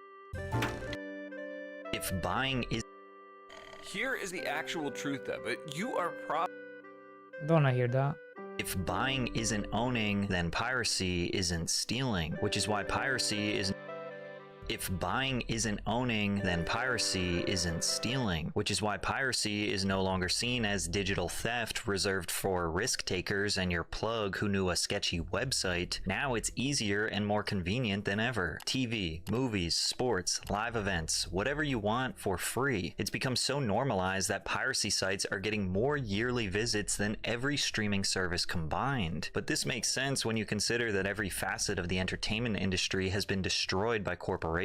If buying is... Here is the actual truth of it. You are Don't I hear that? If buying isn't owning, then piracy isn't stealing, which is why piracy is... If buying isn't owning, then piracy isn't stealing, which is why piracy is no longer seen as digital theft reserved for risk takers and your plug who knew a sketchy website. Now it's easier and more convenient than ever. TV, movies, sports, live events, whatever you want for free. It's become so normalized that piracy sites are getting more yearly visits than every streaming service combined. But this makes sense when you consider that every facet of the entertainment industry has been destroyed by corporations.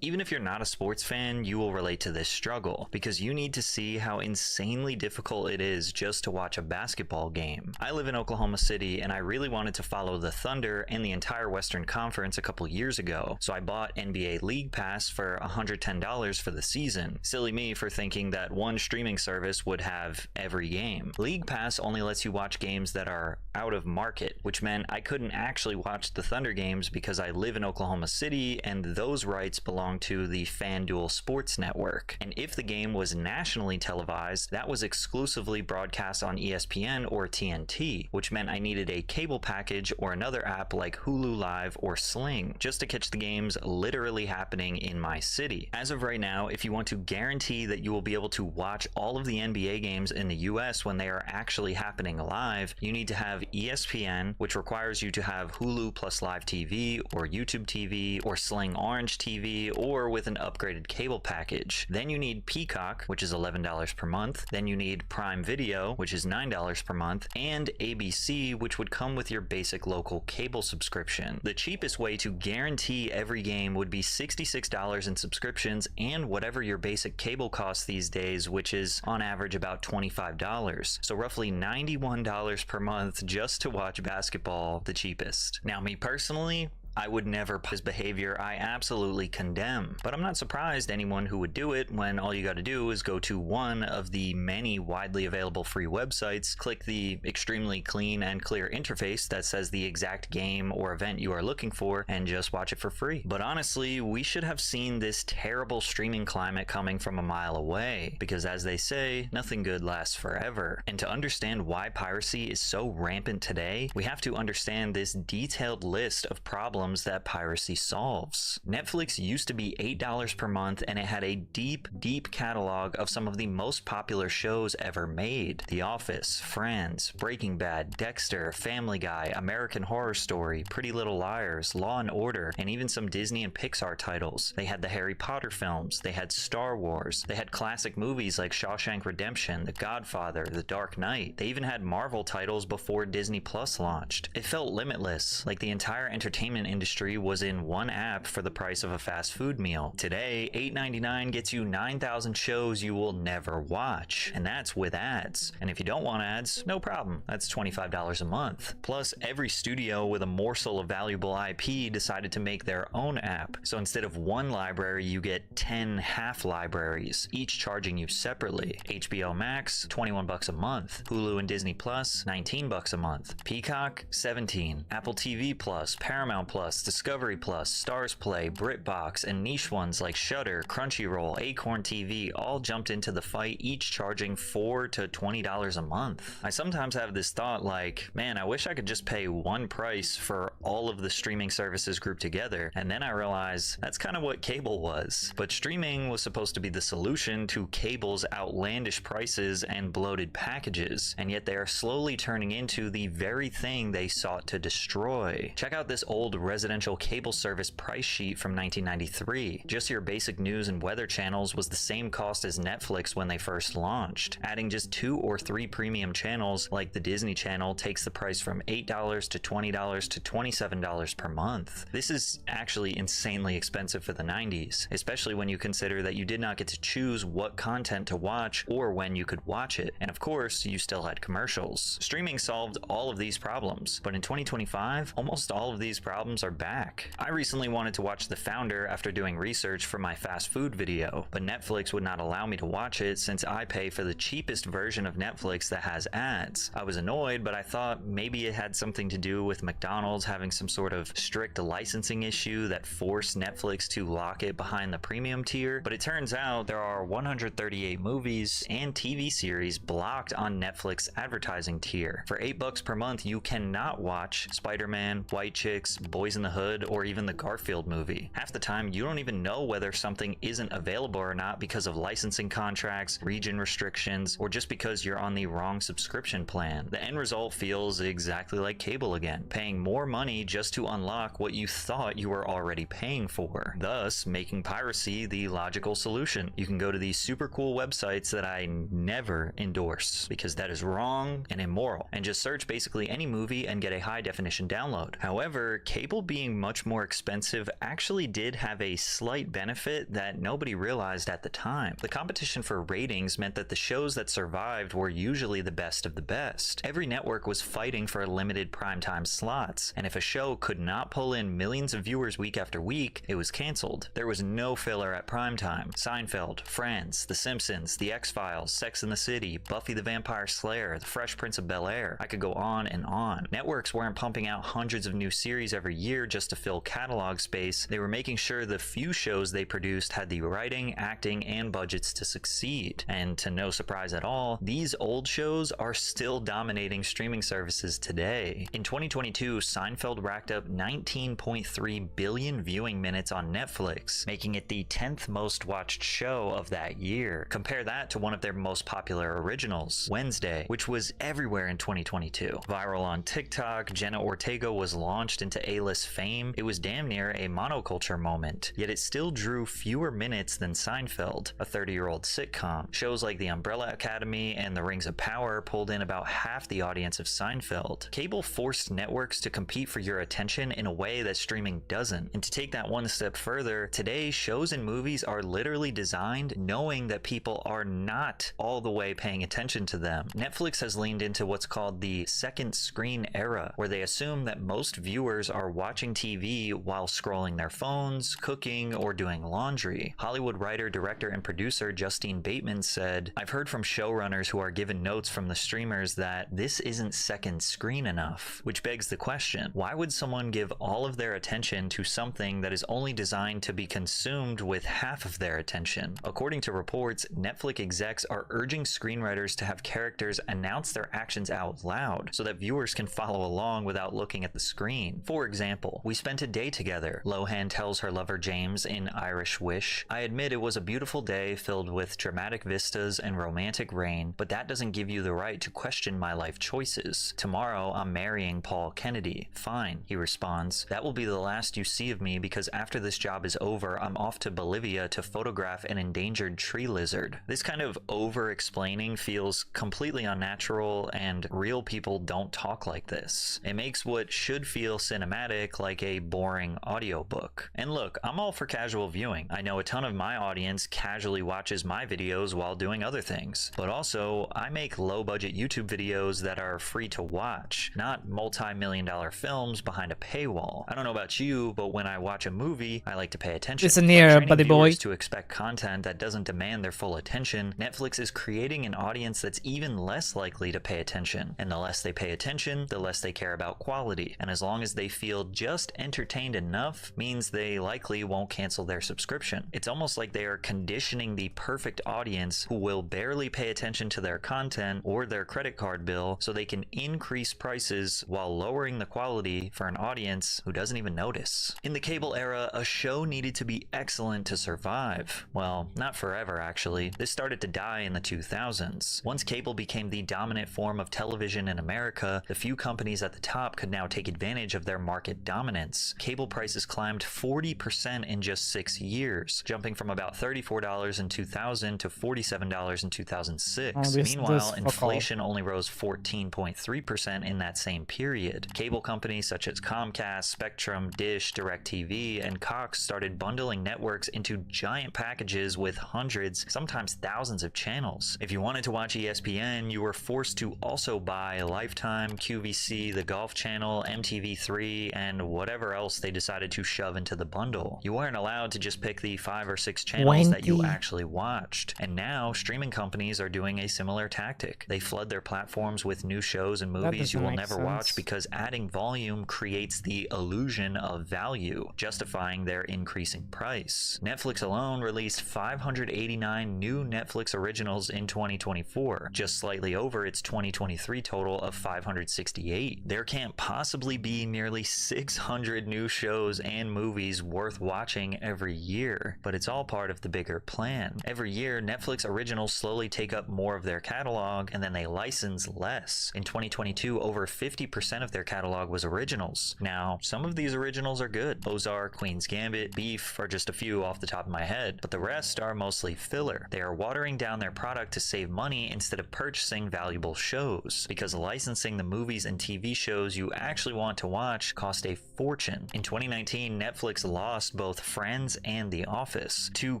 Even if you're not a sports fan, you will relate to this struggle, because you need to see how insanely difficult it is just to watch a basketball game. I live in Oklahoma City, and I really wanted to follow the Thunder and the entire Western Conference a couple years ago, so I bought NBA League Pass for $110 for the season. Silly me for thinking that one streaming service would have every game. League Pass only lets you watch games that are out of market, which meant I couldn't actually watch the Thunder games because I live in Oklahoma City, and those rights belong to the FanDuel Sports Network. And if the game was nationally televised, that was exclusively broadcast on ESPN or TNT, which meant I needed a cable package or another app like Hulu Live or Sling, just to catch the games literally happening in my city. As of right now, if you want to guarantee that you will be able to watch all of the NBA games in the US when they are actually happening live, you need to have ESPN, which requires you to have Hulu plus Live TV or YouTube TV or Sling Orange TV, or with an upgraded cable package. Then you need Peacock, which is $11 per month. Then you need Prime Video, which is $9 per month, and ABC, which would come with your basic local cable subscription. The cheapest way to guarantee every game would be $66 in subscriptions and whatever your basic cable costs these days, which is on average about $25. So roughly $91 per month just to watch basketball, the cheapest. Now, me personally, I would never his behavior I absolutely condemn, but I'm not surprised anyone who would do it when all you got to do is go to one of the many widely available free websites, click the extremely clean and clear interface that says the exact game or event you are looking for, and just watch it for free. But honestly, we should have seen this terrible streaming climate coming from a mile away, because as they say, nothing good lasts forever. And to understand why piracy is so rampant today, we have to understand this detailed list of problems that piracy solves. Netflix used to be $8 per month, and it had a deep catalog of some of the most popular shows ever made. The Office, Friends, Breaking Bad, Dexter, Family Guy, American Horror Story, Pretty Little Liars, Law and Order, and even some Disney and Pixar titles. They had the Harry Potter films, they had Star Wars, they had classic movies like Shawshank Redemption, The Godfather, The Dark Knight. They even had Marvel titles before Disney Plus launched. It felt limitless, like the entire entertainment industry was in one app for the price of a fast food meal. Today, $8.99 gets you 9,000 shows you will never watch, and that's with ads. And if you don't want ads, no problem, that's $25 a month. Plus, every studio with a morsel of valuable IP decided to make their own app. So instead of one library, you get 10 half libraries, each charging you separately. HBO Max, $21 a month. Hulu and Disney Plus, $19 a month. Peacock, $17. Apple TV Plus, Paramount Plus, Plus, Discovery Plus, Stars Play, BritBox, and niche ones like Shudder, Crunchyroll, Acorn TV all jumped into the fight, each charging $4 to $20 a month. I sometimes have this thought like, man, I wish I could just pay one price for all of the streaming services grouped together, and then I realize that's kind of what cable was. But streaming was supposed to be the solution to cable's outlandish prices and bloated packages, and yet they are slowly turning into the very thing they sought to destroy. Check out this old residential cable service price sheet from 1993. Just your basic news and weather channels was the same cost as Netflix when they first launched. Adding just 2 or 3 premium channels like the Disney Channel takes the price from $8 to $20 to $27 per month. This is actually insanely expensive for the 90s, especially when you consider that you did not get to choose what content to watch or when you could watch it. And of course, you still had commercials. Streaming solved all of these problems, but in 2025, almost all of these problems are back. I recently wanted to watch The Founder after doing research for my fast food video, but Netflix would not allow me to watch it since I pay for the cheapest version of Netflix that has ads. I was annoyed, but I thought maybe it had something to do with McDonald's having some sort of strict licensing issue that forced Netflix to lock it behind the premium tier, but it turns out there are 138 movies and TV series blocked on Netflix advertising tier. For $8 per month, you cannot watch Spider-Man, White Chicks, Boys in the Hood, or even the Garfield movie. Half the time, you don't even know whether something isn't available or not because of licensing contracts, region restrictions, or just because you're on the wrong subscription plan. The end result feels exactly like cable again, paying more money just to unlock what you thought you were already paying for, thus making piracy the logical solution. You can go to these super cool websites that I never endorse because that is wrong and immoral, and just search basically any movie and get a high definition download. However, cable being much more expensive actually did have a slight benefit that nobody realized at the time. The competition for ratings meant that the shows that survived were usually the best of the best. Every network was fighting for limited primetime slots, and if a show could not pull in millions of viewers week after week, it was canceled. There was no filler at primetime. Seinfeld, Friends, The Simpsons, The X-Files, Sex and the City, Buffy the Vampire Slayer, The Fresh Prince of Bel-Air. I could go on and on. Networks weren't pumping out hundreds of new series every year just to fill catalog space. They were making sure the few shows they produced had the writing, acting, and budgets to succeed. And to no surprise at all, these old shows are still dominating streaming services today. In 2022, Seinfeld racked up 19.3 billion viewing minutes on Netflix, making it the 10th most watched show of that year. Compare that to one of their most popular originals, Wednesday, which was everywhere in 2022. Viral on TikTok, Jenna Ortega was launched into A-list fame. It was damn near a monoculture moment, yet it still drew fewer minutes than Seinfeld, a 30-year-old sitcom. Shows like The Umbrella Academy and The Rings of Power pulled in about half the audience of Seinfeld. Cable forced networks to compete for your attention in a way that streaming doesn't. And to take that one step further, today shows and movies are literally designed knowing that people are not all the way paying attention to them. Netflix has leaned into what's called the second screen era, where they assume that most viewers are watching TV while scrolling their phones, cooking, or doing laundry. Hollywood writer, director, and producer Justine Bateman said, "I've heard from showrunners who are given notes from the streamers that this isn't second screen enough," which begs the question, why would someone give all of their attention to something that is only designed to be consumed with half of their attention? According to reports, Netflix execs are urging screenwriters to have characters announce their actions out loud so that viewers can follow along without looking at the screen. For example, "We spent a day together," Lohan tells her lover James in Irish Wish. "I admit it was a beautiful day filled with dramatic vistas and romantic rain, but that doesn't give you the right to question my life choices. Tomorrow I'm marrying Paul Kennedy." "Fine," he responds. "That will be the last you see of me because after this job is over, I'm off to Bolivia to photograph an endangered tree lizard." This kind of over-explaining feels completely unnatural, and real people don't talk like this. It makes what should feel cinematic like a boring audiobook. And look, I'm all for casual viewing. I know a ton of my audience casually watches my videos while doing other things. But also, I make low-budget YouTube videos that are free to watch, not multi-million-dollar films behind a paywall. I don't know about you, but when I watch a movie, I like to pay attention. Listen here, By buddy boy. to expect content that doesn't demand their full attention, Netflix is creating an audience that's even less likely to pay attention. And the less they pay attention, the less they care about quality. And as long as they feel just entertained enough means they likely won't cancel their subscription. It's almost like they are conditioning the perfect audience who will barely pay attention to their content or their credit card bill so they can increase prices while lowering the quality for an audience who doesn't even notice. In the cable era, a show needed to be excellent to survive. Well, not forever actually. This started to die in the 2000s. Once cable became the dominant form of television in America, the few companies at the top could now take advantage of their market dominance. Cable prices climbed 40% in just 6 years, jumping from about $34 in 2000 to $47 in 2006. Meanwhile, inflation only rose 14.3% in that same period. Cable companies such as Comcast, Spectrum, Dish, DirecTV, and Cox started bundling networks into giant packages with hundreds, sometimes thousands of channels. If you wanted to watch ESPN, you were forced to also buy Lifetime, QVC, the Golf Channel, MTV3, and whatever else they decided to shove into the bundle. You weren't allowed to just pick the 5 or 6 channels that you actually watched. And now, streaming companies are doing a similar tactic. They flood their platforms with new shows and movies you will never watch because adding volume creates the illusion of value, justifying their increasing price. Netflix alone released 589 new Netflix originals in 2024, just slightly over its 2023 total of 568. There can't possibly be nearly 600 new shows and movies worth watching every year, but it's all part of the bigger plan. Every year, Netflix originals slowly take up more of their catalog, and then they license less. In 2022, over 50% of their catalog was originals. Now, some of these originals are good. Ozark, Queen's Gambit, Beef are just a few off the top of my head, but the rest are mostly filler. They are watering down their product to save money instead of purchasing valuable shows, because licensing the movies and TV shows you actually want to watch cost a fortune. In 2019, Netflix lost both Friends and The Office, two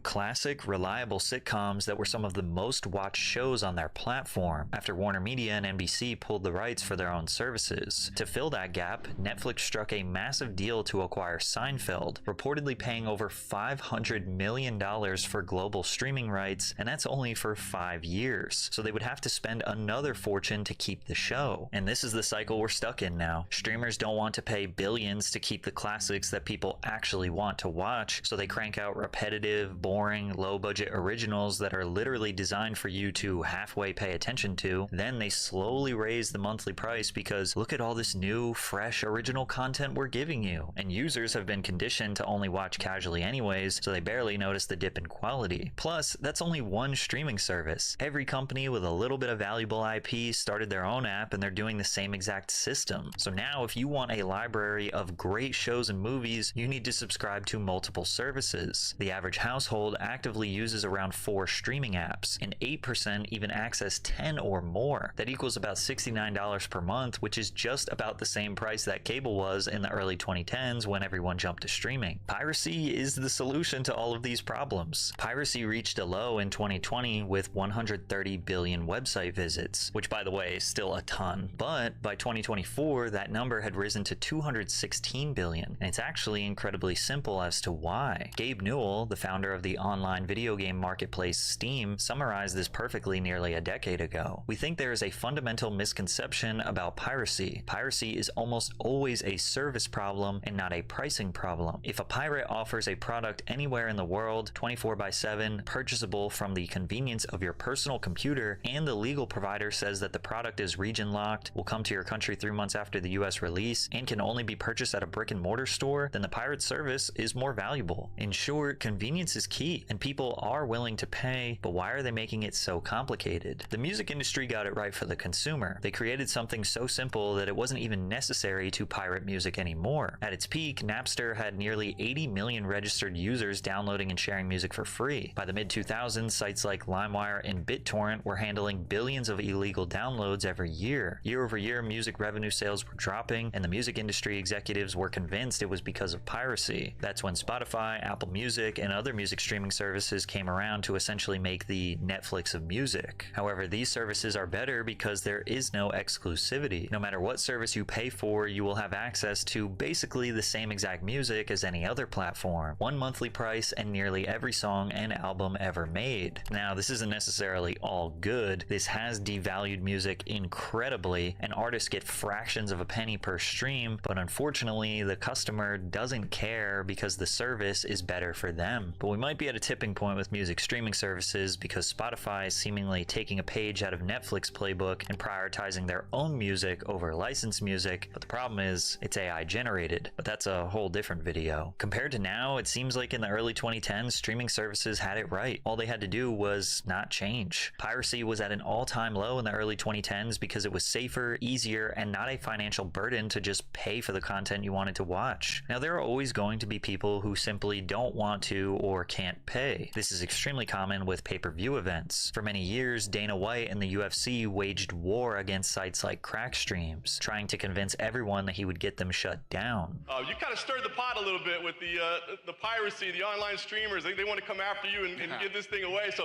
classic, reliable sitcoms that were some of the most watched shows on their platform, after Warner Media and NBC pulled the rights for their own services. To fill that gap, Netflix struck a massive deal to acquire Seinfeld, reportedly paying over $500 million for global streaming rights, and that's only for 5 years. So they would have to spend another fortune to keep the show. And this is the cycle we're stuck in now. Streamers don't want to pay billions to keep the classics that people actually want to watch, so they crank out repetitive, boring, low-budget originals that are literally designed for you to halfway pay attention to. Then they slowly raise the monthly price because look at all this new, fresh, original content we're giving you. And users have been conditioned to only watch casually anyways, so they barely notice the dip in quality. Plus, that's only one streaming service. Every company with a little bit of valuable IP started their own app, and they're doing the same exact system. So now if you want a library of great shows and movies, you need to subscribe to multiple services. The average household actively uses around 4 streaming apps, and 8% even access 10 or more. That equals about $69 per month, which is just about the same price that cable was in the early 2010s when everyone jumped to streaming. Piracy is the solution to all of these problems. Piracy reached a low in 2020 with 130 billion website visits, which by the way is still a ton. But by 2024, that number had risen to 216 billion, and it's actually incredibly simple as to why. Gabe Newell, the founder of the online video game marketplace Steam, summarized this perfectly nearly a decade ago. We think there is a fundamental misconception about piracy. Piracy is almost always a service problem and not a pricing problem. If a pirate offers a product anywhere in the world, 24/7, purchasable from the convenience of your personal computer, and the legal provider says that the product is region locked, will come to your country 3 months after the US release, and can only be purchased at a brick and mortar store, then the pirate service is more valuable. In short, convenience is key, and people are willing to pay, but why are they making it so complicated? The music industry got it right for the consumer. They created something so simple that it wasn't even necessary to pirate music anymore. At its peak, Napster had nearly 80 million registered users downloading and sharing music for free. By the mid-2000s, sites like LimeWire and BitTorrent were handling billions of illegal downloads every year. Year over year, music revenue sales were dropping, and the music industry executives were convinced it was because of piracy. That's when Spotify, Apple Music, and other music streaming services came around to essentially make the Netflix of music. However, these services are better because there is no exclusivity. No matter what service you pay for, you will have access to basically the same exact music as any other platform. One monthly price and nearly every song and album ever made. Now, this isn't necessarily all good. This has devalued music incredibly, and artists get fractions of a penny per stream, but unfortunately, unfortunately, the customer doesn't care because the service is better for them. But we might be at a tipping point with music streaming services because Spotify is seemingly taking a page out of Netflix playbook and prioritizing their own music over licensed music. But the problem is, it's AI generated. But that's a whole different video. Compared to now, it seems like in the early 2010s, streaming services had it right. All they had to do was not change. Piracy was at an all-time low in the early 2010s because it was safer, easier, and not a financial burden to just pay for the content you wanted to watch. Now, there are always going to be people who simply don't want to or can't pay. This is extremely common with pay-per-view events. For many years, Dana White and the UFC waged war against sites like Crackstreams, trying to convince everyone that he would get them shut down. You kind of stirred the pot a little bit with the piracy, the online streamers. They want to come after you and give this thing away. So,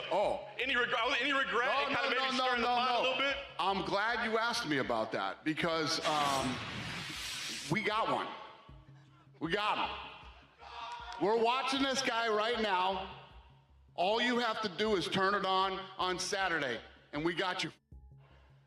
any regret? It kind of maybe stirring the pot a little bit. I'm glad you asked me about that because we got one. We got him. We're watching this guy right now. All you have to do is turn it on Saturday, and we got you.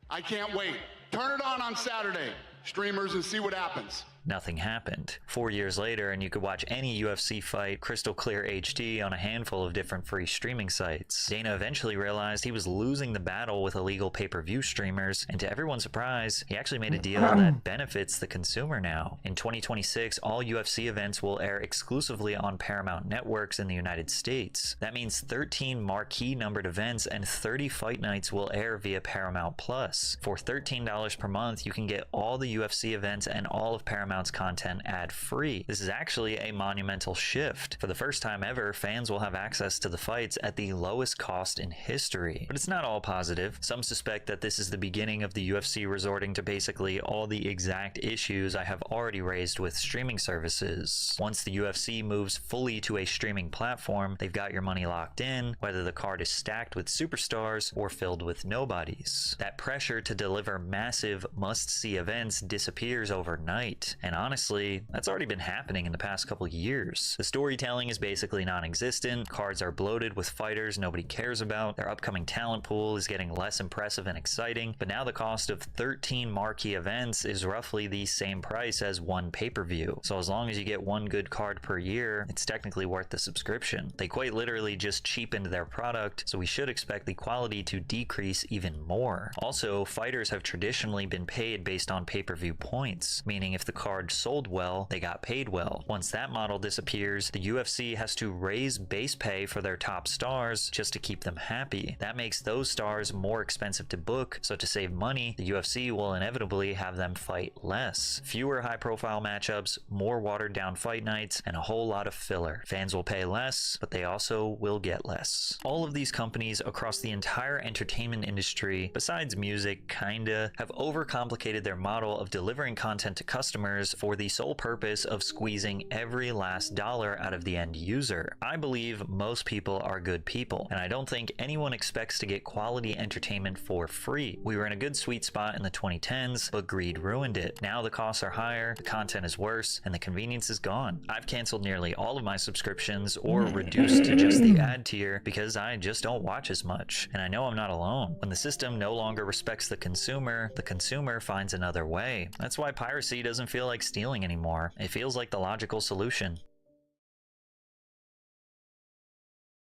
I can't wait. Turn it on Saturday, streamers, and see what happens. Nothing happened. 4 years later, and you could watch any UFC fight crystal clear HD on a handful of different free streaming sites. Dana eventually realized he was losing the battle with illegal pay-per-view streamers, and to everyone's surprise, he actually made a deal that benefits the consumer now. In 2026, all UFC events will air exclusively on Paramount networks in the United States. That means 13 marquee numbered events and 30 fight nights will air via Paramount Plus. For $13 per month, you can get all the UFC events and all of Paramount's content ad-free. This is actually a monumental shift. For the first time ever, fans will have access to the fights at the lowest cost in history. But it's not all positive. Some suspect that this is the beginning of the UFC resorting to basically all the exact issues I have already raised with streaming services. Once the UFC moves fully to a streaming platform, they've got your money locked in, whether the card is stacked with superstars or filled with nobodies. That pressure to deliver massive must-see events disappears overnight. And honestly, that's already been happening in the past couple years. The storytelling is basically non-existent, cards are bloated with fighters nobody cares about, their upcoming talent pool is getting less impressive and exciting, but now the cost of 13 marquee events is roughly the same price as one pay-per-view. So as long as you get one good card per year, it's technically worth the subscription. They quite literally just cheapened their product, so we should expect the quality to decrease even more. Also, fighters have traditionally been paid based on pay-per-view points, meaning if the card sold well, they got paid well. Once that model disappears, the UFC has to raise base pay for their top stars just to keep them happy. That makes those stars more expensive to book, so to save money, the UFC will inevitably have them fight less. Fewer high-profile matchups, more watered-down fight nights, and a whole lot of filler. Fans will pay less, but they also will get less. All of these companies across the entire entertainment industry, besides music, kinda, have overcomplicated their model of delivering content to customers for the sole purpose of squeezing every last dollar out of the end user. I believe most people are good people, and I don't think anyone expects to get quality entertainment for free. We were in a good sweet spot in the 2010s, but greed ruined it. Now the costs are higher, the content is worse, and the convenience is gone. I've canceled nearly all of my subscriptions or reduced to just the ad tier because I just don't watch as much. And I know I'm not alone. When the system no longer respects the consumer finds another way. That's why piracy doesn't feel like stealing anymore. It feels like the logical solution.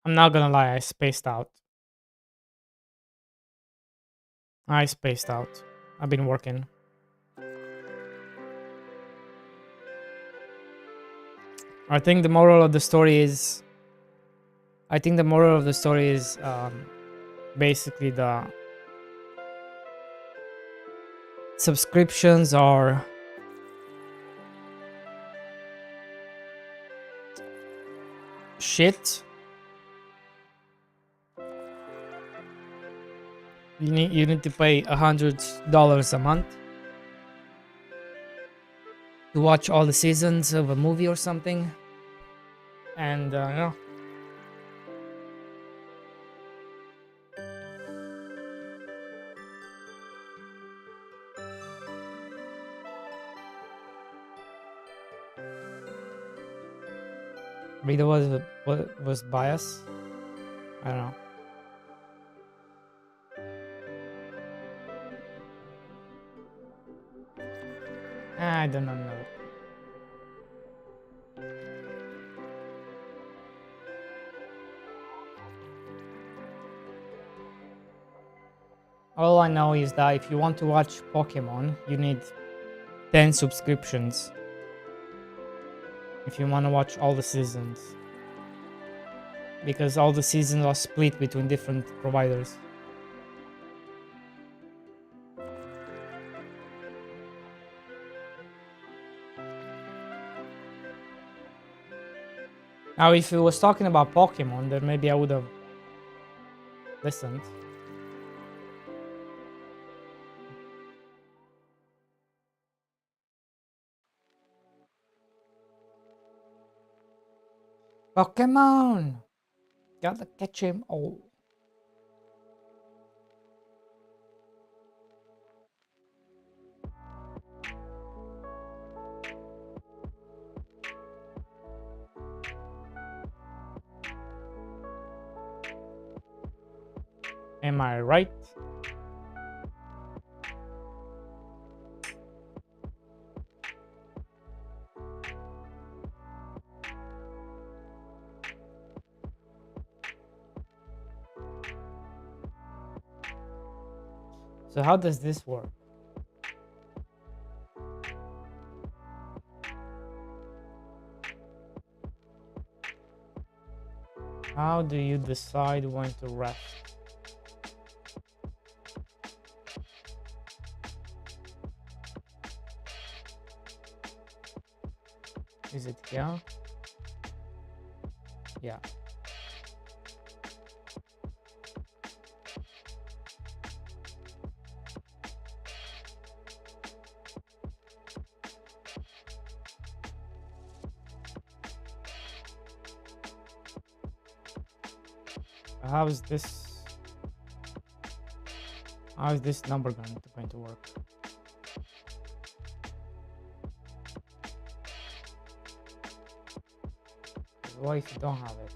I'm not gonna lie, I spaced out. I've been working. I think the moral of the story is basically the subscriptions are shit. You need to pay $100 a month to watch all the seasons of a movie or something, and yeah. Maybe there was bias. I don't know. I don't know. All I know is that if you want to watch Pokemon, you need 10 subscriptions. If you want to watch all the seasons. Because all the seasons are split between different providers. Now, if it was talking about Pokemon, then maybe I would have listened. Pokemon! Gotta catch him all. Am I right? So how does this work? How do you decide when to rest? Is it here? Yeah. How is this number going to work? What if you don't have it?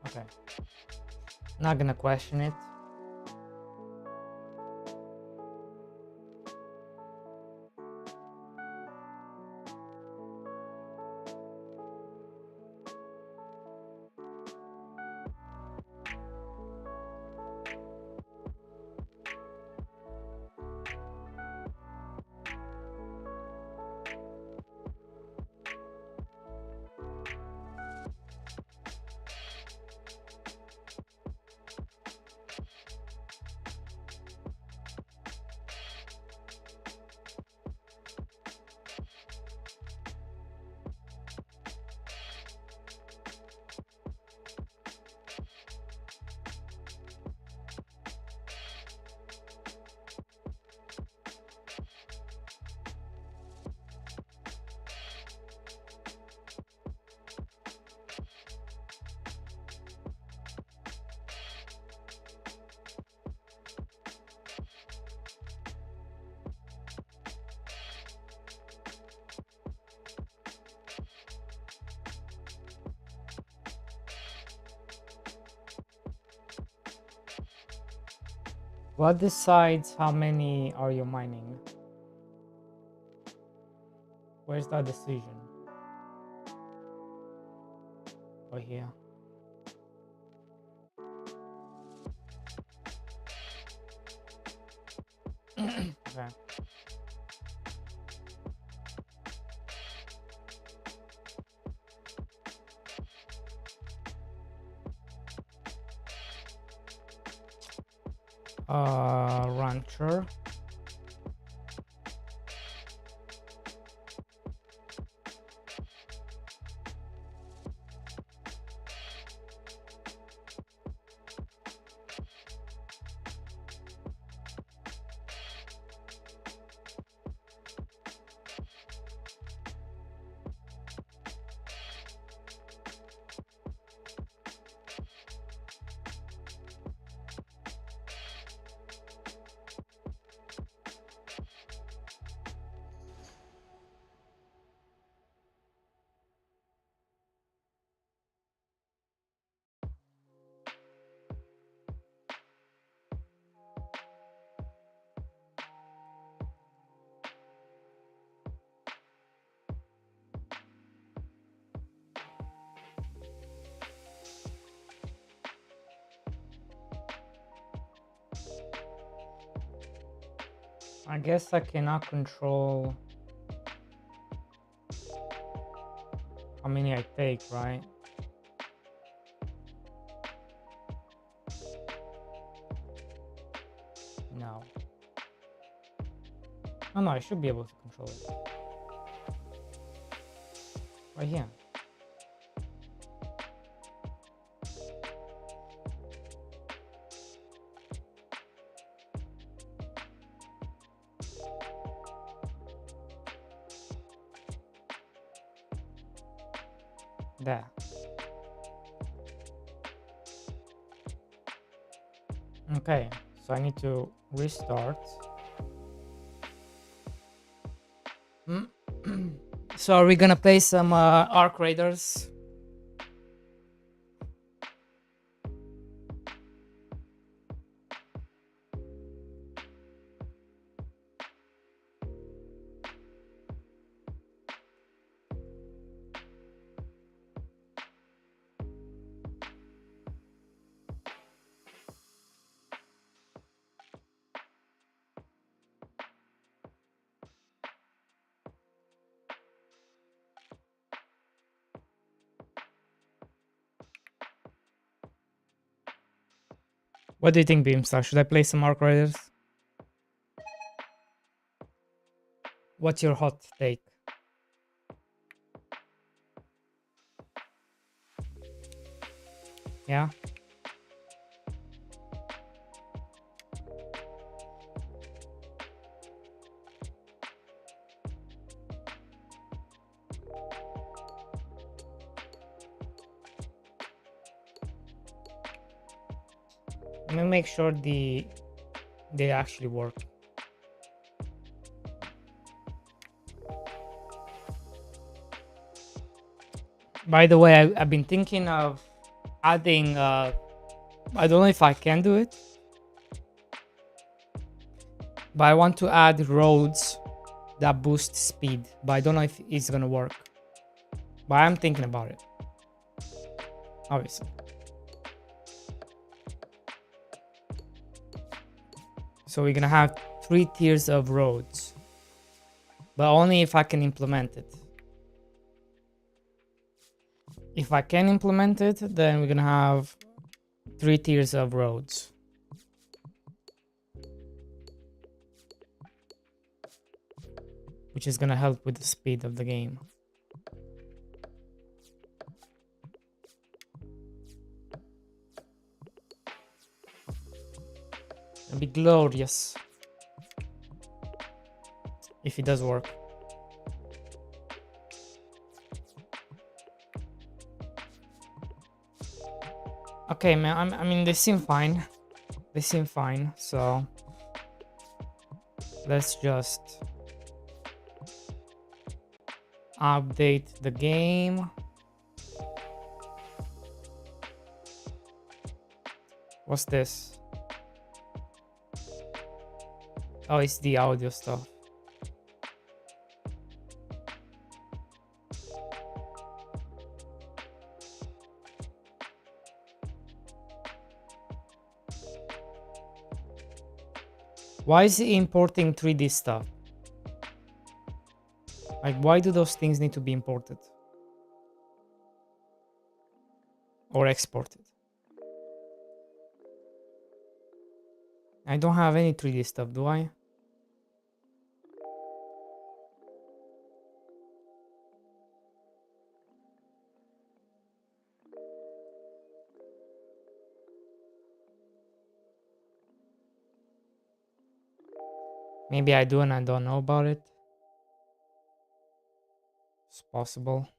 Okay. Not gonna question it. What decides how many are you mining? Where's that decision? Oh, here. Okay. Rancher. I guess I cannot control how many I take, right? No. Oh no, I should be able to control it. Right here. There. Okay, so I need to restart. So are we gonna play some Arc Raiders? What do you think, Beamstar? Should I play some Arc Raiders? What's your hot take? Yeah? Let me make sure they actually work. By the way, I've been thinking of adding, I don't know if I can do it, but I want to add roads that boost speed, but I don't know if it's gonna work. But I'm thinking about it, obviously. So we're gonna have 3 tiers of roads, but only if I can implement it. If I can implement it, then we're gonna have 3 tiers of roads. Which is gonna help with the speed of the game. It'll be glorious if it does work. Okay, man. I mean, they seem fine. They seem fine. So let's just update the game. What's this? Oh, it's the audio stuff. Why is it importing 3D stuff? Like, why do those things need to be imported? Or exported? I don't have any 3D stuff, do I? Maybe I do and I don't know about it. It's possible.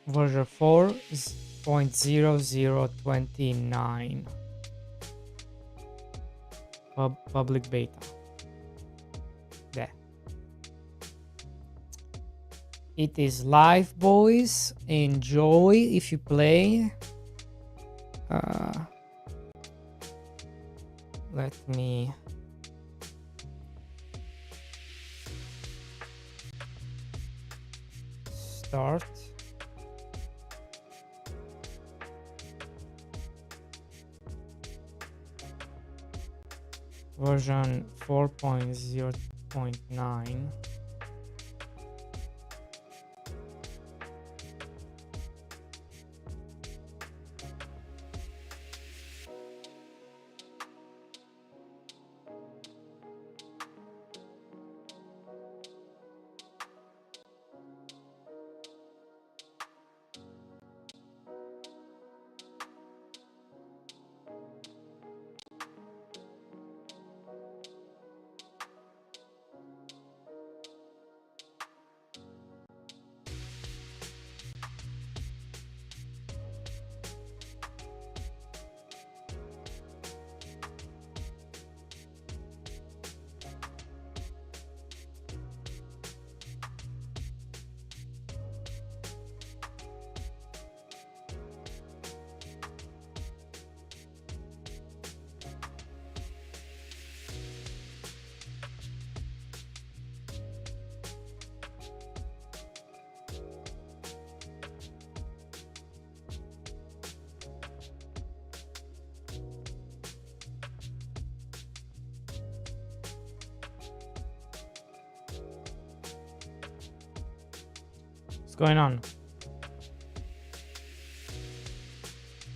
Version 4.0029. Public beta. It is live, boys. Enjoy if you play. Let me start. Version 4.0.9. What's going on?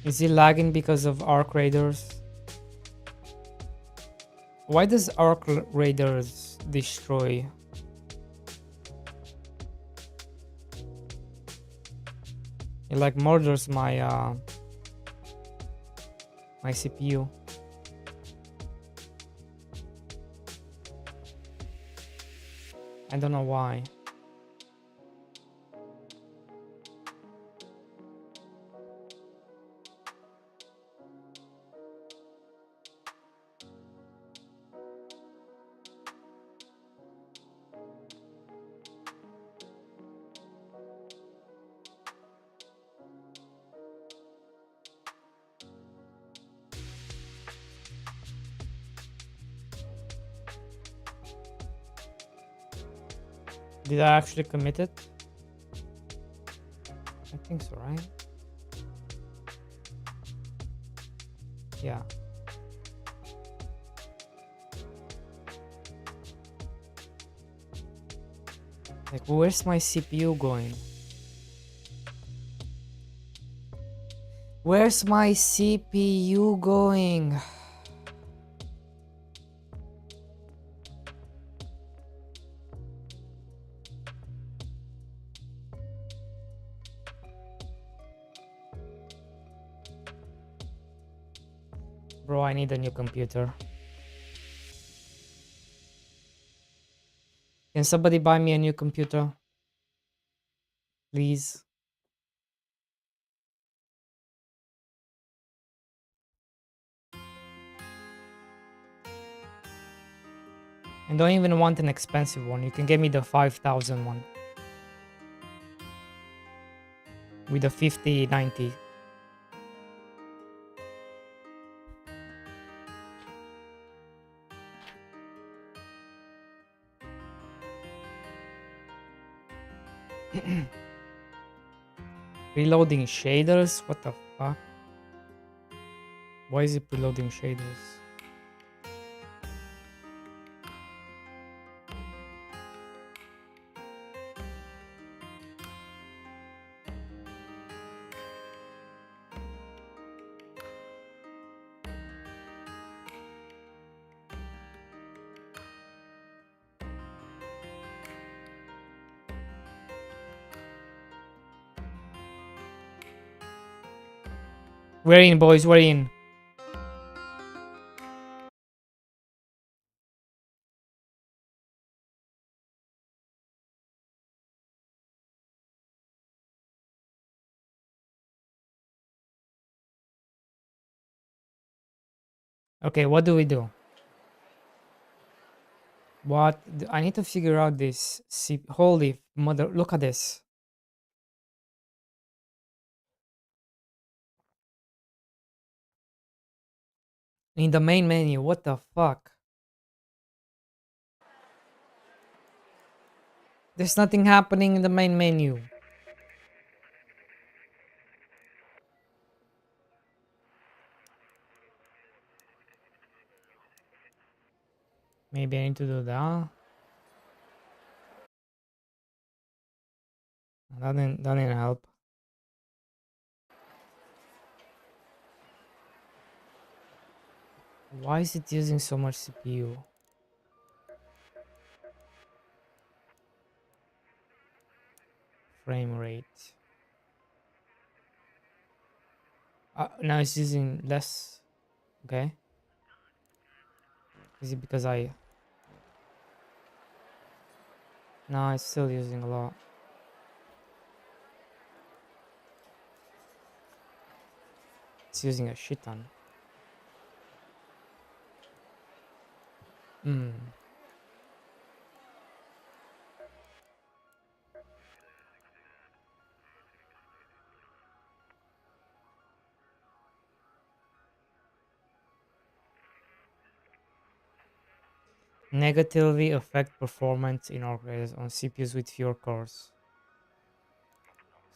Is it lagging because of Arc Raiders? Why does Arc Raiders destroy? It like murders my my CPU. I don't know why. Did I actually commit it? I think so, right? Yeah. Like, where's my CPU going? Where's my CPU going? Bro, I need a new computer. Can somebody buy me a new computer? Please. I don't even want an expensive one. You can get me the 5,000 one. With the 5090. Reloading shaders? What the fuck? Why is it preloading shaders? We're in, boys, we're in. Okay, what do we do? What? I need to figure out this. Holy mother, look at this. In the main menu, what the fuck? There's nothing happening in the main menu. Maybe I need to do that. That didn't help. Why is it using so much CPU? Frame rate. Now it's using less. Okay. Is it because I... No, it's still using a lot. It's using a shit ton. Hmm. Negatively affect performance in organs on CPUs with fewer cores.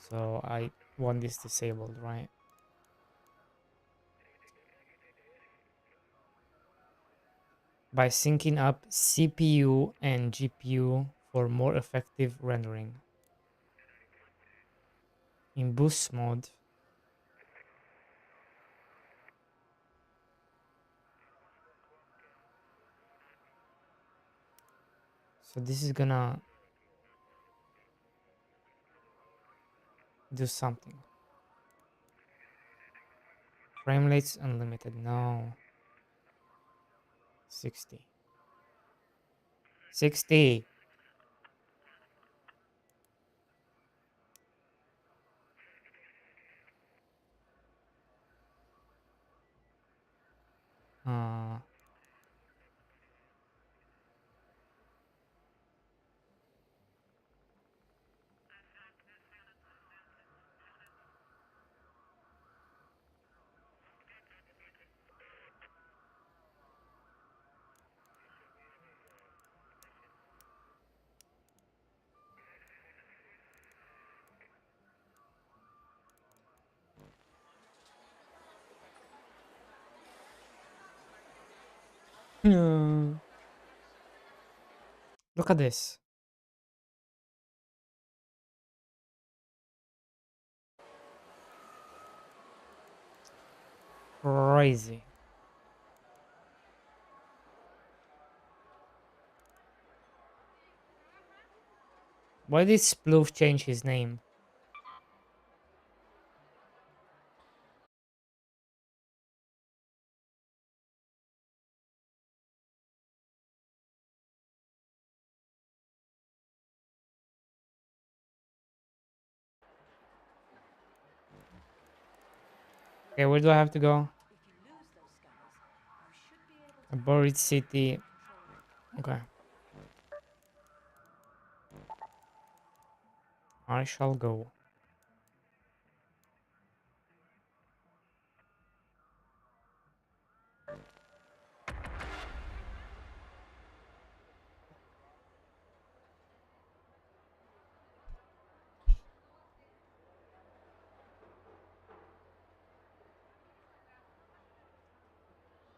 So I want this disabled, right? By syncing up CPU and GPU for more effective rendering. In boost mode, so this is gonna do something. Frame rates unlimited. No. 60. 60. Uh, Look at this. Crazy. Why did Sploof change his name? Okay, where do I have to go? A buried city. Okay. I shall go.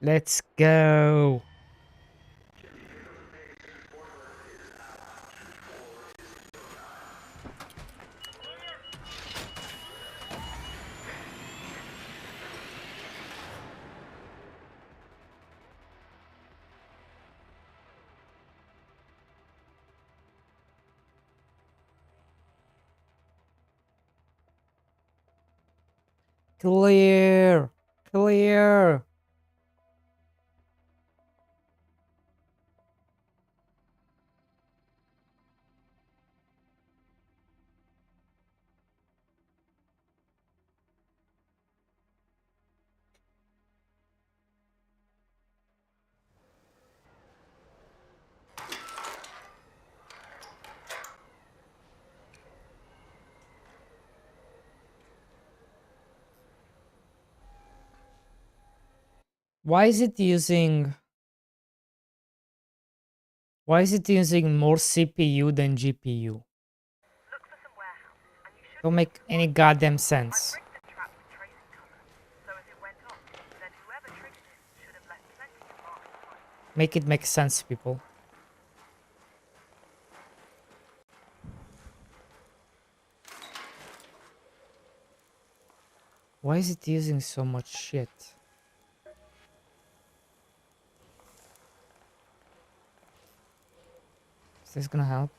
Let's go. Clear. Clear. Why is it using more CPU than GPU? Don't make any goddamn sense. Make it make sense, people. Why is it using so much shit? Is this gonna help?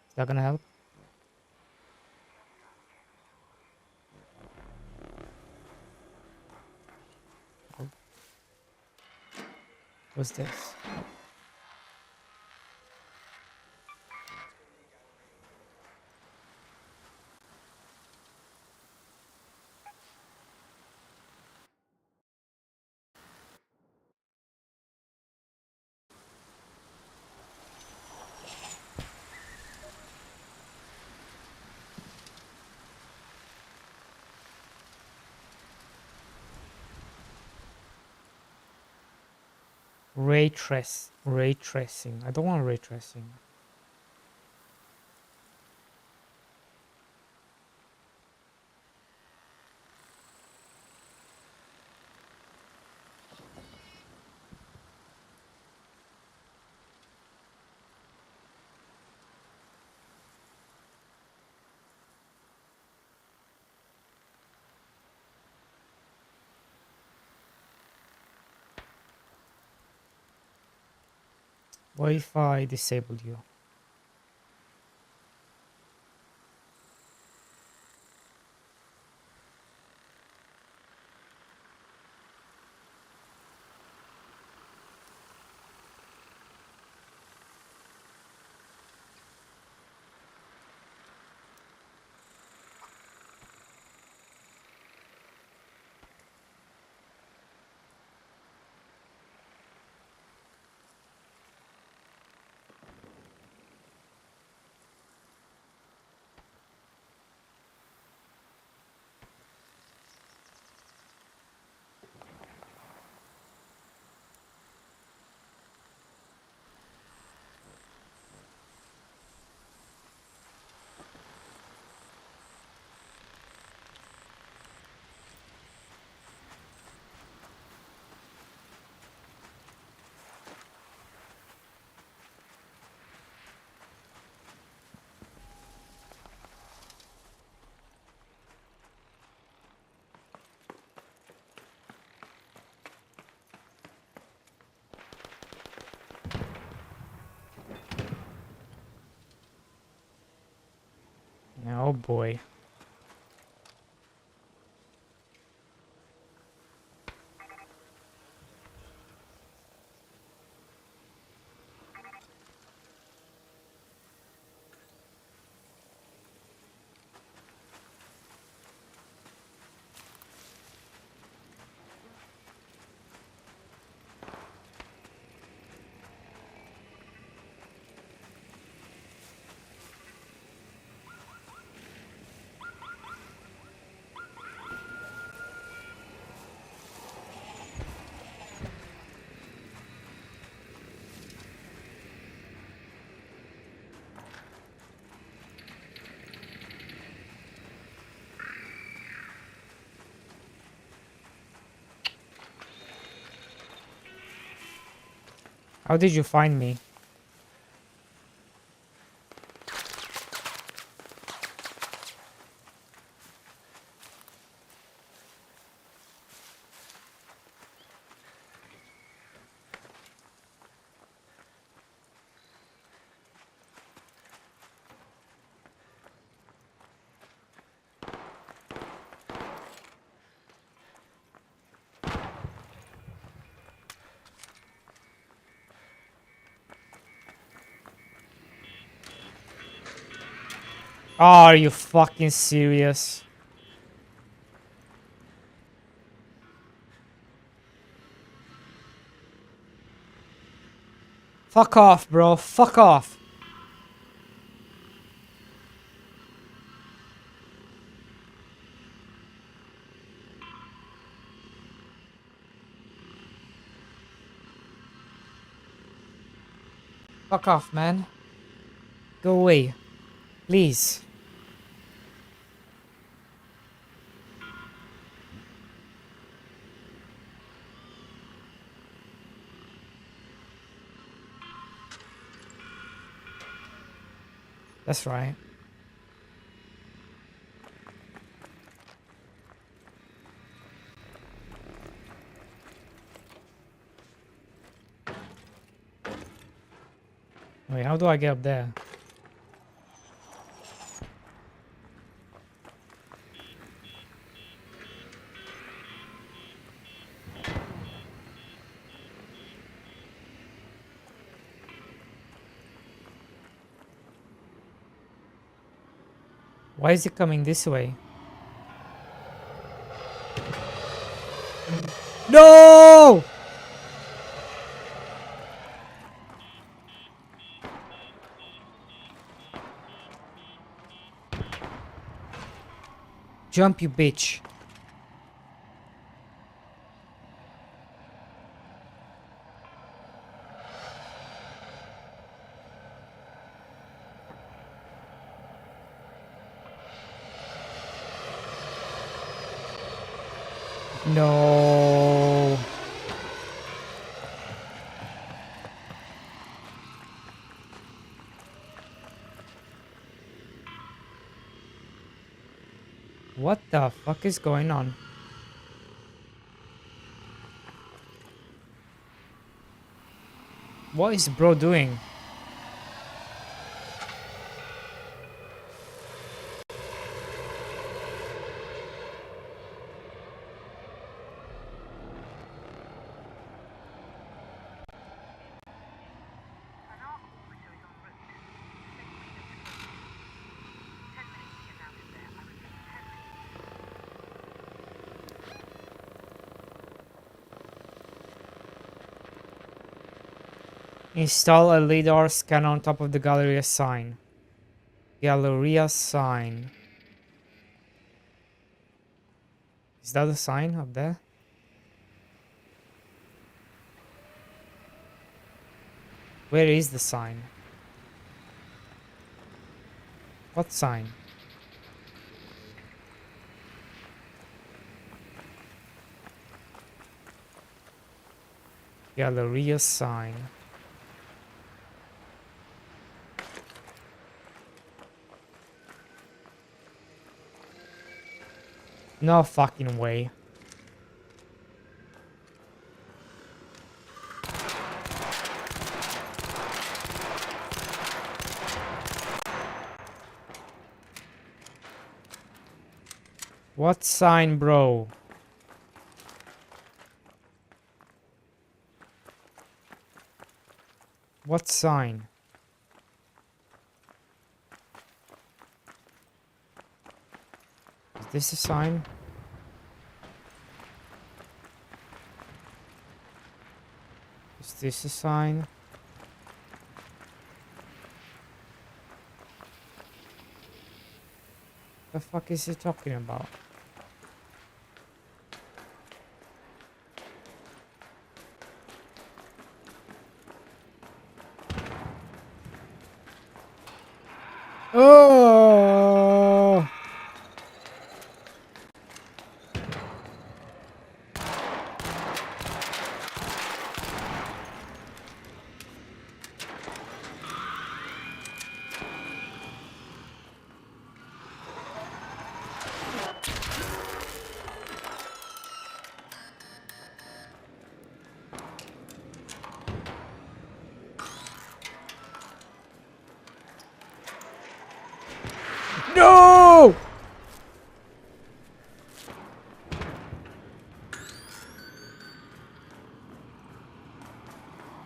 Is that gonna help? Oh. What's this? Ray tracing. I don't want ray tracing. What if I disable you? Oh boy. How did you find me? Oh, are you fucking serious? Fuck off, bro. Fuck off. Fuck off, man. Go away. Please. That's right. Wait, how do I get up there? Why is it coming this way? No! Jump, you bitch. No. What the fuck is going on? What is bro doing? Install a LiDAR scanner on top of the Galleria sign. Galleria sign. Is that a sign up there? Where is the sign? What sign? Galleria sign. No fucking way. What sign, bro? What sign? Is this a sign? Is this a sign? The fuck is he talking about? Oh! No!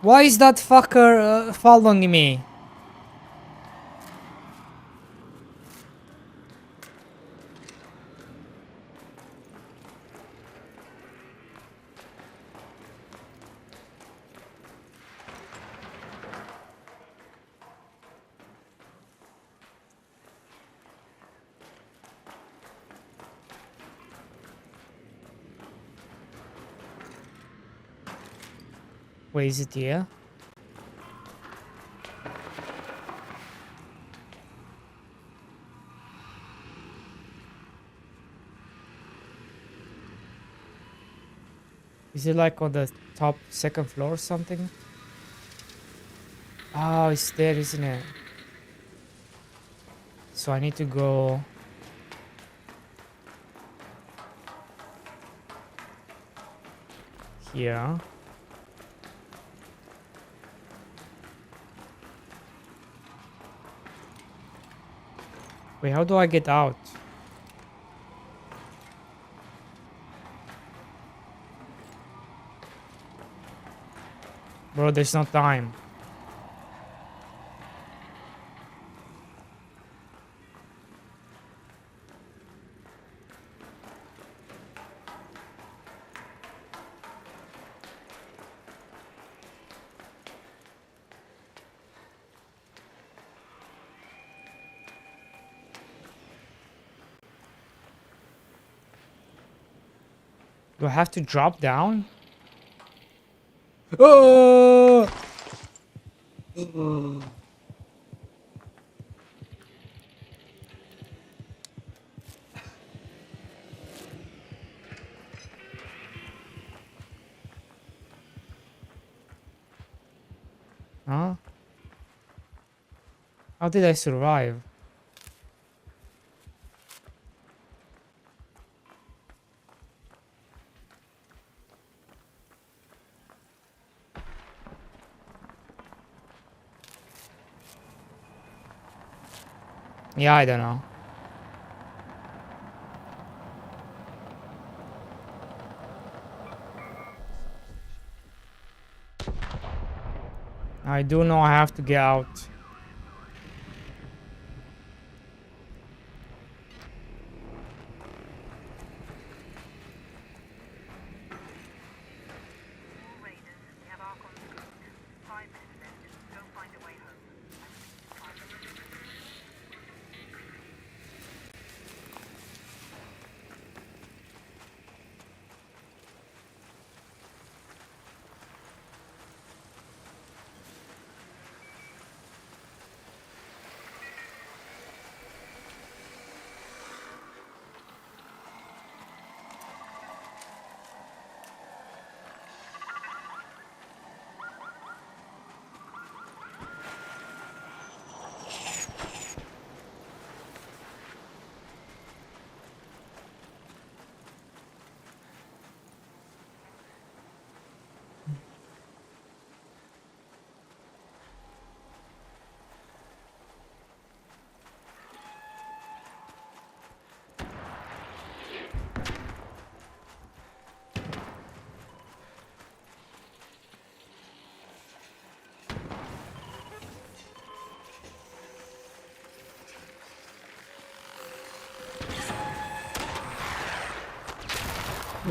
Why is that fucker following me? Wait, is it here? Is it like on the top second floor or something? Oh, it's there, isn't it? So I need to go... here. Wait, how do I get out? Bro, there's no time. Do I have to drop down? Oh! Huh? How did I survive? Yeah, I don't know. I do know I have to get out.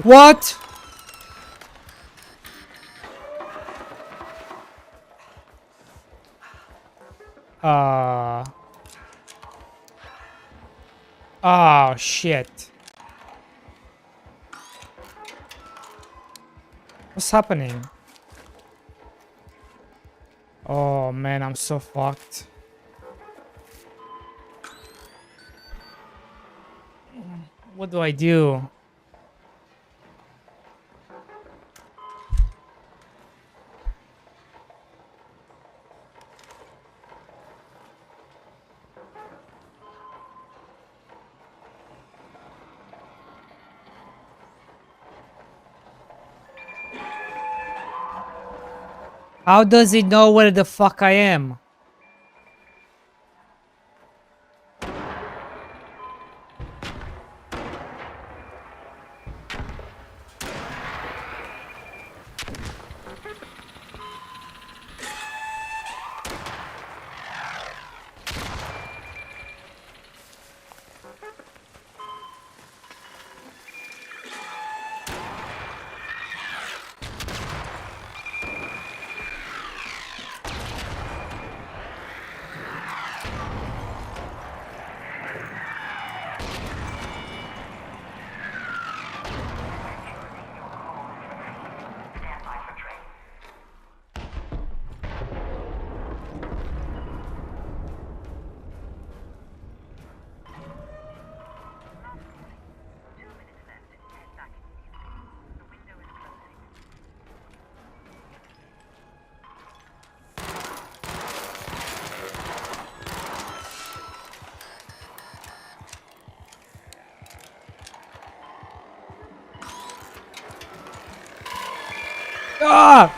What? Oh, shit. What's happening? Oh, man, I'm so fucked. What do I do? How does it know where the fuck I am? Ah!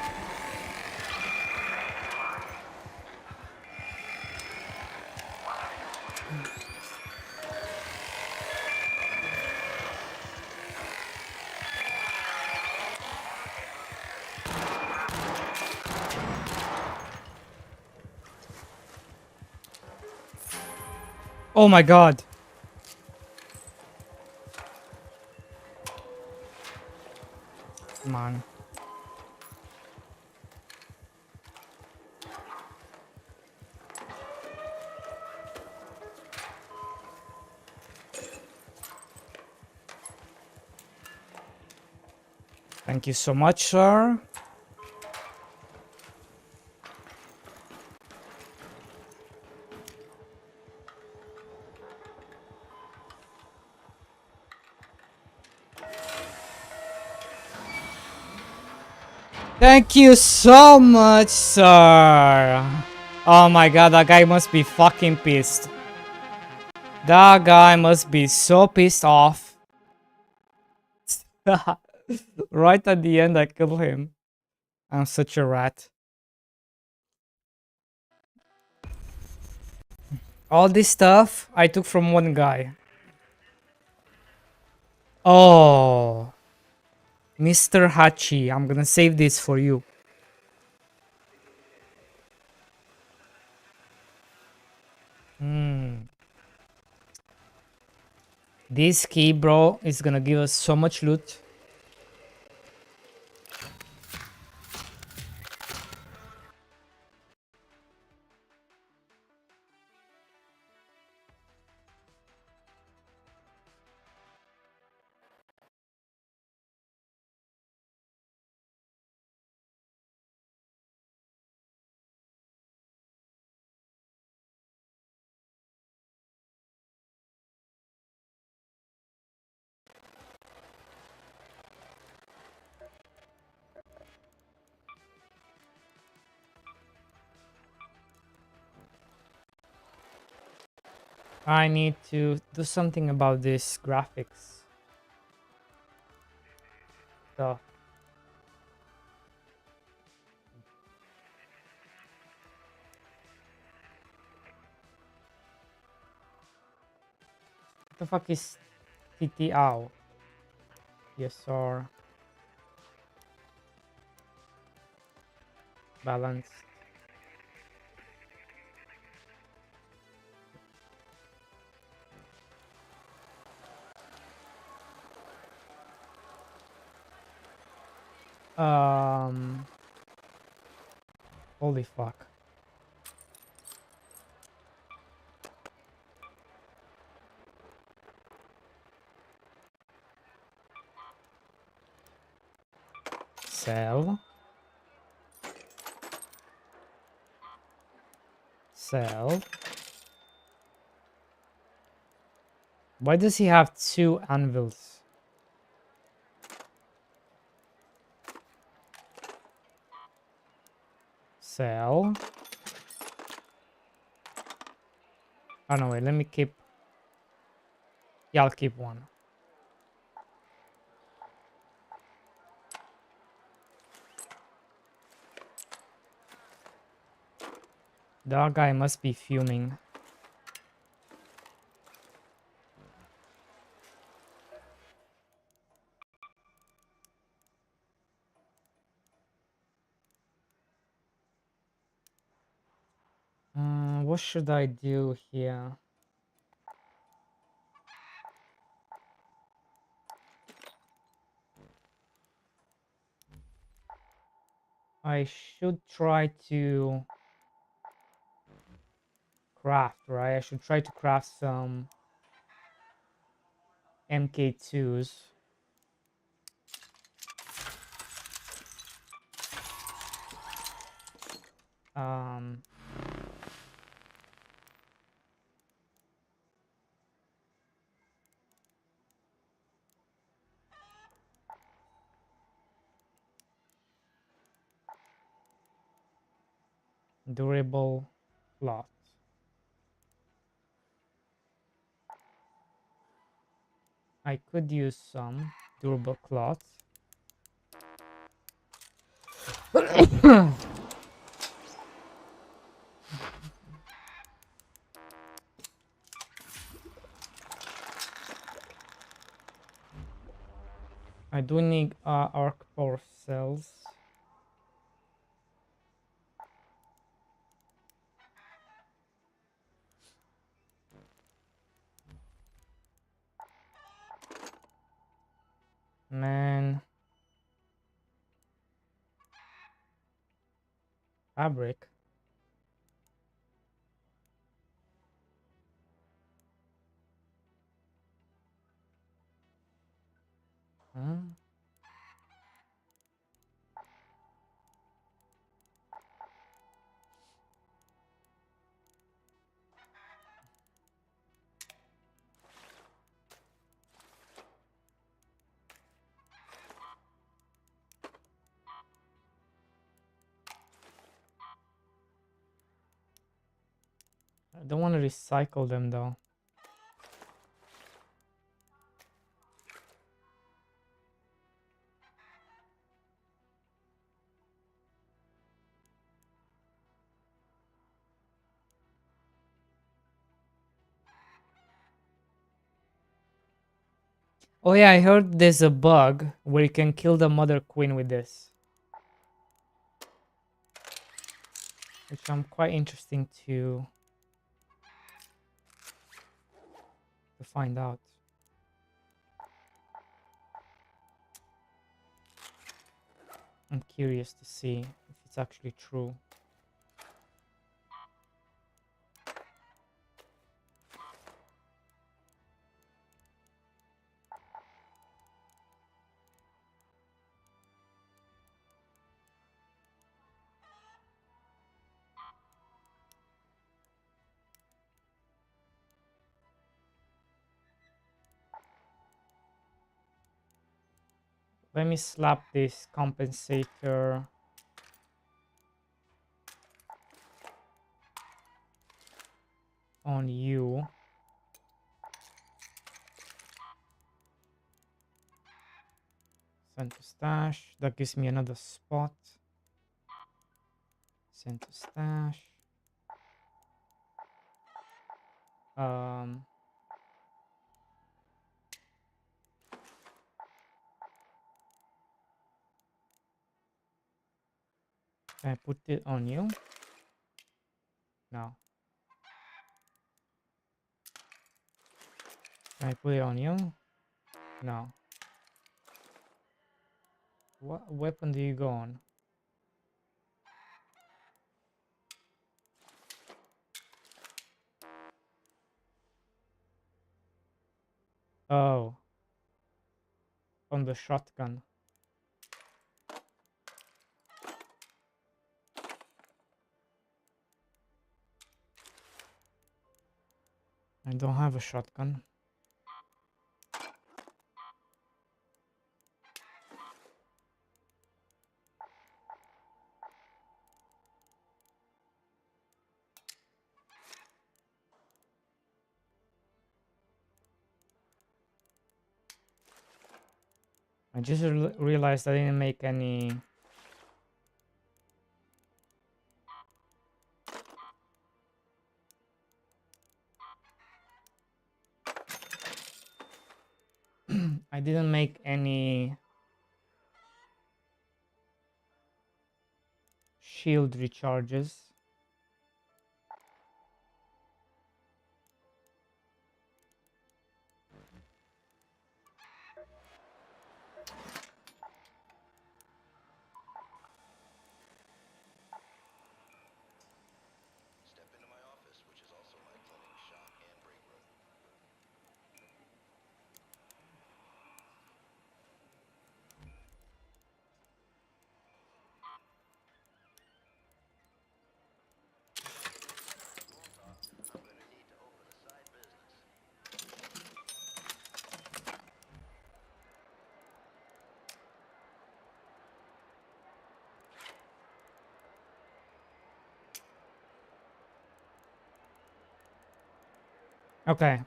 Oh my god. Come on. Thank you so much, sir. Thank you so much, sir. Oh my god, that guy must be fucking pissed. That guy must be so pissed off. Right at the end, I kill him. I'm such a rat. All this stuff I took from one guy. Oh, Mr. Hachi, I'm gonna save this for you. This key, bro, is gonna give us so much loot. I need to do something about this graphics stuff. What the fuck is TTO? Yes, sir. Balance. Holy fuck. Sell. Sell. Why does he have 2 anvils? Sell. Oh no, wait, let me keep. Yeah, I'll keep one. That guy must be fuming. What should I do here? I should try to craft, right? I should try to craft some MK2s. Um, durable cloth. I could use some durable cloth. I do need arc power cells. Man. Fabric. Huh? I don't want to recycle them though. Oh yeah, I heard there's a bug where you can kill the mother queen with this. Which I'm quite interesting to find out. I'm curious to see if it's actually true. Let me slap this compensator on you. Send to stash. That gives me another spot. Send to stash. Can I put it on you? No. Can I put it on you? No. What weapon do you go on? Oh. On the shotgun. I don't have a shotgun. I just realized I didn't make any. I didn't make any shield recharges. Okay.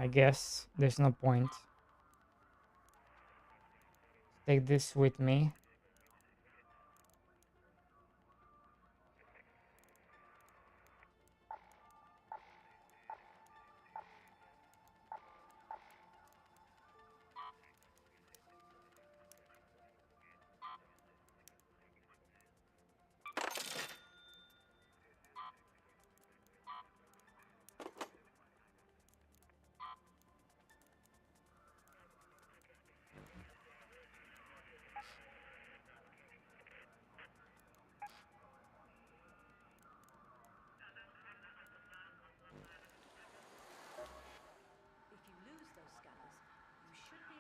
I guess there's no point. Take this with me.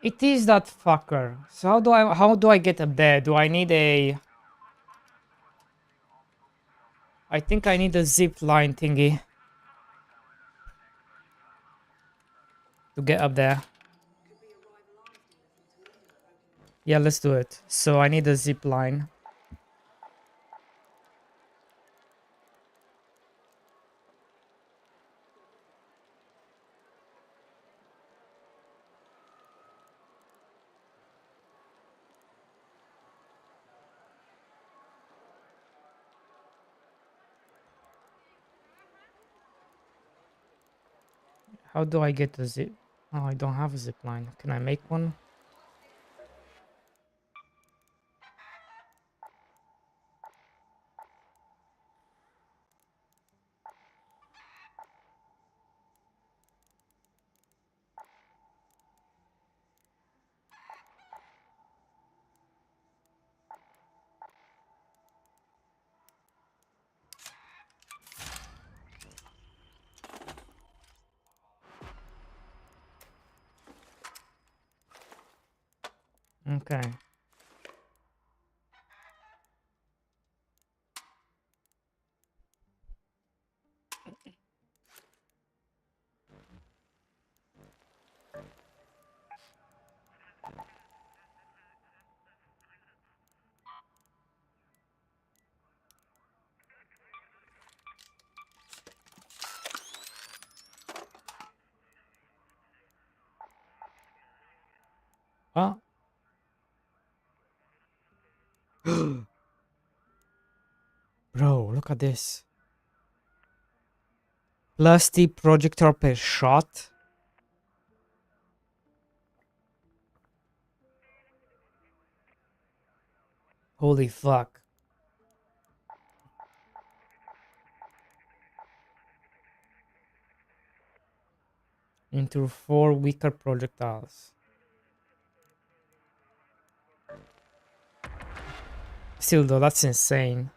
It is that fucker. So how do I get up there? Do I need a... I think I need a zip line thingy to get up there. Yeah, let's do it. So I need a zip line. How do I get a zip? Oh, I don't have a zip line. Can I make one? Okay. Ah. Bro, look at this. Lusty projector per shot. Holy fuck. Into 4 weaker projectiles. Still though, that's insane.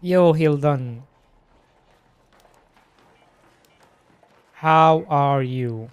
Yo, Hildan. How are you?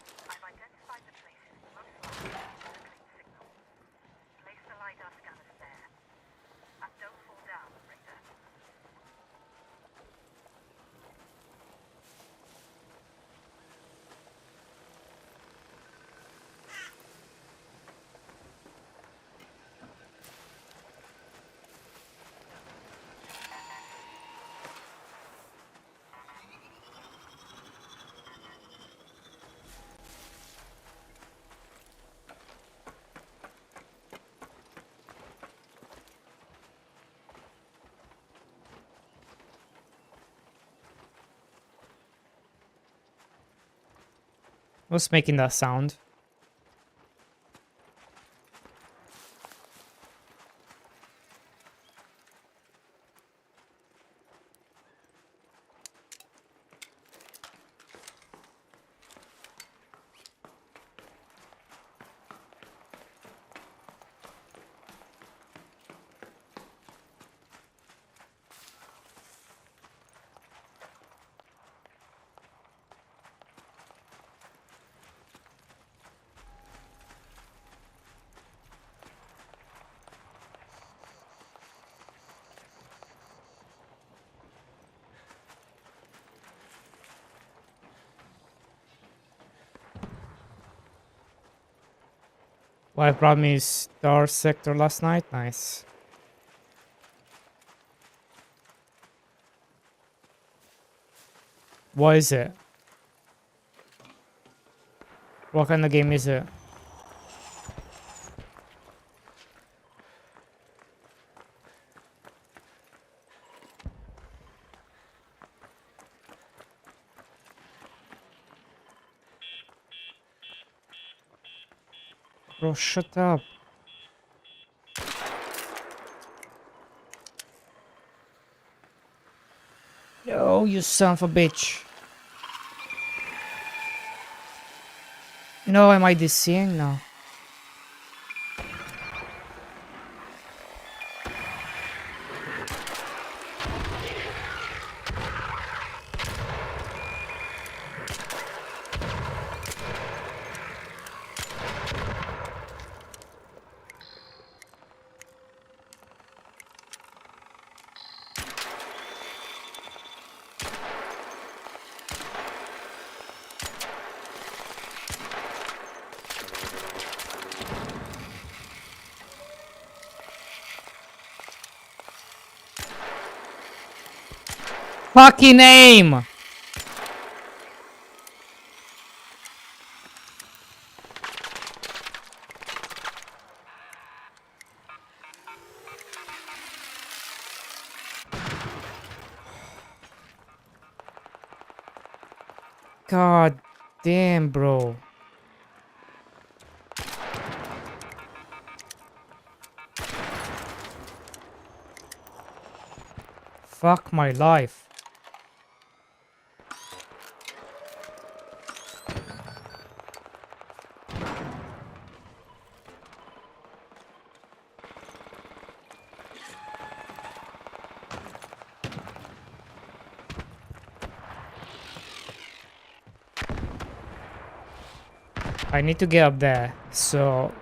What's making that sound? Wife brought me Star Sector last night. Nice. What is it? What kind of game is it? Bro, shut up. Yo, you son of a bitch. No, am I DCing now? Fucking aim! God damn, bro. Fuck my life. I need to get up there, so...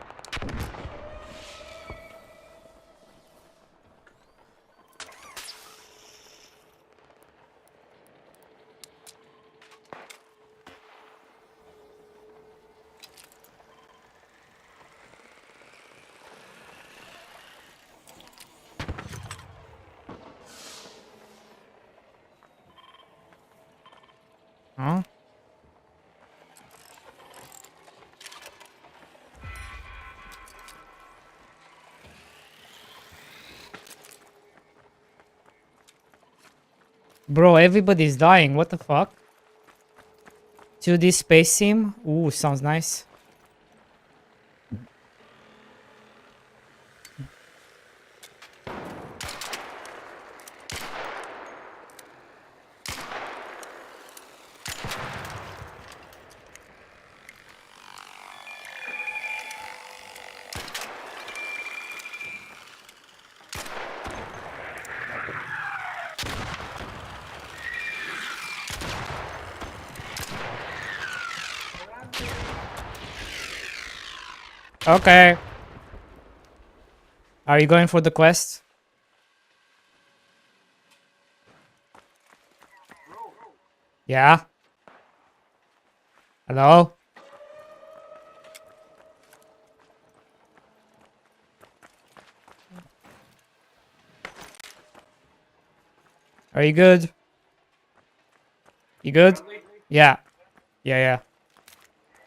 Huh? Bro, everybody's dying. What the fuck? 2D space sim? Ooh, sounds nice. Okay. Are you going for the quest? Yeah? Hello? Are you good? You good? Yeah. Yeah.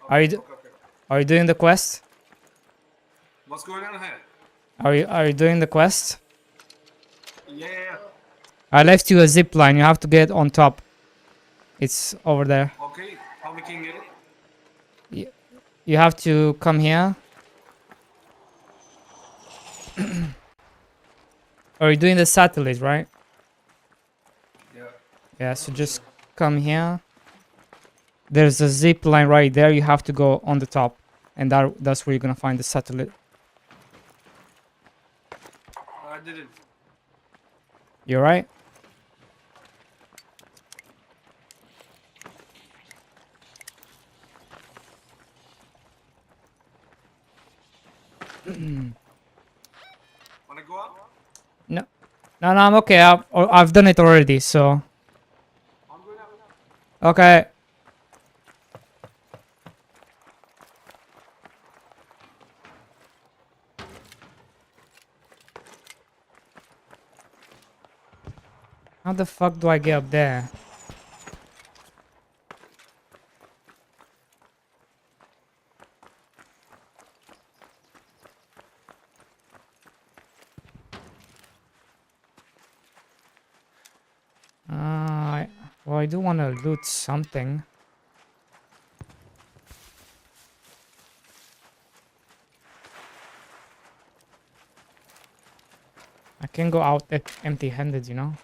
Are you doing the quest? What's going on ahead? Are you doing the quest? Yeah. I left you a zip line. You have to get on top. It's over there. Okay, how we can get it? You have to come here. Are you doing the satellite, right? Yeah. Yeah, so just come here. There's a zip line right there. You have to go on the top. And that's where you're gonna find the satellite. I didn't. You right? Wanna go up? No, no, I'm okay. I've done it already, so. Okay. How the fuck do I get up there? Well, I do want to loot something. I can go out empty-handed, you know?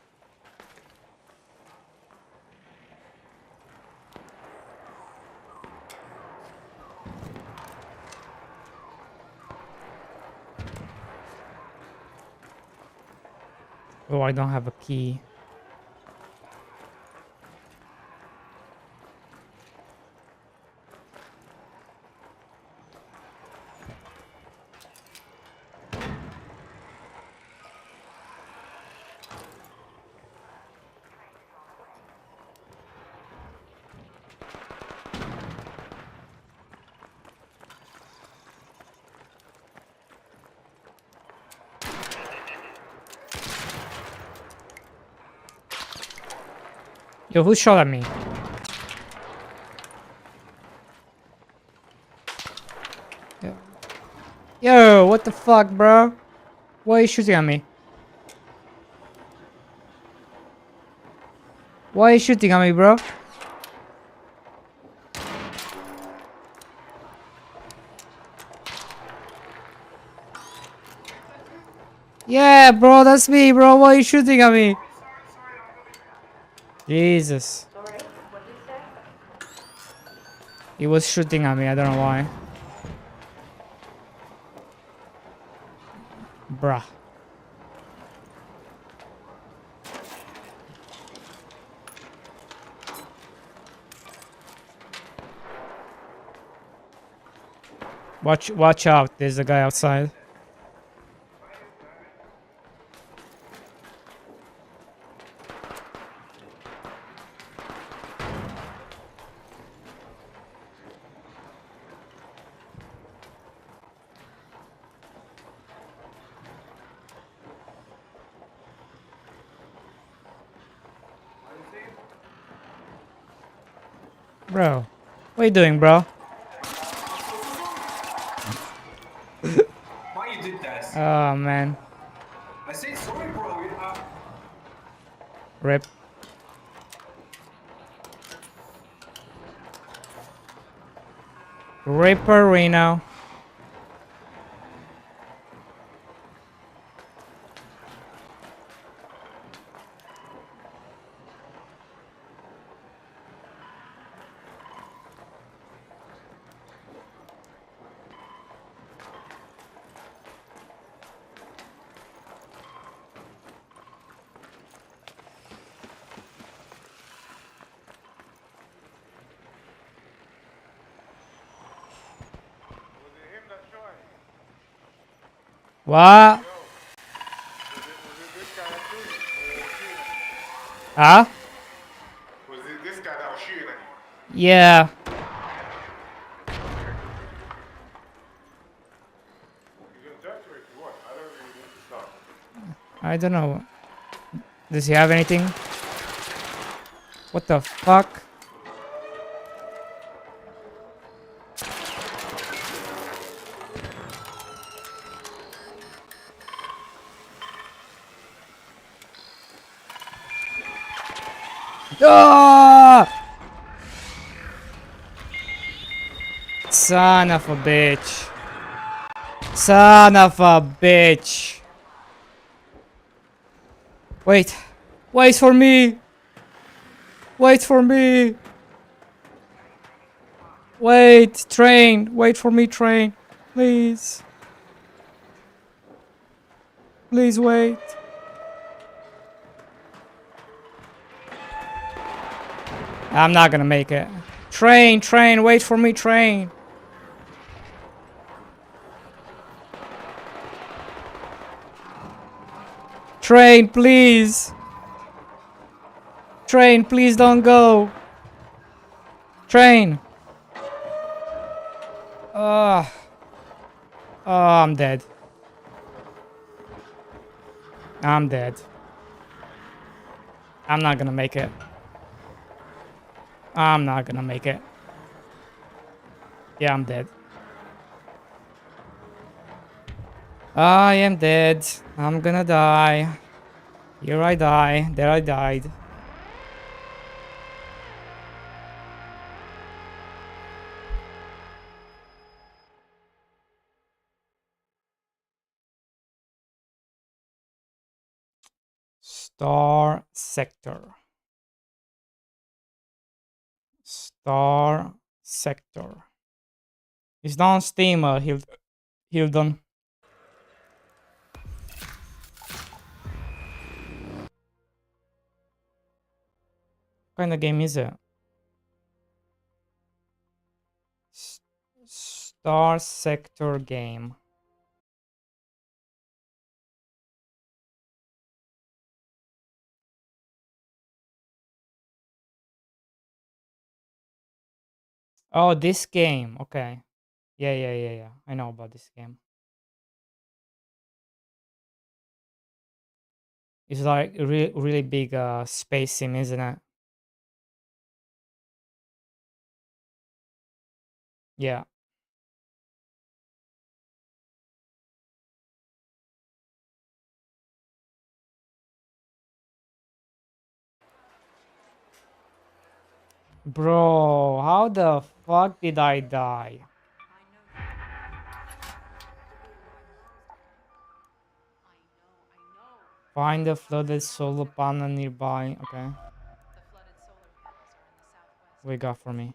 Oh, I don't have a key. Yo, who shot at me? Yo, what the fuck, bro? Why are you shooting at me? Why are you shooting at me, bro? Yeah, bro, that's me, bro. Why are you shooting at me? Jesus. He was shooting at me, I don't know why. Bruh. Watch out, there's a guy outside. Bro, what are you doing, bro? Why you did that? Oh, man. I said sorry, bro. Rip. Ripper Reno. What? Huh? Was it this guy that was shooting at you? Yeah. I don't know. Does he have anything? What the fuck? Ah! Son of a bitch. Son of a bitch. Wait. Wait for me. Wait for me. Wait, train. Wait for me, train. Please. Please wait. I'm not gonna make it. Train, train, wait for me, train. Train, please. Train, please don't go. Train. Oh, I'm dead. I'm dead. I'm not gonna make it. I'm not gonna make it. Yeah, I'm dead. I am dead. I'm gonna die. Here I die. There I died. Star Sector. Star Sector. It's not on Steam, Hildon. What kind of game is it? Star Sector game. Oh, this game. Okay. Yeah. I know about this game. It's like a really big space sim, isn't it? Yeah. Bro, how the fuck did I die? Find a flooded solar panel nearby. Okay. What you got for me?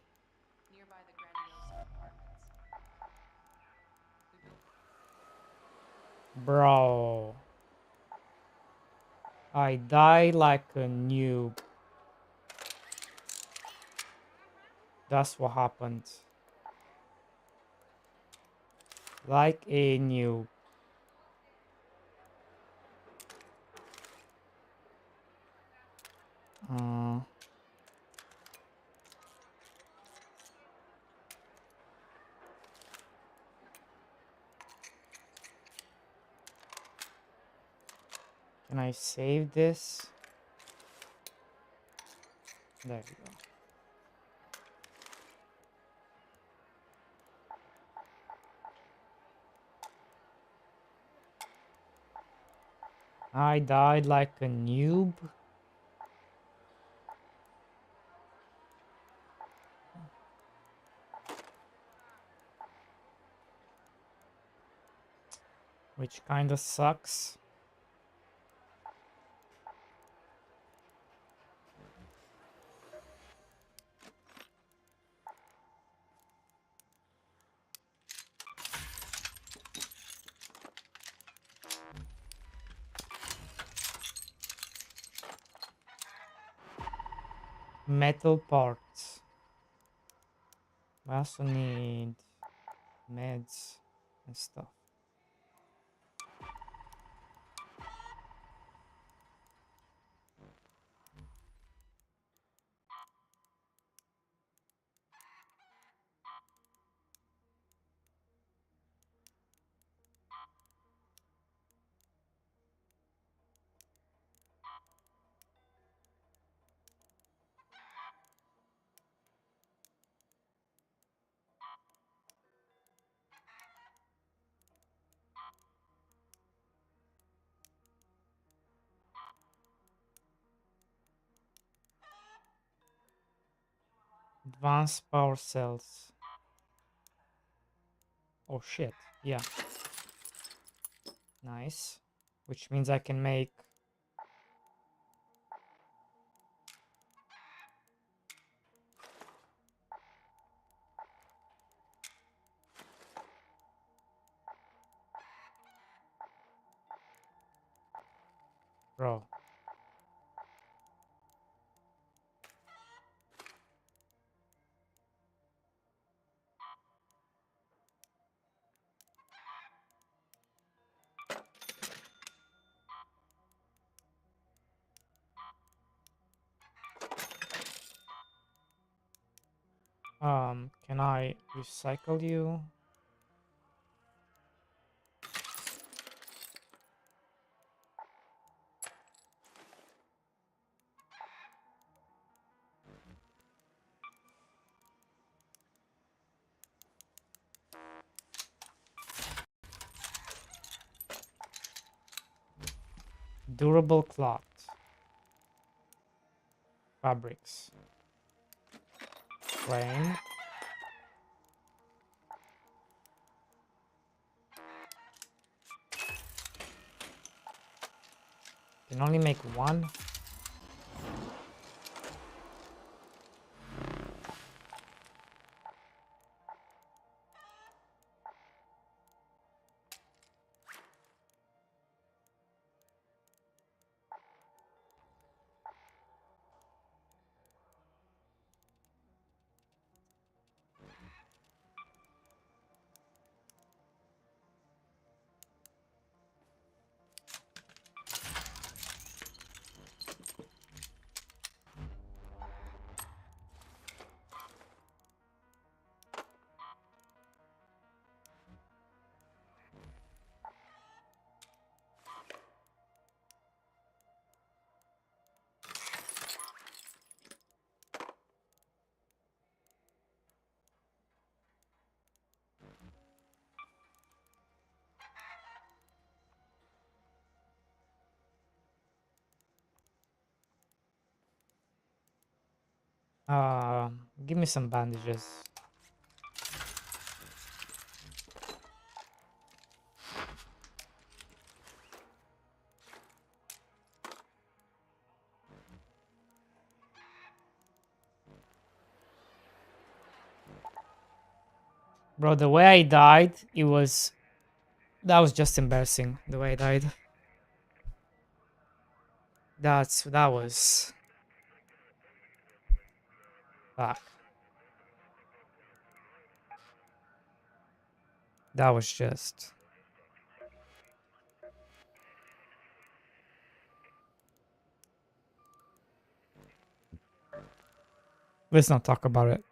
Bro. I died like a noob. That's what happened. Like a noob. Can I save this? There we go. I died like a noob. Which kinda sucks. Metal parts. I also need meds and stuff. Advanced power cells. Oh shit, yeah. Nice. Which means I can make... Bro. Can I recycle you? Durable cloth. Fabrics. Frame. Can only make one. Give me some bandages. Bro, the way I died, that was just embarrassing, the way I died. That was... Fuck. That was just... Let's not talk about it.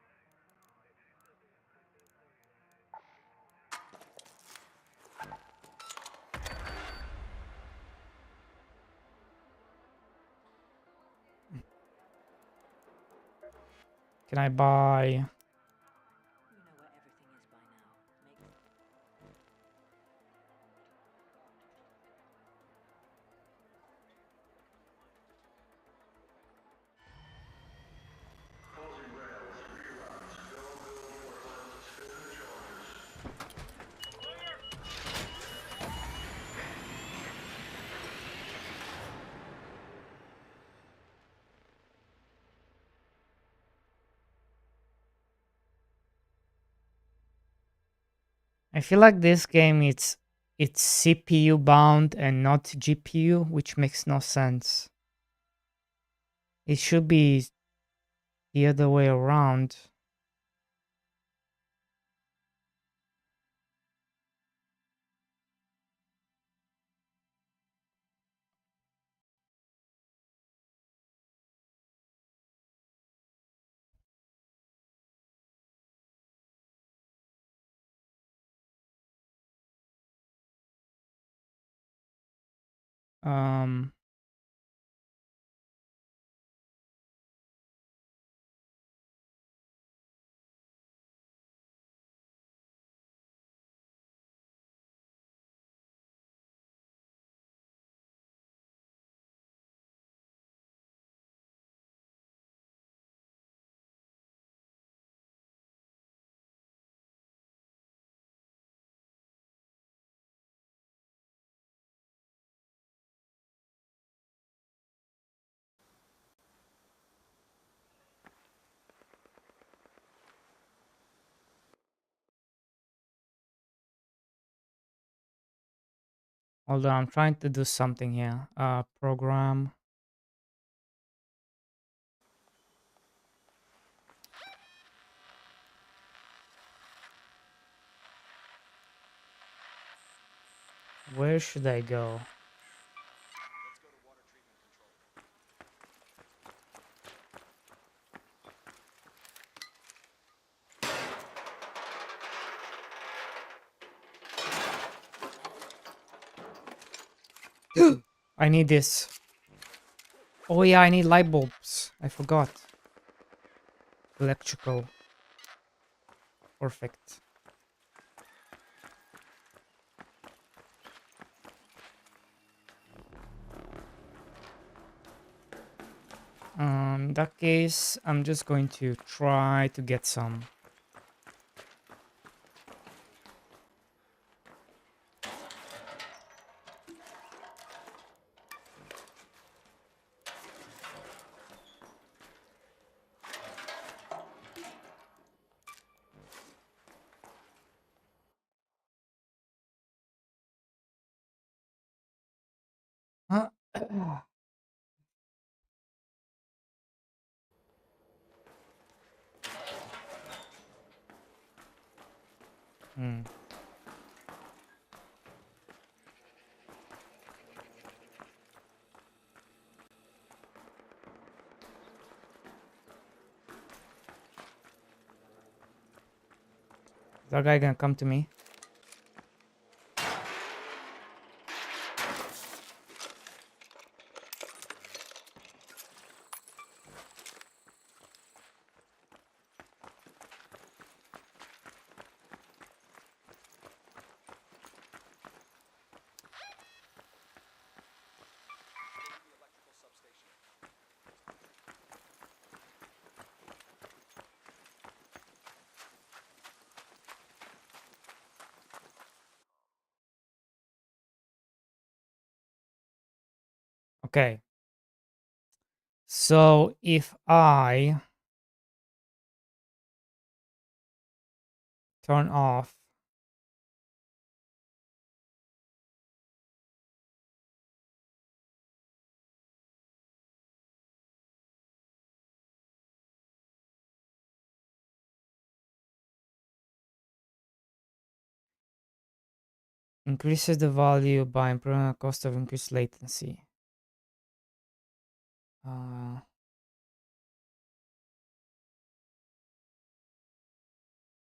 Can I buy... I feel like this game, it's CPU bound and not GPU, which makes no sense. It should be the other way around. Um... Hold on, I'm trying to do something here. Program. Where should I go? I need this. Oh yeah, I need light bulbs. I forgot. Electrical. Perfect. In that case, I'm just going to try to get some. Huh? Hmm. Is that guy gonna come to me? Okay. So if I turn off increases the value by improving the cost of increased latency.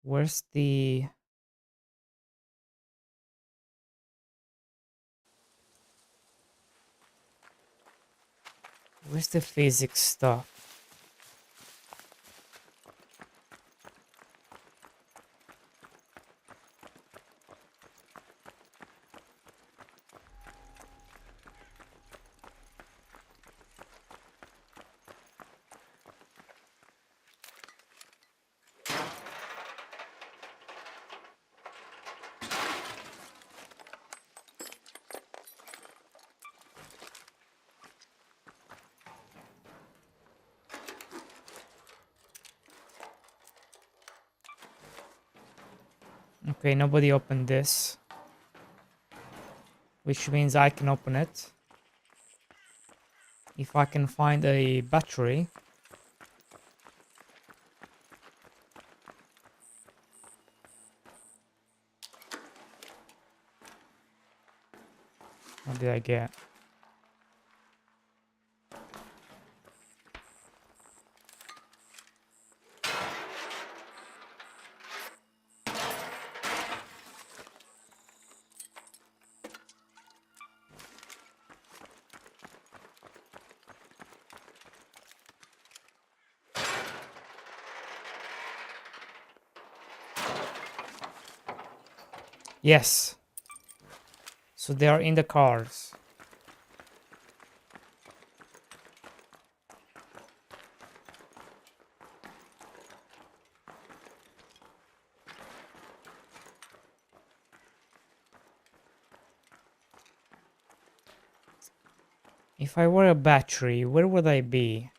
Where's the physics stuff? Okay, nobody opened this, which means I can open it. If I can find a battery. What did I get? Yes. So they are in the cars. If I were a battery, where would I be?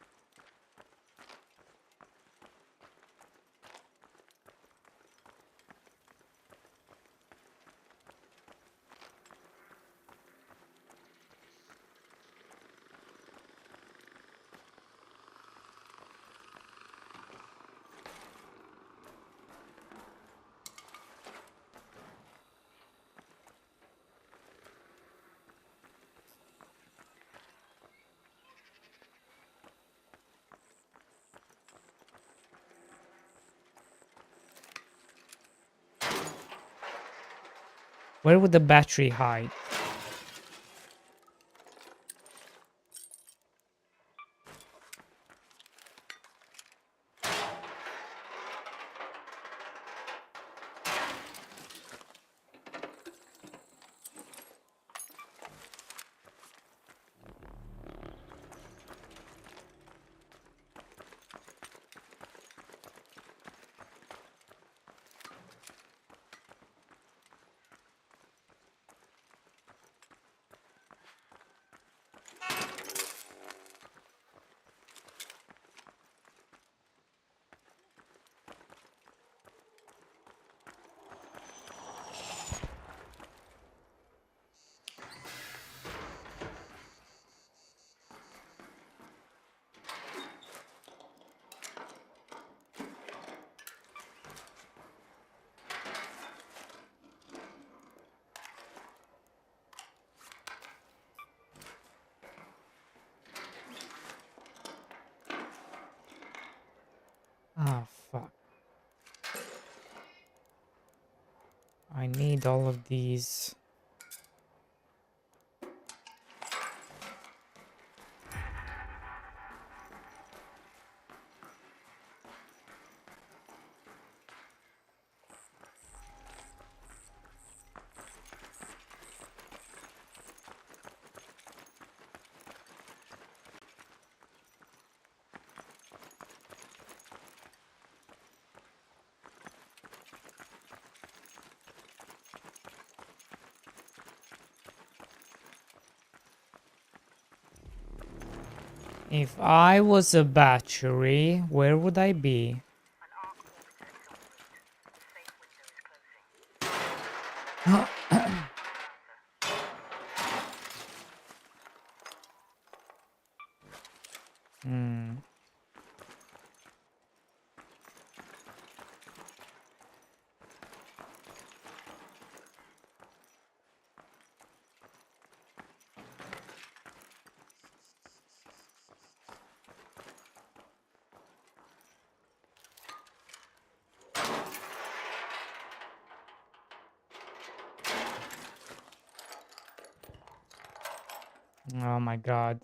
Where would the battery hide? Ah, fuck. I need all of these. If I was a battery, where would I be? Hmm. Oh my god.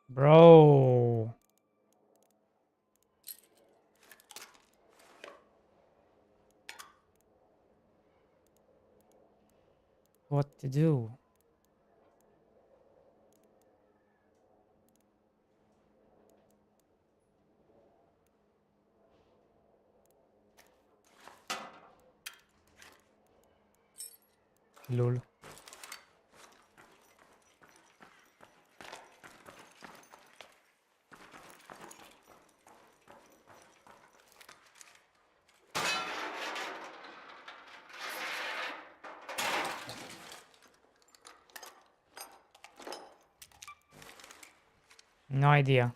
Bro. What to do? Lol. No idea.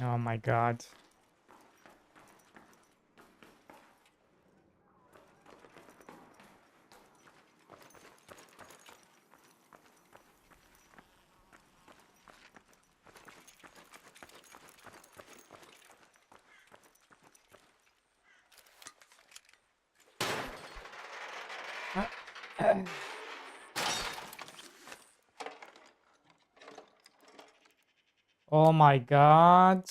Oh my god. Oh my god.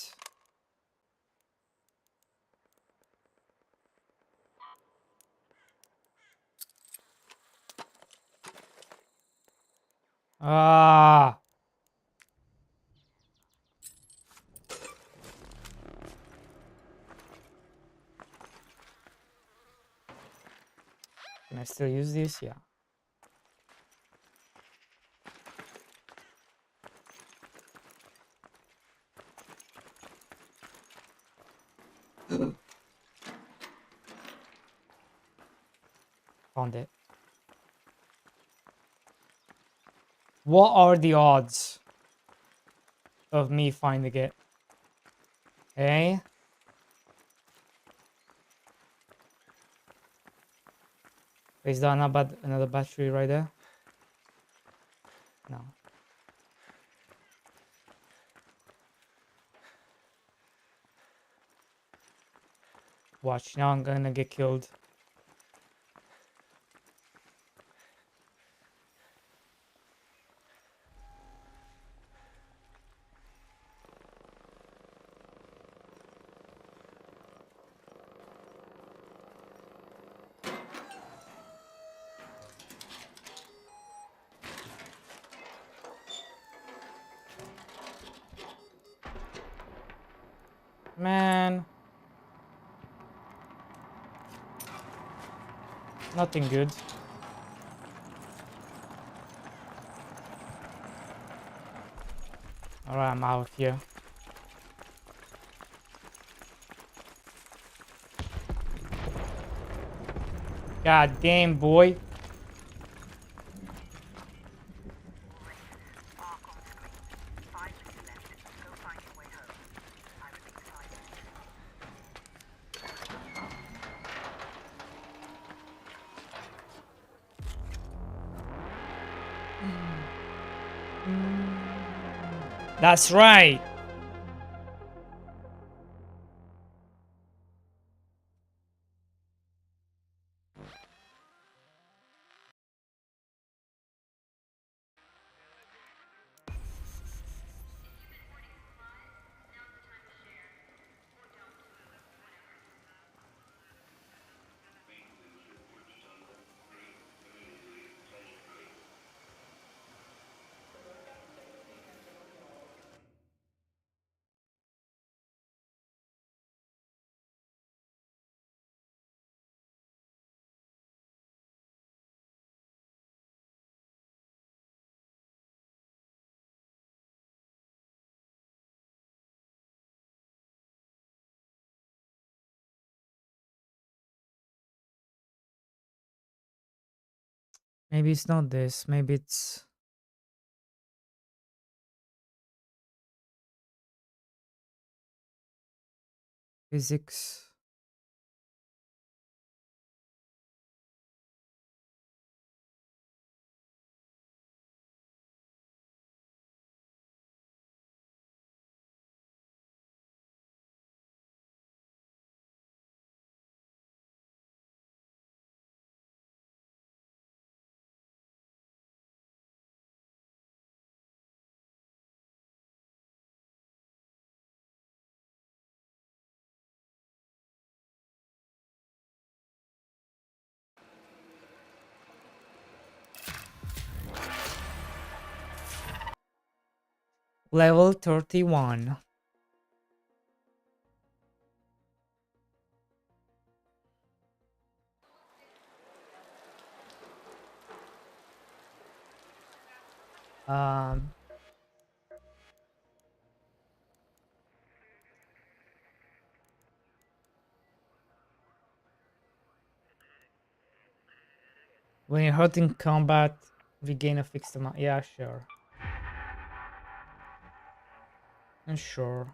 Ah. Can I still use this? Yeah. Found it. What are the odds of me finding it? Hey? Is there another battery right there? No. Watch, now I'm gonna get killed. Man. Nothing good. Alright, I'm out of here. God damn, boy. That's right. Maybe it's not this. Maybe it's... physics. Level 31. Um... When you're hurt in combat, regain a fixed amount. Yeah, sure. Sure.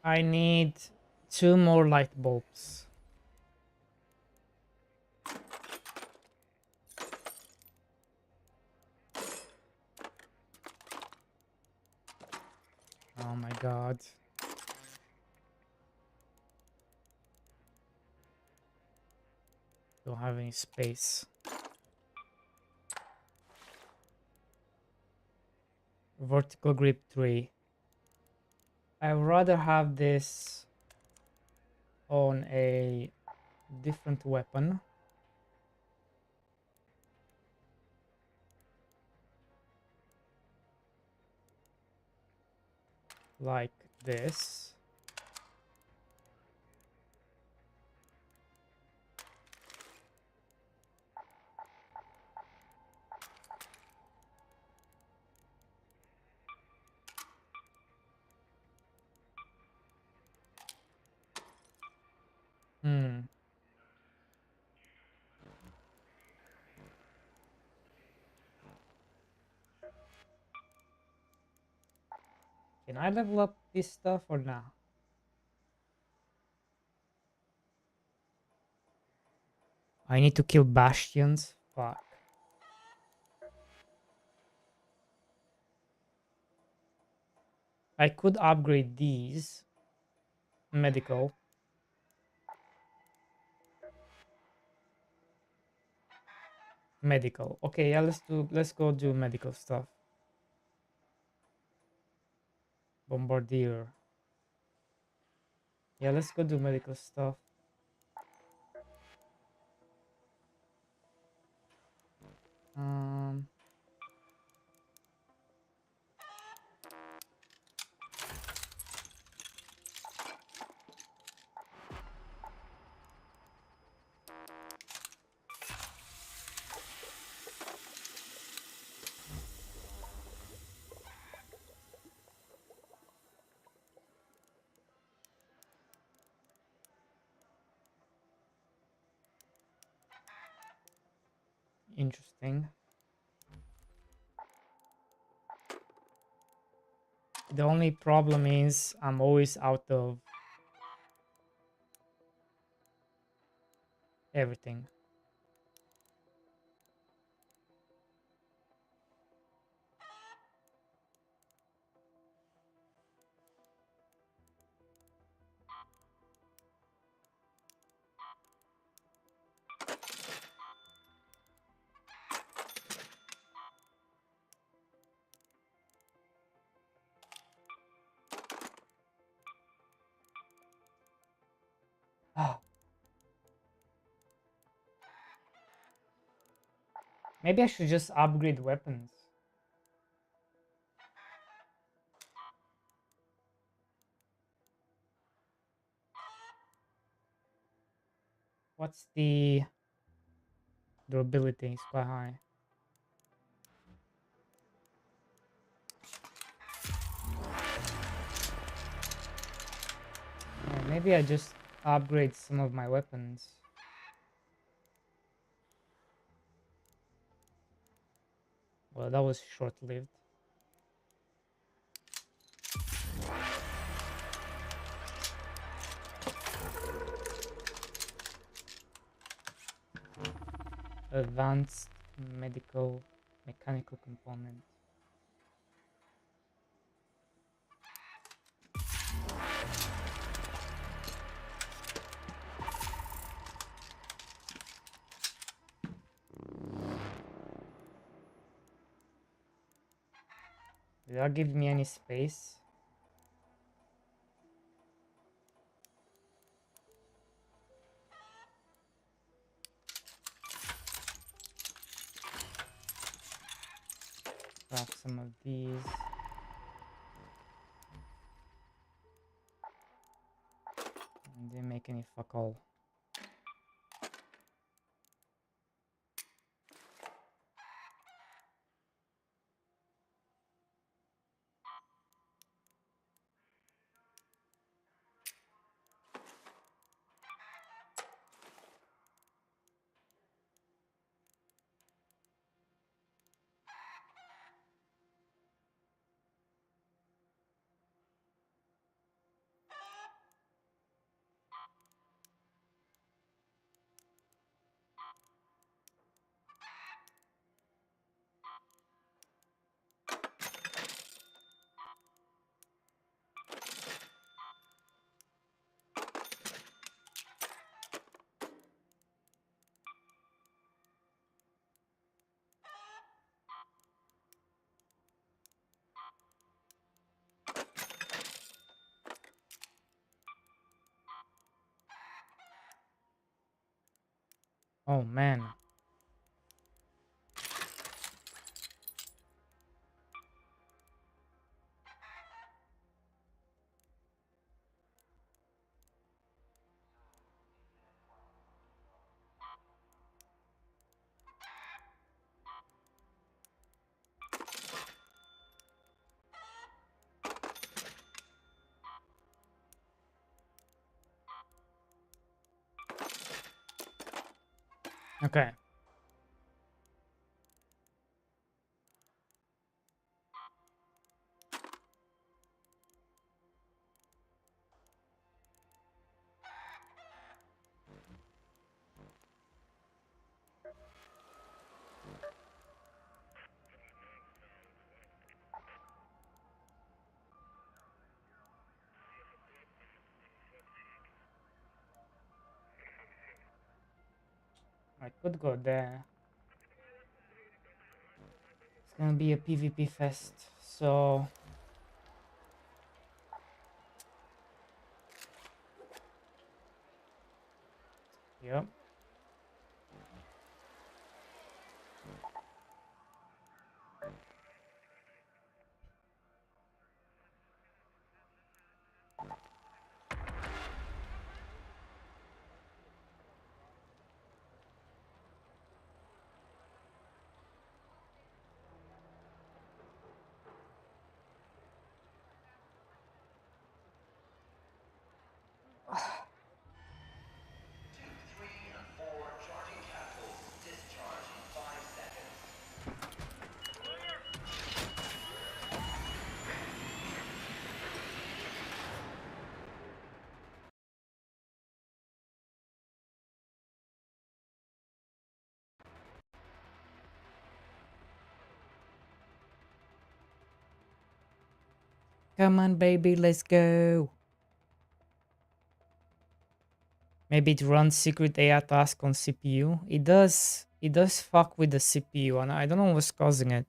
I need 2 more light bulbs. Oh my god. Don't have any space. Vertical grip 3. I'd rather have this on a different weapon. Like this. Hmm. Can I level up this stuff or not? I need to kill bastions. Fuck. I could upgrade these. Medical. Medical. Okay, yeah, let's go do medical stuff. Bombardier. Yeah, let's go do medical stuff. Um Interesting. The only problem is I'm always out of everything. Maybe I should just upgrade weapons. What's the durability? It's quite high. Maybe I just upgrade some of my weapons. Well, that was short-lived. Advanced medical mechanical component. Did that give me any space? Craft some of these. Didn't make any fuck all. Oh man. Okay. I could go there. It's gonna be a PvP fest, so yep. Come on, baby, let's go. Maybe it runs secret AI task on CPU. It does. It does fuck with the CPU, and I don't know what's causing it.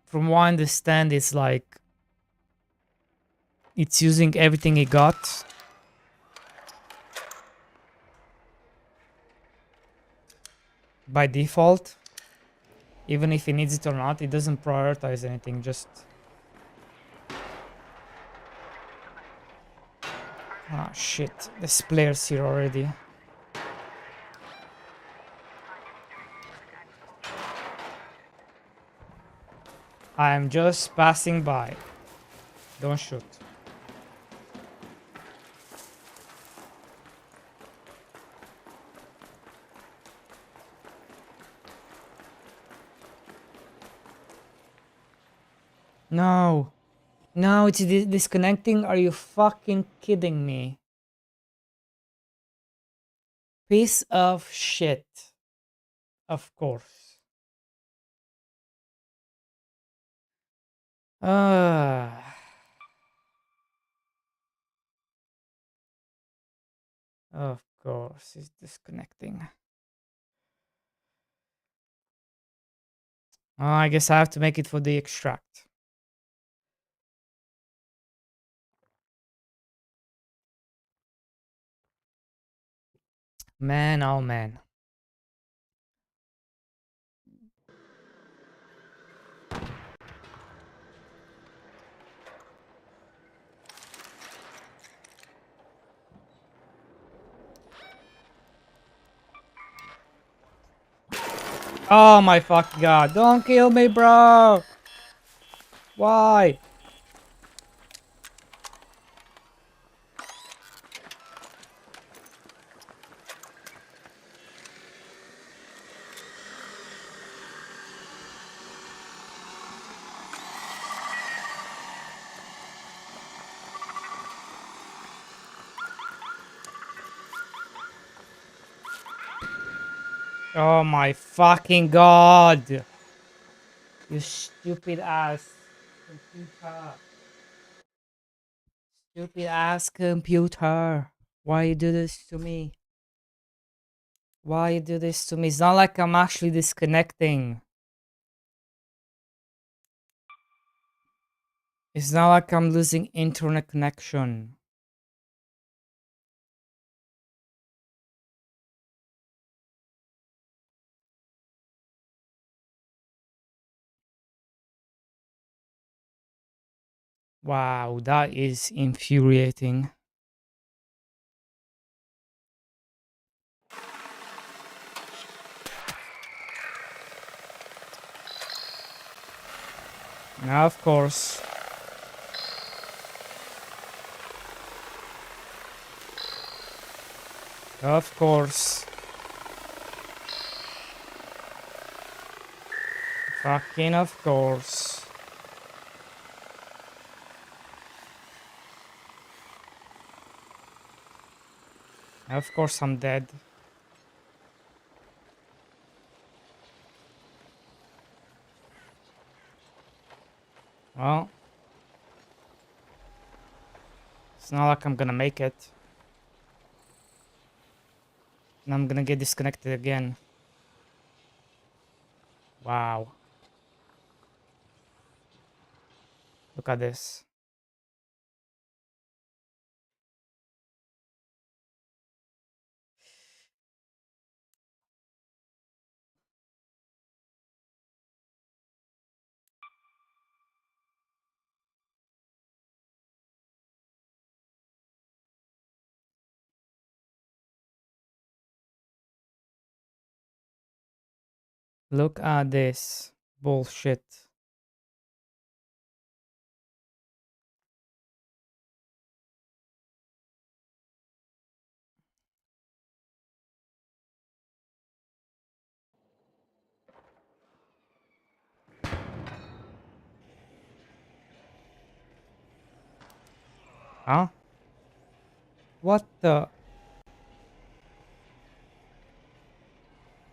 From what I understand, it's like it's using everything it got. By default, even if it needs it or not, it doesn't prioritize anything. Just ah shit. There's players here already. I'm just passing by. Don't shoot. No. No, it's disconnecting. Are you fucking kidding me? Piece of shit. Of course. Of course, it's disconnecting. I guess I have to make it for the extract. Man, oh man. Oh my fucking god. Don't kill me, bro. Why? Oh my fucking god. You stupid ass computer. Stupid ass computer. Why you do this to me? Why you do this to me? It's not like I'm actually disconnecting. It's not like I'm losing internet connection. Wow, that is infuriating. Now, of course. Of course. Fucking of course. Of course I'm dead. Well, it's not like I'm gonna make it. And I'm gonna get disconnected again. Wow. Look at this. Look at this bullshit. Huh? What the?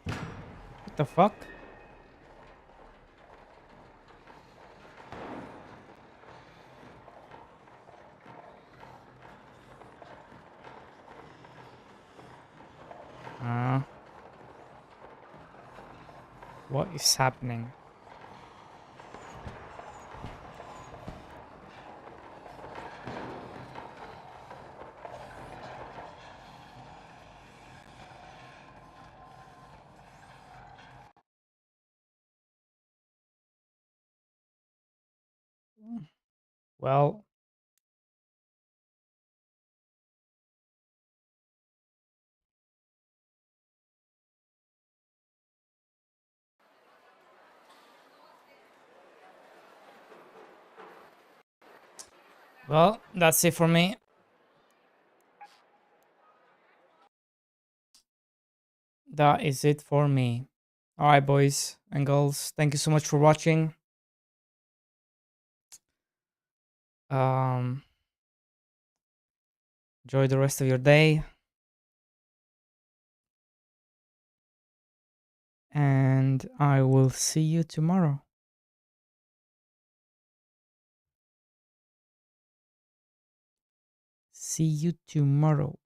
What the fuck? What is happening? Well, that's it for me. That is it for me. Alright, boys and girls, thank you so much for watching. Enjoy the rest of your day. And I will see you tomorrow. See you tomorrow.